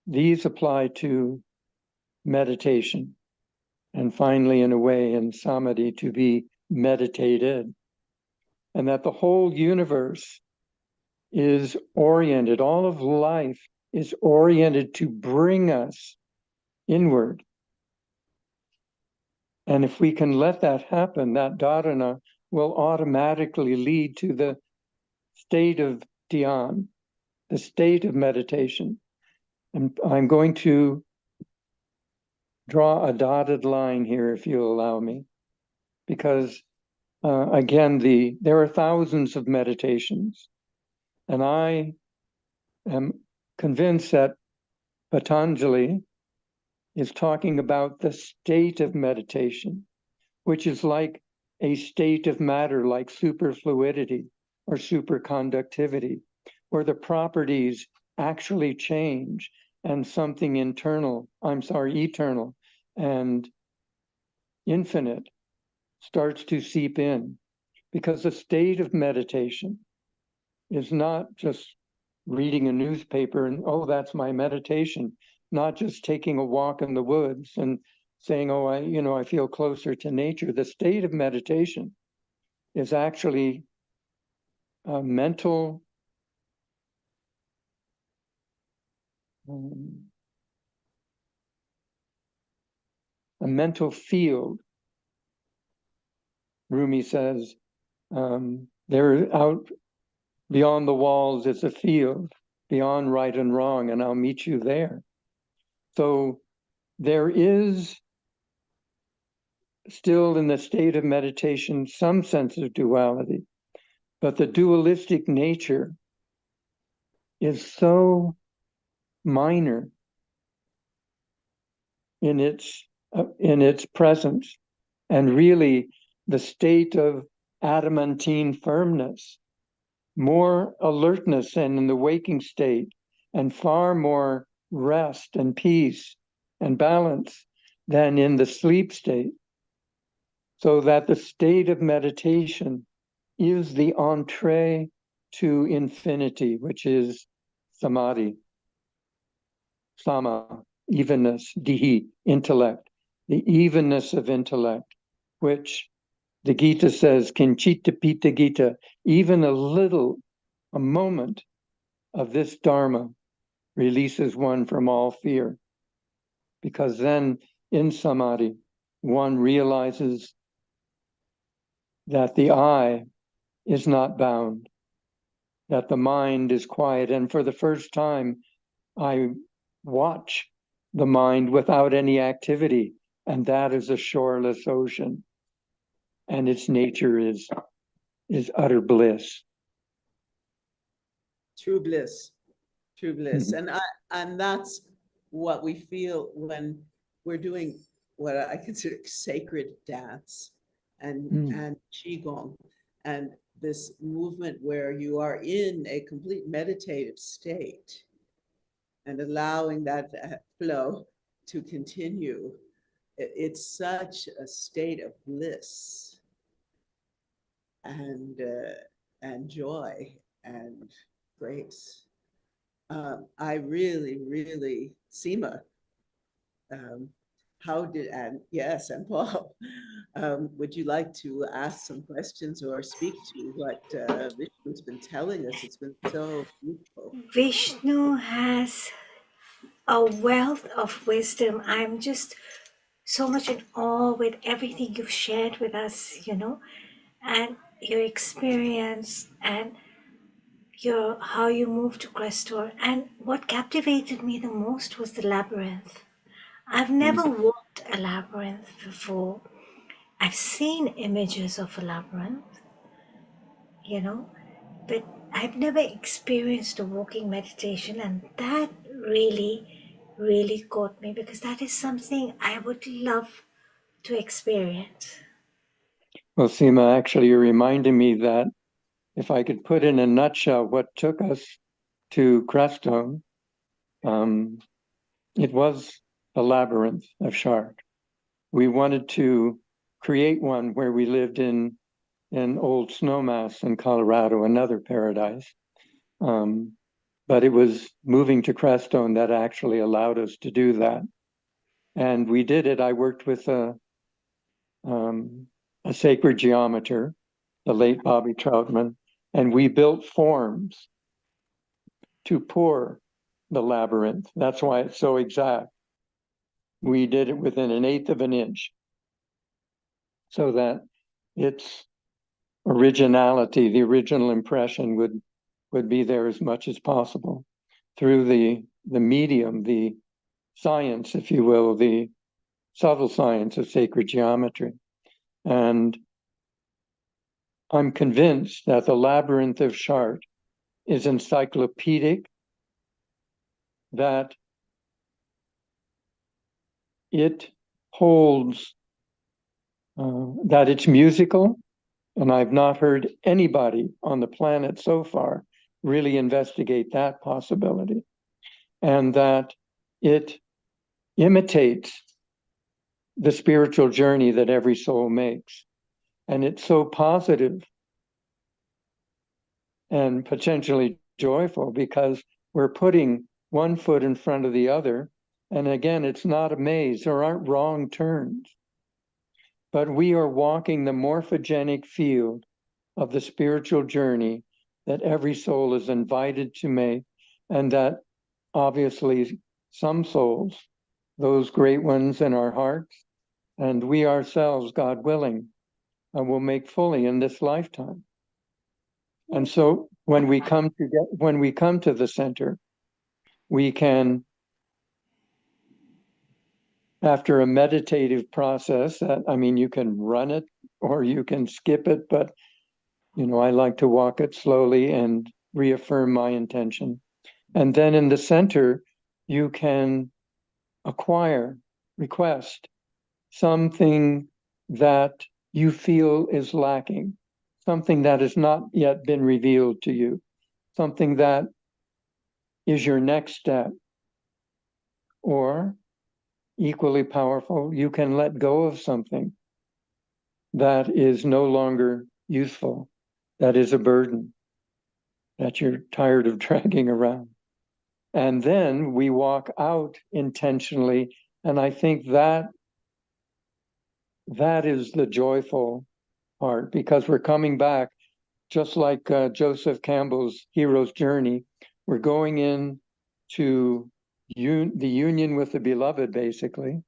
these apply to meditation. And finally, in a way, in samadhi, to be meditated. And that the whole universe is oriented, all of life is oriented to bring us inward. And if we can let that happen, that dharana will automatically lead to the state of dhyan, the state of meditation. And I'm going to draw a dotted line here, if you'll allow me, because again, there are thousands of meditations, and I am convinced that Patanjali is talking about the state of meditation, which is like a state of matter, like superfluidity or superconductivity, where the properties actually change and something eternal and infinite starts to seep in. Because the state of meditation is not just reading a newspaper and, oh, that's my meditation, not just taking a walk in the woods and saying, oh, I feel closer to nature. The state of meditation is actually a mental field. Rumi says, there out beyond the walls is a field, beyond right and wrong, and I'll meet you there. So there is still in the state of meditation some sense of duality, But the dualistic nature is so minor in its presence, and really the state of adamantine firmness, more alertness than in the waking state, and far more rest and peace and balance than in the sleep state. So that the state of meditation is the entree to infinity, which is samadhi, sama, evenness, dihi, intellect, the evenness of intellect, which the Gita says, kinchita pita Gita, even a moment of this Dharma releases one from all fear. Because then in samadhi, one realizes that the I is not bound, that the mind is quiet. And for the first time, I watch the mind without any activity, and that is a shoreless ocean. And its nature is utter bliss. True bliss, true bliss. And that's what we feel when we're doing what I consider sacred dance and qigong, and this movement where you are in a complete meditative state and allowing that flow to continue. It's such a state of bliss and joy and grace. I really, Seema, yes, and Paul, would you like to ask some questions or speak to what Vishnu's been telling us? It's been so beautiful. Vishnu has a wealth of wisdom. I'm just so much in awe with everything you've shared with us, and your experience and how you moved to Crestor. And what captivated me the most was the labyrinth. I've never walked a labyrinth before. I've seen images of a labyrinth, but I've never experienced a walking meditation, and that really caught me, because that is something I would love to experience. Well, Seema, actually, you're reminding me that if I could put in a nutshell what took us to Crestone, it was a labyrinth of Shard. We wanted to create one where we lived in Old Snowmass in Colorado, another paradise. But it was moving to Crestone that actually allowed us to do that. And we did it. I worked with a sacred geometer, the late Bobby Troutman, and we built forms to pour the labyrinth. That's why it's so exact. We did it within 1/8 of an inch so that its originality, the original impression would be there as much as possible through the medium, the science, if you will, the subtle science of sacred geometry. And I'm convinced that the labyrinth of Shard is encyclopedic, that it holds, that it's musical, and I've not heard anybody on the planet so far really investigate that possibility, and that it imitates the spiritual journey that every soul makes. And it's so positive and potentially joyful because we're putting one foot in front of the other. And again, it's not a maze. There aren't wrong turns. But we are walking the morphogenic field of the spiritual journey that every soul is invited to make, and that obviously some souls, those great ones in our hearts, and we ourselves, God willing, will make fully in this lifetime. And so when we come to the center, we can, after a meditative process, you can run it or you can skip it, but I like to walk it slowly and reaffirm my intention. And then in the center, you can request something that you feel is lacking, something that has not yet been revealed to you, something that is your next step. Or, equally powerful, you can let go of something that is no longer useful, that is a burden, that you're tired of dragging around. And then we walk out intentionally. And I think that is the joyful part, because we're coming back, just like Joseph Campbell's hero's journey. We're going in to the union with the beloved, basically.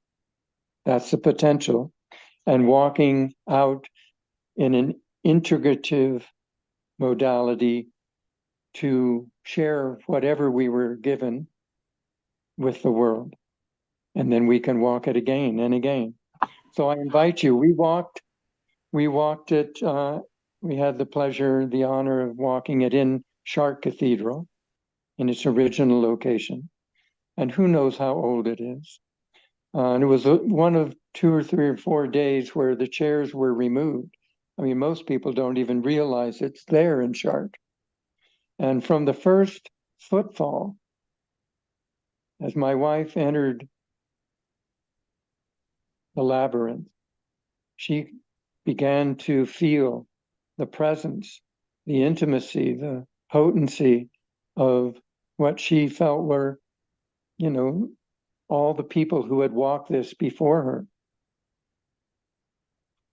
That's the potential. And walking out in an integrative modality to share whatever we were given with the world. And then we can walk it again and again. So I invite you. We walked it, we had the pleasure, the honor of walking it in Chartres Cathedral in its original location. And who knows how old it is. And it was one of 2 or 3 or 4 days where the chairs were removed. I mean, most people don't even realize it's there in Chartres. And from the first footfall, as my wife entered the labyrinth, she began to feel the presence, the intimacy, the potency of what she felt were, all the people who had walked this before her.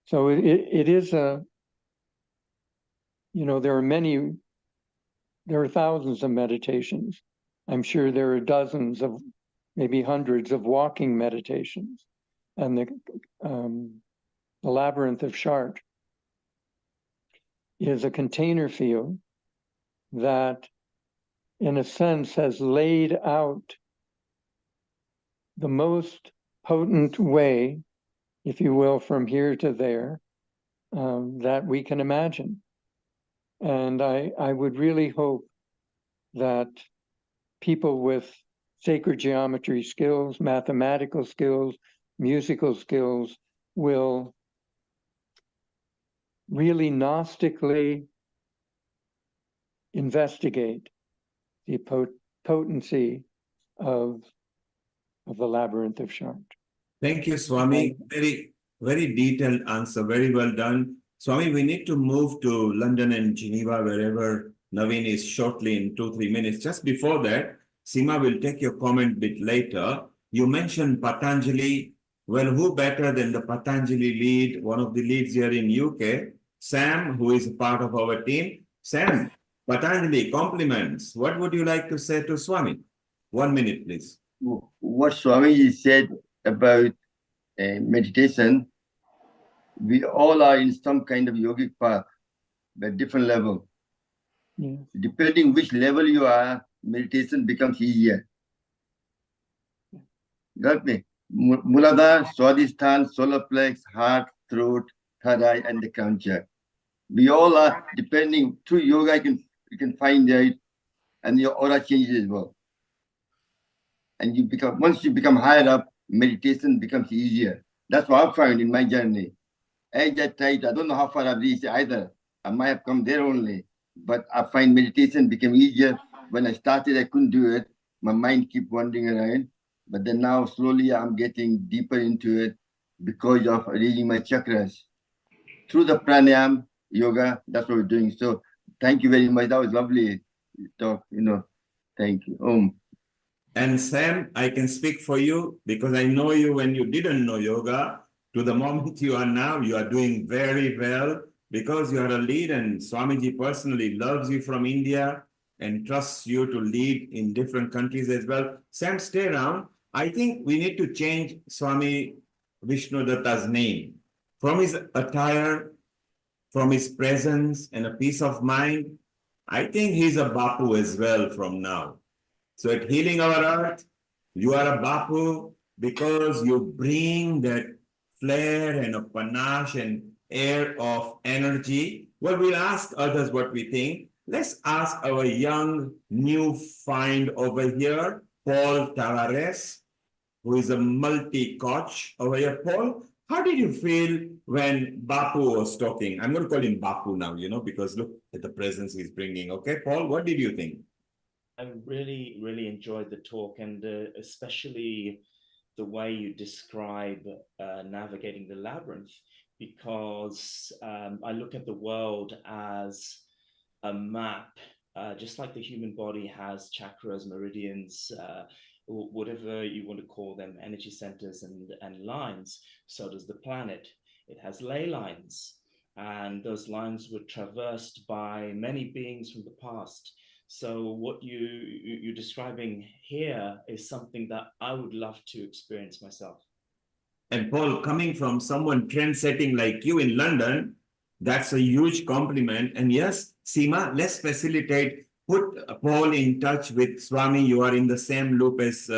So it is there are thousands of meditations. I'm sure there are dozens of, maybe hundreds of walking meditations. And the labyrinth of Chartres is a container field that, in a sense, has laid out the most potent way, if you will, from here to there, that we can imagine. And I would really hope that people with sacred geometry skills, mathematical skills, musical skills will really Gnostically investigate the potency of the labyrinth of Chartres. Thank you, Swami. Very, very detailed answer. Very well done. Swami, we need to move to London and Geneva, wherever Naveen is shortly in 2-3 minutes. Just before that, Seema will take your comment a bit later. You mentioned Patanjali. Well, who better than the Patanjali lead, one of the leads here in UK, Sam, who is a part of our team. Sam, Patanjali, compliments. What would you like to say to Swami? 1 minute, please. What Swami said about meditation, we all are in some kind of yogic path, but different level. Yes. Depending which level you are, meditation becomes easier. Got me? Muladhara, Swadhisthana, solar plex, heart, throat, third eye, and the crown chakra. We all are, depending through yoga, you can find it, and your aura changes as well. And once you become higher up, meditation becomes easier. That's what I found in my journey. I don't know how far I've reached either. I might have come there only, but I find meditation became easier. When I started, I couldn't do it. My mind kept wandering around. But then now slowly I'm getting deeper into it because of reading my chakras. Through the pranayama, yoga, that's what we're doing. So thank you very much. That was lovely talk, Thank you. And Sam, I can speak for you because I know you when you didn't know yoga. To the moment you are now, you are doing very well because you are a lead, and Swamiji personally loves you from India and trusts you to lead in different countries as well. Sam, stay around. I think we need to change Swami Vishnudatta's name. From his attire, from his presence and a peace of mind, I think he's a Bapu as well from now. So at Healing Our Earth, you are a Bapu because you bring that flair and a panache and air of energy Well, we'll ask others what we think. Let's ask our young new find over here, Paul Tavares, who is a multi-coach over here. Paul, how did you feel when Bapu was talking? I'm going to call him Bapu now, because look at the presence he's bringing. Okay, Paul, what did you think? I really, really enjoyed the talk, and especially the way you describe navigating the labyrinth, because I look at the world as a map, just like the human body has chakras, meridians, whatever you want to call them, energy centers and lines. So does the planet. It has ley lines, and those lines were traversed by many beings from the past. So what you're describing here is something that I would love to experience myself. And Paul, coming from someone trend-setting like you in London, that's a huge compliment. And yes, Seema, let's facilitate. Put Paul in touch with Swami. You are in the same loop as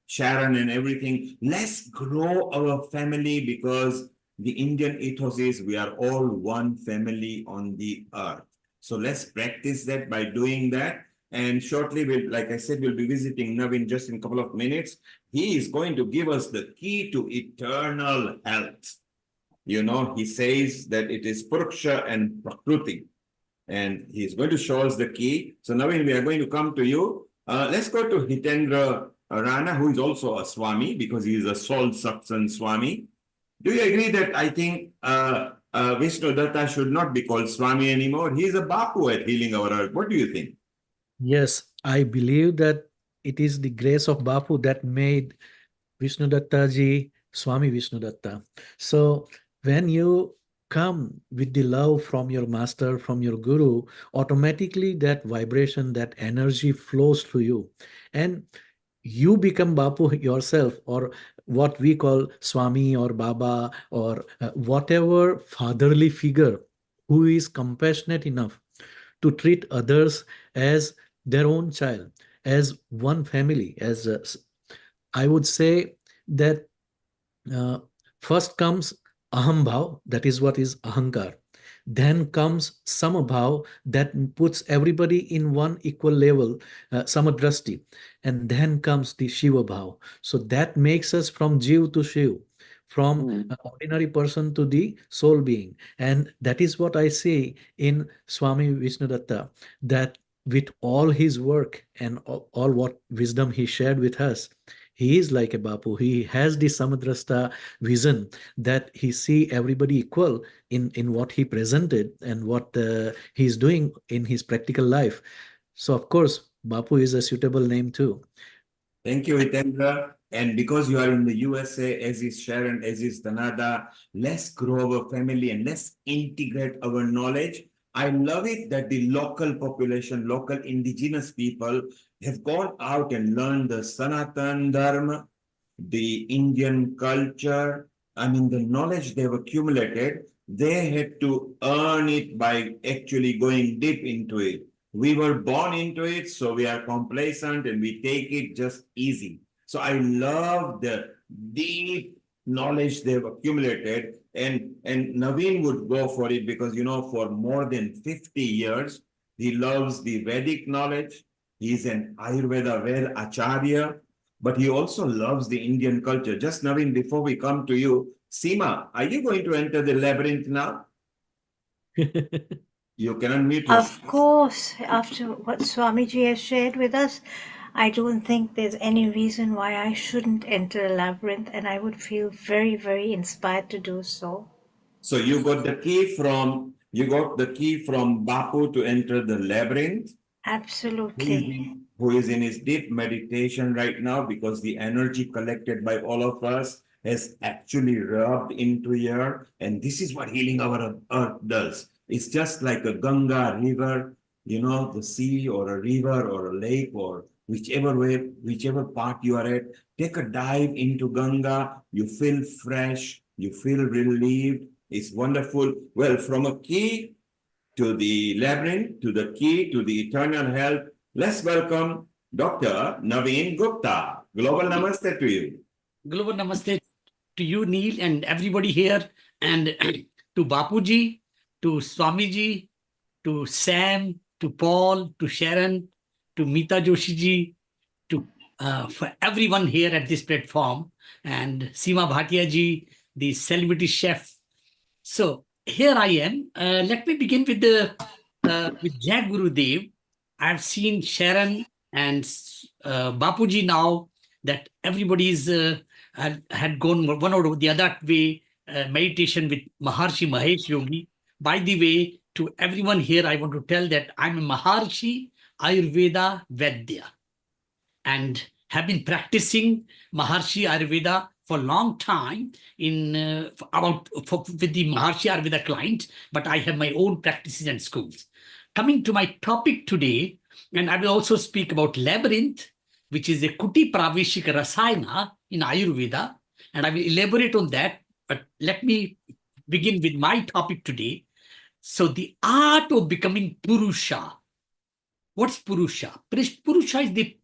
Sharon and everything. Let's grow our family, because the Indian ethos is we are all one family on the earth. So let's practice that by doing that. And shortly, like I said, we'll be visiting Navin just in a couple of minutes. He is going to give us the key to eternal health. He says that it is Purksha and Prakruti. And he's going to show us the key. So Navin, we are going to come to you. Let's go to Hitendra Rana, who is also a Swami, because he is a soul Satsang Swami. Do you agree that I think Vishnu Datta should not be called Swami anymore? He is a Bapu at Healing Our Earth. What do you think? Yes, I believe that it is the grace of Bapu that made Vishnu Datta ji Swami Vishnu Datta. So when you come with the love from your master, from your guru, automatically that vibration, that energy flows through you. And you become Bapu yourself, or what we call Swami or Baba, or whatever fatherly figure who is compassionate enough to treat others as their own child, as one family. I would say that first comes aham bhav, that is what is ahankar. Then comes samabhav, that puts everybody in one equal level, samadrasti. And then comes the Shiva bhav. So that makes us from Jiv to Shiv, from an ordinary person to the soul being. And that is what I see in Swami Vishnu Datta, that with all his work and all what wisdom he shared with us, he is like a Bapu. He has the Samadrasta vision, that he see everybody equal in what he presented and what he's doing in his practical life. So of course, Bapu is a suitable name too. Thank you, Hitendra. And because you are in the USA, as is Sharon, as is Tanada, let's grow our family and let's integrate our knowledge. I love it that the local population, local indigenous people have gone out and learned the Sanatan Dharma, the Indian culture. I mean, the knowledge they've accumulated, they had to earn it by actually going deep into it. We were born into it, so we are complacent and we take it just easy. So I love the deep knowledge they've accumulated, and Naveen would go for it because, for more than 50 years, he loves the Vedic knowledge. He's an Ayurveda Ved Acharya, but he also loves the Indian culture. Just Naveen, before we come to you, Seema, are you going to enter the labyrinth now? You can unmute yourself. Of course, after what Swamiji has shared with us, I don't think there's any reason why I shouldn't enter a labyrinth, and I would feel very, very inspired to do so. So you got the key from Bapu to enter the labyrinth. Absolutely. Who is in his deep meditation right now, because the energy collected by all of us has actually rubbed into here. And this is what Healing Our Earth does. It's just like a Ganga river, the sea or a river or a lake or whichever part you are at. Take a dive into Ganga. You feel fresh. You feel relieved. It's wonderful. Well, from a key to the labyrinth, to the key to the eternal health, let's welcome Dr. Naveen Gupta. Global Namaste to you. Global Namaste to you, Neil, and everybody here, and to Bapuji, to Swamiji, to Sam, to Paul, to Sharon, to Meeta Joshi ji, to for everyone here at this platform, and Seema Bhatia ji, the celebrity chef. So here I am. Let me begin with with Jai Gurudev. I've seen Sharon and Bapuji now that everybody is had gone one or the other way meditation with Maharshi Mahesh Yogi. By the way, to everyone here, I want to tell that I'm a Maharshi Ayurveda Vaidya and have been practicing Maharshi Ayurveda for a long time with the Maharshi Ayurveda client, but I have my own practices and schools. Coming to my topic today, and I will also speak about labyrinth, which is a Kuti Praveshika Rasayana in Ayurveda, and I will elaborate on that, but let me begin with my topic today. So the art of becoming Purusha. What's Purusha? Purusha is the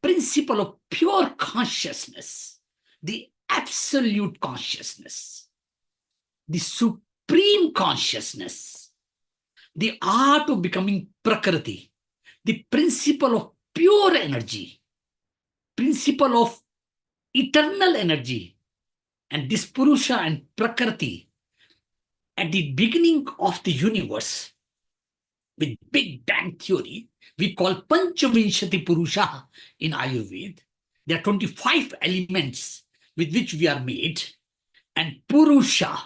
principle of pure consciousness, the absolute consciousness, the supreme consciousness, the art of becoming Prakriti, the principle of pure energy, principle of eternal energy. And this Purusha and Prakriti, at the beginning of the universe, with Big Bang theory, we call Panchavinshati Purusha in Ayurveda. There are 25 elements with which we are made. And Purusha,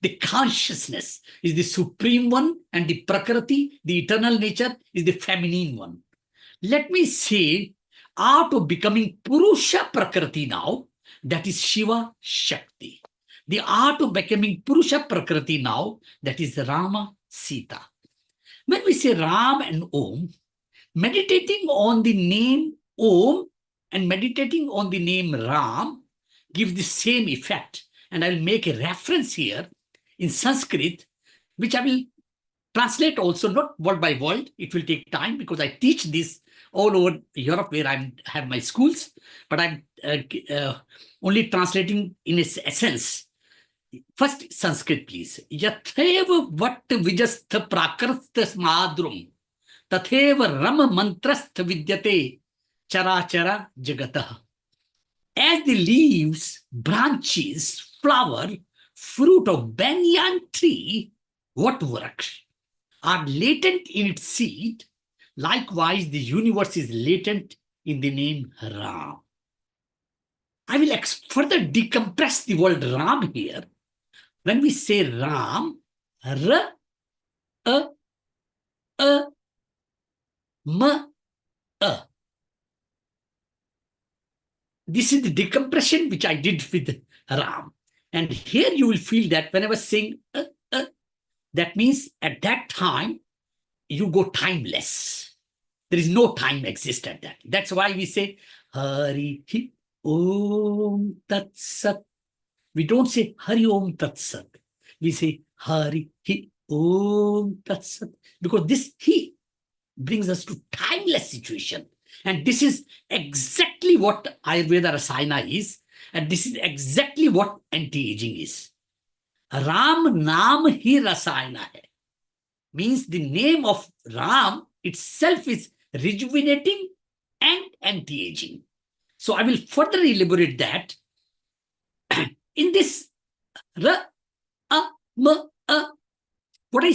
the consciousness, is the supreme one, and the Prakriti, the eternal nature, is the feminine one. Let me say, art of becoming Purusha Prakriti now, that is Shiva Shakti. The art of becoming Purusha Prakriti now, that is Rama Sita. When we say Ram and Om, meditating on the name Om and meditating on the name Ram give the same effect. And I will make a reference here in Sanskrit, which I will translate also, not word by word. It will take time because I teach this all over Europe where I have my schools, but I'm only translating in its essence. First, Sanskrit, please. Yatheva vat vijastha prakrastas madrum tatheva rama mantrastha vidyate charachara jagatah. As the leaves, branches, flower, fruit of banyan tree, what varaksh, are latent in its seed, likewise the universe is latent in the name Ram. I will further decompress the word Ram here. When we say Ram, R, A, M, A. This is the decompression which I did with Ram. And here you will feel that when I was saying that means at that time, you go timeless. There is no time exists at that. That's why we say Hari Om Tat Sat. We don't say Hari Om Tat Sat. We say Hari Om Tat Sat. Because this He brings us to timeless situation. And this is exactly what Ayurveda Rasayana is. And this is exactly what anti-aging is. Ram Naam Hi Rasayana hai. Means the name of Ram itself is rejuvenating and anti-aging. So I will further elaborate that. In this Ra, A, M, A, what I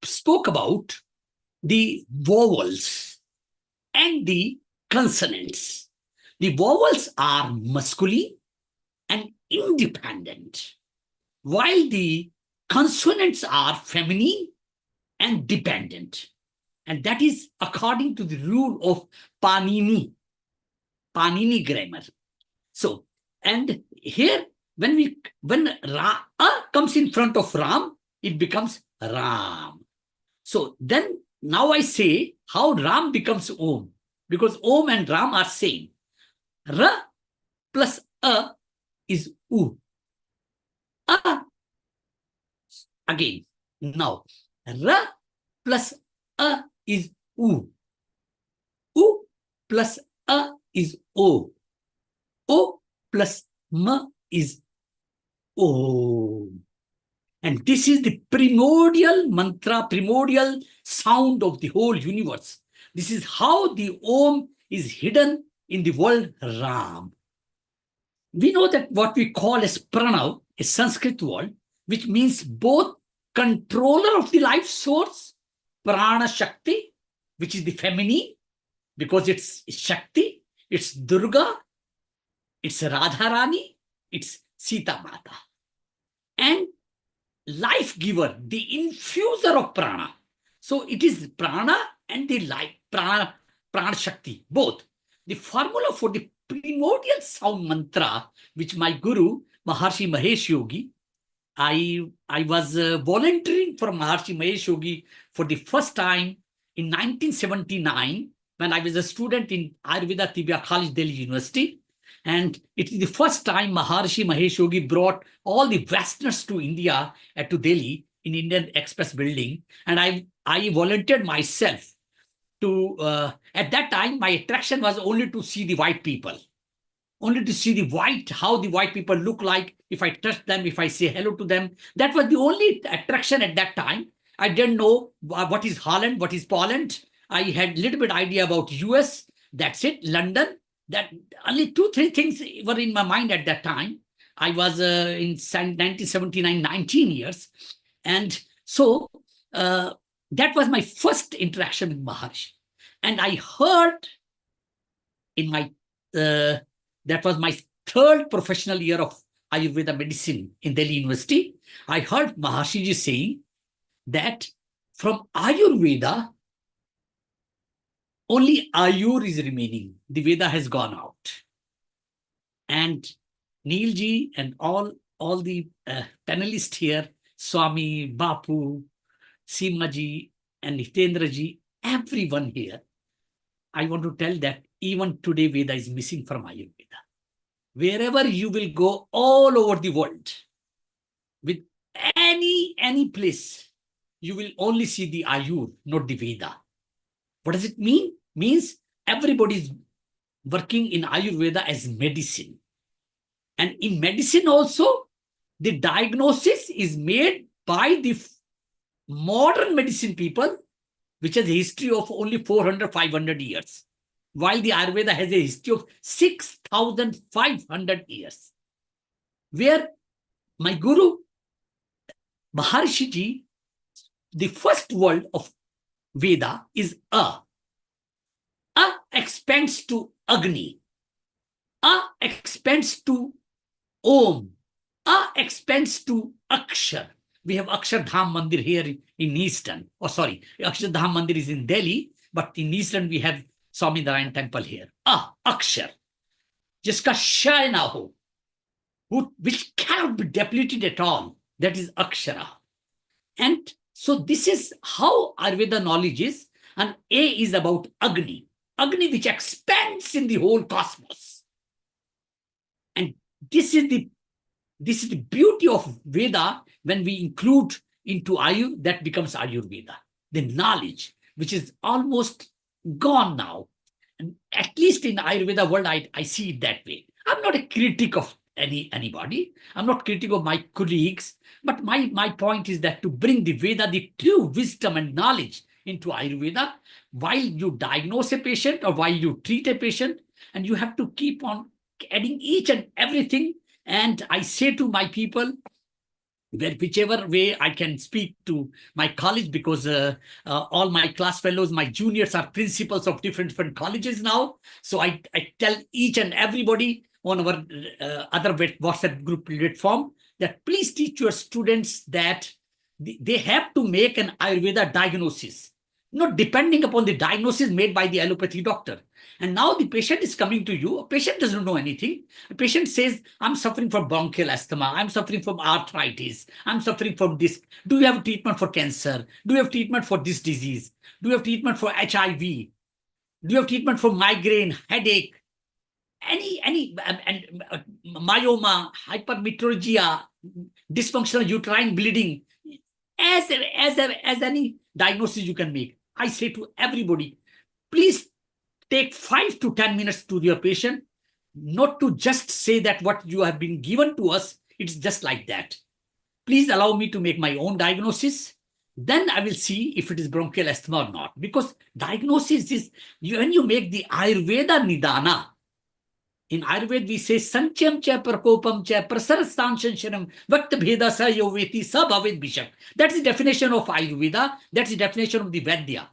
spoke about, the vowels and the consonants. The vowels are masculine and independent, while the consonants are feminine and dependent. And that is according to the rule of Panini grammar. So, and here when Ra comes in front of Ram, it becomes Ram. So then now I say how Ram becomes Om, because Om and Ram are same. Ra plus A is U. A again. Now Ra plus A is U. U plus A is O. O plus M is O. And this is the primordial mantra, primordial sound of the whole universe. This is how the Om is hidden in the word Ram. We know that what we call as Pranav, a Sanskrit word, which means both controller of the life source, Prana Shakti, which is the feminine, because it's Shakti, it's Durga, it's Radharani, it's Sita Mata. And life giver, the infuser of prana. So it is prana and the life, prana Shakti, both. The formula for the primordial sound mantra, which my guru, Maharshi Mahesh Yogi, I was volunteering for Maharshi Mahesh Yogi for the first time in 1979 when I was a student in Ayurveda Tibia College, Delhi University. And it is the first time Maharshi Mahesh Yogi brought all the Westerners to India, to Delhi, in Indian Express building. And I volunteered myself to, at that time, my attraction was only to see the white people. Only to see the white, how the white people look like, if I touch them, if I say hello to them. That was the only attraction at that time. I didn't know what is Holland, what is Poland. I had a little bit idea about US, that's it, London. That only 2-3 things were in my mind at that time. I was in 1979, 19 years. And so that was my first interaction with Maharshi. And I heard in my, that was my third professional year of Ayurveda medicine in Delhi University. I heard Maharshi ji saying that from Ayurveda, only Ayur is remaining. The Veda has gone out. And Neil ji and all the panelists here, Swami, Bapu, Seema ji, and Hitendra ji, everyone here, I want to tell that even today Veda is missing from Ayurveda. Wherever you will go all over the world, with any place, you will only see the Ayur, not the Veda. What does it mean? Means everybody is working in Ayurveda as medicine. And in medicine also, the diagnosis is made by the modern medicine people, which has a history of only 400, 500 years, while the Ayurveda has a history of 6,500 years. Where my guru, Maharshi ji, the first word of Veda is A. A expands to Agni. A expands to Om. A expands to Akshar. We have Akshardham Mandir here in Eastern. Oh, sorry, Akshardham Mandir is in Delhi, but in Eastern we have Swami Narayan Temple here. Akshar. Jiska Shai na ho, which cannot be depleted at all. That is Akshara. And so this is how Ayurveda knowledge is. And A is about Agni. Agni which expands in the whole cosmos. And this is the beauty of Veda. When we include into Ayur, that becomes Ayurveda. The knowledge, which is almost gone now. And at least in the Ayurveda world, I see it that way. I'm not a critic of anybody. I'm not critical of my colleagues. But my point is that to bring the Veda, the true wisdom and knowledge into Ayurveda, while you diagnose a patient or while you treat a patient, and you have to keep on adding each and everything. And I say to my people, whichever way I can speak to my college, because all my class fellows, my juniors are principals of different colleges now. So I tell each and everybody on our other WhatsApp group platform that please teach your students that they have to make an Ayurveda diagnosis, not depending upon the diagnosis made by the allopathy doctor. And now the patient is coming to you. A patient doesn't know anything. A patient says, I'm suffering from bronchial asthma. I'm suffering from arthritis. I'm suffering from this. Do you have treatment for cancer? Do you have treatment for this disease? Do you have treatment for HIV? Do you have treatment for migraine, headache, any myoma, hypermetrorrhgia, dysfunctional uterine bleeding, as any diagnosis you can make? I say to everybody, please take 5 to 10 minutes to your patient, not to just say that what you have been given to us, it's just like that. please allow me to make my own diagnosis. Then I will see if it is bronchial asthma or not. Because diagnosis is, when you make the Ayurveda Nidana, in Ayurveda we say Sancham cha prakopam cha prasarastanshanshanam vakta bheda sa yoveti sa bhavet bishak. That's the definition of Ayurveda. That's the definition of the Vedya.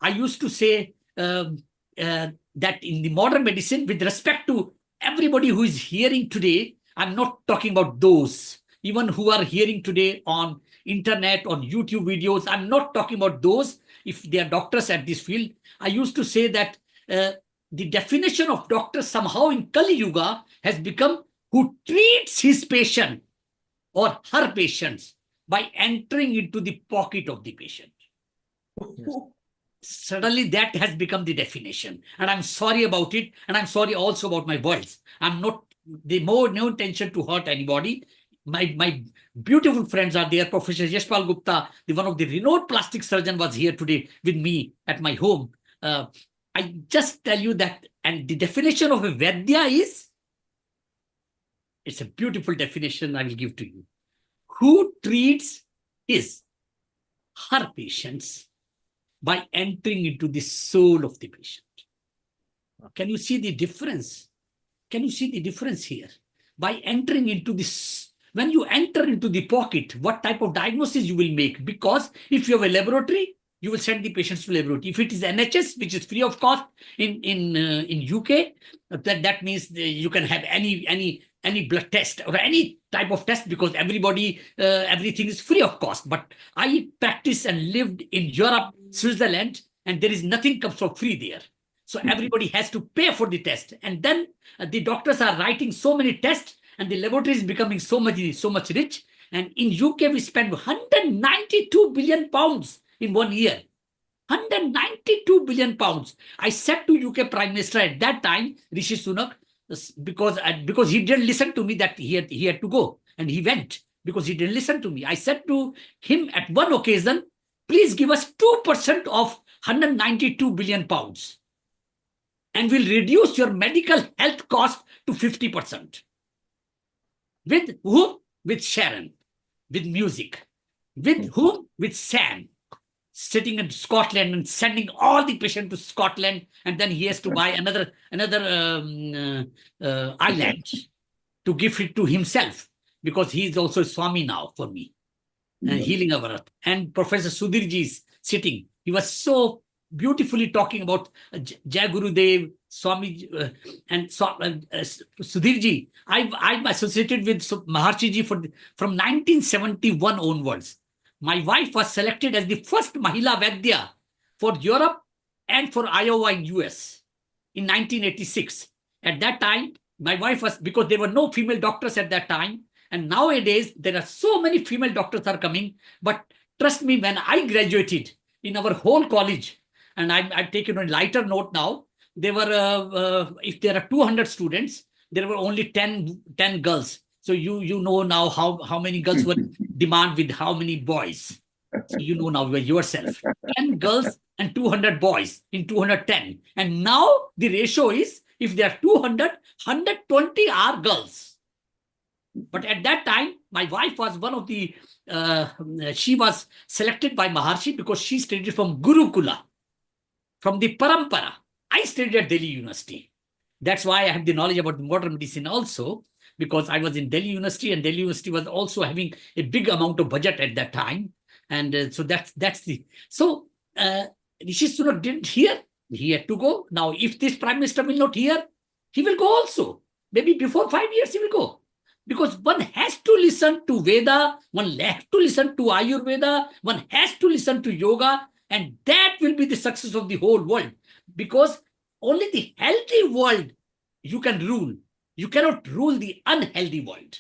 I used to say that in the modern medicine, with respect to everybody who is hearing today, I'm not talking about those, even who are hearing today on internet, on YouTube videos. I'm not talking about those, if they are doctors at this field. I used to say that the definition of doctor somehow in Kali Yuga has become who treats his patient or her patients by entering into the pocket of the patient. Yes. Suddenly that has become the definition, and I'm sorry about it, and I'm sorry also about my words. I'm not, no intention to hurt anybody. My beautiful friends are there. Professor Yashpal Gupta, one of the renowned plastic surgeon, was here today with me at my home. I just tell you that, and the definition of a Vedya is, it's a beautiful definition I will give to you. Who treats her patients by entering into the soul of the patient. Can you see the difference? Can you see the difference here? By entering into this, when you enter into the pocket, what type of diagnosis you will make? Because if you have a laboratory, you will send the patients to laboratory. If it is NHS, which is free of cost in UK, that means you can have any blood test or any type of test, because everybody, everything is free of cost. But I practiced and lived in Europe, Switzerland, and there is nothing comes for free there. So everybody has to pay for the test. And then the doctors are writing so many tests, and the laboratory is becoming so much rich. And in UK, we spend 192 billion pounds in 1 year. 192 billion pounds. I said to UK Prime Minister at that time, Rishi Sunak, because he didn't listen to me, that he had to go, and he went because he didn't listen to me. I said to him at one occasion, please give us 2% of 192 billion pounds, and we'll reduce your medical health cost to 50%. With whom? With Sharon, with music. With whom? With Sam, sitting in Scotland and sending all the patients to Scotland, and then he has to buy another island to give it to himself, because he is also a Swami now for me, healing our earth. And Professor Sudhirji is sitting. He was so beautifully talking about Jai Gurudev, Swami, and Sudhirji. I'm associated with Maharshiji from 1971 onwards. My wife was selected as the first Mahila Vaidya for Europe and for Iowa in US in 1986. At that time, my wife was, because there were no female doctors at that time, and nowadays there are so many female doctors are coming. But trust me, when I graduated in our whole college, and I've taken a lighter note now, there were, if there are 200 students, there were only 10 girls. So you know now how many girls were demand with how many boys. So you know now yourself. 10 girls and 200 boys in 210. And now the ratio is, if there are 200, 120 are girls. But at that time, my wife was one of the, she was selected by Maharshi because she studied from Gurukula, from the Parampara. I studied at Delhi University. That's why I have the knowledge about modern medicine also, because I was in Delhi University, and Delhi University was also having a big amount of budget at that time. And so that's the, so Rishi Sunak didn't hear, he had to go. Now, if this Prime Minister will not hear, he will go also. Maybe before 5 years, he will go. Because one has to listen to Veda, one has to listen to Ayurveda, one has to listen to yoga, and that will be the success of the whole world. Because only the healthy world you can rule. You cannot rule the unhealthy world.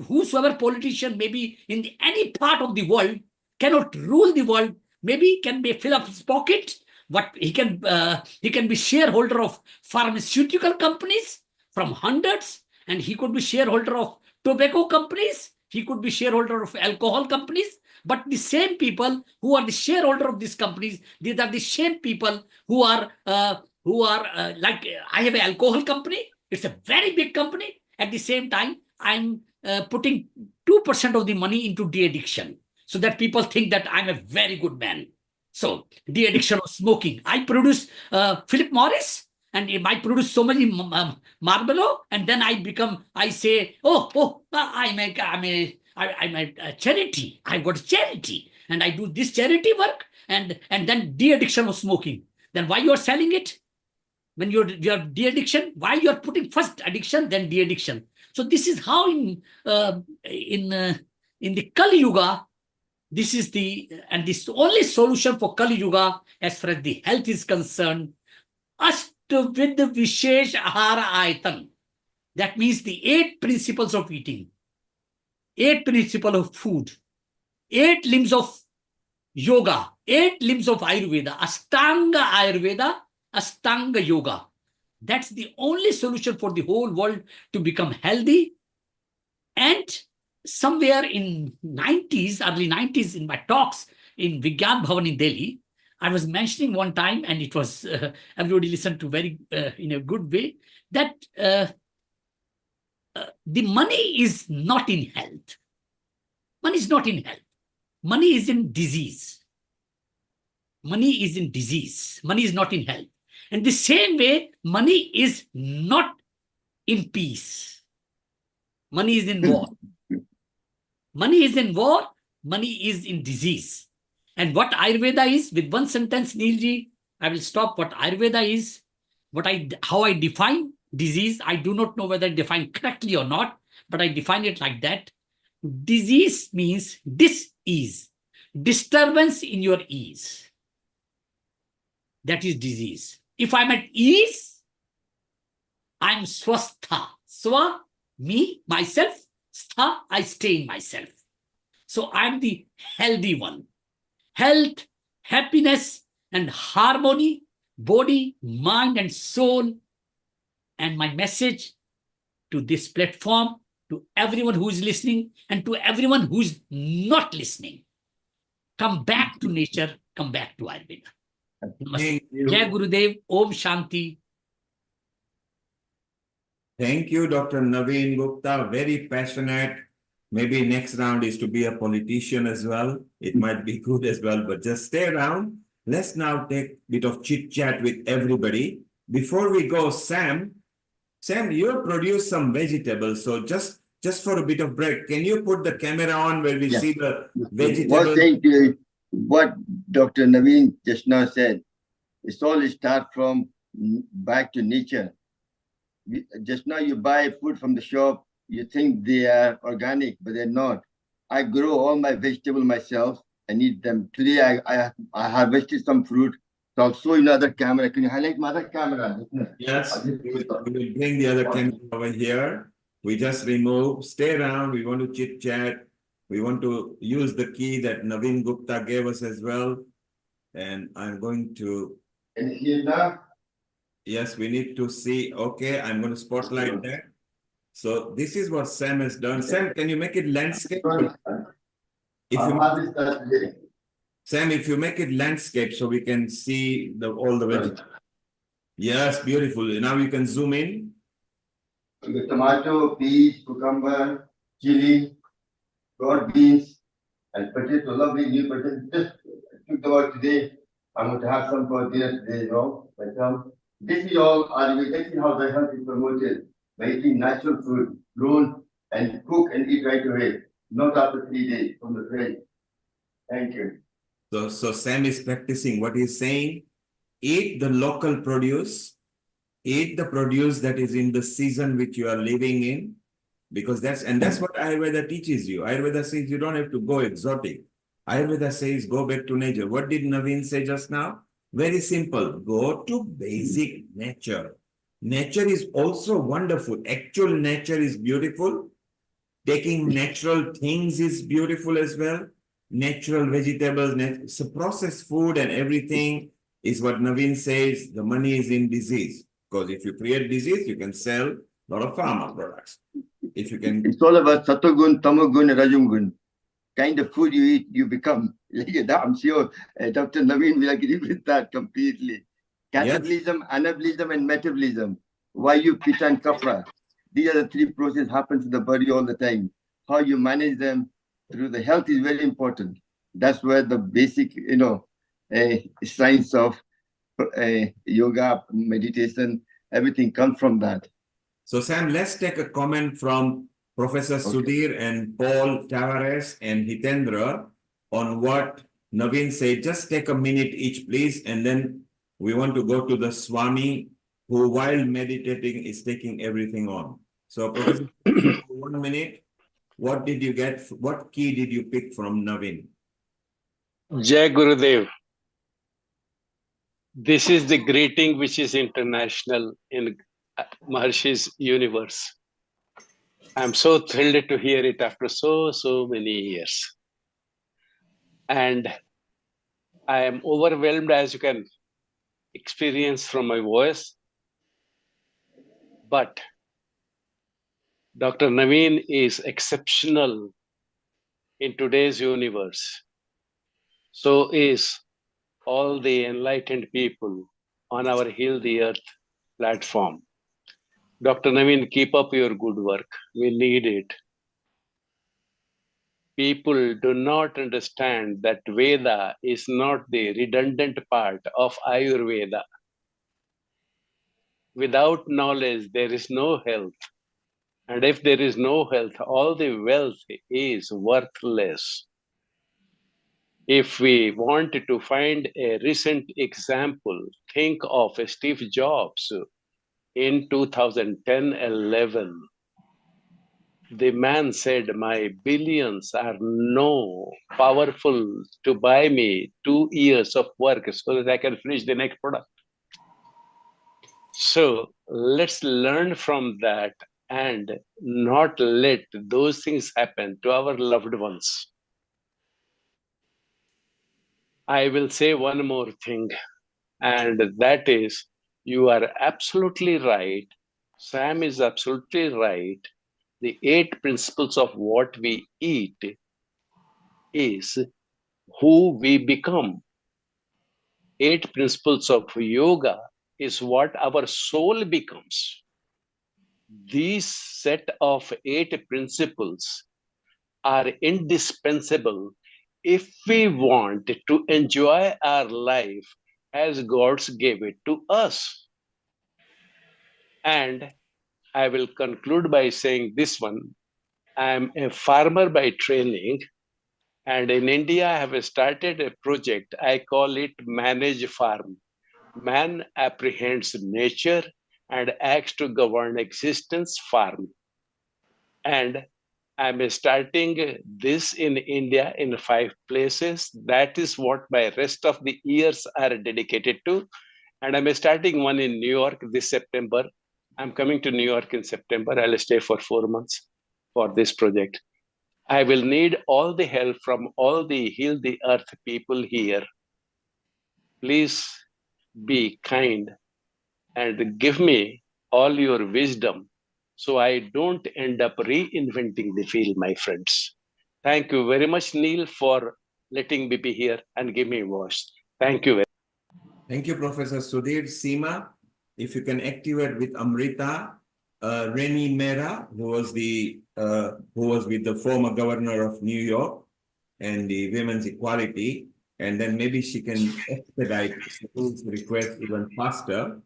Whosoever politician may be in any part of the world cannot rule the world. Maybe he can fill up his pocket, but he can be shareholder of pharmaceutical companies from hundreds, and he could be shareholder of tobacco companies. He could be shareholder of alcohol companies. But the same people who are the shareholder of these companies, these are the same people who are like, I have an alcohol company. It's a very big company. At the same time, I'm putting 2 2% of the money into de-addiction, so that people think that I'm a very good man. So de-addiction of smoking. I produce Philip Morris, and I produce so many Marlboro, and then I say, I'm a charity. I got charity, and I do this charity work, and then de-addiction of smoking. Then why you are selling it? When you're de-addiction, why you are putting first addiction, then de-addiction? So this is how in the Kali Yuga, this is this only solution for Kali Yuga as far as the health is concerned. Ashtavad Vishesh Ahara Ayatan. That means the 8 principles of eating, 8 principles of food, 8 limbs of yoga, 8 limbs of Ayurveda, Ashtanga Ayurveda, Ashtanga Yoga. That's the only solution for the whole world to become healthy. And somewhere in early 90s, in my talks in Vigyan Bhavan in Delhi, I was mentioning one time, and it was everybody listened to very in a good way, that the money is not in health. Money is not in health. Money is in disease. Money is in disease. Money is not in health. And the same way, money is not in peace. Money is in war. Money is in war. Money is in disease. And what Ayurveda is, with one sentence, Neilji, I will stop. What Ayurveda is, how I define disease, I do not know whether I define correctly or not, but I define it like that. Disease means dis-ease, disturbance in your ease. That is disease. If I'm at ease, I'm swastha. Swa, me, myself. Stha, I stay in myself. So I'm the healthy one. Health, happiness, and harmony, body, mind, and soul. And my message to this platform, to everyone who is listening, and to everyone who is not listening, come back to nature, come back to Ayurveda. Thank you. Jai Gurudev, Om Shanti. Thank you, Dr. Naveen Gupta. Very passionate. Maybe next round is to be a politician as well. It might be good as well, but just stay around. Let's now take a bit of chit chat with everybody. Before we go, Sam, you produced some vegetables. So just for a bit of break, can you put the camera on where we see the vegetables? One thing to what Dr. Naveen just now said, it's all start from back to nature. Just now you buy food from the shop, you think they are organic, but they're not. I grow all my vegetables myself and eat them. Today I harvested some fruit. So I'll show you another camera. Can you highlight my other camera? Yes, we will bring the other camera over here. We just remove, stay around. We want to chit chat. We want to use the key that Naveen Gupta gave us as well. And I'm going to. Can you see it now? Yes, we need to see. Okay, I'm going to spotlight that. So this is what Sam has done. Sam, can you make it landscape? Sam, if you make it landscape so we can see all the vegetables. Yes, beautiful. Now you can zoom in. The tomato, peas, cucumber, chili, broad beans, and potato. Lovely new potato. Just took about today. I'm going to have some for dinner today, This is all Ayurveda. This is how the health is promoted by eating natural food, grown and cook and eat right away, not after 3 days from the fridge. Thank you. So Sam is practicing what he's saying. Eat the local produce. Eat the produce that is in the season which you are living in, because that's what Ayurveda teaches you. Ayurveda says you don't have to go exotic. Ayurveda says go back to nature. What did Naveen say just now? Very simple. Go to basic nature. Nature is also wonderful. Actual nature is beautiful. Taking natural things is beautiful as well. Natural vegetables, so processed food and everything is what Naveen says. The money is in disease. Because if you create disease, you can sell a lot of pharma products. If you can. It's all about Satogun, Tamogun, and Rajogun. Kind of food you eat, you become. I'm sure Dr. Naveen will agree with that completely. Catabolism, anabolism, and metabolism. Vayu, Pitta, and Kapha. These are the 3 processes happen to the body all the time. how you manage them through the health is very important. That's where the basic, science of yoga, meditation, everything comes from that. So Sam, let's take a comment from Professor Sudhir and Paul Tavares and Hitendra on what Naveen said. Just take a minute each, please. And then we want to go to the Swami, who while meditating is taking everything on. So Professor Sudhir, for 1 minute, what did you get? What key did you pick from Naveen? Jai Gurudev. This is the greeting which is international in Maharshi's universe. I'm so thrilled to hear it after so many years. And I am overwhelmed, as you can experience from my voice. But Dr. Naveen is exceptional in today's universe. So is all the enlightened people on our Heal the Earth platform. Dr. Naveen, keep up your good work. We need it. People do not understand that Veda is not the redundant part of Ayurveda. Without knowledge, there is no health. And if there is no health, all the wealth is worthless. If we want to find a recent example, think of Steve Jobs in 2010-11. The man said, my billions are no powerful to buy me 2 years of work so that I can finish the next product. So let's learn from that and not let those things happen to our loved ones. I will say one more thing, and that is, you are absolutely right. Sam is absolutely right. The 8 principles of what we eat is who we become. 8 principles of yoga is what our soul becomes. These set of 8 principles are indispensable if we want to enjoy our life as God's gave it to us. And I will conclude by saying this one. I am a farmer by training, and in India I have started a project. I call it Manage Farm. Man apprehends nature and acts to govern existence farm. And I'm starting this in India in 5 places. That is what my rest of the years are dedicated to. And I'm starting one in New York this September. I'm coming to New York in September. I'll stay for 4 months for this project. I will need all the help from all the Heal the Earth people here. Please be kind and give me all your wisdom so I don't end up reinventing the field, my friends. Thank you very much, Neil, for letting me be here and give me a voice. Thank you. Thank you, Professor Sudhir. Seema, if you can activate with Amrita, Reni Mehra, who was with the former governor of New York and the women's equality, and then maybe she can expedite Sakul's request even faster.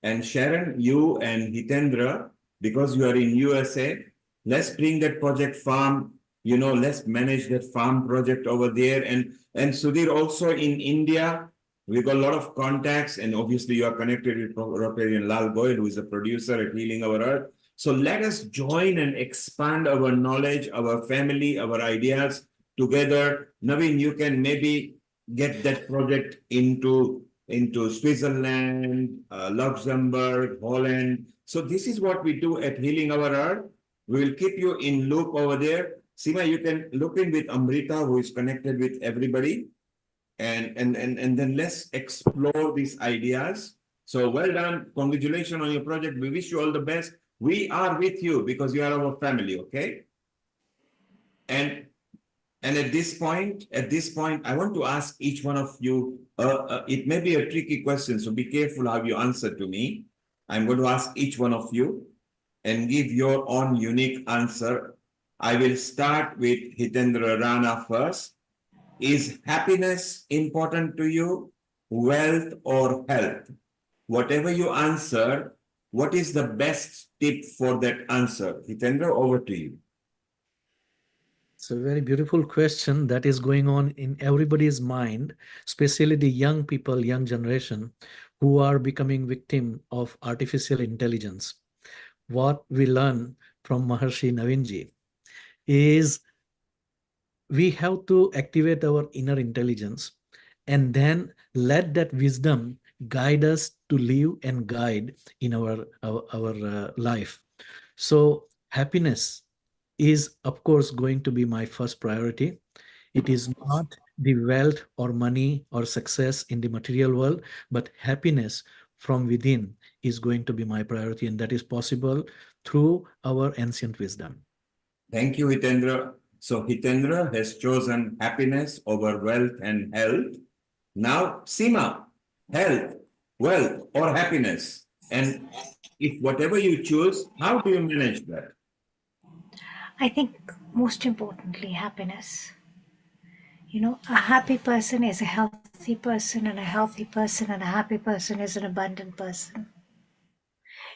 And Sharon, you and Hitendra, because you are in USA, let's bring that project farm, let's manage that farm project over there. And Sudhir, also in India, we've got a lot of contacts, and obviously you are connected with Rotarian Lal Goyal, who is a producer at Healing Our Earth. So let us join and expand our knowledge, our family, our ideas together. Naveen, you can maybe get that project into Switzerland, Luxembourg, Holland. So this is what we do at Healing Our Earth. We will keep you in loop over there. Seema, you can look in with Amrita, who is connected with everybody. And then let's explore these ideas. So well done. Congratulations on your project. We wish you all the best. We are with you because you are our family, okay? And at this point, I want to ask each one of you, it may be a tricky question, so be careful how you answer to me. I'm going to ask each one of you and give your own unique answer I will start with Hitendra Rana first. Is happiness important to you, wealth or health? Whatever you answer, what is the best tip for that answer? Hitendra, over to you. It's a very beautiful question that is going on in everybody's mind, especially the young people, young generation, who are becoming victim of artificial intelligence. What we learn from Maharshi Navinji is we have to activate our inner intelligence and then let that wisdom guide us to live and guide in our life. So happiness is, of course, going to be my first priority. It is not the wealth or money or success in the material world, but happiness from within is going to be my priority, and that is possible through our ancient wisdom. Thank you, Hitendra. So Hitendra has chosen happiness over wealth and health. Now, Seema, health, wealth, or happiness? And if whatever you choose, how do you manage that? I think most importantly, happiness. You know, a happy person is a healthy person, and a healthy person and a happy person is an abundant person.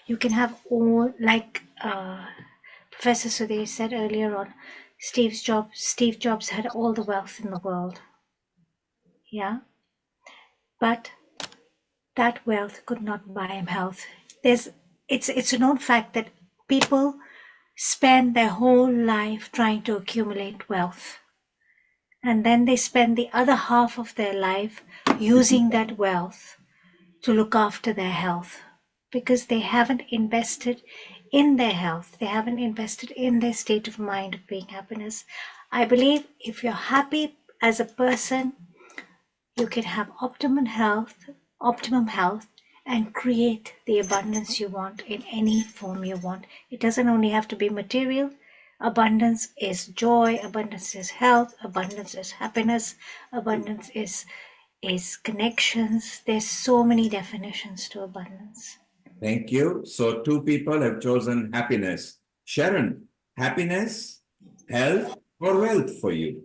You can have all, like Professor Sudhir said earlier on, Steve Jobs had all the wealth in the world. Yeah. But that wealth could not buy him health. It's a known fact that people spend their whole life trying to accumulate wealth. And then they spend the other half of their life using that wealth to look after their health, because they haven't invested in their health. They haven't invested in their state of mind of being happiness. I believe if you're happy as a person, you can have optimum health, and create the abundance you want in any form you want. It doesn't only have to be material. Abundance is joy, abundance is health, abundance is happiness, abundance is connections. There's so many definitions to abundance. Thank you. So two people have chosen happiness. Sharon, happiness, health, or wealth for you?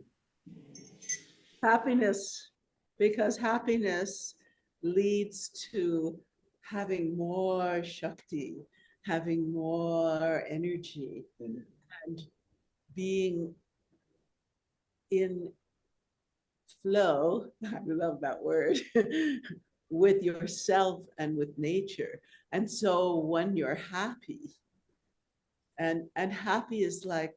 Happiness, because happiness leads to having more Shakti, having more energy, and being in flow, I love that word, with yourself and with nature. And so when you're happy, and happy is like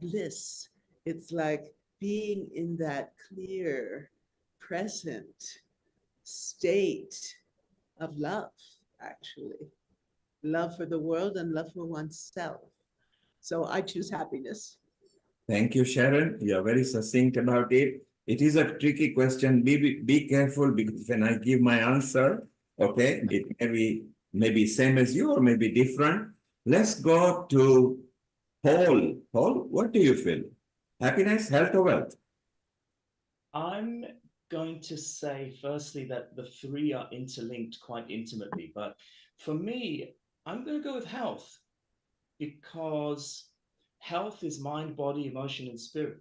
bliss, it's like being in that clear, present state of love, actually. Love for the world and love for oneself. So I choose happiness. Thank you, Sharon. You are very succinct about it. It is a tricky question. Be careful, because when I give my answer, okay, it may be same as you or maybe different. Let's go to Paul. Paul, what do you feel? Happiness, health, or wealth? I'm going to say, firstly, that the three are interlinked quite intimately. But for me, I'm going to go with health, because health is mind, body, emotion, and spirit.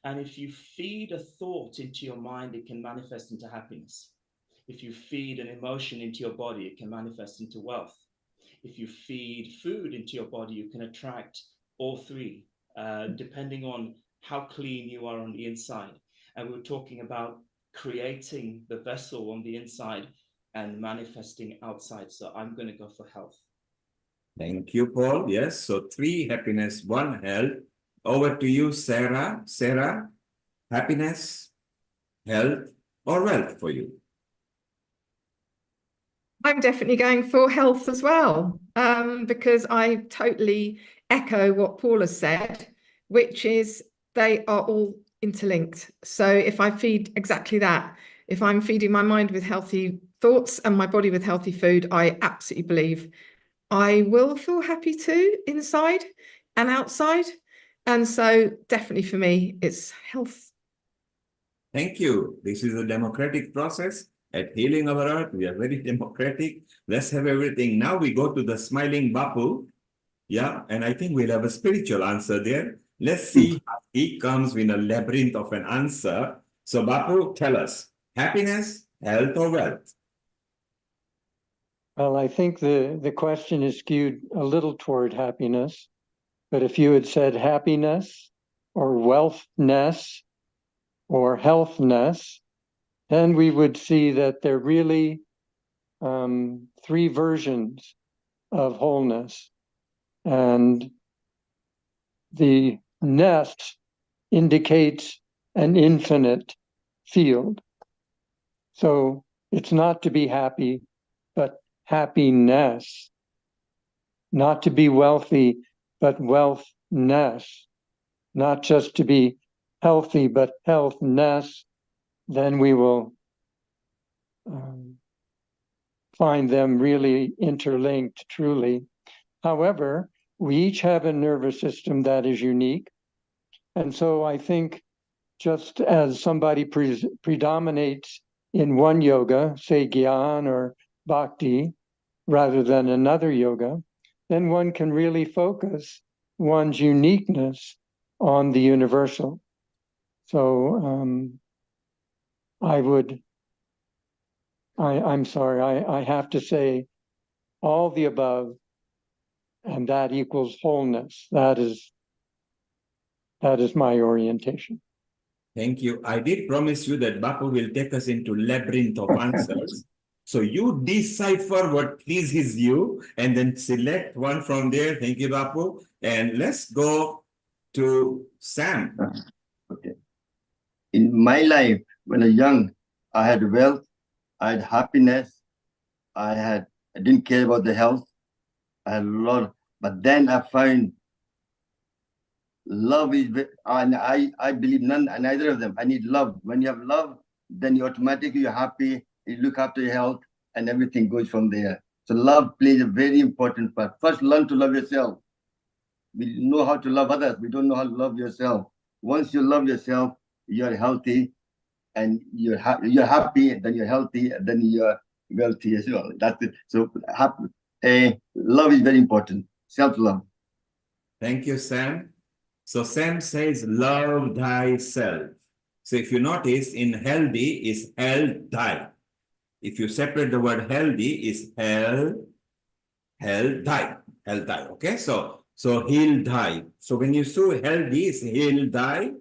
And if you feed a thought into your mind, it can manifest into happiness. If you feed an emotion into your body, it can manifest into wealth. If you feed food into your body, you can attract all three, depending on how clean you are on the inside. And we're talking about creating the vessel on the inside and manifesting outside. So I'm going to go for health. Thank you, Paul. Yes, so 3 happiness, 1 health. Over to you, Sarah. Sarah, happiness, health, or wealth for you? I'm definitely going for health as well, because I totally echo what Paul has said, which is they are all interlinked. So if I feed exactly that, if I'm feeding my mind with healthy thoughts and my body with healthy food, I absolutely believe I will feel happy too, inside and outside. And so definitely for me, it's health. Thank you. This is a democratic process. At Healing Our Earth, we are very democratic. Let's have everything. Now we go to the smiling Bapu. Yeah, and I think we'll have a spiritual answer there. Let's see how he comes with a labyrinth of an answer. So Bapu, tell us, happiness, health, or wealth? Well, I think the question is skewed a little toward happiness, but if you had said happiness or wealthness or healthness, then we would see that they're really three versions of wholeness. And the ness indicates an infinite field. So it's not to be happy, but happiness. Not to be wealthy, but wealthness. Not just to be healthy, but healthness. Then we will find them really interlinked, truly. However, we each have a nervous system that is unique. And so I think just as somebody predominates in one yoga, say Gyan or Bhakti, rather than another yoga, then one can really focus one's uniqueness on the universal. So I'm sorry, I have to say all the above, and that equals wholeness. That is my orientation. Thank you. I did promise you that Bapu will take us into labyrinth of answers. So you decipher what pleases you and then select one from there. Thank you, Bapu. And let's go to Sam. Okay. In my life, when I was young, I had wealth, I had happiness, I didn't care about the health, I had a lot, but then I find love is, and I believe neither of them. I need love. When you have love, then you automatically you're happy, you look after your health, and everything goes from there. So love plays a very important part. First, learn to love yourself. We know how to love others. We don't know how to love yourself. Once you love yourself, you're healthy, and you're happy, then you're healthy, and then you're wealthy as well. That's it. So love is very important. Self-love. Thank you, Sam. So Sam says, love thyself. So if you notice, in healthy is health thy. If you separate the word healthy is health thy. Okay, so heal thy. So when you say healthy is heal thy.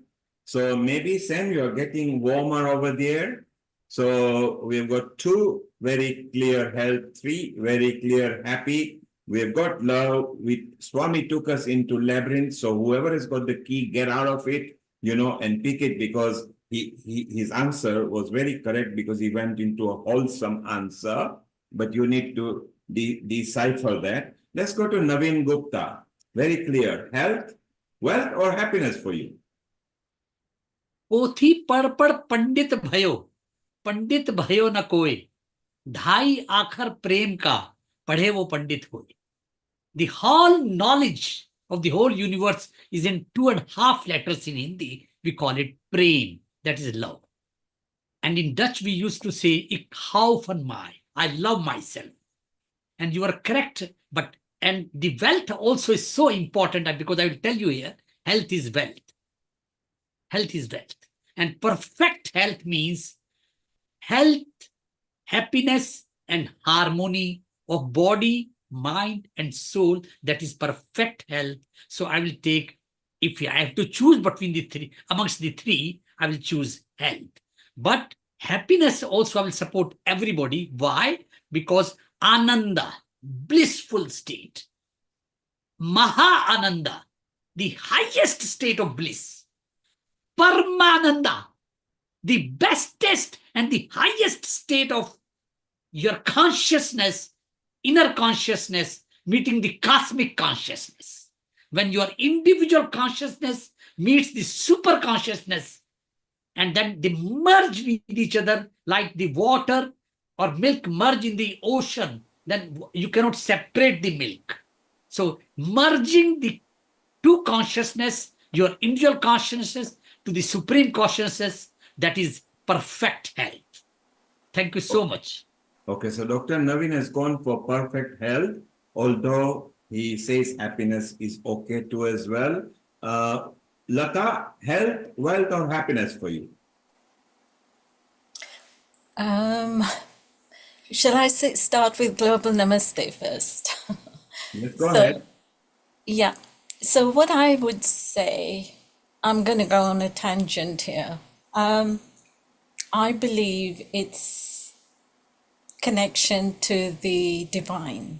So maybe Sam, you're getting warmer over there. So we've got 2 very clear health, 3 very clear happy. We've got love. Swami took us into labyrinth. So whoever has got the key, get out of it, and pick it, because his answer was very correct, because he went into a wholesome answer. But you need to decipher that. Let's go to Naveen Gupta. Very clear. Health, wealth, or happiness for you? पोथी पढ़ पढ़ पंडित भयो न कोई, ढाई आखर प्रेम का पढ़े वो पंडित होए. The whole knowledge of the whole universe is in 2.5 letters in Hindi. We call it prem, that is love. And in Dutch we used to say, ik hou van mij, I love myself. And you are correct, and the wealth also is so important, because I will tell you here, health is wealth. Health is wealth. And perfect health means health, happiness, and harmony of body, mind, and soul. That is perfect health. So I will take, if I have to choose between the 3, amongst the 3, I will choose health. But happiness also I will support everybody. Why? Because Ananda, blissful state. Maha Ananda, the highest state of bliss. Paramananda, the bestest and the highest state of your consciousness, inner consciousness, meeting the cosmic consciousness. When your individual consciousness meets the super consciousness, and then they merge with each other like the water or milk merge in the ocean, then you cannot separate the milk. So merging the 2 consciousness, your individual consciousness to the supreme consciousness, that is perfect health. Thank you so much. Okay, so Dr. Naveen has gone for perfect health, although He says happiness is okay too as well. Lata, health, wealth, or happiness for you? Shall I start with Global Namaste first? Let's go ahead. Yeah. So what I would say, I'm going to go on a tangent here. I believe it's connection to the divine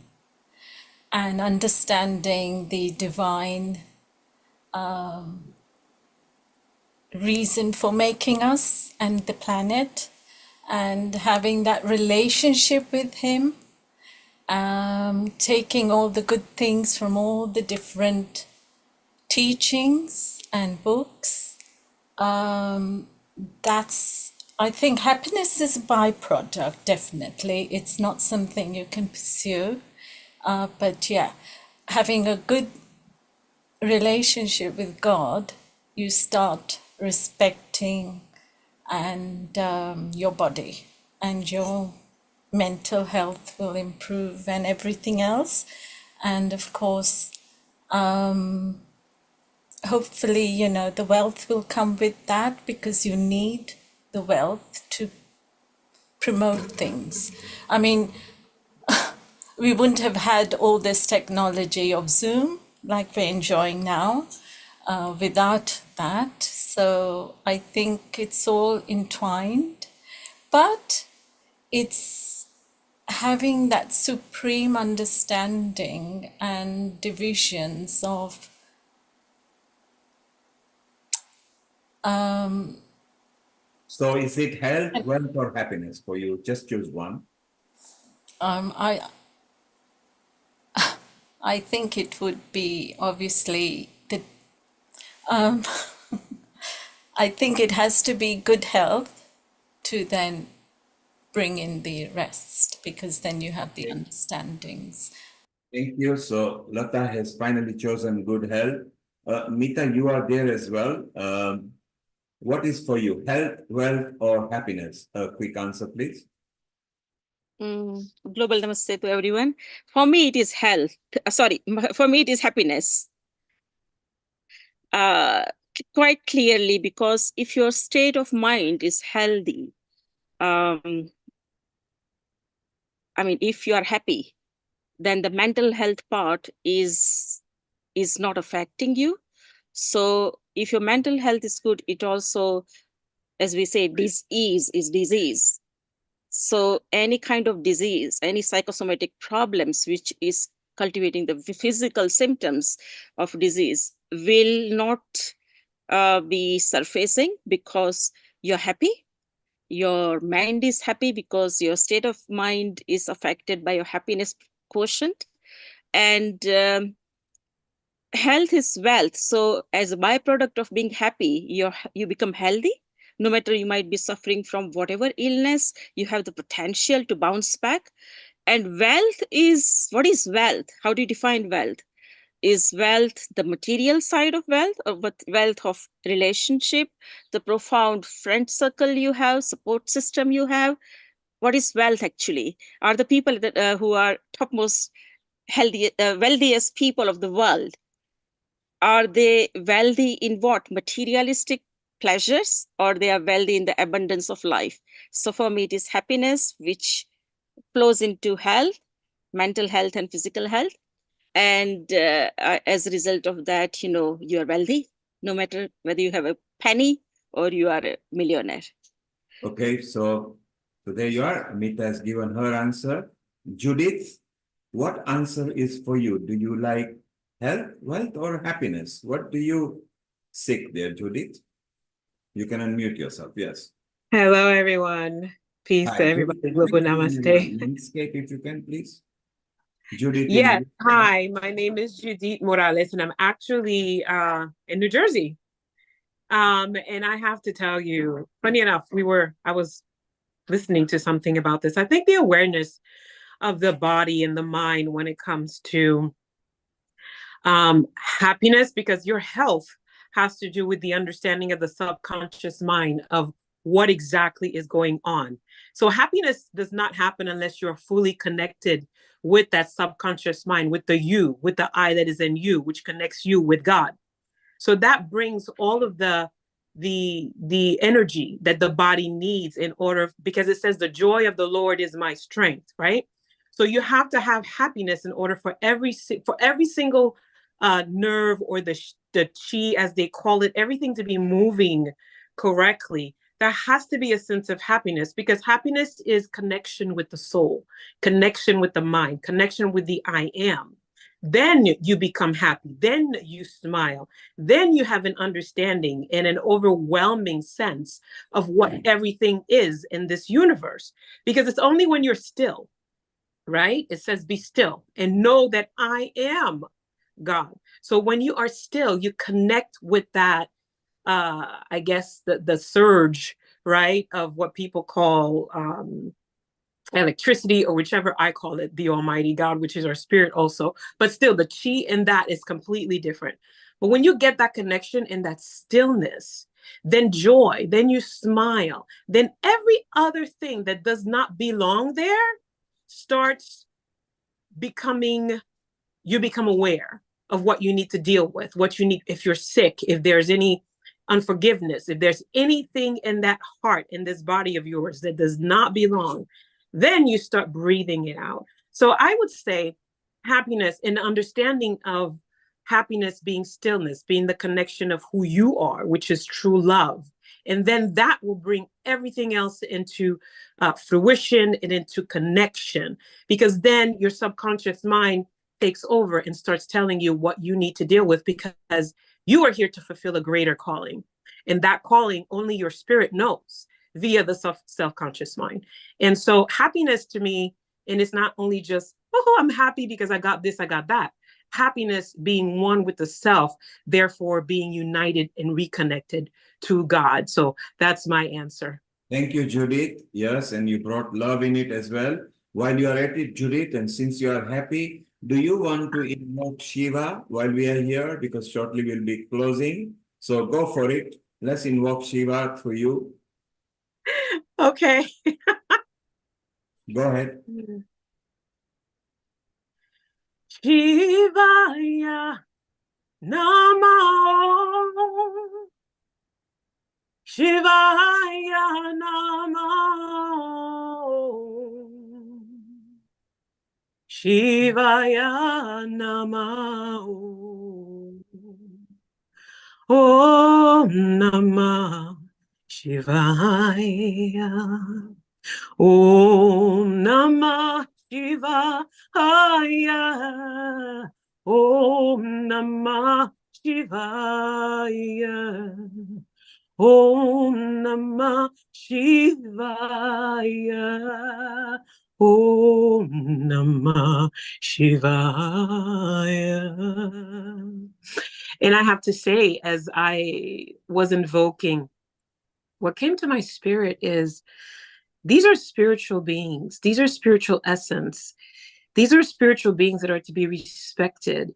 and understanding the divine reason for making us and the planet, and having that relationship with him, taking all the good things from all the different teachings and books. That's, I think happiness is a byproduct, definitely. It's not something you can pursue. But yeah, having a good relationship with God, you start respecting and your body, and your mental health will improve and everything else. And of course, hopefully, you know, the wealth will come with that, because you need the wealth to promote things. I mean, we wouldn't have had all this technology of Zoom like we're enjoying now without that. So I think it's all entwined, but it's having that supreme understanding and divisions of So is it health, wealth, or happiness for you? Just choose one. I think it would be obviously the I think it has to be good health to then bring in the rest, because then you have the understandings. Thank you. So Lata has finally chosen good health. Mita, you are there as well. What is for you, health, wealth, or happiness? A quick answer, please. Global Namaste to everyone. For me, it is health. For me, it is happiness. Quite clearly, because if your state of mind is healthy, I mean, if you are happy, then the mental health part is not affecting you. So if your mental health is good, it also, as we say, disease is disease. So any kind of disease, any psychosomatic problems which is cultivating the physical symptoms of disease will not be surfacing, because you're happy. Your mind is happy because your state of mind is affected by your happiness quotient. And health is wealth. So as a byproduct of being happy, you become healthy. No matter you might be suffering from whatever illness, you have the potential to bounce back. And wealth is, what is wealth? How do you define wealth? Is wealth the material side of wealth, or wealth of relationship, the profound friend circle you have, support system you have? What is wealth actually? Are the people that who are topmost wealthiest people of the world, are they wealthy in what? Materialistic pleasures, or they are wealthy in the abundance of life? So for me, it is happiness, which flows into health, mental health and physical health. And as a result of that, you know, you are wealthy, no matter whether you have a penny or you are a millionaire. Okay, so there you are. Amita has given her answer. Judith, what answer is for you? Do you like health, wealth, or happiness? What do you seek there, Judith? You can unmute yourself. Yes. Hello, everyone. Peace to everybody. Global Namaste. Landscape, if you can, please. Judith. Yes. Hi, my name is Judith Morales, and I'm actually in New Jersey. And I have to tell you, funny enough, I was listening to something about this. I think the awareness of the body and the mind when it comes to happiness, because your health has to do with the understanding of the subconscious mind of what exactly is going on. So happiness does not happen unless you're fully connected with that subconscious mind, with the you, with the I that is in you, which connects you with God. So that brings all of the energy that the body needs in order, because it says the joy of the Lord is my strength, right? So you have to have happiness in order for every single nerve, or the chi, as they call it, everything to be moving correctly. There has to be a sense of happiness, because happiness is connection with the soul, connection with the mind, connection with the I am. Then you become happy. Then you smile. Then you have an understanding and an overwhelming sense of what everything is in this universe. Because it's only when you're still, right? It says, be still and know that I am God. So when you are still, you connect with that, I guess, the surge, right, of what people call electricity, or whichever I call it, the Almighty God, which is our spirit also. But still, the chi in that is completely different. But when you get that connection and that stillness, then joy, then you smile, then every other thing that does not belong there starts becoming, you become aware of what you need to deal with, what you need, if you're sick, if there's any unforgiveness, if there's anything in that heart, in this body of yours that does not belong, then you start breathing it out. So I would say happiness, and understanding of happiness being stillness, being the connection of who you are, which is true love. And then that will bring everything else into fruition and into connection, because then your subconscious mind takes over and starts telling you what you need to deal with, because you are here to fulfill a greater calling. And that calling only your spirit knows via the self-conscious mind. And so happiness to me, and it's not only just, oh, I'm happy because I got this, I got that. Happiness being one with the self, therefore being united and reconnected to God. So that's my answer. Thank you, Judith. Yes, and you brought love in it as well. While you are at it, Judith, and since you are happy, do you want to invoke Shiva while we are here? Because shortly we'll be closing. So go for it. Let's invoke Shiva for you. Okay. Go ahead. Shivaya Namo. Shivaya Namo. Shivaya Namo. Om Namah Shivaya. Om Namah Shivaya. Om Namah Shivaya. Om Namah Shivaya. Om Namah Shivaya. And I have to say, as I was invoking, what came to my spirit is, these are spiritual beings. These are spiritual essence. These are spiritual beings that are to be respected,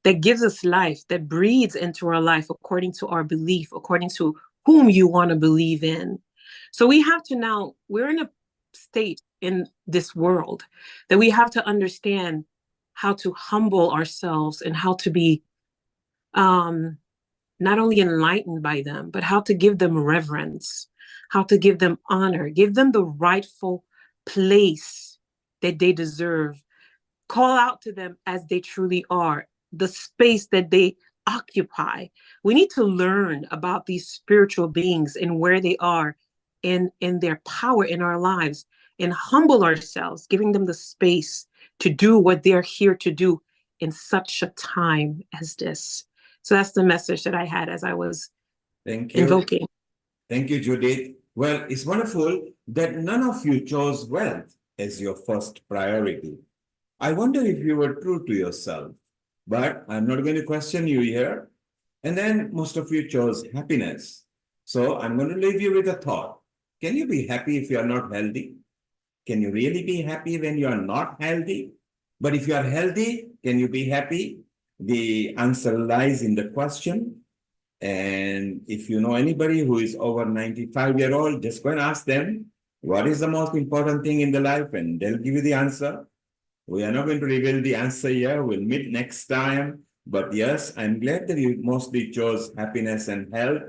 that gives us life, that breathes into our life according to our belief, according to whom you want to believe in. So we have to now, we're in a state in this world that we have to understand how to humble ourselves and how to be not only enlightened by them, but how to give them reverence, how to give them honor, give them the rightful place that they deserve. Call out to them as they truly are, the space that they occupy. We need to learn about these spiritual beings and where they are in their power in our lives, and humble ourselves, giving them the space to do what they're here to do in such a time as this. So that's the message that I had as I was invoking. Thank you, Judith. Well, it's wonderful that none of you chose wealth as your first priority. I wonder if you were true to yourself, but I'm not going to question you here. And then most of you chose happiness. So I'm going to leave you with a thought. Can you be happy if you are not healthy? Can you really be happy when you are not healthy? But if you are healthy, can you be happy? The answer lies in the question. And if you know anybody who is over 95-year-old, just go and ask them, what is the most important thing in the life? And they'll give you the answer. We are not going to reveal the answer here. We'll meet next time. But yes, I'm glad that you mostly chose happiness and health.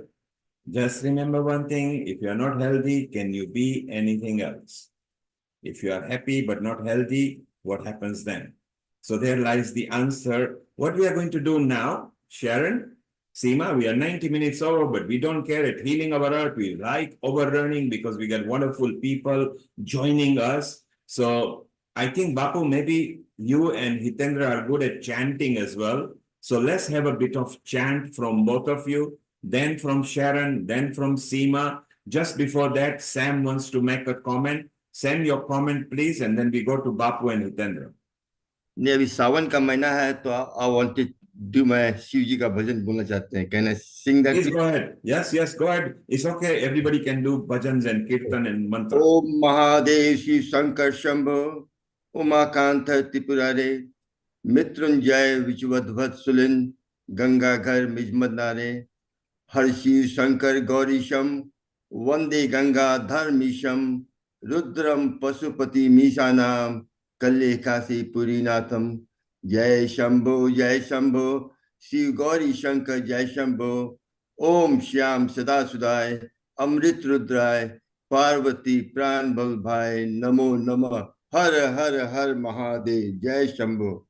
Just remember one thing, if you're not healthy, can you be anything else? If you are happy but not healthy, what happens then? So there lies the answer. What we are going to do now, Sharon, Seema, we are 90 minutes over, but we don't care at Healing Our Earth. We like overrunning because we got wonderful people joining us. So I think, Bapu, maybe you and Hitendra are good at chanting as well. So let's have a bit of chant from both of you, then from Sharon, then from Seema. Just before that, Sam wants to make a comment. Send your comment, please, and then we go to Bapu and Hitendra. नहीं अभी सावन का महीना है तो I wanted do my Shiv जी का भजन बोलना चाहते हैं. Can I sing that? Please go ahead. Yes, yes, go ahead. It's okay. Everybody can do bhajans and kirtan and mantra. Om Mahadev Shiv Shankar Shambho Umakanta Tripurare Mitrunjay Vichuvadvat Sulin Ganga Ghar Mijmadnare Har Shiv Shankar Gaurisham Vande Ganga Dharmisham Rudram Pasupati Mishanam Kalle Kasi Purinatham Jai Shambho Shiv Gauri Shankar Jai Shambho Om Shyam Sada Sudai Amrit Rudrai Parvati Pran Balbhai Namo Namah Har Har Har Mahadev Jai Shambho.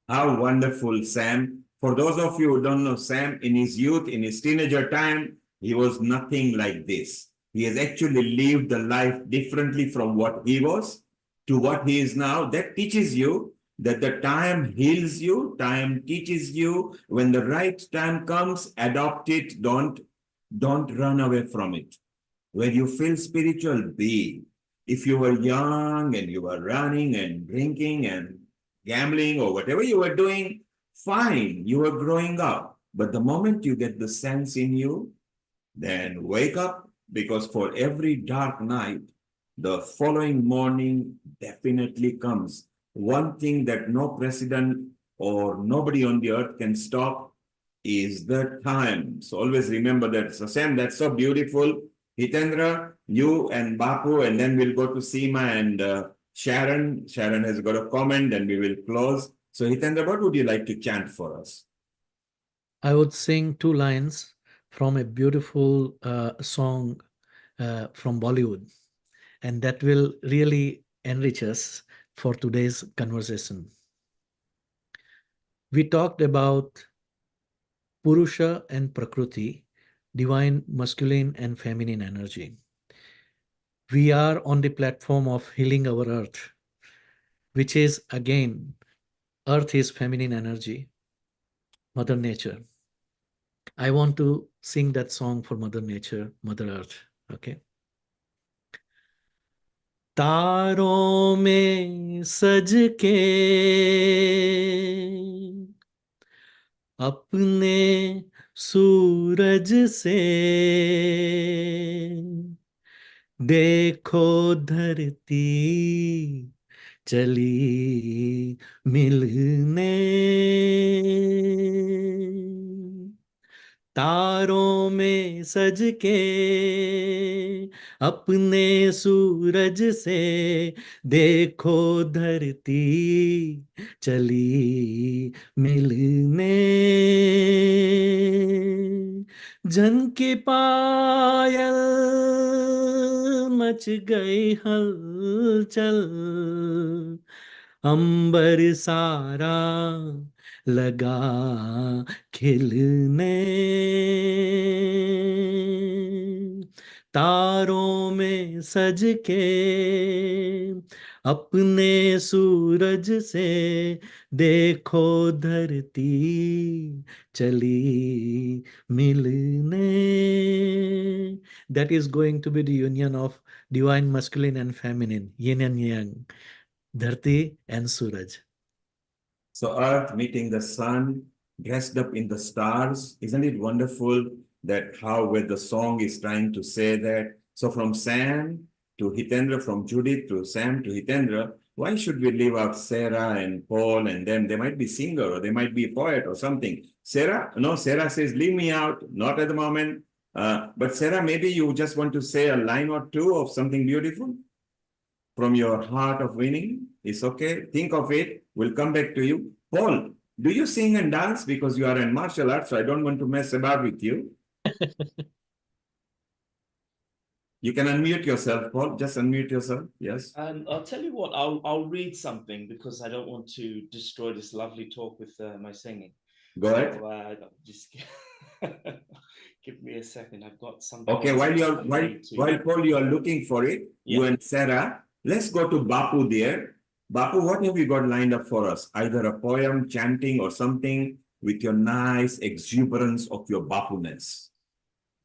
How wonderful, Sam. For those of you who don't know Sam, in his youth, in his teenager time, he was nothing like this. He has actually lived the life differently from what he was to what he is now. That teaches you that the time heals you, time teaches you. When the right time comes, adopt it, don't run away from it. When you feel spiritual, be. If you were young and you were running and drinking and gambling or whatever you were doing, fine, you were growing up. But the moment you get the sense in you, then wake up, because for every dark night, the following morning definitely comes. One thing that no president or nobody on the earth can stop is the time. So always remember that. So Sam, that's so beautiful. Hitendra, you and Bapu, and then we'll go to Seema and Sharon. Sharon has got a comment, and we will close. So Hitendra, what would you like to chant for us? I would sing 2 lines from a beautiful song from Bollywood, and that will really enrich us for today's conversation. We talked about Purusha and Prakriti, divine masculine and feminine energy. We are on the platform of Healing Our Earth, which is, again, Earth is feminine energy, Mother Nature. I want to sing that song for Mother Nature, Mother Earth, okay? तारों में सज के अपने सूरज से देखो धरती चली मिलने तारों में सज के अपने सूरज से देखो धरती चली मिलने जन के पायल मच गई हलचल अंबर सारा लगा खिलने तारों में सज के अपने सूरज से देखो धरती चली मिलने. That is going to be the union of divine masculine and feminine, yin and yang, dharti and suraj. So Earth meeting the sun, dressed up in the stars. Isn't it wonderful that how where the song is trying to say that? So from Sam to Hitendra, from Judith to Sam to Hitendra, why should we leave out Sarah and Paul and them? They might be singer or they might be a poet or something. Sarah, no, Sarah says, leave me out, not at the moment. But Sarah, maybe you just want to say a line or two of something beautiful from your heart of winning. It's okay. Think of it. We'll come back to you. Paul, do you sing and dance? Because you are in martial arts, so I don't want to mess about with you. You can unmute yourself, Paul. Just unmute yourself. Yes. And I'll tell you what, I'll read something because I don't want to destroy this lovely talk with my singing. Go ahead. So, just give me a second. I've got something. Okay, while Paul, you are looking for it, you and Sarah, let's go to Bapu there. Bapu, what have you got lined up for us? Either a poem, chanting, or something with your nice exuberance of your Bapu-ness.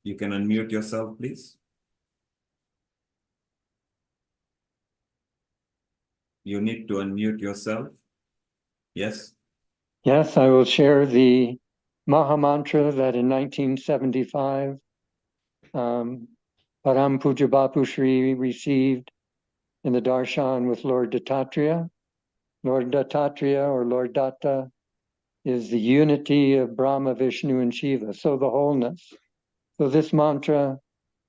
You can unmute yourself, please. You need to unmute yourself. Yes. Yes, I will share the Maha Mantra that in 1975, Param Puja Bapu Shri received in the darshan with Lord Dattatreya. Lord Dattatreya or Lord Datta is the unity of Brahma, Vishnu, and Shiva, so the wholeness. So this mantra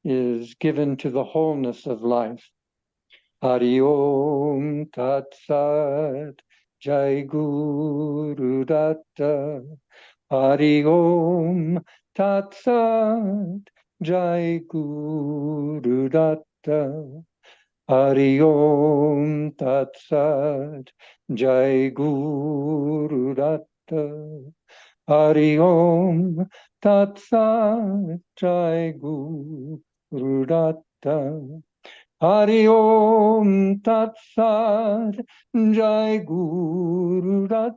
is given to the wholeness of life. Hari Om Tat Sat Jai Guru Datta. Hari Om Tat Sat Jai Guru Datta. Hari Om Tat Sat Jai Guru Datta. Hari Om Tat Sat Jai Guru Datta. Hari Om Tat Sat Jai Guru Datta.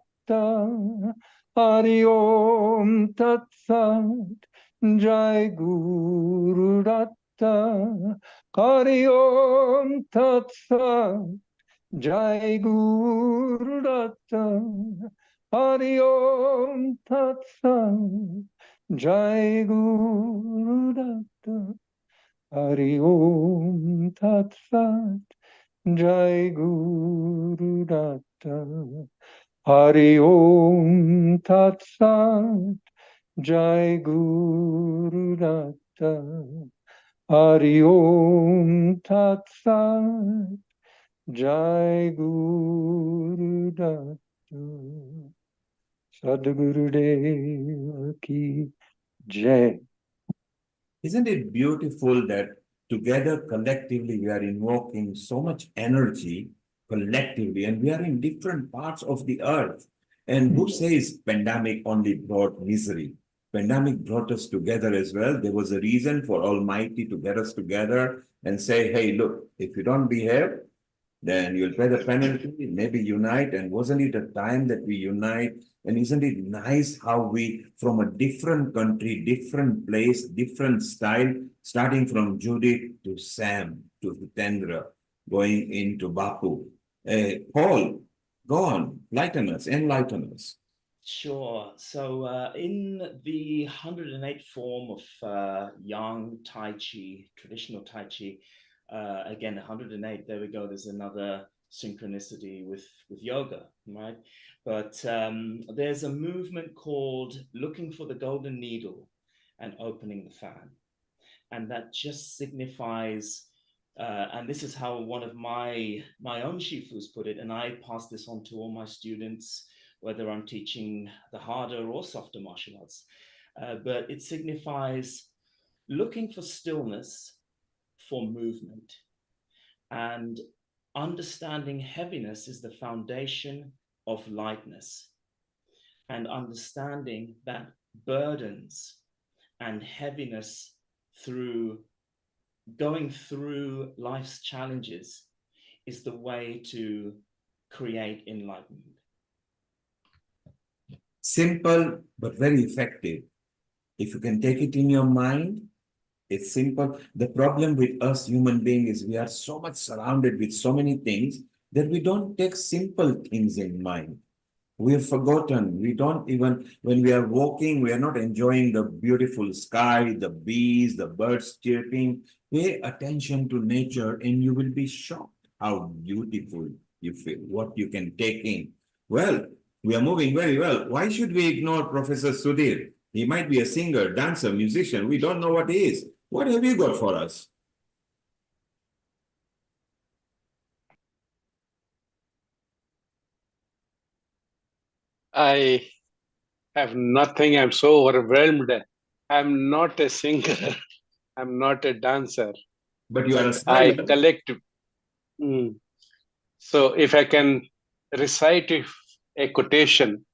Hari Om Tat Sat Jai Guru Datta. Hari Om Tat Sat Jai Guru Datta. Hari Om Tat Sat Jai Guru Datta. Hari Om Tat Sat Jai Guru Datta. Hari Om Tat Sat Jai Guru Datta. Hari Om Tat Sat Jai Guru Datta. Sadguru Deva Ki Jai. Isn't it beautiful that together, collectively, we are invoking so much energy collectively, and we are in different parts of the earth. And who says pandemic only brought misery? Pandemic brought us together as well. There was a reason for Almighty to get us together and say, hey, look, if you don't behave, then you'll pay the penalty, maybe unite. And wasn't it a time that we unite? And isn't it nice how we, from a different country, different place, different style, starting from Judith to Sam, to Hitendra, going into Bapu. Paul, go on, enlighten us. Sure. So in the 108th form of Yang Tai Chi, traditional Tai Chi, again, 108, there we go, there's another synchronicity with yoga, right? But there's a movement called looking for the golden needle and opening the fan. And that just signifies, and this is how one of my own shifus put it, and I pass this on to all my students, whether I'm teaching the harder or softer martial arts, but it signifies looking for stillness for movement, and understanding heaviness is the foundation of lightness, and understanding that burdens and heaviness through going through life's challenges is the way to create enlightenment. Simple, but very effective. If you can take it in your mind, it's simple. The problem with us human beings is we are so much surrounded with so many things that we don't take simple things in mind. We have forgotten. We don't even, when we are walking, we are not enjoying the beautiful sky, the bees, the birds chirping. Pay attention to nature and you will be shocked how beautiful you feel, what you can take in. Well, we are moving very well. Why should we ignore Professor Sudhir? He might be a singer, dancer, musician. We don't know what he is. What have you got for us? I have nothing. I'm so overwhelmed. I'm not a singer. I'm not a dancer. But you are a I smiler. collect. So if I can recite a quotation,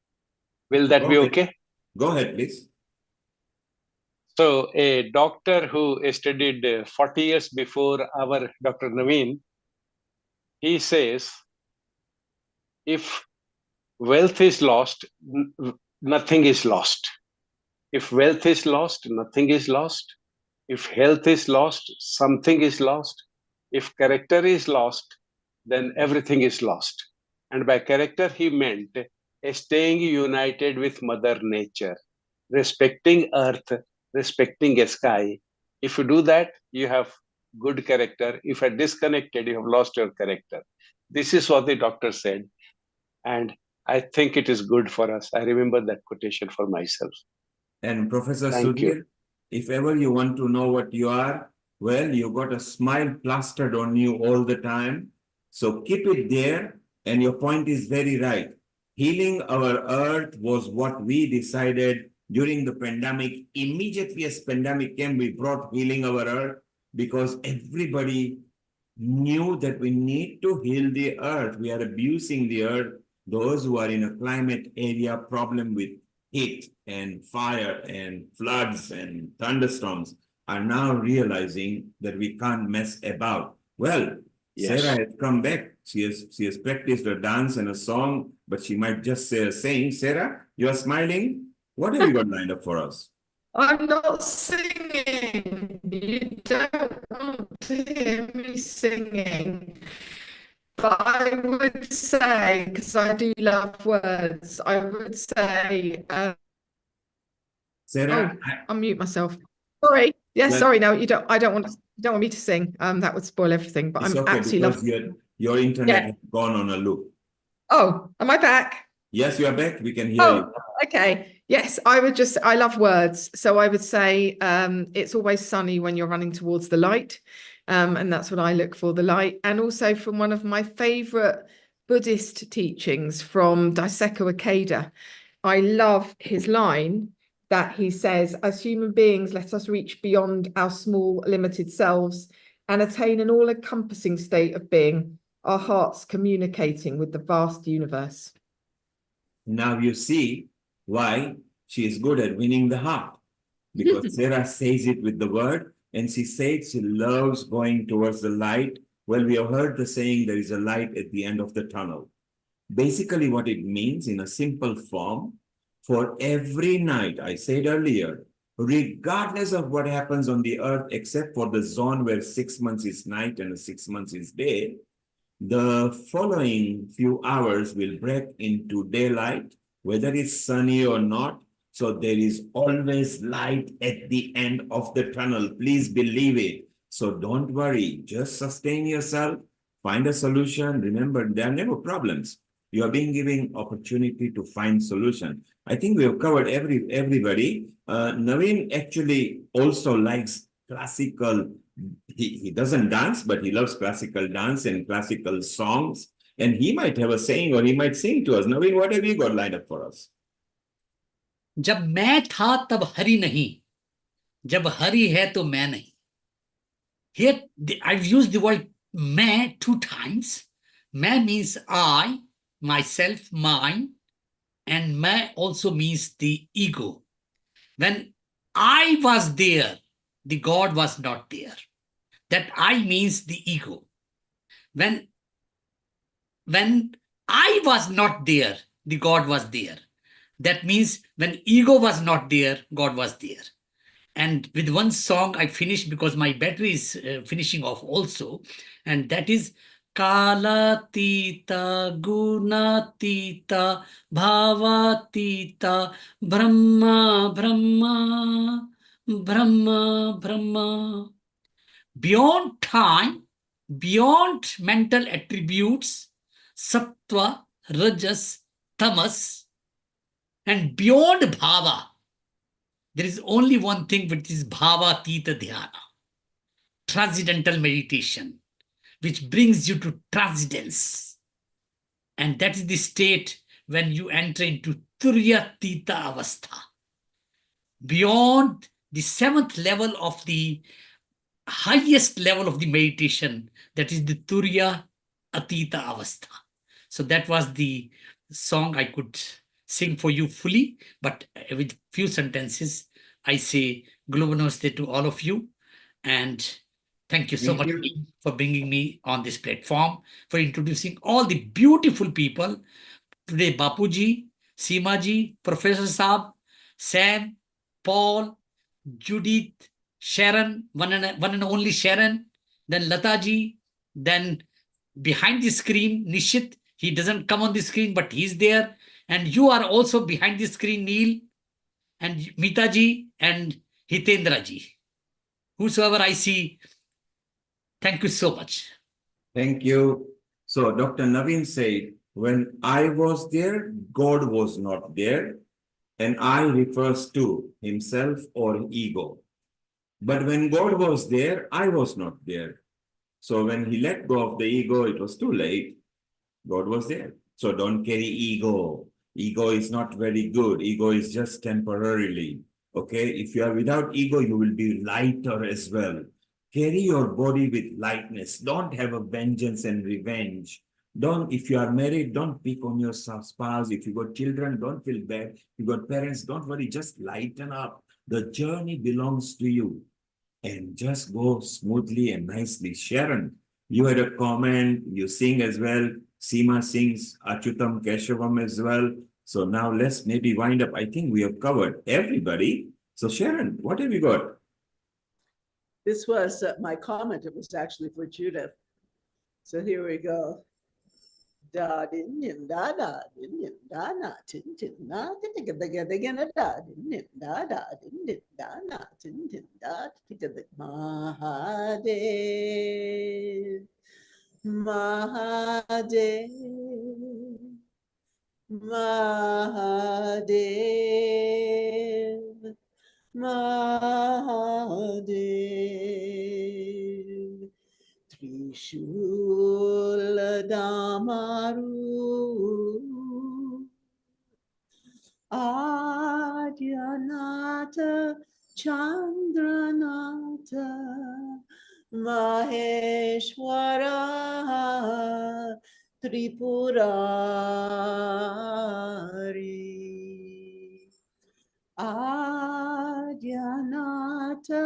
will that be okay? Go ahead, please. So a doctor who studied 40 years before our Dr. Naveen, he says, if wealth is lost, nothing is lost. If wealth is lost, nothing is lost. If health is lost, something is lost. If character is lost, then everything is lost. And by character, he meant staying united with Mother Nature, respecting earth, respecting sky. If you do that, you have good character. If you're disconnected, you have lost your character. This is what the doctor said. And I think it is good for us. I remember that quotation for myself. And Professor Thank you. Sudhir, if ever you want to know what you are, well, you got a smile plastered on you all the time. So keep it there. And your point is very right. Healing our earth was what we decided during the pandemic. Immediately as pandemic came, we brought healing our earth because everybody knew that we need to heal the earth. We are abusing the earth. Those who are in a climate area problem with heat and fire and floods and thunderstorms are now realizing that we can't mess about. Well, Yes. Sarah has come back. She has practiced a dance and a song, but she might just say a saying. Sarah, you are smiling. What have you got lined up for us? I'm not singing. You don't want to hear me singing. But I would say, because I do love words, I would say, Sarah, unmute myself. Sorry. Yes, Well- sorry. No, you don't. I don't want me to sing. That would spoil everything. But it's I'm okay absolutely because your internet has gone on a loop. Oh, am I back? Yes, you are back. We can hear you. Okay. Yes, I love words. So I would say it's always sunny when you're running towards the light. And that's what I look for, the light. And also from one of my favorite Buddhist teachings from Daisaku Ikeda, I love his line that he says, as human beings, let us reach beyond our small, limited selves and attain an all-encompassing state of being, our hearts communicating with the vast universe. Now you see why she is good at winning the heart. Because Sarah says it with the word, and she says she loves going towards the light. Well, we have heard the saying there is a light at the end of the tunnel. Basically, what it means in a simple form, for every night, I said earlier, regardless of what happens on the earth, except for the zone where 6 months is night and 6 months is day, the following few hours will break into daylight, whether it's sunny or not. So there is always light at the end of the tunnel. Please believe it. So don't worry. Just sustain yourself. Find a solution. Remember, there are never problems. You are being given opportunity to find solution. I think we have covered everybody. Naveen actually also likes classical. He doesn't dance, but he loves classical dance and classical songs. And he might have a saying or he might sing to us. Naveen, what have you got lined up for us? जब मैं था तब हरि नहीं, जब हरि है तो मैं नहीं. Here I've used the word मैं 2 times. मैं means I, myself, mine, and मैं also means the ego. When I was there, the God was not there. That I means the ego. When I was not there, the God was there. That means when ego was not there, God was there. And with one song I finished because my battery is finishing off also. And that is Kalatita, Gunatita, Bhavatita, Brahma, Brahma, Brahma, Brahma. Beyond time, beyond mental attributes, Sattva, Rajas, Tamas, and beyond bhava, there is only one thing, which is bhava tita dhyana, transcendental meditation, which brings you to transcendence. And that is the state when you enter into Turyatita Avastha. Beyond the 7th level of the highest level of the meditation, that is the Turya Atita Avastha. So that was the song I could sing for you fully, but with few sentences, I say Global Namaste to all of you. And thank you so much for bringing me on this platform, for introducing all the beautiful people. Today, Bapuji, Seemaji, Professor Saab, Sam, Paul, Judith, Sharon, one and only Sharon, then Lataji, then behind the screen, Nishit. He doesn't come on the screen, but he's there. And you are also behind the screen, Neil, and Mitaji, and Hitendraji. Whosoever I see, thank you so much. Thank you. So Dr. Naveen said, when I was there, God was not there. And I refers to himself or ego. But when God was there, I was not there. So when he let go of the ego, it was too late. God was there. So don't carry ego. Ego is not very good. Ego is just temporarily. Okay? If you are without ego, you will be lighter as well. Carry your body with lightness. Don't have a vengeance and revenge. Don't, if you are married, don't pick on your spouse. If you got children, don't feel bad. If you got parents, don't worry. Just lighten up. The journey belongs to you. And just go smoothly and nicely. Sharon, you had a comment. You sing as well. Seema sings Achutam Keshavam as well. So now let's maybe wind up. I think we have covered everybody. So Sharon, what have you got? This was my comment. It was actually for Judith. So here we go. Da din din da da din din da na tin tin na tin tin da da da da din din da da din din da na tin tin da tin tin Mahadev Mahadev Mahadev Mahadev Trishula Damaru Adyanata Chandranata Maheshwara Tripurari Adyanata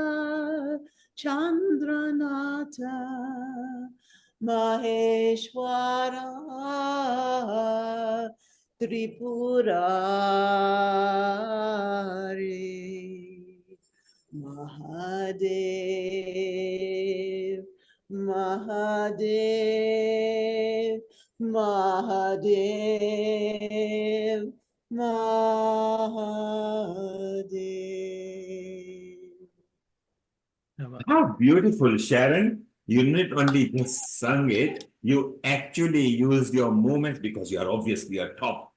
Chandranata Maheshwara Tripurari Mahadev Mahadev Mahadev Mahadev. How beautiful, Sharon. You not only just sung it, you actually used your movements because you are obviously a top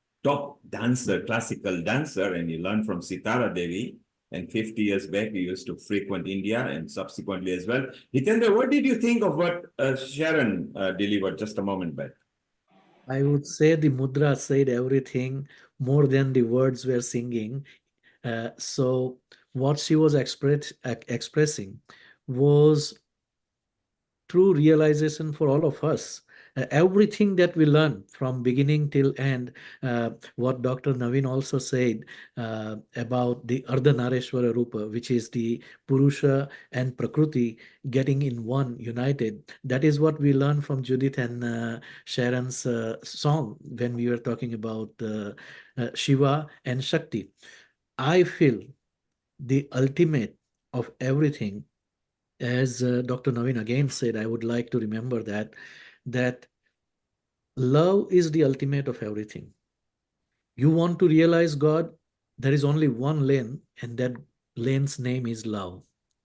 dancer, classical dancer, and you learned from Sitara Devi. And 50 years back, you used to frequent India and subsequently as well. Hitendra, what did you think of what Sharon delivered just a moment back? I would say the mudra said everything more than the words were singing. So what she was expressing was true realization for all of us. Everything that we learn from beginning till end, what Dr. Naveen also said about the Ardhanareshwara Rupa, which is the Purusha and Prakriti getting in one, united. That is what we learn from Judith and Sharon's song when we were talking about Shiva and Shakti. I feel the ultimate of everything, as Dr. Naveen again said, I would like to remember that love is the ultimate of everything. You want to realize God, there is only one lane, and that lane's name is love.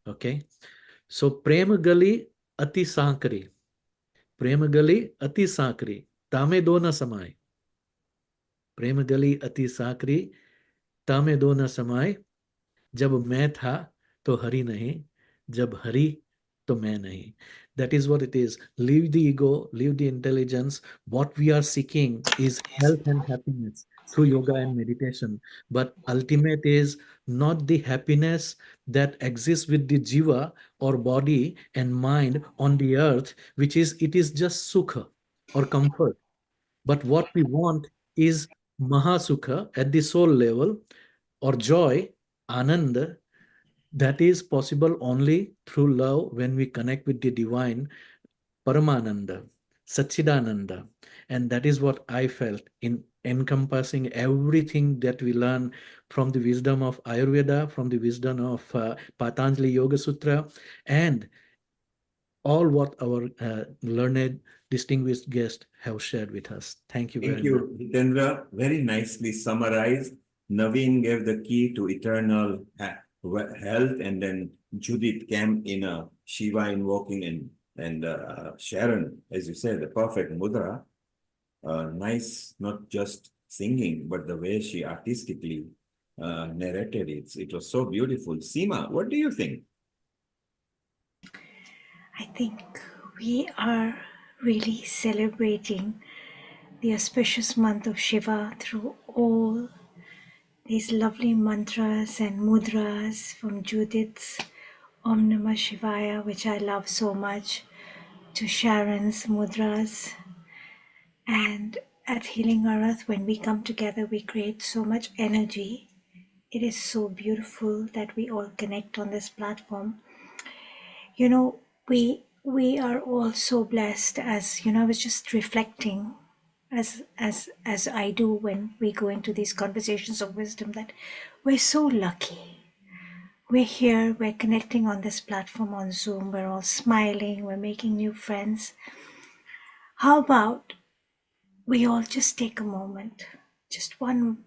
Okay? So, Prema Gali Ati Sankari. Prema Gali Ati Sankari. Tame Dona Samai. Prema Gali Ati Sankari. Tame Dona Samai. जब मैं था तो हरि नहीं, जब हरि तो मैं नहीं. That is what it is. Leave the ego, leave the intelligence. What we are seeking is health and happiness. through yoga and meditation. But ultimate is not the happiness that exists with the jiva or body and mind on the earth, which is, it is just sukha or comfort. But what we want is mahasukha at the soul level, or joy, ananda, that is possible only through love when we connect with the divine Paramananda, Satchidananda. And that is what I felt in encompassing everything that we learn from the wisdom of Ayurveda, from the wisdom of Patanjali Yoga Sutra, and all what our learned, distinguished guests have shared with us. Thank you Thank very much. you, Hitendra. Very nicely summarized. Naveen gave the key to eternal health, and then Judith came in a Shiva invoking, and Sharon, as you said, the perfect mudra. Nice, not just singing, but the way she artistically narrated it. It was so beautiful. Seema, what do you think? I think we are really celebrating the auspicious month of Shiva through all these lovely mantras and mudras, from Judith's Om Namah Shivaya, which I love so much, to Sharon's mudras. And at Healing Our Earth, when we come together, we create so much energy. It is so beautiful that we all connect on this platform. You know, we are all so blessed, as you know, I was just reflecting as I do when we go into these conversations of wisdom, that we're so lucky. We're here, we're connecting on this platform on Zoom, we're all smiling, we're making new friends. How about we all just take a moment, just one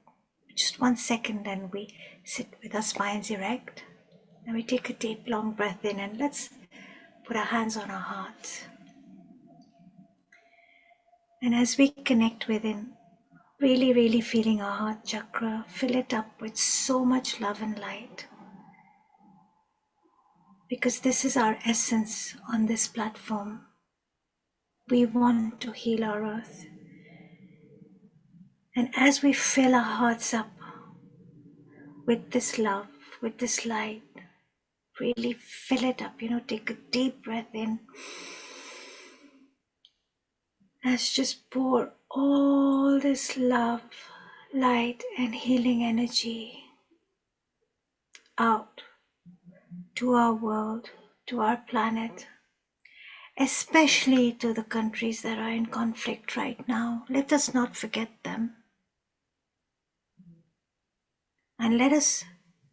second, and we sit with our spines erect, and we take a deep, long breath in, and let's put our hands on our hearts. And as we connect within, really, really feeling our heart chakra, fill it up with so much love and light. Because this is our essence on this platform. We want to heal our earth. And as we fill our hearts up with this love, with this light, really fill it up, take a deep breath in. Let's just pour all this love, light, and healing energy out to our world, to our planet, especially to the countries that are in conflict right now. Let us not forget them. And let us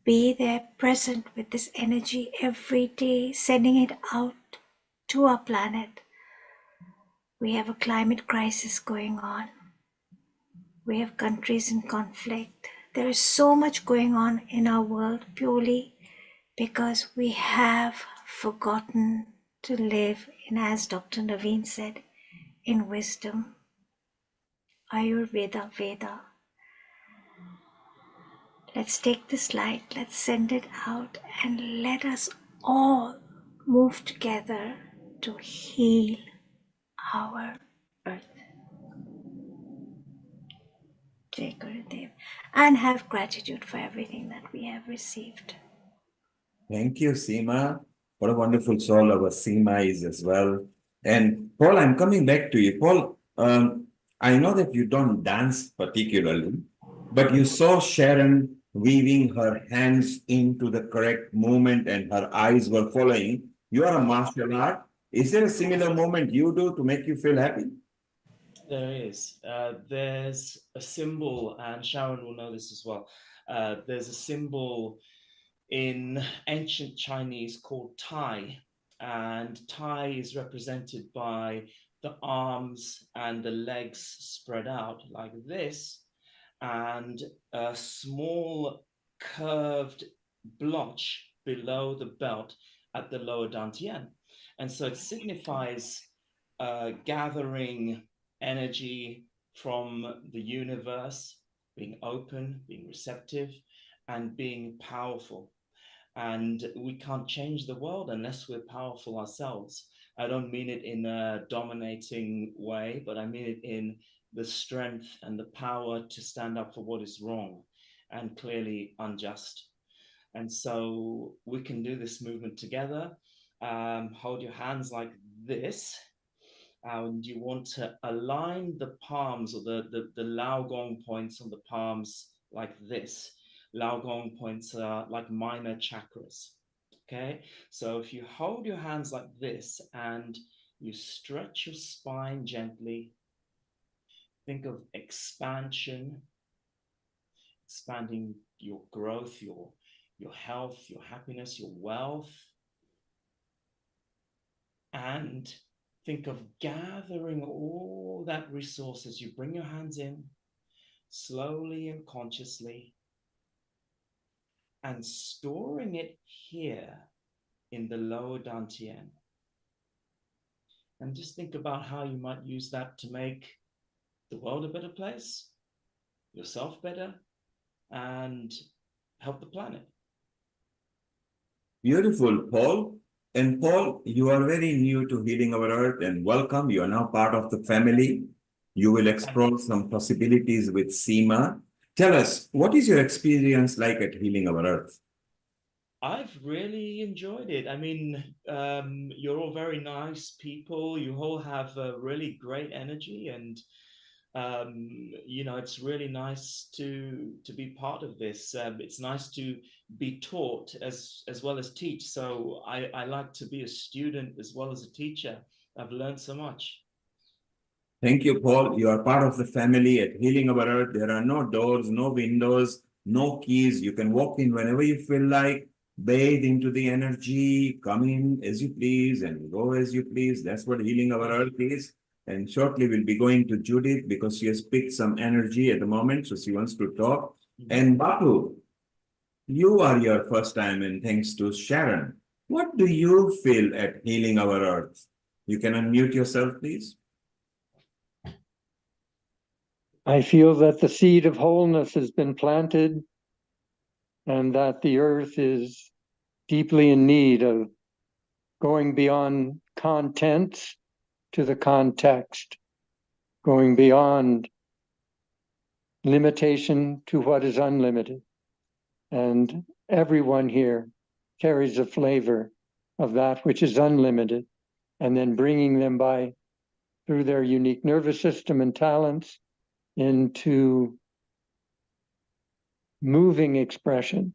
be there present with this energy every day, sending it out to our planet. We have a climate crisis going on. We have countries in conflict. There is so much going on in our world purely because we have forgotten to live in, as Dr. Naveen said, in wisdom. Ayurveda Veda. Let's take this light, let's send it out, and let us all move together to heal our earth. Jai Gurudev, and have gratitude for everything that we have received. Thank you, Seema. What a wonderful soul our Seema is as well. And Paul, I'm coming back to you. Paul, I know that you don't dance particularly, but you saw Sharon weaving her hands into the correct movement and her eyes were following. You are a martial art. Is there a similar moment you do to make you feel happy? There is. There's a symbol, and Sharon will know this as well. There's a symbol in ancient Chinese called Tai, and Tai is represented by the arms and the legs spread out like this, and a small curved blotch below the belt at the lower dantian. And so it signifies gathering energy from the universe, being open, being receptive, and being powerful. And we can't change the world unless we're powerful ourselves. I don't mean it in a dominating way, but I mean it in the strength and the power to stand up for what is wrong and clearly unjust. And so we can do this movement together. Hold your hands like this. And you want to align the palms, or the Lao Gong points on the palms like this. Lao Gong points are like minor chakras. Okay, so if you hold your hands like this and you stretch your spine gently, think of expansion, expanding your growth, your health, your happiness, your wealth, and think of gathering all that resources. You bring your hands in slowly and consciously and storing it here in the lower dantian. And just think about how you might use that to make the world a better place, yourself better, and help the planet. Beautiful, Paul. And Paul, you are very new to Healing Our Earth, and welcome. You are now part of the family. You will explore some possibilities with Seema. Tell us, what is your experience like at Healing Our Earth? I've really enjoyed it. I mean, you're all very nice people. You all have a really great energy, and you know, it's really nice to be part of this. It's nice to be taught as well as teach. So I like to be a student as well as a teacher. I've learned so much. Thank you, Paul. You are part of the family at Healing Our Earth. There are no doors, no windows, no keys. You can walk in whenever you feel like, bathe into the energy, come in as you please and go as you please. That's what Healing Our Earth is. And shortly we'll be going to Judith because she has picked some energy at the moment, so she wants to talk. And Bapu, you are your first time, and thanks to Sharon. What do you feel at Healing Our Earth? You can unmute yourself, please. I feel that the seed of wholeness has been planted and that the earth is deeply in need of going beyond content to the context, going beyond limitation to what is unlimited. And everyone here carries a flavor of that which is unlimited, and then bringing them by through their unique nervous system and talents into moving expression,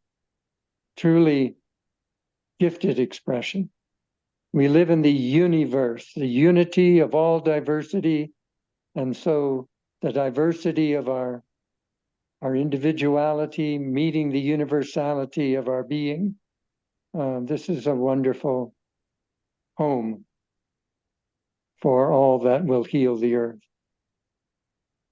truly gifted expression. We live in the universe, the unity of all diversity, and so the diversity of our individuality meeting the universality of our being. This is a wonderful home for all that will heal the earth.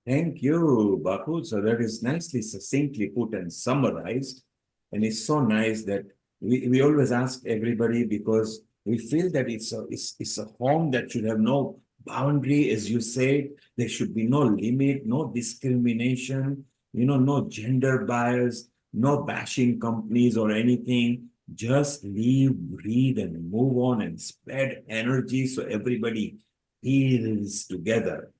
Thank you, Bapu. So that is nicely, succinctly put and summarized. And it's so nice that we always ask everybody, because we feel that it's a home that should have no boundary, as you said. There should be no limit, no discrimination, no gender bias, no bashing companies or anything. Just live, breathe, and move on and spread energy so everybody heals together.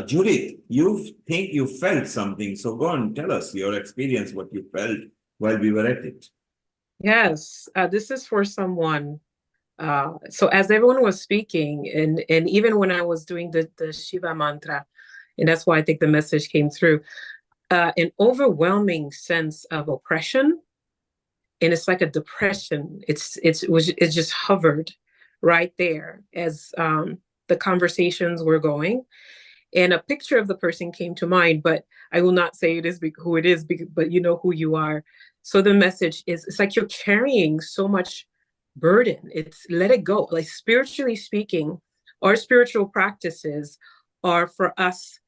Judith, you think you felt something, so go on, tell us your experience, what you felt while we were at it. Yes, this is for someone. So as everyone was speaking, and even when I was doing the Shiva mantra, and that's why I think the message came through, an overwhelming sense of oppression, and it's like a depression. It just hovered right there as the conversations were going. And a picture of the person came to mind, but I will not say it is who it is, but you know who you are. So the message is, it's like you're carrying so much burden. It's let it go. Like, spiritually speaking, our spiritual practices are for us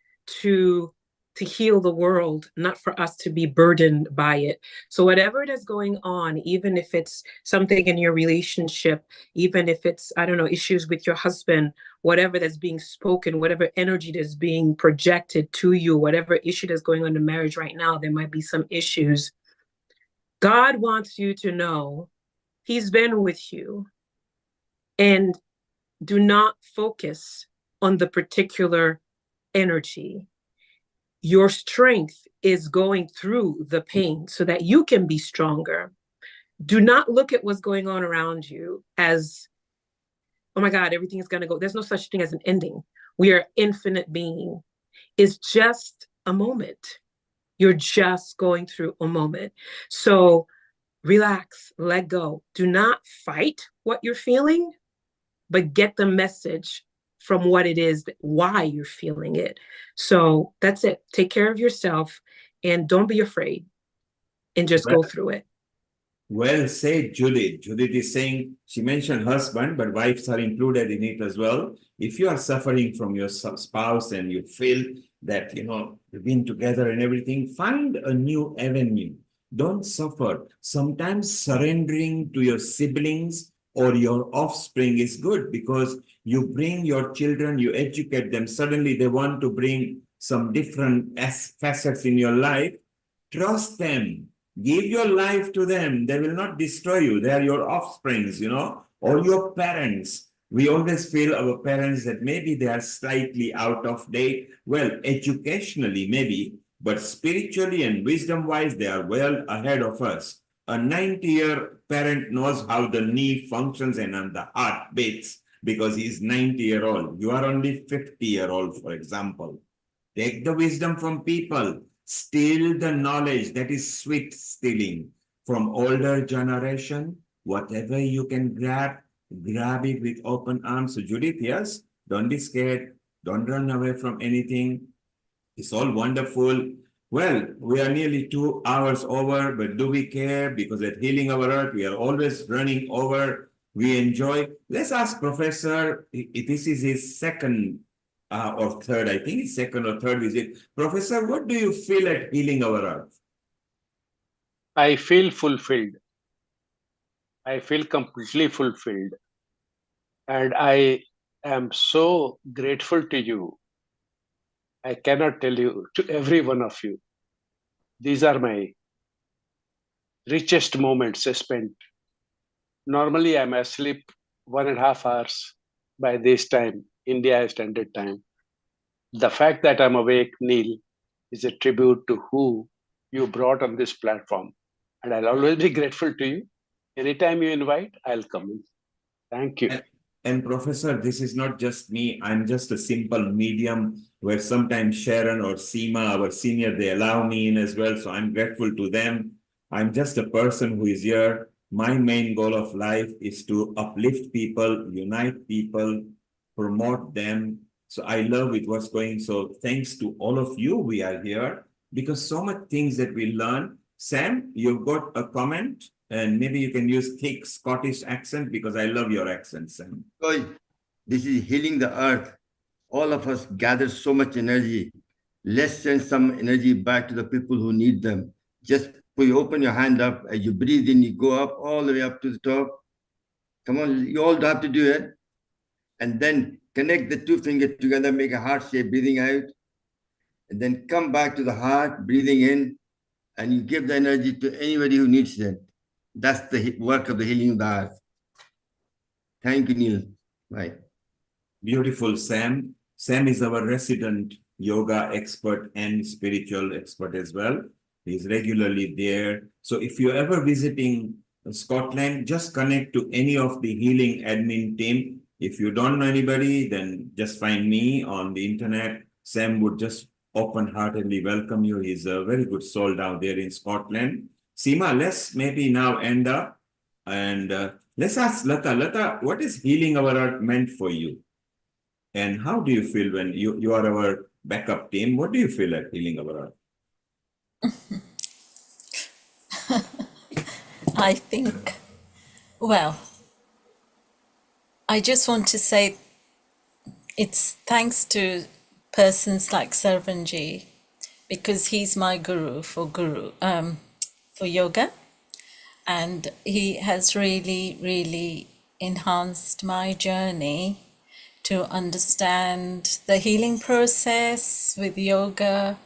to heal the world, not for us to be burdened by it. So whatever it is going on, even if it's something in your relationship, even if it's, I don't know, issues with your husband, whatever that's being spoken, whatever energy that's being projected to you, whatever issue that's going on in marriage right now, there might be some issues. God wants you to know He's been with you, and do not focus on the particular energy. Your strength is going through the pain so that you can be stronger. Do not look at what's going on around you as, oh my God, everything is going to go. There's no such thing as an ending. We are infinite being. It's just a moment. You're just going through a moment. So relax, let go. Do not fight what you're feeling, but get the message from what it is, why you're feeling it. So that's it. Take care of yourself and don't be afraid and just go through it. Well said, Judith. Judith is saying, she mentioned husband, but wives are included in it as well. If you are suffering from your spouse and you feel that, you've been together and everything, find a new avenue. Don't suffer. Sometimes surrendering to your siblings or your offspring is good because you bring your children, you educate them. Suddenly they want to bring some different facets in your life. Trust them. Give your life to them. They will not destroy you. They are your offsprings, or your parents. We always feel our parents that maybe they are slightly out of date. Well, educationally, maybe, but spiritually and wisdom-wise, they are well ahead of us. A 90-year parent knows how the knee functions and the heart beats because he's 90-year-old. You are only 50-year-old, for example. Take the wisdom from people. Steal the knowledge. That is sweet stealing from older generation. Whatever you can grab it with open arms. So Judith, yes, don't be scared. Don't run away from anything. It's all wonderful. Well, we are nearly 2 hours over, but do we care? Because at Healing Our Earth, we are always running over. We enjoy. Let's ask Professor, this is his second or third, I think it's second or third visit. Professor, what do you feel at Healing Our Earth? I feel fulfilled. I feel completely fulfilled. And I am so grateful to you. I cannot tell you, to every one of you. These are my richest moments spent. Normally, I'm asleep 1.5 hours by this time, India Standard Time. The fact that I'm awake, Neil, is a tribute to who you brought on this platform. And I'll always be grateful to you. Anytime you invite, I'll come in. Thank you. And Professor, this is not just me. I'm just a simple medium where sometimes Sharon or Seema, our senior, they allow me in as well. So I'm grateful to them. I'm just a person who is here. My main goal of life is to uplift people, unite people, promote them. So I love it, what's going. So thanks to all of you, we are here because so much things that we learn. Sam, you've got a comment? And maybe you can use thick Scottish accent because I love your accent, Sam. This is Healing the Earth. All of us gather so much energy. Let's send some energy back to the people who need them. Just you open your hand up, as you breathe in, you go up all the way up to the top. Come on, you all have to do it. And then connect the 2 fingers together, make a heart shape, breathing out. And then come back to the heart, breathing in, and you give the energy to anybody who needs it. That's the work of the Healing of the Earth. Thank you, Neil. Bye. Beautiful, Sam. Sam is our resident yoga expert and spiritual expert as well. He's regularly there. So if you're ever visiting Scotland, just connect to any of the healing admin team. If you don't know anybody, then just find me on the internet. Sam would just open-heartedly welcome you. He's a very good soul down there in Scotland. Seema, let's maybe now end up and let's ask Lata. Lata, what is Healing Our Earth meant for you? And how do you feel when you are our backup team? What do you feel at Healing Our Earth? I think, well, I just want to say it's thanks to persons like Sarvanji, because he's my guru for yoga, and he has really enhanced my journey to understand the healing process with yoga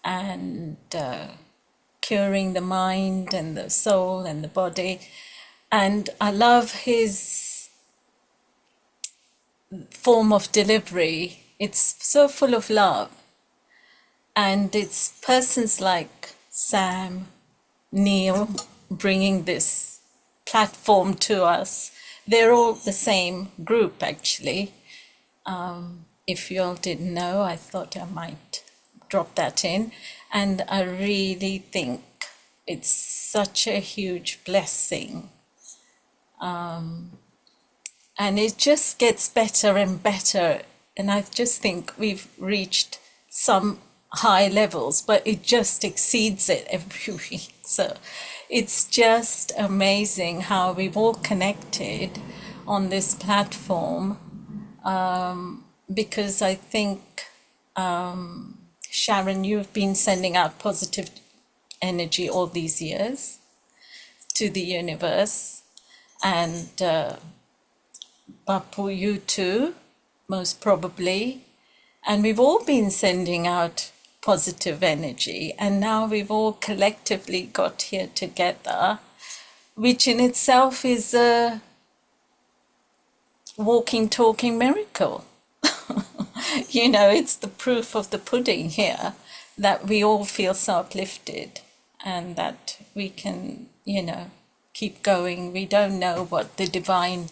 and curing the mind and the soul and the body. And I love his form of delivery It's so full of love. And it's persons like Sam, Neil, bringing this platform to us. They're all the same group, actually. If you all didn't know, I thought I might drop that in. And I really think it's such a huge blessing. And it just gets better and better. And I just think we've reached some high levels, but it just exceeds it every week. So it's just amazing how we've all connected on this platform, because I think, Sharon, you've been sending out positive energy all these years to the universe, and Bapu, you too, most probably. And we've all been sending out positive energy, and now we've all collectively got here together, which in itself is a walking, talking miracle. You know, it's the proof of the pudding here that we all feel so uplifted and that we can, you know, keep going. We don't know what the divine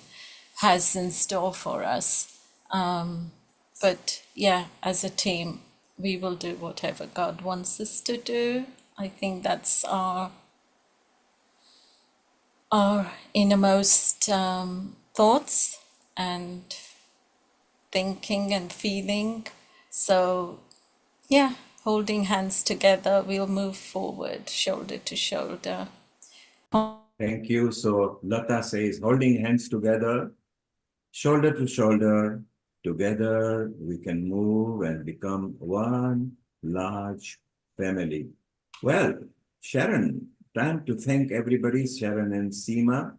has in store for us. But yeah, as a team, we will do whatever God wants us to do. I think that's our innermost thoughts and thinking and feeling. So yeah, holding hands together, we'll move forward, shoulder to shoulder. Thank you. So Lata says, holding hands together, shoulder to shoulder, together we can move and become one large family. Well, Sharon, time to thank everybody, Sharon and Seema.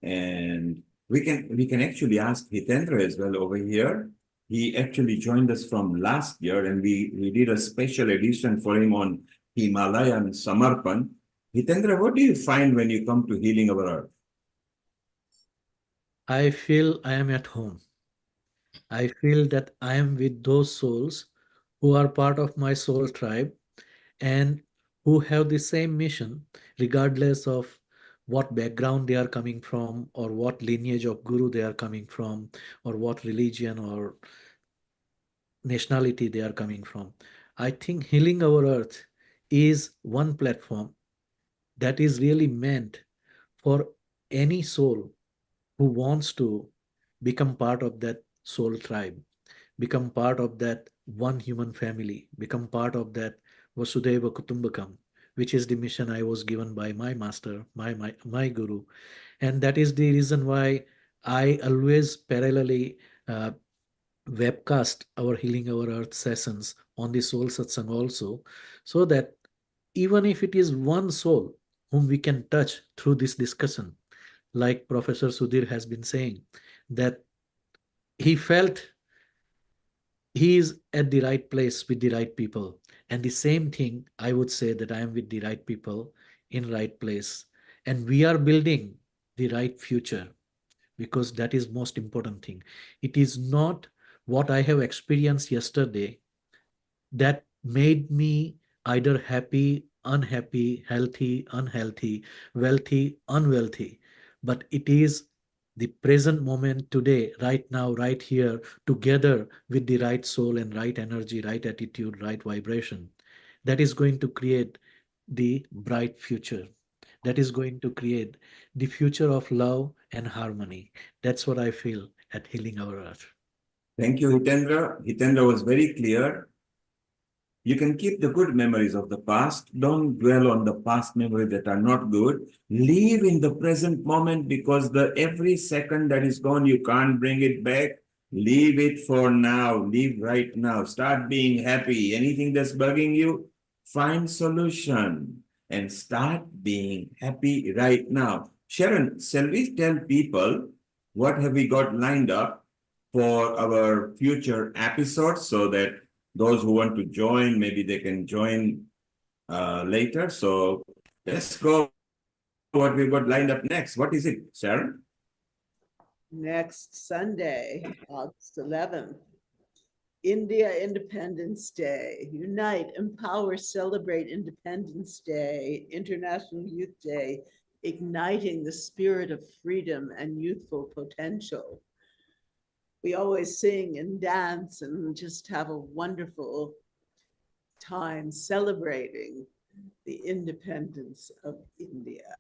And we can actually ask Hitendra as well over here. He actually joined us from last year, and we did a special edition for him on Himalayan Samarpan. Hitendra, what do you find when you come to Healing Our Earth? I feel I am at home. I feel that I am with those souls who are part of my soul tribe and who have the same mission, regardless of what background they are coming from, or what lineage of guru they are coming from, or what religion or nationality they are coming from. I think Healing Our Earth is one platform that is really meant for any soul who wants to become part of that soul tribe, become part of that one human family, become part of that Vasudhaiva Kutumbakam, which is the mission I was given by my master, my guru. And that is the reason why I always parallelly webcast our Healing Our Earth sessions on the Soul Satsang also, so that even if it is one soul whom we can touch through this discussion, like Professor Sudhir has been saying, that he felt he is at the right place with the right people. And the same thing, I would say that I am with the right people in right place. And we are building the right future, because that is most important thing. It is not what I have experienced yesterday that made me either happy, unhappy, healthy, unhealthy, wealthy, unwealthy, but it is the present moment today, right now, right here, together with the right soul and right energy, right attitude, right vibration, that is going to create the bright future. That is going to create the future of love and harmony. That's what I feel at Healing Our Earth. Thank you, Hitendra. Hitendra was very clear. You can keep the good memories of the past. Don't dwell on the past memories that are not good. Live in the present moment, because every second that is gone, you can't bring it back. Leave it for now. Live right now. Start being happy. Anything that's bugging you, find solution and start being happy right now. Sharon, shall we tell people what have we got lined up for our future episodes, so that those who want to join, maybe they can join later. So let's go what we've got lined up next. What is it, Sharon? Next Sunday, August 11th, India Independence Day. Unite, empower, celebrate Independence Day, International Youth Day, igniting the spirit of freedom and youthful potential. We always sing and dance and just have a wonderful time celebrating the independence of India.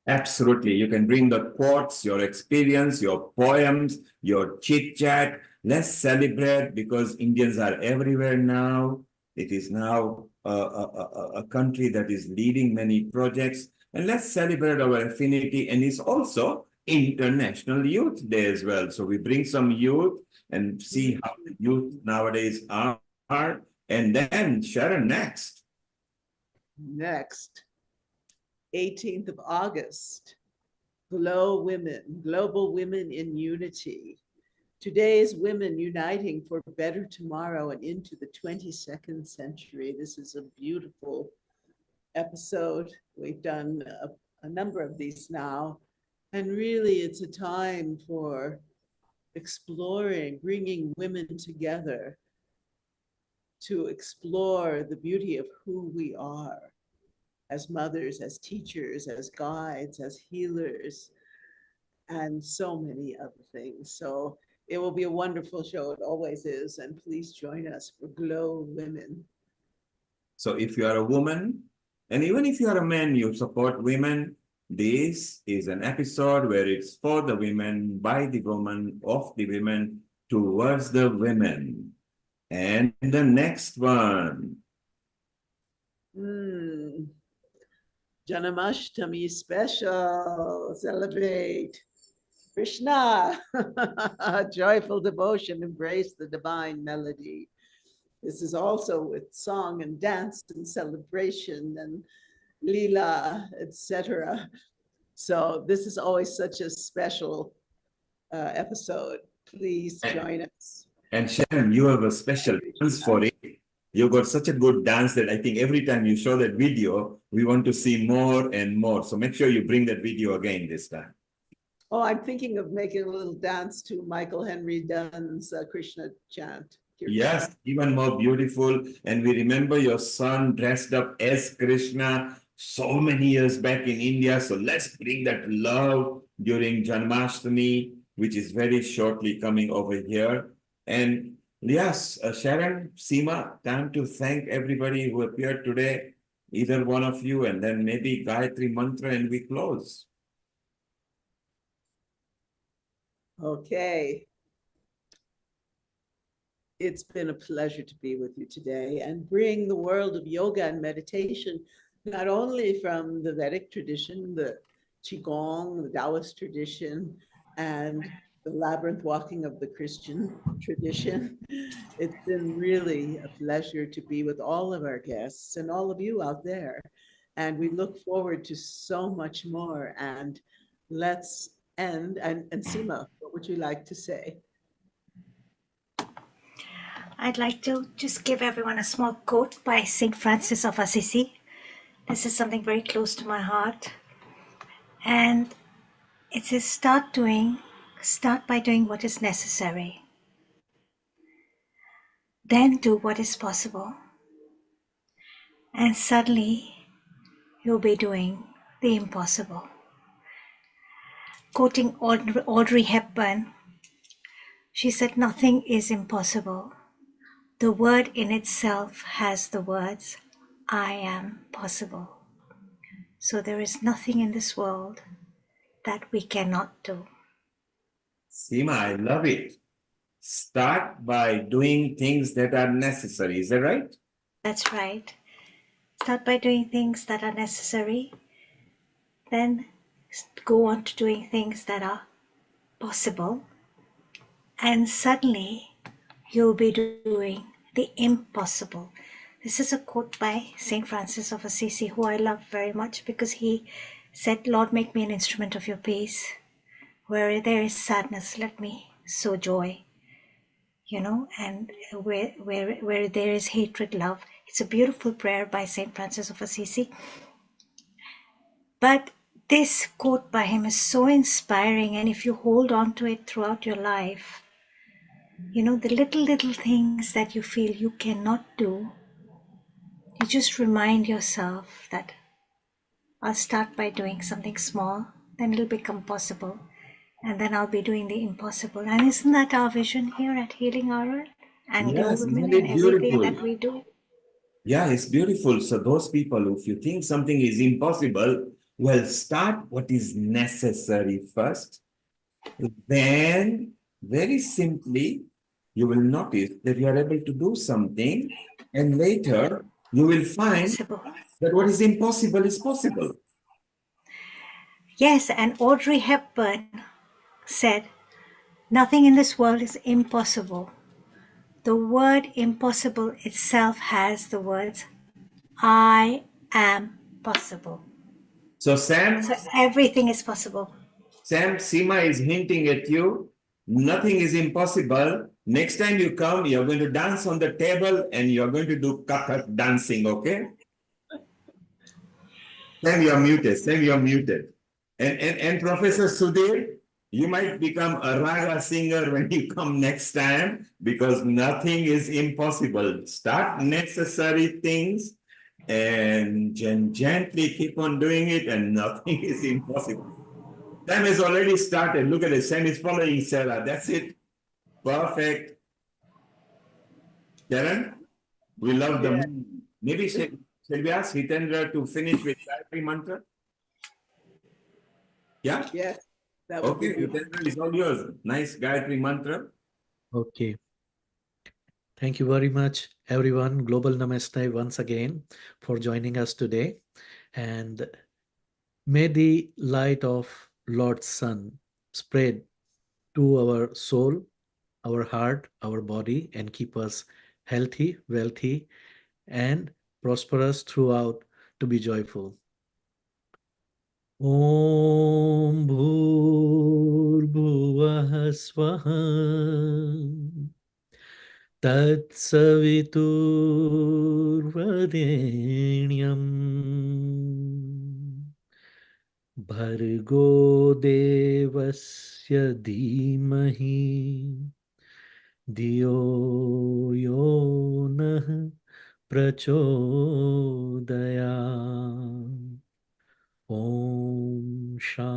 Absolutely. You can bring the quotes, your experience, your poems, your chit chat. Let's celebrate because Indians are everywhere now. It is now a country that is leading many projects. And let's celebrate our affinity. And it's also International Youth Day as well. So we bring some youth and see how the youth nowadays are. And then Sharon next. Next. 18th of August, Global Women in Unity. Today's women uniting for better tomorrow and into the 22nd century. This is a beautiful episode. We've done a number of these now, and really it's a time for exploring, bringing women together to explore the beauty of who we are as mothers, as teachers, as guides, as healers, and so many other things. So it will be a wonderful show. It always is. And please join us for Glow Women. So if you are a woman, and even if you are a man, you support women, this is an episode where it's for the women, by the women, of the women, towards the women. And the next one. Janamashtami special, celebrate Krishna, joyful devotion, embrace the divine melody. This is also with song and dance and celebration and lila, etc. So this is always such a special episode. Please join us. And Sharon, you have a special dance for it. You got such a good dance that I think every time you show that video, we want to see more and more. So make sure you bring that video again this time. Oh, I'm thinking of making a little dance to Michael Henry Dunn's Krishna chant. Yes, even more beautiful. And we remember your son dressed up as Krishna so many years back in India. So let's bring that love during Janmashtami, which is very shortly coming over here. And yes, Sharon, Seema, time to thank everybody who appeared today, either one of you, and then maybe Gayatri Mantra, and we close. Okay. It's been a pleasure to be with you today and bring the world of yoga and meditation, not only from the Vedic tradition, the Qigong, the Taoist tradition, and the labyrinth walking of the Christian tradition. It's been really a pleasure to be with all of our guests and all of you out there. And we look forward to so much more. And let's end. And Seema, what would you like to say? I'd like to just give everyone a small quote by St. Francis of Assisi. This is something very close to my heart. And it says, start by doing what is necessary. Then do what is possible. And suddenly you'll be doing the impossible. Quoting Audrey Hepburn, she said, nothing is impossible. The word in itself has the words, I am possible. So there is nothing in this world that we cannot do. Seema, I love it. Start by doing things that are necessary. Is that right? That's right. Start by doing things that are necessary. Then go on to doing things that are possible. And suddenly you'll be doing the impossible. This is a quote by St. Francis of Assisi, who I love very much because he said, Lord, make me an instrument of your peace. Where there is sadness, let me sow joy. You know, and where there is hatred, love. It's a beautiful prayer by St. Francis of Assisi. But this quote by him is so inspiring, and if you hold on to it throughout your life, You know, the little things that you feel you cannot do, you just remind yourself that I'll start by doing something small, then it'll become possible, and then I'll be doing the impossible. And isn't that our vision here at Healing Our Earth and Glow Yes, Women isn't and it everything beautiful? that we do? Yeah, it's beautiful. So those people, if you think something is impossible, well, start what is necessary first. Then, very simply, you will notice that you are able to do something, and later you will find that what is impossible is possible. Yes, and Audrey Hepburn said, nothing in this world is impossible. The word impossible itself has the words, I am possible. So Sam, So everything is possible. Sam, Seema is hinting at you. Nothing is impossible. Next time you come, you're going to dance on the table and you're going to do Kathak dancing, okay? Sam, you're muted. Sam, you're muted. And Professor Sudhir, you might become a raga singer when you come next time because nothing is impossible. Start necessary things and gently keep on doing it and nothing is impossible. Sam has already started. Look at it. Sam is following Sarah. That's it. Perfect. Karen, we love the moon. Maybe shall we ask Hitendra to finish with Gayatri Mantra? Yeah? Yes. That would be Okay, beautiful. Hitendra is all yours. Nice Gayatri Mantra. Okay. Thank you very much, everyone. Global Namaste once again for joining us today. And may the light of Lord's Sun spread to our soul, our heart, our body, and keep us healthy, wealthy, and prosperous throughout to be joyful. Om Bhur Swaha Tatsaviturvarenyam Bhargo Devasya Dhimahi Dhiyo Yo Nah Prachodaya Om Shanti.